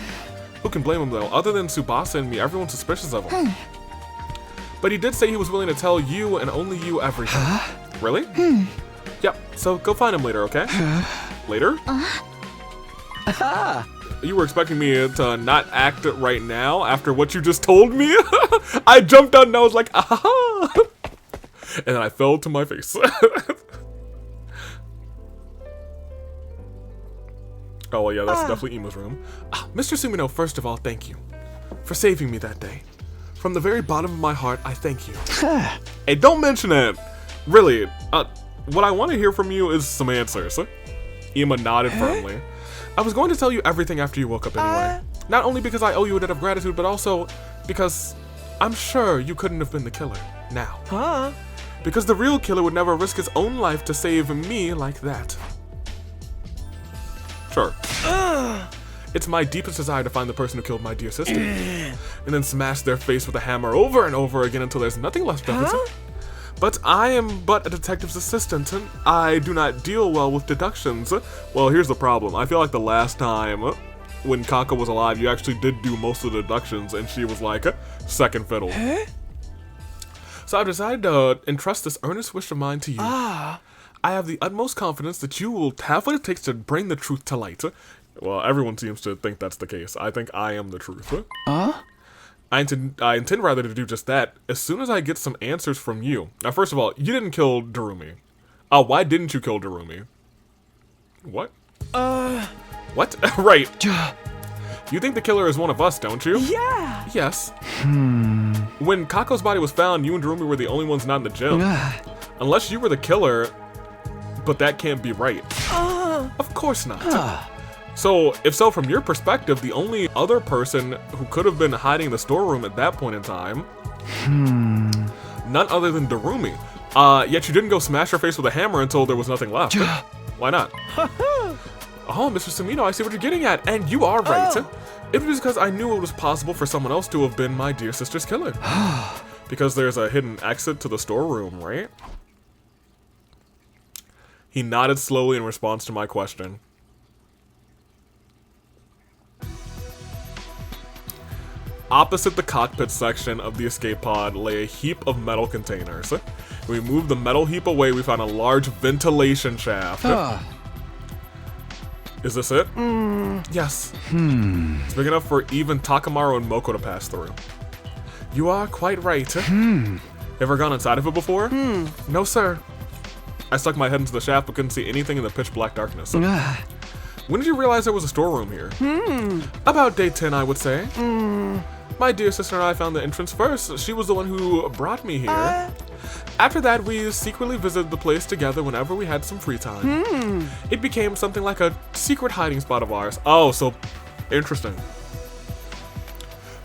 Who can blame him though? Other than Tsubasa and me, everyone's suspicious of him. But he did say he was willing to tell you and only you everything. Really? Yep, so go find him later, okay? Later? You were expecting me to not act right now after what you just told me? I jumped out and I was like, aha! And then I fell to my face. Oh, well, yeah, that's definitely Ema's room. Mr. Sumino, first of all, thank you for saving me that day. From the very bottom of my heart, I thank you. Hey, don't mention it. Really, what I want to hear from you is some answers. Ema nodded firmly. I was going to tell you everything after you woke up anyway. Not only because I owe you a debt of gratitude, but also because I'm sure you couldn't have been the killer now. Because the real killer would never risk his own life to save me like that. Sure. It's my deepest desire to find the person who killed my dear sister. And then smash their face with a hammer over and over again until there's nothing left of it. But I am but a detective's assistant, and I do not deal well with deductions. Well, here's the problem. I feel like the last time when Kaka was alive, you actually did do most of the deductions, and she was like, second fiddle. So I've decided to entrust this earnest wish of mine to you. I have the utmost confidence that you will have what it takes to bring the truth to light. Well, everyone seems to think that's the case. I think I am the truth. I intend rather to do just that as soon as I get some answers from you. Now, first of all, you didn't kill Darumi. Why didn't you kill Darumi? What? What? Right. You think the killer is one of us, don't you? Yeah. Yes. When Kako's body was found, you and Darumi were the only ones not in the gym. Unless you were the killer, but that can't be right. Of course not. So, if so, from your perspective, the only other person who could have been hiding in the storeroom at that point in time, none other than Darumi. Yet you didn't go smash her face with a hammer until there was nothing left. Why not? Oh, Mr. Sumino, I see what you're getting at, and you are right. It was because I knew it was possible for someone else to have been my dear sister's killer. Because there's a hidden exit to the storeroom, right? He nodded slowly in response to my question. Opposite the cockpit section of the escape pod lay a heap of metal containers. We moved the metal heap away, we found a large ventilation shaft. Is this it? Yes. It's big enough for even Takamaru and Moko to pass through. You are quite right. Ever gone inside of it before? No, sir. I stuck my head into the shaft but couldn't see anything in the pitch black darkness. When did you realize there was a storeroom here? About day 10, I would say. My dear sister and I found the entrance first. She was the one who brought me here. After that, we secretly visited the place together whenever we had some free time. It became something like a secret hiding spot of ours. Oh, so interesting.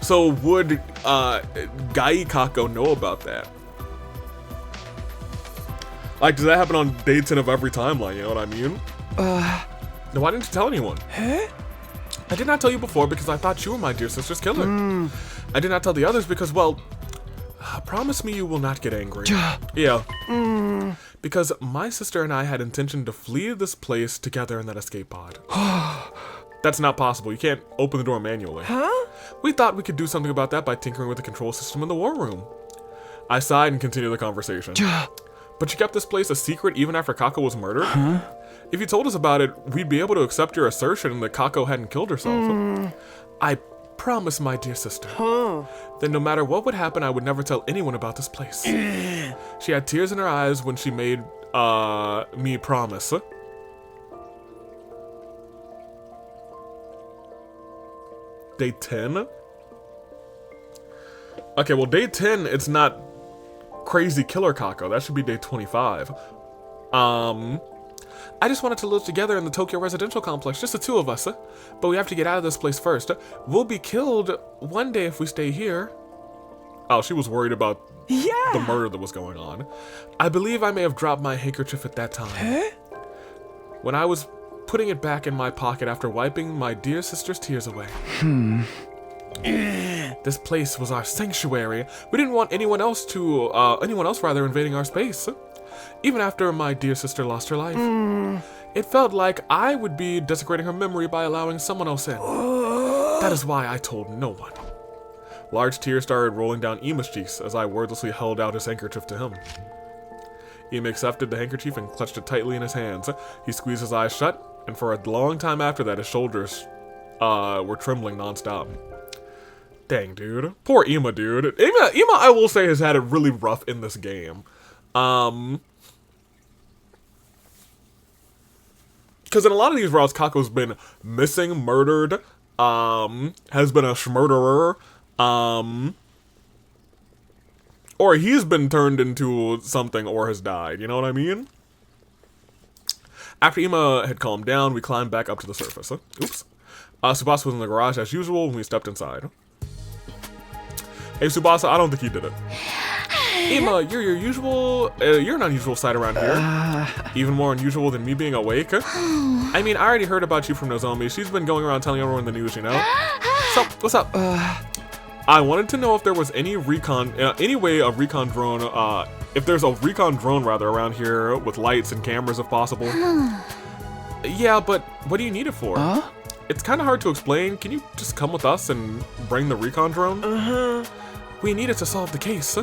So would Gai Kako know about that? Like, does that happen on day 10 of every timeline, you know what I mean? Then why didn't you tell anyone? I did not tell you before because I thought you were my dear sister's killer. I did not tell the others because, well, promise me you will not get angry. Yeah. Because my sister and I had intention to flee this place together in that escape pod. That's not possible. You can't open the door manually. We thought we could do something about that by tinkering with the control system in the war room. I sighed and continued the conversation. But you kept this place a secret even after Kako was murdered? If you told us about it, we'd be able to accept your assertion that Kako hadn't killed herself. I promise, my dear sister. Then no matter what would happen, I would never tell anyone about this place. She had tears in her eyes when she made me promise. Day 10? Okay, well, day 10, it's not crazy killer Kako. That should be day 25. I just wanted to live together in the Tokyo residential complex, just the two of us. But we have to get out of this place first. We'll be killed one day if we stay here. Oh, she was worried about the murder that was going on. I believe I may have dropped my handkerchief at that time. When I was putting it back in my pocket after wiping my dear sister's tears away. This place was our sanctuary. We didn't want anyone else invading our space. Even after my dear sister lost her life. It felt like I would be desecrating her memory by allowing someone else in. That is why I told no one. Large tears started rolling down Ima's cheeks as I wordlessly held out his handkerchief to him. Ima accepted the handkerchief and clutched it tightly in his hands. He squeezed his eyes shut, and for a long time after that, his shoulders were trembling nonstop. Dang, dude. Poor Ima, dude. Ima, I will say, has had it really rough in this game. Because in a lot of these routes, Kako's been missing, murdered, has been a schmurderer, or he's been turned into something or has died, you know what I mean? After Ima had calmed down, we climbed back up to the surface. Oops. Tsubasa was in the garage as usual when we stepped inside. Hey Tsubasa, I don't think he did it. Ima, you're an unusual sight around here. Even more unusual than me being awake. I mean, I already heard about you from Nozomi. She's been going around telling everyone the news, you know? So, what's up? I wanted to know if there was any way a recon drone, if there's a recon drone rather around here with lights and cameras if possible. Yeah, but what do you need it for? It's kind of hard to explain. Can you just come with us and bring the recon drone? We need it to solve the case.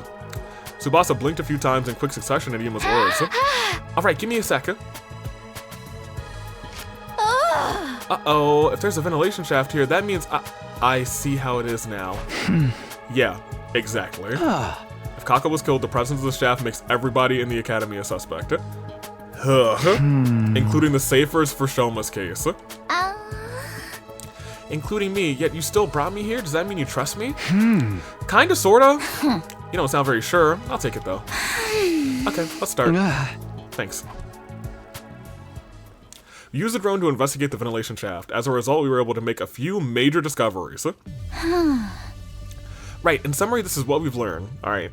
Tsubasa blinked a few times in quick succession at Ima's words. Alright, give me a second. Uh-oh, if there's a ventilation shaft here, that means I see how it is now. Yeah, exactly. If Kako was killed, the presence of the shaft makes everybody in the academy a suspect. Including the safers for Shoma's case. Including me, yet you still brought me here? Does that mean you trust me? Kinda, sorta. You don't sound very sure. I'll take it though. Okay, let's start. Thanks. We used the drone to investigate the ventilation shaft. As a result, we were able to make a few major discoveries. Right, in summary, this is what we've learned. Alright.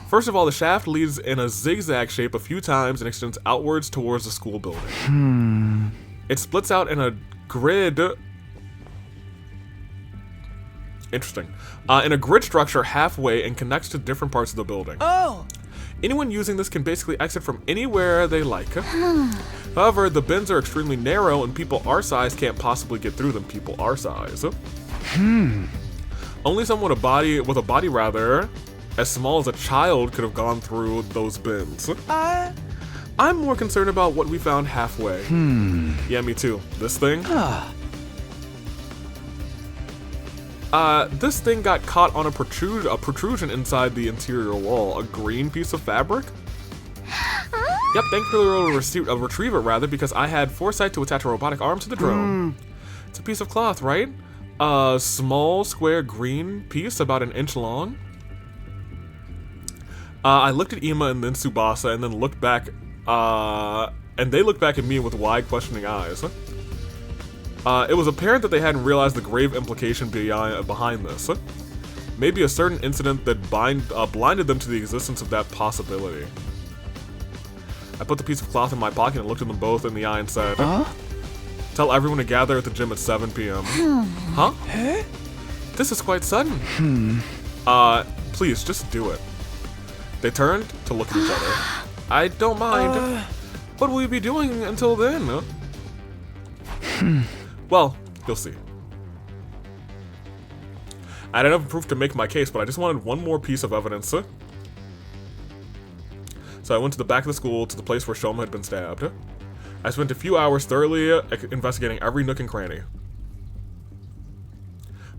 First of all, the shaft leads in a zigzag shape a few times and extends outwards towards the school building. It splits out in a grid. Interesting. In a grid structure halfway and connects to different parts of the building. Oh! Anyone using this can basically exit from anywhere they like. However, the bins are extremely narrow and people our size can't possibly get through them. People our size. Only someone with a body rather as small as a child could have gone through those bins. I'm more concerned about what we found halfway. Yeah, me too. This thing? This thing got caught on a protrusion inside the interior wall. A green piece of fabric? Yep, thankfully we were able to retrieve it rather because I had foresight to attach a robotic arm to the drone. It's a piece of cloth, right? A small, square, green piece about an inch long. I looked at Ima and then Tsubasa and then looked back, and they looked back at me with wide, questioning eyes. It was apparent that they hadn't realized the grave implication behind this. Maybe a certain incident that blinded them to the existence of that possibility. I put the piece of cloth in my pocket and looked at them both in the eye and said, tell everyone to gather at the gym at 7 p.m. Huh? This is quite sudden. Please, just do it. They turned to look at each other. I don't mind. What will we be doing until then? Well, you'll see. I had enough proof to make my case, but I just wanted one more piece of evidence. So I went to the back of the school to the place where Shoma had been stabbed. I spent a few hours thoroughly investigating every nook and cranny.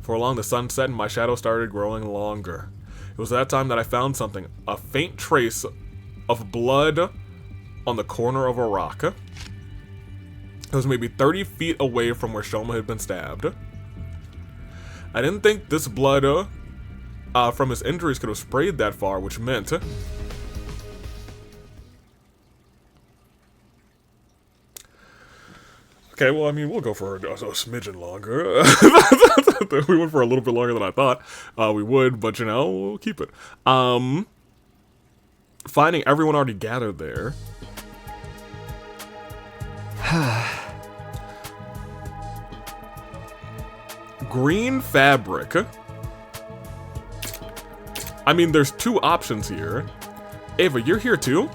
For along the sun set and my shadow started growing longer. It was that time that I found something. A faint trace of blood on the corner of a rock. It was maybe 30 feet away from where Shoma had been stabbed. I didn't think this blood from his injuries could have sprayed that far, which meant... Okay, well, I mean, we'll go for a smidgen longer. We went for a little bit longer than I thought we would, but, you know, we'll keep it. Finding everyone already gathered there. Green fabric. I mean, there's two options here. Ava, you're here too?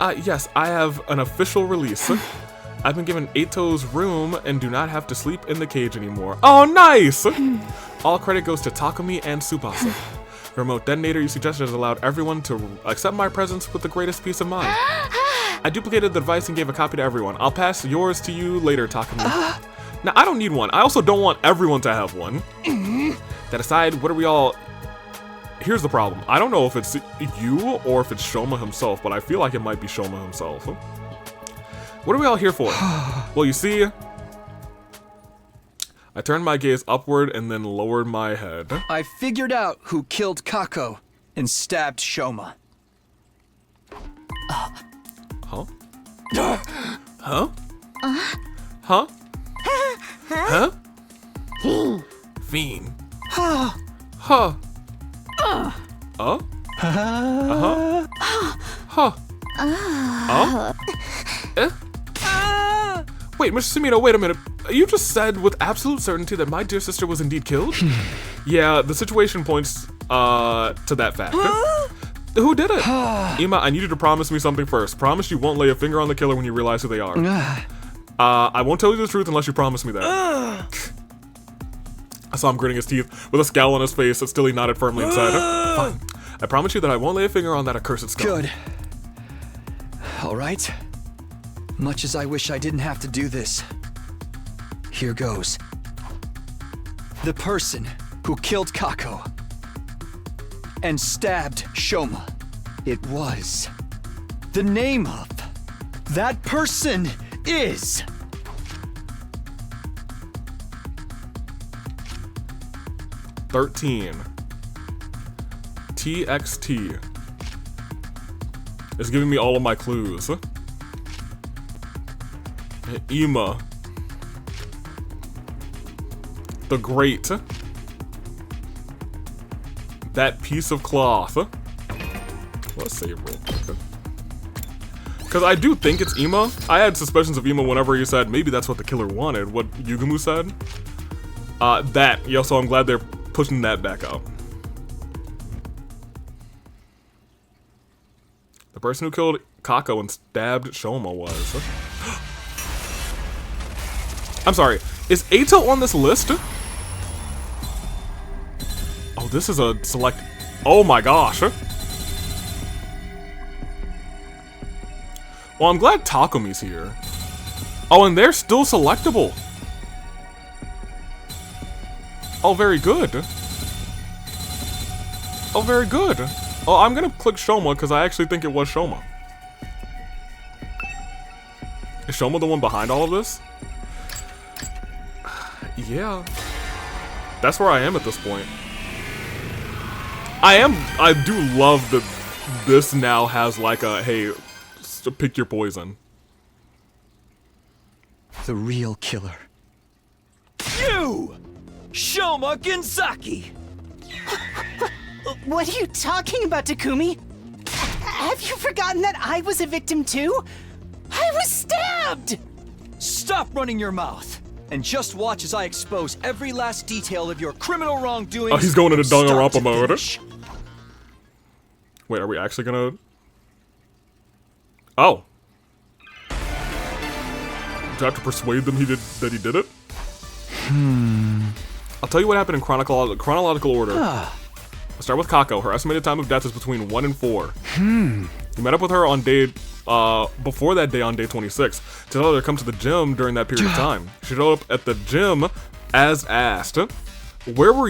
Yes, I have an official release. I've been given Ato's room and do not have to sleep in the cage anymore. Oh, nice! All credit goes to Takumi and Tsubasa. The remote detonator you suggested has allowed everyone to accept my presence with the greatest peace of mind. I duplicated the device and gave a copy to everyone. I'll pass yours to you later, Takumi. Now, I don't need one. I also don't want everyone to have one. That aside, what are we all... Here's the problem. I don't know if it's you or if it's Shoma himself, but I feel like it might be Shoma himself. What are we all here for? Well, you see, I turned my gaze upward and then lowered my head. I figured out who killed Kako and stabbed Shoma. Huh? Huh? Huh? Huh? Fiend. Huh? Huh? Huh? Wait, Mr. Sumino, wait a minute. You just said with absolute certainty that my dear sister was indeed killed? Yeah, the situation points to that fact. Who did it? Ima, I need you to promise me something first. Promise you won't lay a finger on the killer when you realize who they are. I won't tell you the truth unless you promise me that. I saw him gritting his teeth with a scowl on his face that still he nodded firmly inside. Fine. I promise you that I won't lay a finger on that accursed skull. Good. All right. Much as I wish I didn't have to do this, here goes. The person who killed Kako and stabbed Shoma. It was. The name of that person is... TXT. It's giving me all of my clues. Ima. The Great. That piece of cloth. Let's save real quick. Because I do think it's Ima. I had suspicions of Ima whenever he said maybe that's what the killer wanted, what Yugumu said. So I'm glad they're pushing that back up. The person who killed Kako and stabbed Shoma was... I'm sorry, is Eito on this list? Oh, this is a select... Oh my gosh. Well, I'm glad Takumi's here. Oh, and they're still selectable. Oh, very good. Oh, very good. Oh, I'm gonna click Shoma because I actually think it was Shoma. Is Shoma the one behind all of this? Yeah. That's where I am at this point. I do love that this now has like a, hey, pick your poison. The real killer. You! Shoma Gensaki! What are you talking about, Takumi? Have you forgotten that I was a victim too? I was stabbed! Stop running your mouth! And just watch as I expose every last detail of your criminal wrongdoing. Oh, he's going into Danganronpa mode. Wait, are we actually gonna... Oh. Do I have to persuade them that he did it? I'll tell you what happened in chronological order. I'll start with Kako. Her estimated time of death is between 1 and 4. You met up with her on day... before that day on day 26 to tell her to come to the gym during that period of time. She showed up at the gym as asked. Where were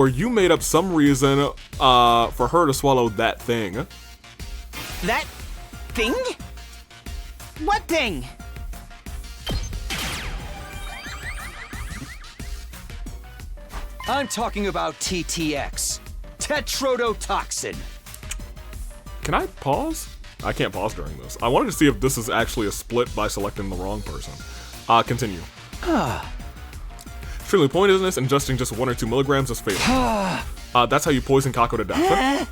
you made up some reason for her to swallow that thing? That thing? What thing? I'm talking about TTX. Tetrodotoxin. Can I pause? I can't pause during this. I wanted to see if this is actually a split by selecting the wrong person. Continue. Extremely poisonous, ingesting just 1 or 2 milligrams is fatal. That's how you poison Kako to death.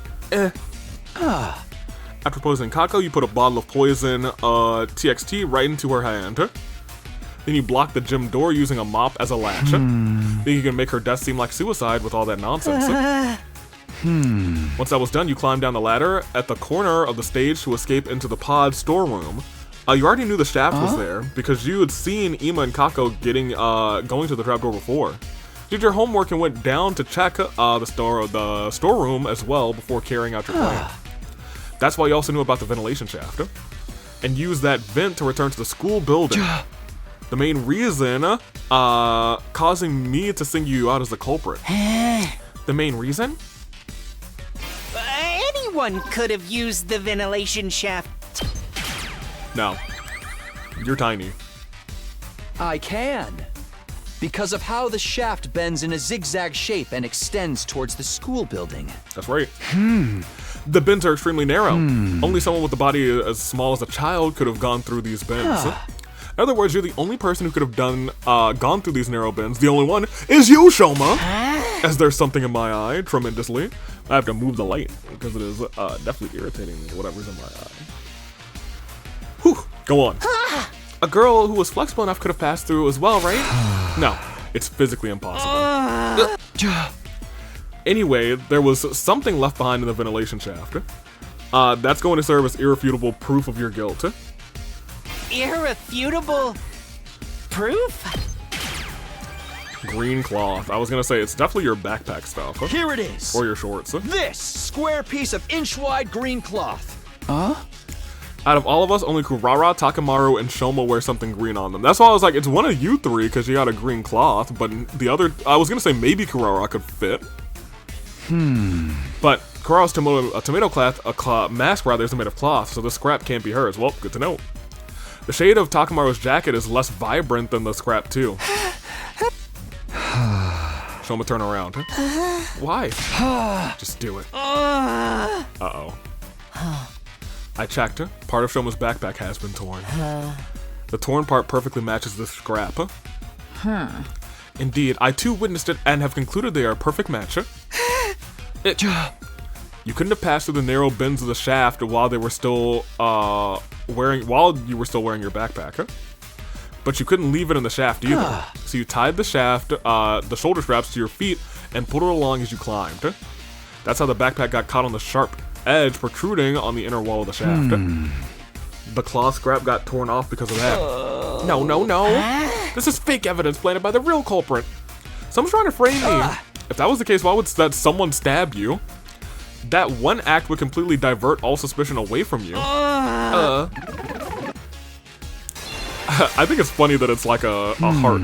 After poisoning Kako, you put a bottle of poison TXT right into her hand. Then you block the gym door using a mop as a latch. Then you can make her death seem like suicide with all that nonsense. Once that was done, you climbed down the ladder at the corner of the stage to escape into the pod storeroom. You already knew the shaft was there because you had seen Ima and Kako going to the trapdoor before. You did your homework and went down to check the storeroom as well before carrying out your plan. That's why you also knew about the ventilation shaft and used that vent to return to the school building. The main reason causing me to single you out as the culprit. The main reason? Anyone could have used the ventilation shaft. No. You're tiny. I can. Because of how the shaft bends in a zigzag shape and extends towards the school building. That's right. The bends are extremely narrow. Only someone with a body as small as a child could have gone through these bends. In other words, you're the only person who could have gone through these narrow bends. The only one is you, Shoma! As there's something in my eye, tremendously. I have to move the light, because it is definitely irritating whatever's in my eye. Whew, go on. A girl who was flexible enough could have passed through as well, right? No, it's physically impossible. Anyway, there was something left behind in the ventilation shaft. That's going to serve as irrefutable proof of your guilt. Irrefutable proof? Green cloth. I was gonna say, it's definitely your backpack stuff. Here it is. Or your shorts. This square piece of inch-wide green cloth. Out of all of us, only Kurara, Takamaru, and Shoma wear something green on them. That's why I was like, it's one of you three because you got a green cloth, but the other, I was gonna say maybe Kurara could fit. But Kurara's tomato cloth, mask rather, isn't made of cloth, so this scrap can't be hers. Well, good to know. The shade of Takamaru's jacket is less vibrant than the scrap too. Shoma, turn around. Why? Just do it. Uh-oh. I checked. Part of Shoma's backpack has been torn. The torn part perfectly matches the scrap. Indeed, I too witnessed it and have concluded they are a perfect match. You couldn't have passed through the narrow bends of the shaft while they were still while you were still wearing your backpack, huh? But you couldn't leave it in the shaft either. So you tied the shaft, the shoulder straps to your feet and pulled it along as you climbed. Huh? That's how the backpack got caught on the sharp edge protruding on the inner wall of the shaft. The cloth scrap got torn off because of that. No. This is fake evidence planted by the real culprit. Someone's trying to frame me. If that was the case, why would that someone stab you? That one act would completely divert all suspicion away from you. I think it's funny that it's like a heart.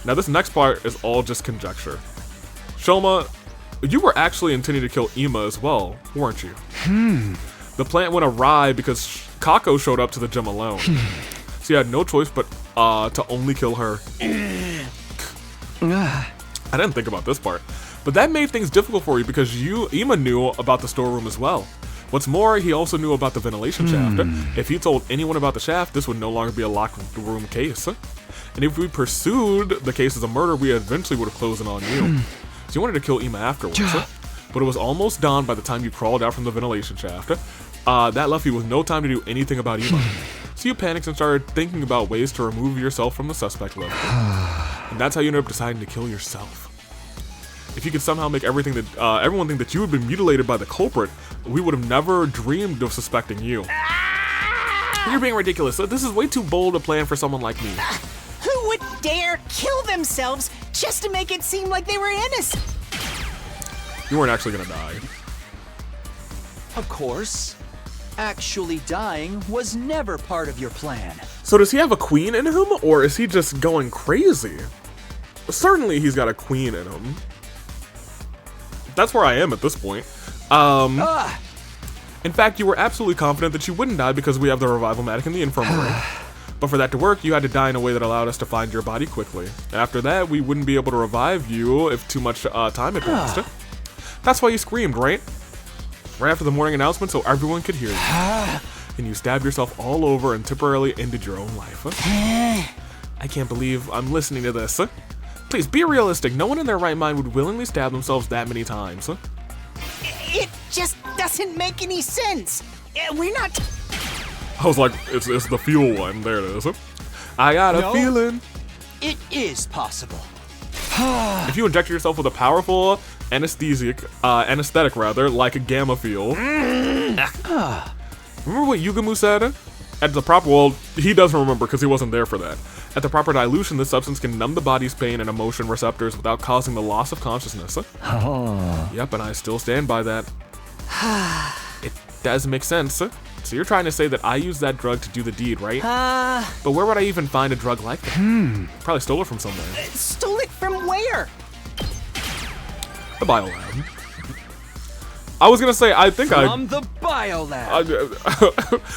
Now this next part is all just conjecture. Shoma, you were actually intending to kill Ima as well, weren't you? The plan went awry because Kako showed up to the gym alone. So you had no choice but to only kill her. I didn't think about this part. But that made things difficult for you because Ima knew about the storeroom as well. What's more, he also knew about the ventilation shaft. If he told anyone about the shaft, this would no longer be a locked room case. And if we pursued the case as a murder, we eventually would have closed in on you. So you wanted to kill Ima afterwards. But it was almost dawn by the time you crawled out from the ventilation shaft. That left you with no time to do anything about Ima. So you panicked and started thinking about ways to remove yourself from the suspect list. And that's how you ended up deciding to kill yourself. If you could somehow make everyone think that you had been mutilated by the culprit, we would have never dreamed of suspecting you. You're being ridiculous. This is way too bold a plan for someone like me. Who would dare kill themselves just to make it seem like they were innocent? You weren't actually gonna die. Of course. Actually dying was never part of your plan. So does he have a queen in him, or is he just going crazy? Certainly he's got a queen in him. That's where I am at this point. In fact, you were absolutely confident that you wouldn't die because we have the revival-matic in the infirmary. But for that to work, you had to die in a way that allowed us to find your body quickly. After that, we wouldn't be able to revive you if too much time had passed. That's why you screamed, right? Right after the morning announcement so everyone could hear you. And you stabbed yourself all over and temporarily ended your own life. I can't believe I'm listening to this. Please, be realistic. No one in their right mind would willingly stab themselves that many times. It just doesn't make any sense. We're not... I was like, it's the fuel one. There it is. I got a feeling. It is possible. If you inject yourself with a powerful anesthetic like a gamma fuel. Remember what Yugamu said? At the proper, well, he doesn't remember because he wasn't there for that. At the proper dilution, this substance can numb the body's pain and emotion receptors without causing the loss of consciousness. Yep, and I still stand by that. It does make sense. So you're trying to say that I used that drug to do the deed, right? But where would I even find a drug like that? Probably stole it from somewhere. Stole it from where? The biolab. I was gonna say, I think From the biolab.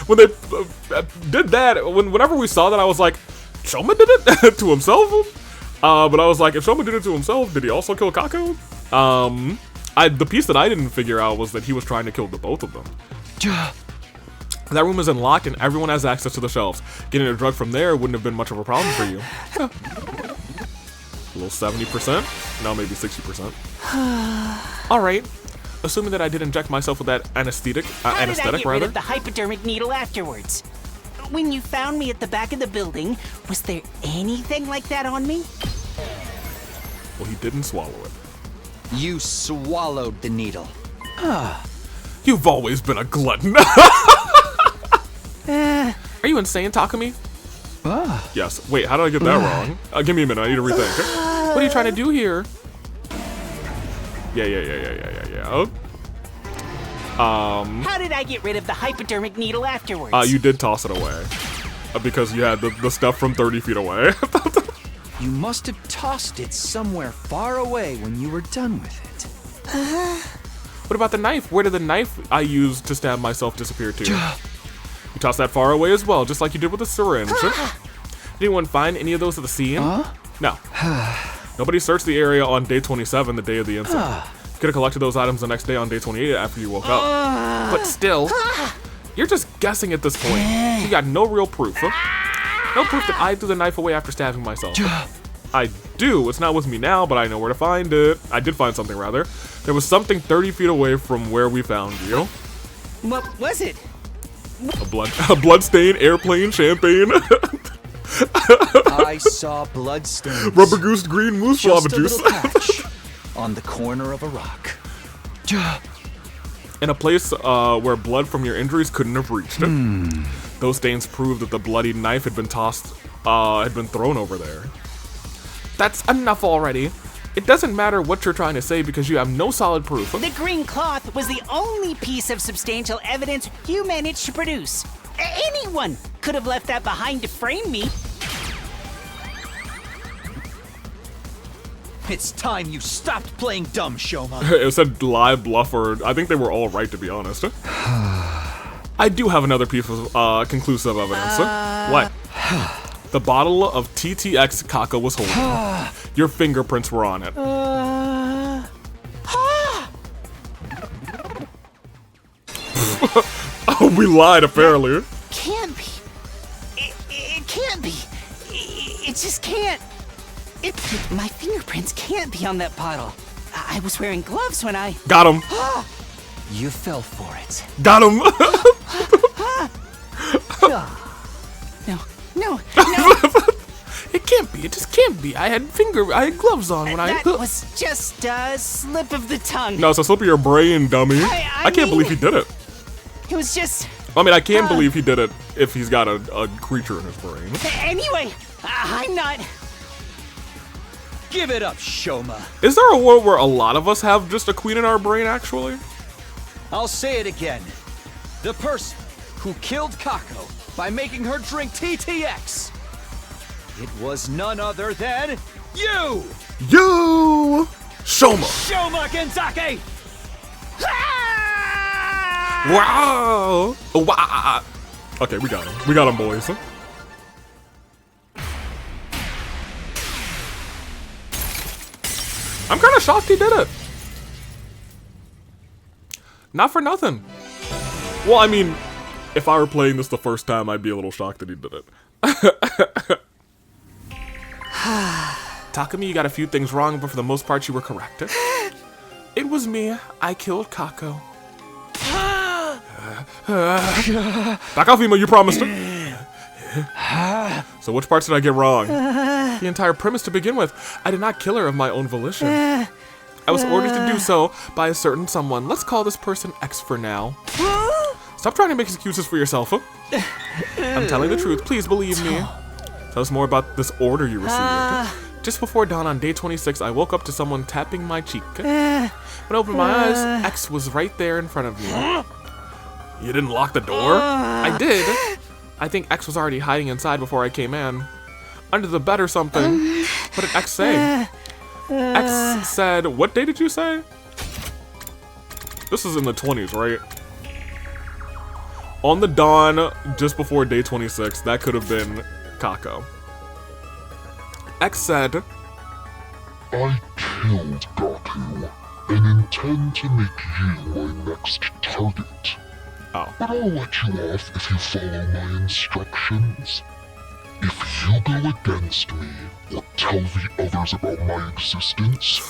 When they did that, whenever we saw that, I was like, Shoma did it to himself? But I was like, if Shoma did it to himself, did he also kill Kako? The piece that I didn't figure out was that he was trying to kill the both of them. That room is unlocked and everyone has access to the shelves. Getting a drug from there wouldn't have been much of a problem for you. A little 70%? No, maybe 60%. Alright. Assuming that I did inject myself with that anesthetic, How did I get rid of the hypodermic needle afterwards? When you found me at the back of the building, was there anything like that on me? Well, he didn't swallow it. You swallowed the needle. You've always been a glutton. Are you insane, Takumi? Yes. Wait, how did I get that wrong? Give me a minute, I need to rethink. What are you trying to do here? Yeah. How did I get rid of the hypodermic needle afterwards? You did toss it away. Because you had the stuff from 30 feet away. You must have tossed it somewhere far away when you were done with it. What about the knife? Where did the knife I used to stab myself disappear to? You tossed that far away as well, just like you did with the syringe. Did anyone find any of those at the scene? No. Nobody searched the area on day 27, the day of the incident. You could have collected those items the next day on day 28 after you woke up. But still, you're just guessing at this point. You got no real proof. No proof that I threw the knife away after stabbing myself. I do. It's not with me now, but I know where to find it. I did find something, rather. There was something 30 feet away from where we found you. What was it? A blood-stained airplane champagne. I saw bloodstains. Rubber goose green moose lava Just a juice. little patch on the corner of a rock. In a place where blood from your injuries couldn't have reached it. Those stains prove that the bloody knife had been thrown over there. That's enough already. It doesn't matter what you're trying to say because you have no solid proof. The green cloth was the only piece of substantial evidence you managed to produce. Anyone could have left that behind to frame me. It's time you stopped playing dumb, Shoma. It said lie, bluff, or I think they were all right, to be honest. I do have another piece of conclusive evidence. What? The bottle of TTX Kako was holding. Your fingerprints were on it. Oh, we lied, apparently. Can't be. It can't be. It just can't. My fingerprints can't be on that bottle. I was wearing gloves when I... Got him. You fell for it. Got him. No. It can't be. It just can't be. I had gloves on when That was just a slip of the tongue. No, it's a slip of your brain, dummy. I can't believe he did it. It was just... I mean, I can't believe he did it if he's got a creature in his brain. Anyway, I'm not... Give it up, Shoma. Is there a world where a lot of us have just a queen in our brain, actually? I'll say it again. The person who killed Kako by making her drink TTX. It was none other than you! You! Shoma! Shoma Genzake! Wow! Wow! Okay, we got him. We got him, boys. I'm kind of shocked he did it. Not for nothing. Well, I mean, if I were playing this the first time, I'd be a little shocked that he did it. Takumi, you got a few things wrong, but for the most part, you were correct. It was me. I killed Kako. Back off, Ema, you promised him. So which parts did I get wrong? The entire premise to begin with. I did not kill her of my own volition. I was ordered to do so by a certain someone. Let's call this person X for now. Stop trying to make excuses for yourself. I'm telling the truth. Please believe me. Tell us more about this order you received. Just before dawn on day 26, I woke up to someone tapping my cheek. When I opened my eyes, X was right there in front of me. You didn't lock the door? I did. I think X was already hiding inside before I came in. Under the bed or something. What did X say? X said, what day did you say? This is in the 20s, right? On the dawn, just before day 26, that could have been Kako. X said, I killed Gaku and intend to make you my next target. Oh. But I'll let you off if you follow my instructions. If you go against me or tell the others about my existence,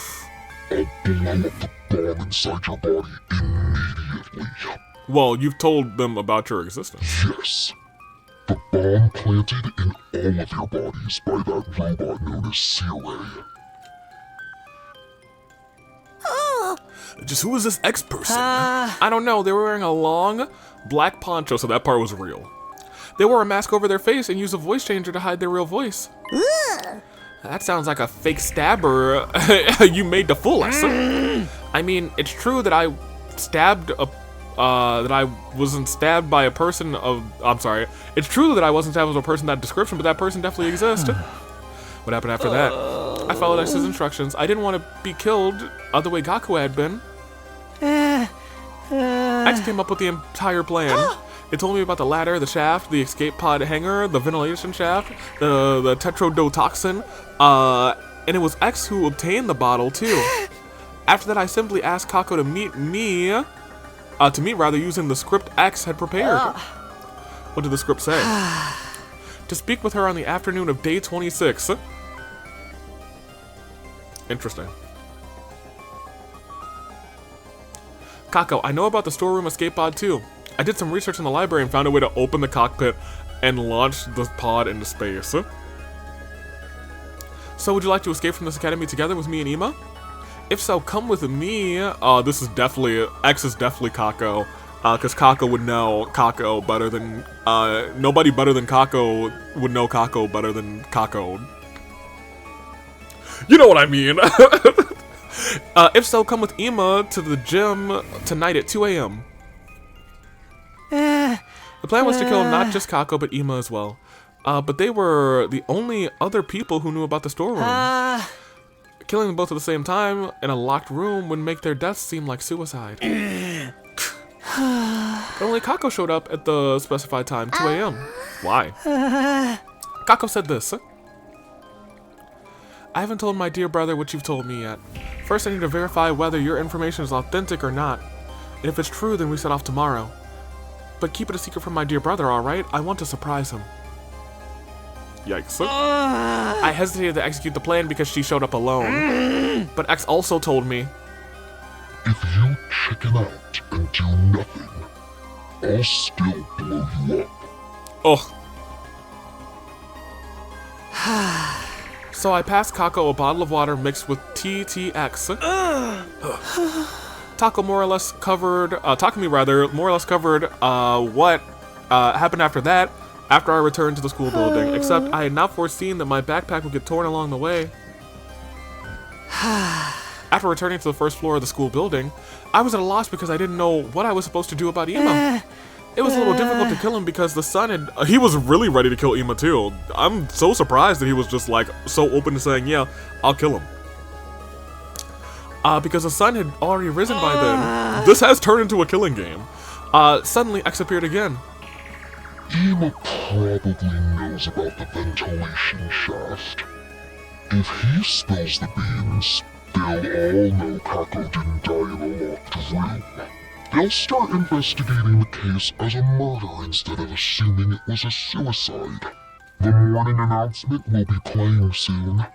I'll blow up the bomb inside your body immediately. Well, you've told them about your existence. Yes. The bomb planted in all of your bodies by that robot known as Searay. just who is this X person? I don't know. They were wearing a long black poncho, so that part was real. They wore a mask over their face and used a voice changer to hide their real voice. That sounds like a fake stabber you made to fool us. I mean, it's true that I stabbed a that I wasn't stabbed by a person of... I'm sorry. It's true that I wasn't stabbed by a person that description, but that person definitely exists. What happened after that? I followed X's instructions. I didn't want to be killed the way Gaku had been. X came up with the entire plan. It told me about the ladder, the shaft, the escape pod hanger, the ventilation shaft, the tetrodotoxin, and it was X who obtained the bottle too. After that, I simply asked Kako to meet using the script X had prepared. What did the script say? To speak with her on the afternoon of day 26. Interesting. Kako, I know about the storeroom escape pod too. I did some research in the library and found a way to open the cockpit and launch the pod into space. So would you like to escape from this academy together with me and Ima? If so, come with me. This is definitely, X is definitely Kako. Because Kako would know Kako better than, nobody better than Kako would know Kako better than Kako. You know what I mean. If so, come with Ima to the gym tonight at 2 a.m. The plan was to kill not just Kako, but Ima as well. But they were the only other people who knew about the storeroom. Killing them both at the same time in a locked room would make their deaths seem like suicide. But only Kako showed up at the specified time, 2 a.m. Why? Kako said this. I haven't told my dear brother what you've told me yet. First, I need to verify whether your information is authentic or not. And if it's true, then we set off tomorrow. But keep it a secret from my dear brother, alright? I want to surprise him. Yikes. I hesitated to execute the plan because she showed up alone. But X also told me, if you chicken out and do nothing, I'll still blow you up. Oh. So I passed Kako a bottle of water mixed with TTX. Takumi more or less covered what happened after that, after I returned to the school building, except I had not foreseen that my backpack would get torn along the way. After returning to the first floor of the school building, I was at a loss because I didn't know what I was supposed to do about Ima. It was a little difficult to kill him because the sun had... he was really ready to kill Ima too. I'm so surprised that he was just like so open to saying, yeah, I'll kill him. Because the sun had already risen by then. This has turned into a killing game. Suddenly, X appeared again. Ima probably knows about the ventilation shaft. If he spills the beans, they'll all know Kako didn't die in a locked room. They'll start investigating the case as a murder instead of assuming it was a suicide. The morning announcement will be playing soon.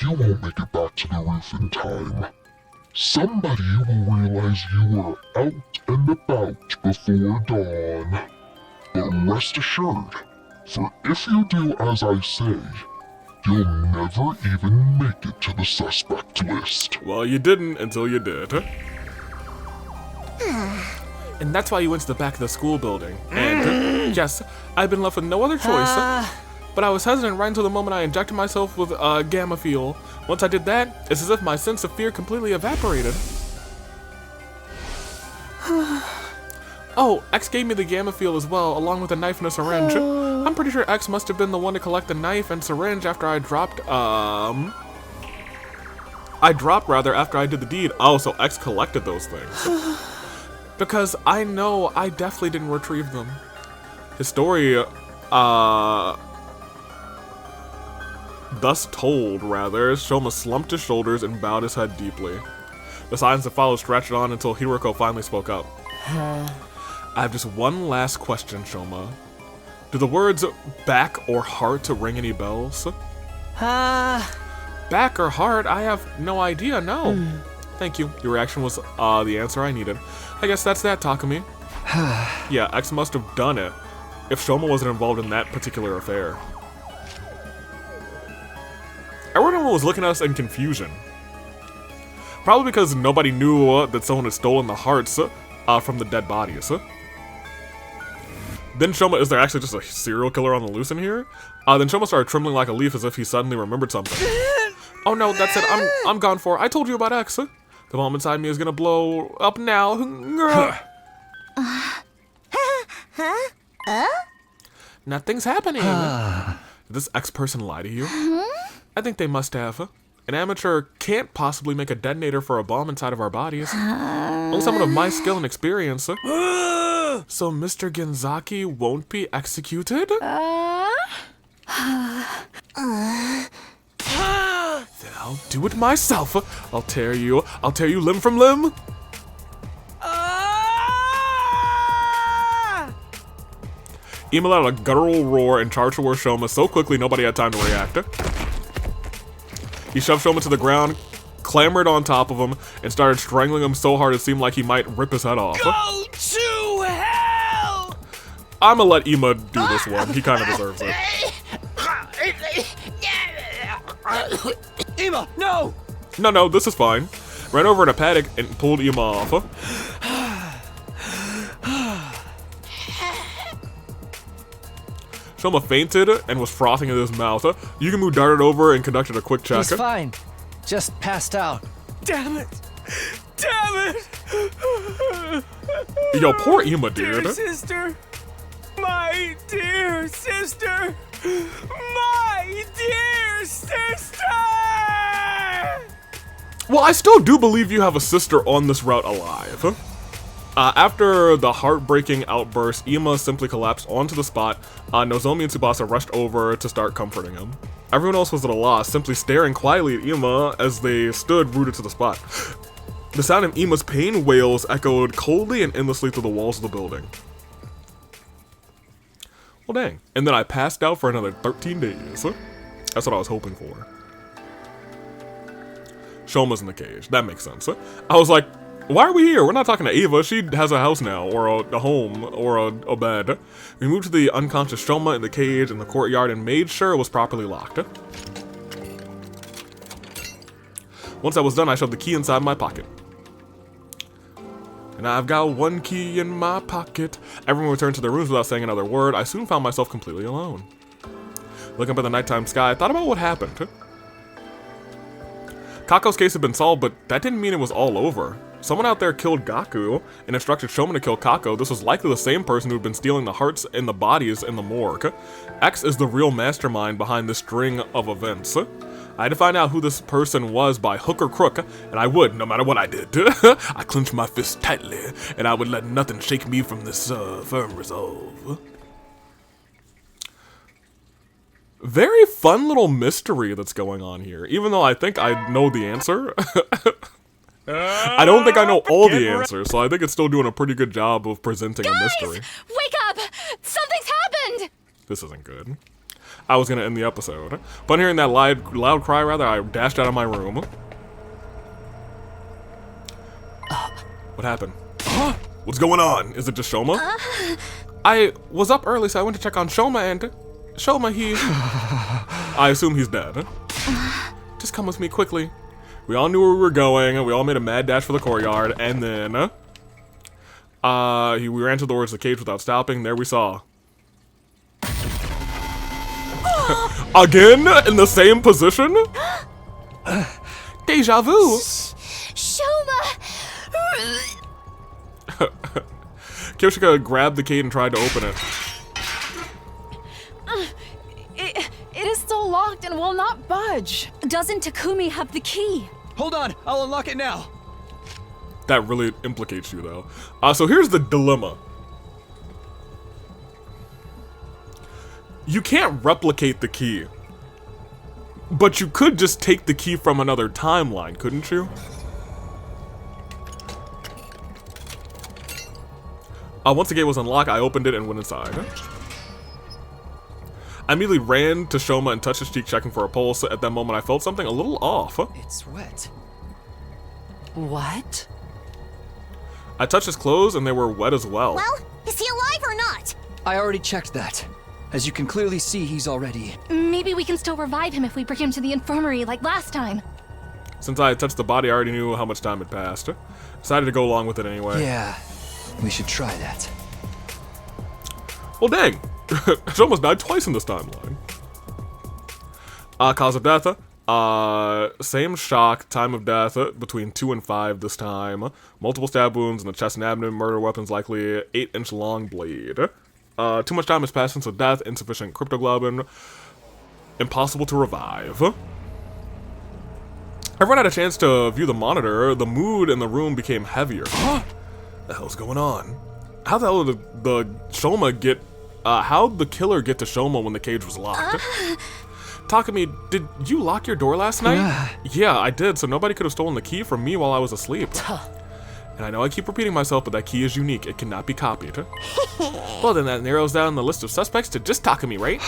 You won't make it back to the roof in time. Somebody will realize you were out and about before dawn. But rest assured, for if you do as I say, you'll never even make it to the suspect list. Well, you didn't until you did. And that's why you went to the back of the school building. And yes, I've been left with no other choice. But I was hesitant right until the moment I injected myself with gamma fuel. Once I did that, it's as if my sense of fear completely evaporated. Oh, X gave me the gamma fuel as well, along with a knife and a syringe. I'm pretty sure X must have been the one to collect the knife and syringe after I dropped, after I did the deed. Oh, so X collected those things. Because I know I definitely didn't retrieve them. His story, thus told, rather, Shoma slumped his shoulders and bowed his head deeply. The silence that followed stretched on until Hiroko finally spoke up. I have just one last question, Shoma. Do the words back or heart ring any bells? Back or heart? I have no idea, no. Thank you. Your reaction was the answer I needed. I guess that's that, Takumi. Yeah, X must have done it if Shoma wasn't involved in that particular affair. Everyone was looking at us in confusion. Probably because nobody knew that someone had stolen the hearts from the dead bodies. Then Shoma, is there actually just a serial killer on the loose in here? Then Shoma started trembling like a leaf as if he suddenly remembered something. Oh no, that's it, I'm gone for. I told you about X. The bomb inside me is gonna blow up now. Nothing's happening. Did this X person lie to you? I think they must have. An amateur can't possibly make a detonator for a bomb inside of our bodies. Only someone of my skill and experience. So Mr. Genzaki won't be executed? Then I'll do it myself. I'll tear you limb from limb. Ima let out a guttural roar and charged towards Shoma so quickly nobody had time to react. He shoved Shoma to the ground, clambered on top of him and started strangling him so hard it seemed like he might rip his head off. Go to hell! I'ma let Ema do this one. He kind of deserves it. Ema, no! No, this is fine. Ran over in a panic and pulled Ema off. Shoma fainted and was frothing in his mouth. Yugimu darted over and conducted a quick check. He's fine. Just passed out. Damn it! Damn it! Yo, poor Ema, dude. Dear sister! My dear sister! My dear sister! Well, I still do believe you have a sister on this route alive. After the heartbreaking outburst, Ema simply collapsed onto the spot. Nozomi and Tsubasa rushed over to start comforting him. Everyone else was at a loss, simply staring quietly at Ema as they stood rooted to the spot. The sound of Ema's pain wails echoed coldly and endlessly through the walls of the building. Well, dang. And then I passed out for another 13 days. That's what I was hoping for. Shoma's in the cage. That makes sense. I was like, why are we here? We're not talking to Eva. She has a house now, or a home, or a bed. We moved to the unconscious Shoma in the cage in the courtyard and made sure it was properly locked. Once that was done, I shoved the key inside my pocket. And I've got one key in my pocket. Everyone returned to their rooms without saying another word. I soon found myself completely alone. Looking up at the nighttime sky, I thought about what happened. Kako's case had been solved, but that didn't mean it was all over. Someone out there killed Gaku and instructed Shoma to kill Kako. This was likely the same person who'd been stealing the hearts and the bodies in the morgue. X is the real mastermind behind this string of events. I had to find out who this person was by hook or crook, and I would, no matter what I did. I clenched my fists tightly, and I would let nothing shake me from this firm resolve. Very fun little mystery that's going on here, even though I think I know the answer. I don't think I know all the answers, so I think it's still doing a pretty good job of presenting a mystery. Wake up! Something's happened! This isn't good. I was gonna end the episode. But hearing that loud cry, I dashed out of my room. What happened? What's going on? Is it just Shoma? I was up early, so I went to check on Shoma, and Shoma, I assume he's dead. Just come with me quickly. We all knew where we were going, and we all made a mad dash for the courtyard, and then we ran towards the cage without stopping. There we saw. Again? In the same position? Deja vu! Shoma! Kyoshika grabbed the cage and tried to open it. It is still locked and will not budge. Doesn't Takumi have the key? Hold on, I'll unlock it now. That really implicates you, though. So here's the dilemma. You can't replicate the key. But you could just take the key from another timeline, couldn't you? Once the gate was unlocked, I opened it and went inside. I immediately ran to Shoma and touched his cheek, checking for a pulse. At that moment, I felt something a little off. It's wet. What? I touched his clothes, and they were wet as well. Well, is he alive or not? I already checked that. As you can clearly see, he's already... Maybe we can still revive him if we bring him to the infirmary like last time. Since I had touched the body, I already knew how much time had passed. Decided to go along with it anyway. Yeah, we should try that. Well, dang. She almost died twice in this timeline. Cause of death. Same shock. Time of death between 2 and 5 this time. Multiple stab wounds in the chest and abdomen. Murder weapons likely 8-inch long blade. Too much time has passed since the death. Insufficient cryptoglobin. Impossible to revive. Everyone had a chance to view the monitor. The mood in the room became heavier. The hell's going on? How the hell did the Shoma get... how'd the killer get to Shoma when the cage was locked? Takumi, did you lock your door last night? Yeah, I did, so nobody could have stolen the key from me while I was asleep. And I know I keep repeating myself, but that key is unique. It cannot be copied. Well, then that narrows down the list of suspects to just Takumi, right?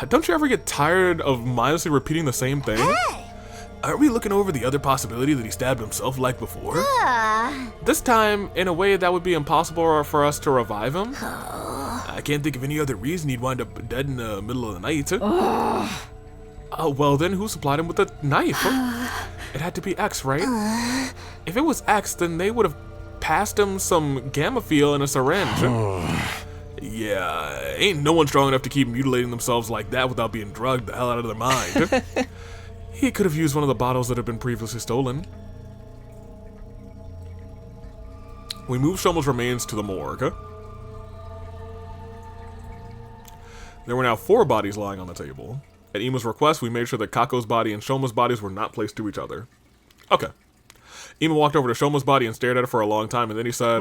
Don't you ever get tired of mindlessly repeating the same thing? Are we looking over the other possibility that he stabbed himself like before? This time, in a way that would be impossible for us to revive him? I can't think of any other reason he'd wind up dead in the middle of the night. Well then, who supplied him with a knife? It had to be X, right? If it was X, then they would have passed him some Gamma-Feel in a syringe. Yeah, ain't no one strong enough to keep mutilating themselves like that without being drugged the hell out of their mind. He could have used one of the bottles that had been previously stolen. We moved Shoma's remains to the morgue. There were now 4 bodies lying on the table. At Ima's request, we made sure that Kako's body and Shoma's bodies were not placed to each other. Okay. Ima walked over to Shoma's body and stared at it for a long time, and then he said,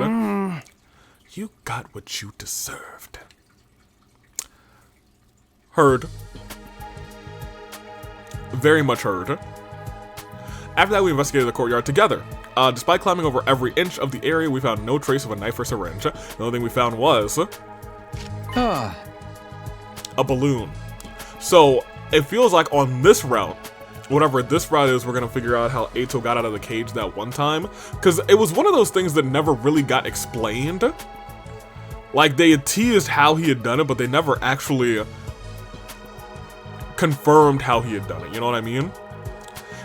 You got what you deserved. Heard. Very much heard. After that, we investigated the courtyard together. Despite climbing over every inch of the area, we found no trace of a knife or syringe. The only thing we found was a balloon. So it feels like on this route, whatever this route is, we're gonna figure out how Eito got out of the cage that one time, because it was one of those things that never really got explained. Like, they had teased how he had done it, but they never actually confirmed how he had done it, you know what I mean?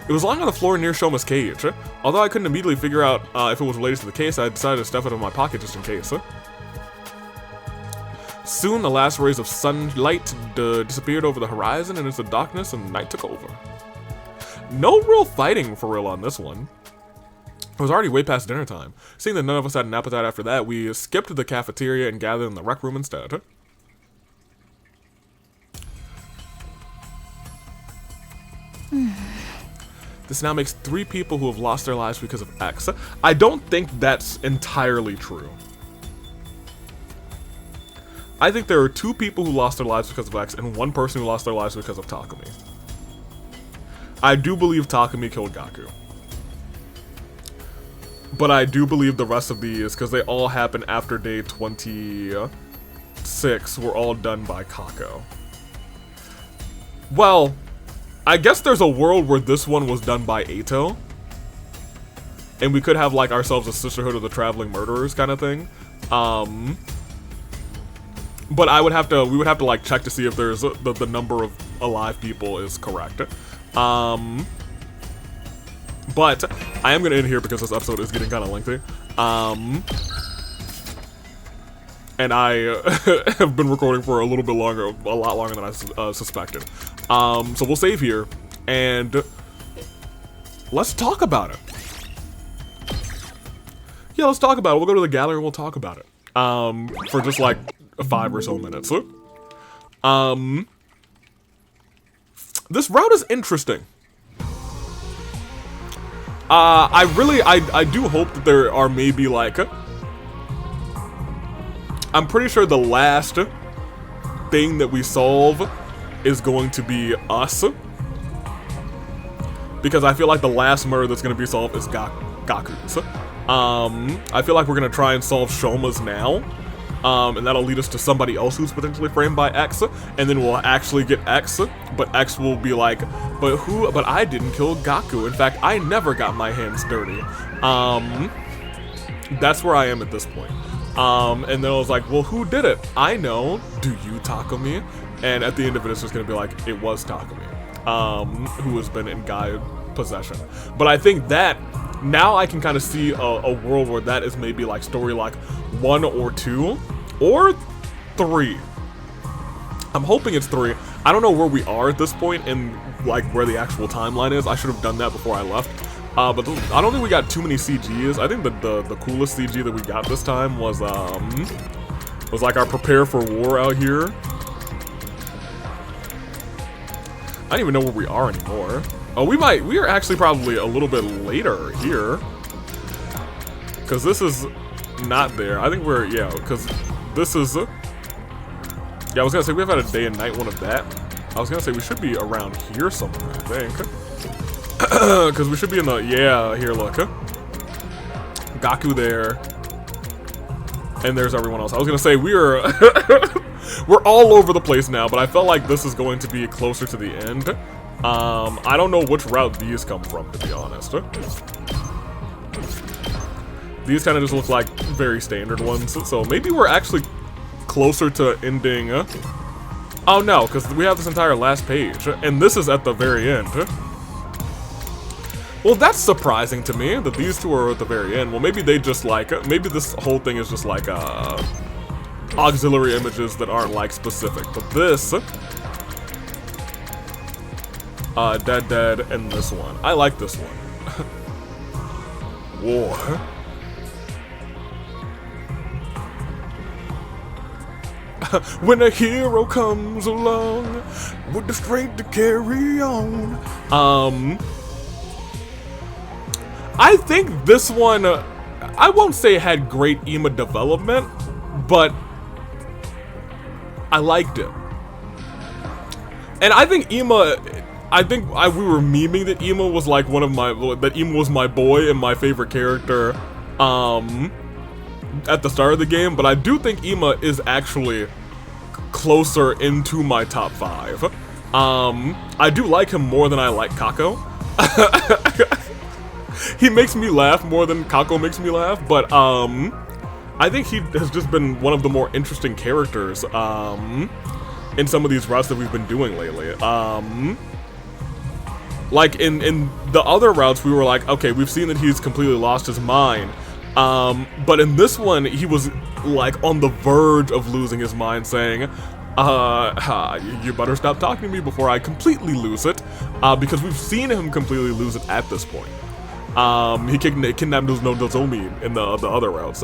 It was lying on the floor near Shoma's cage. Although I couldn't immediately figure out if it was related to the case, I decided to stuff it in my pocket just in case. Soon, the last rays of sunlight disappeared over the horizon, and into the darkness, and night took over. No real fighting for real on this one. It was already way past dinner time. Seeing that none of us had an appetite after that, we skipped the cafeteria and gathered in the rec room instead. This now makes 3 people who have lost their lives because of X. I don't think that's entirely true. I think there are 2 people who lost their lives because of X and 1 person who lost their lives because of Takumi. I do believe Takumi killed Gaku. But I do believe the rest of these, because they all happen after day 26, were all done by Kako. Well, I guess there's a world where this one was done by Eito. And we could have like ourselves a Sisterhood of the Traveling Murderers kind of thing. But we would have to like check to see if there's the number of alive people is correct. But I am gonna end here because this episode is getting kind of lengthy. And I have been recording for a little bit longer, a lot longer than I suspected. So we'll save here and let's talk about it. Yeah, let's talk about it. We'll go to the gallery and we'll talk about it. For just like 5 or so minutes. This route is interesting. I do hope that there are maybe like, I'm pretty sure the last thing that we solve is going to be us. Because I feel like the last murder that's going to be solved is Gaku's. I feel like we're going to try and solve Shoma's now. And that'll lead us to somebody else who's potentially framed by X, and then we'll actually get X, but X will be like, but I didn't kill Gaku. In fact, I never got my hands dirty. That's where I am at this point. And then I was like, well, who did it? I know. Do you, Takumi? And at the end of it, it's just gonna be like, it was Takumi, who has been in Gaia possession. But I think that now I can kind of see a world where that is maybe like story like 1 or 2 or 3. I'm hoping it's 3. I don't know where we are at this point in like where the actual timeline is. I should have done that before I left. But I don't think we got too many CGs. I think the coolest CG that we got this time was like our prepare for war out here. I don't even know where we are anymore. Oh, we are actually probably a little bit later here. Cause this is not there. I think we're, yeah, cause this is, yeah, I was gonna say we've had a day and night one of that. I was gonna say we should be around here somewhere, I think. Cause we should be in the, yeah, here, look. Gaku there. And there's everyone else. I was gonna say we're all over the place now, but I felt like this is going to be closer to the end. I don't know which route these come from, to be honest. These kind of just look like very standard ones, so maybe we're actually closer to ending... Oh no, because we have this entire last page, and this is at the very end. Well, that's surprising to me, that these two are at the very end. Well, maybe they just like... Maybe this whole thing is just like, auxiliary images that aren't, like, specific. But this... Dead, and this one. I like this one. War. When a hero comes along with the strength to carry on. I think this one, I won't say had great Ima development, but I liked it. And I think Ima, we were memeing that Ima was like Ima was my boy and my favorite character, at the start of the game, but I do think Ima is actually closer into my top 5. I do like him more than I like Kako. He makes me laugh more than Kako makes me laugh, but I think he has just been one of the more interesting characters in some of these routes that we've been doing lately. Like in the other routes, we were like, okay, we've seen that he's completely lost his mind. But in this one, he was like on the verge of losing his mind, saying, you better stop talking to me before I completely lose it, because we've seen him completely lose it at this point. He kidnapped Nozomi in the other routes.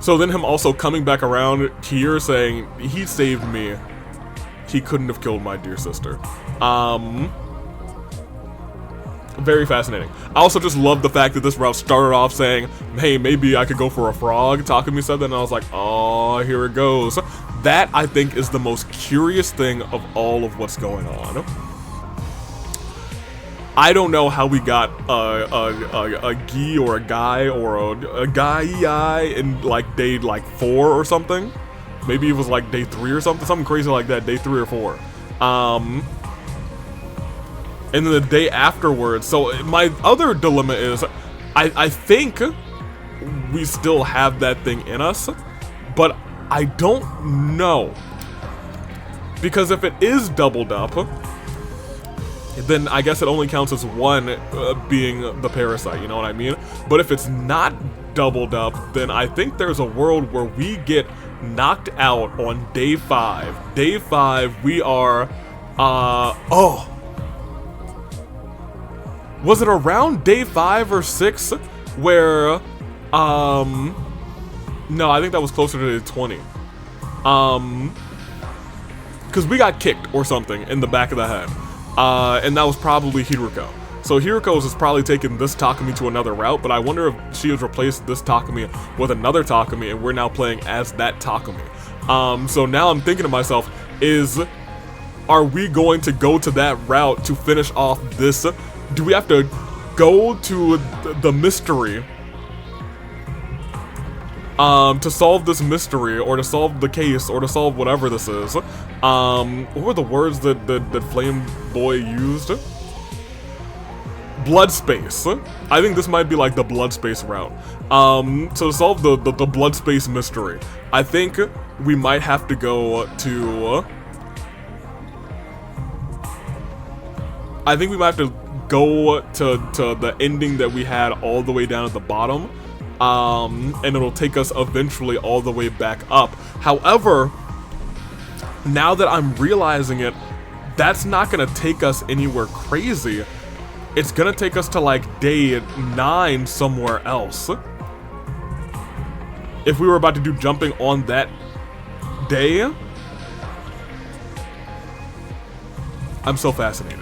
So then him also coming back around here saying, he saved me. He couldn't have killed my dear sister. Very fascinating. I also just love the fact that this route started off saying, hey, maybe I could go for a frog. Takumi said that, and I was like, oh, here it goes. That, I think, is the most curious thing of all of what's going on. I don't know how we got a gi or a guy or a guy in like day like 4 or something. Maybe it was like day 3 or something crazy like that, day 3 or 4. And then the day afterwards. So my other dilemma is, I think we still have that thing in us, but I don't know. Because if it is doubled up, then I guess it only counts as one being the parasite, you know what I mean? But if it's not doubled up, then I think there's a world where we get knocked out on day 5. Day 5, we are, oh. Was it around day 5 or 6 where, no, I think that was closer to day 20. Because we got kicked or something in the back of the head. And that was probably Hiruko. So Hiruko's has probably taken this Takumi to another route, but I wonder if she has replaced this Takumi with another Takumi, and we're now playing as that Takumi. So now I'm thinking to myself, are we going to go to that route to finish off this? Do we have to go to the mystery to solve this mystery, or to solve the case, or to solve whatever this is? What were the words that Flame Boy used? Blood space. I think this might be like the blood space route. To solve the blood space mystery, I think we might have to go to... I think we might have to go to the ending that we had all the way down at the bottom. And it'll take us eventually all the way back up. However, now that I'm realizing it, that's not gonna take us anywhere crazy. It's gonna take us to like day 9 somewhere else. If we were about to do jumping on that day. I'm so fascinated.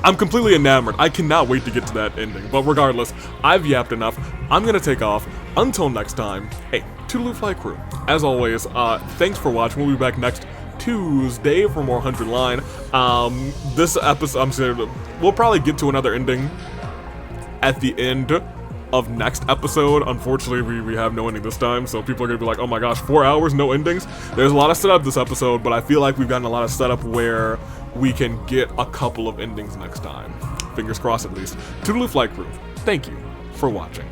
I'm completely enamored. I cannot wait to get to that ending. But regardless, I've yapped enough. I'm gonna take off. Until next time, hey, toodaloo fly crew. As always, thanks for watching. We'll be back next Tuesday for more 100 Line. This episode, we'll probably get to another ending at the end of next episode. Unfortunately, we have no ending this time, so people are gonna be like, oh my gosh, 4 hours, no endings. There's a lot of setup this episode, but I feel like we've gotten a lot of setup where we can get a couple of endings next time. Fingers crossed at least. Toodaloo Flight Crew, thank you for watching.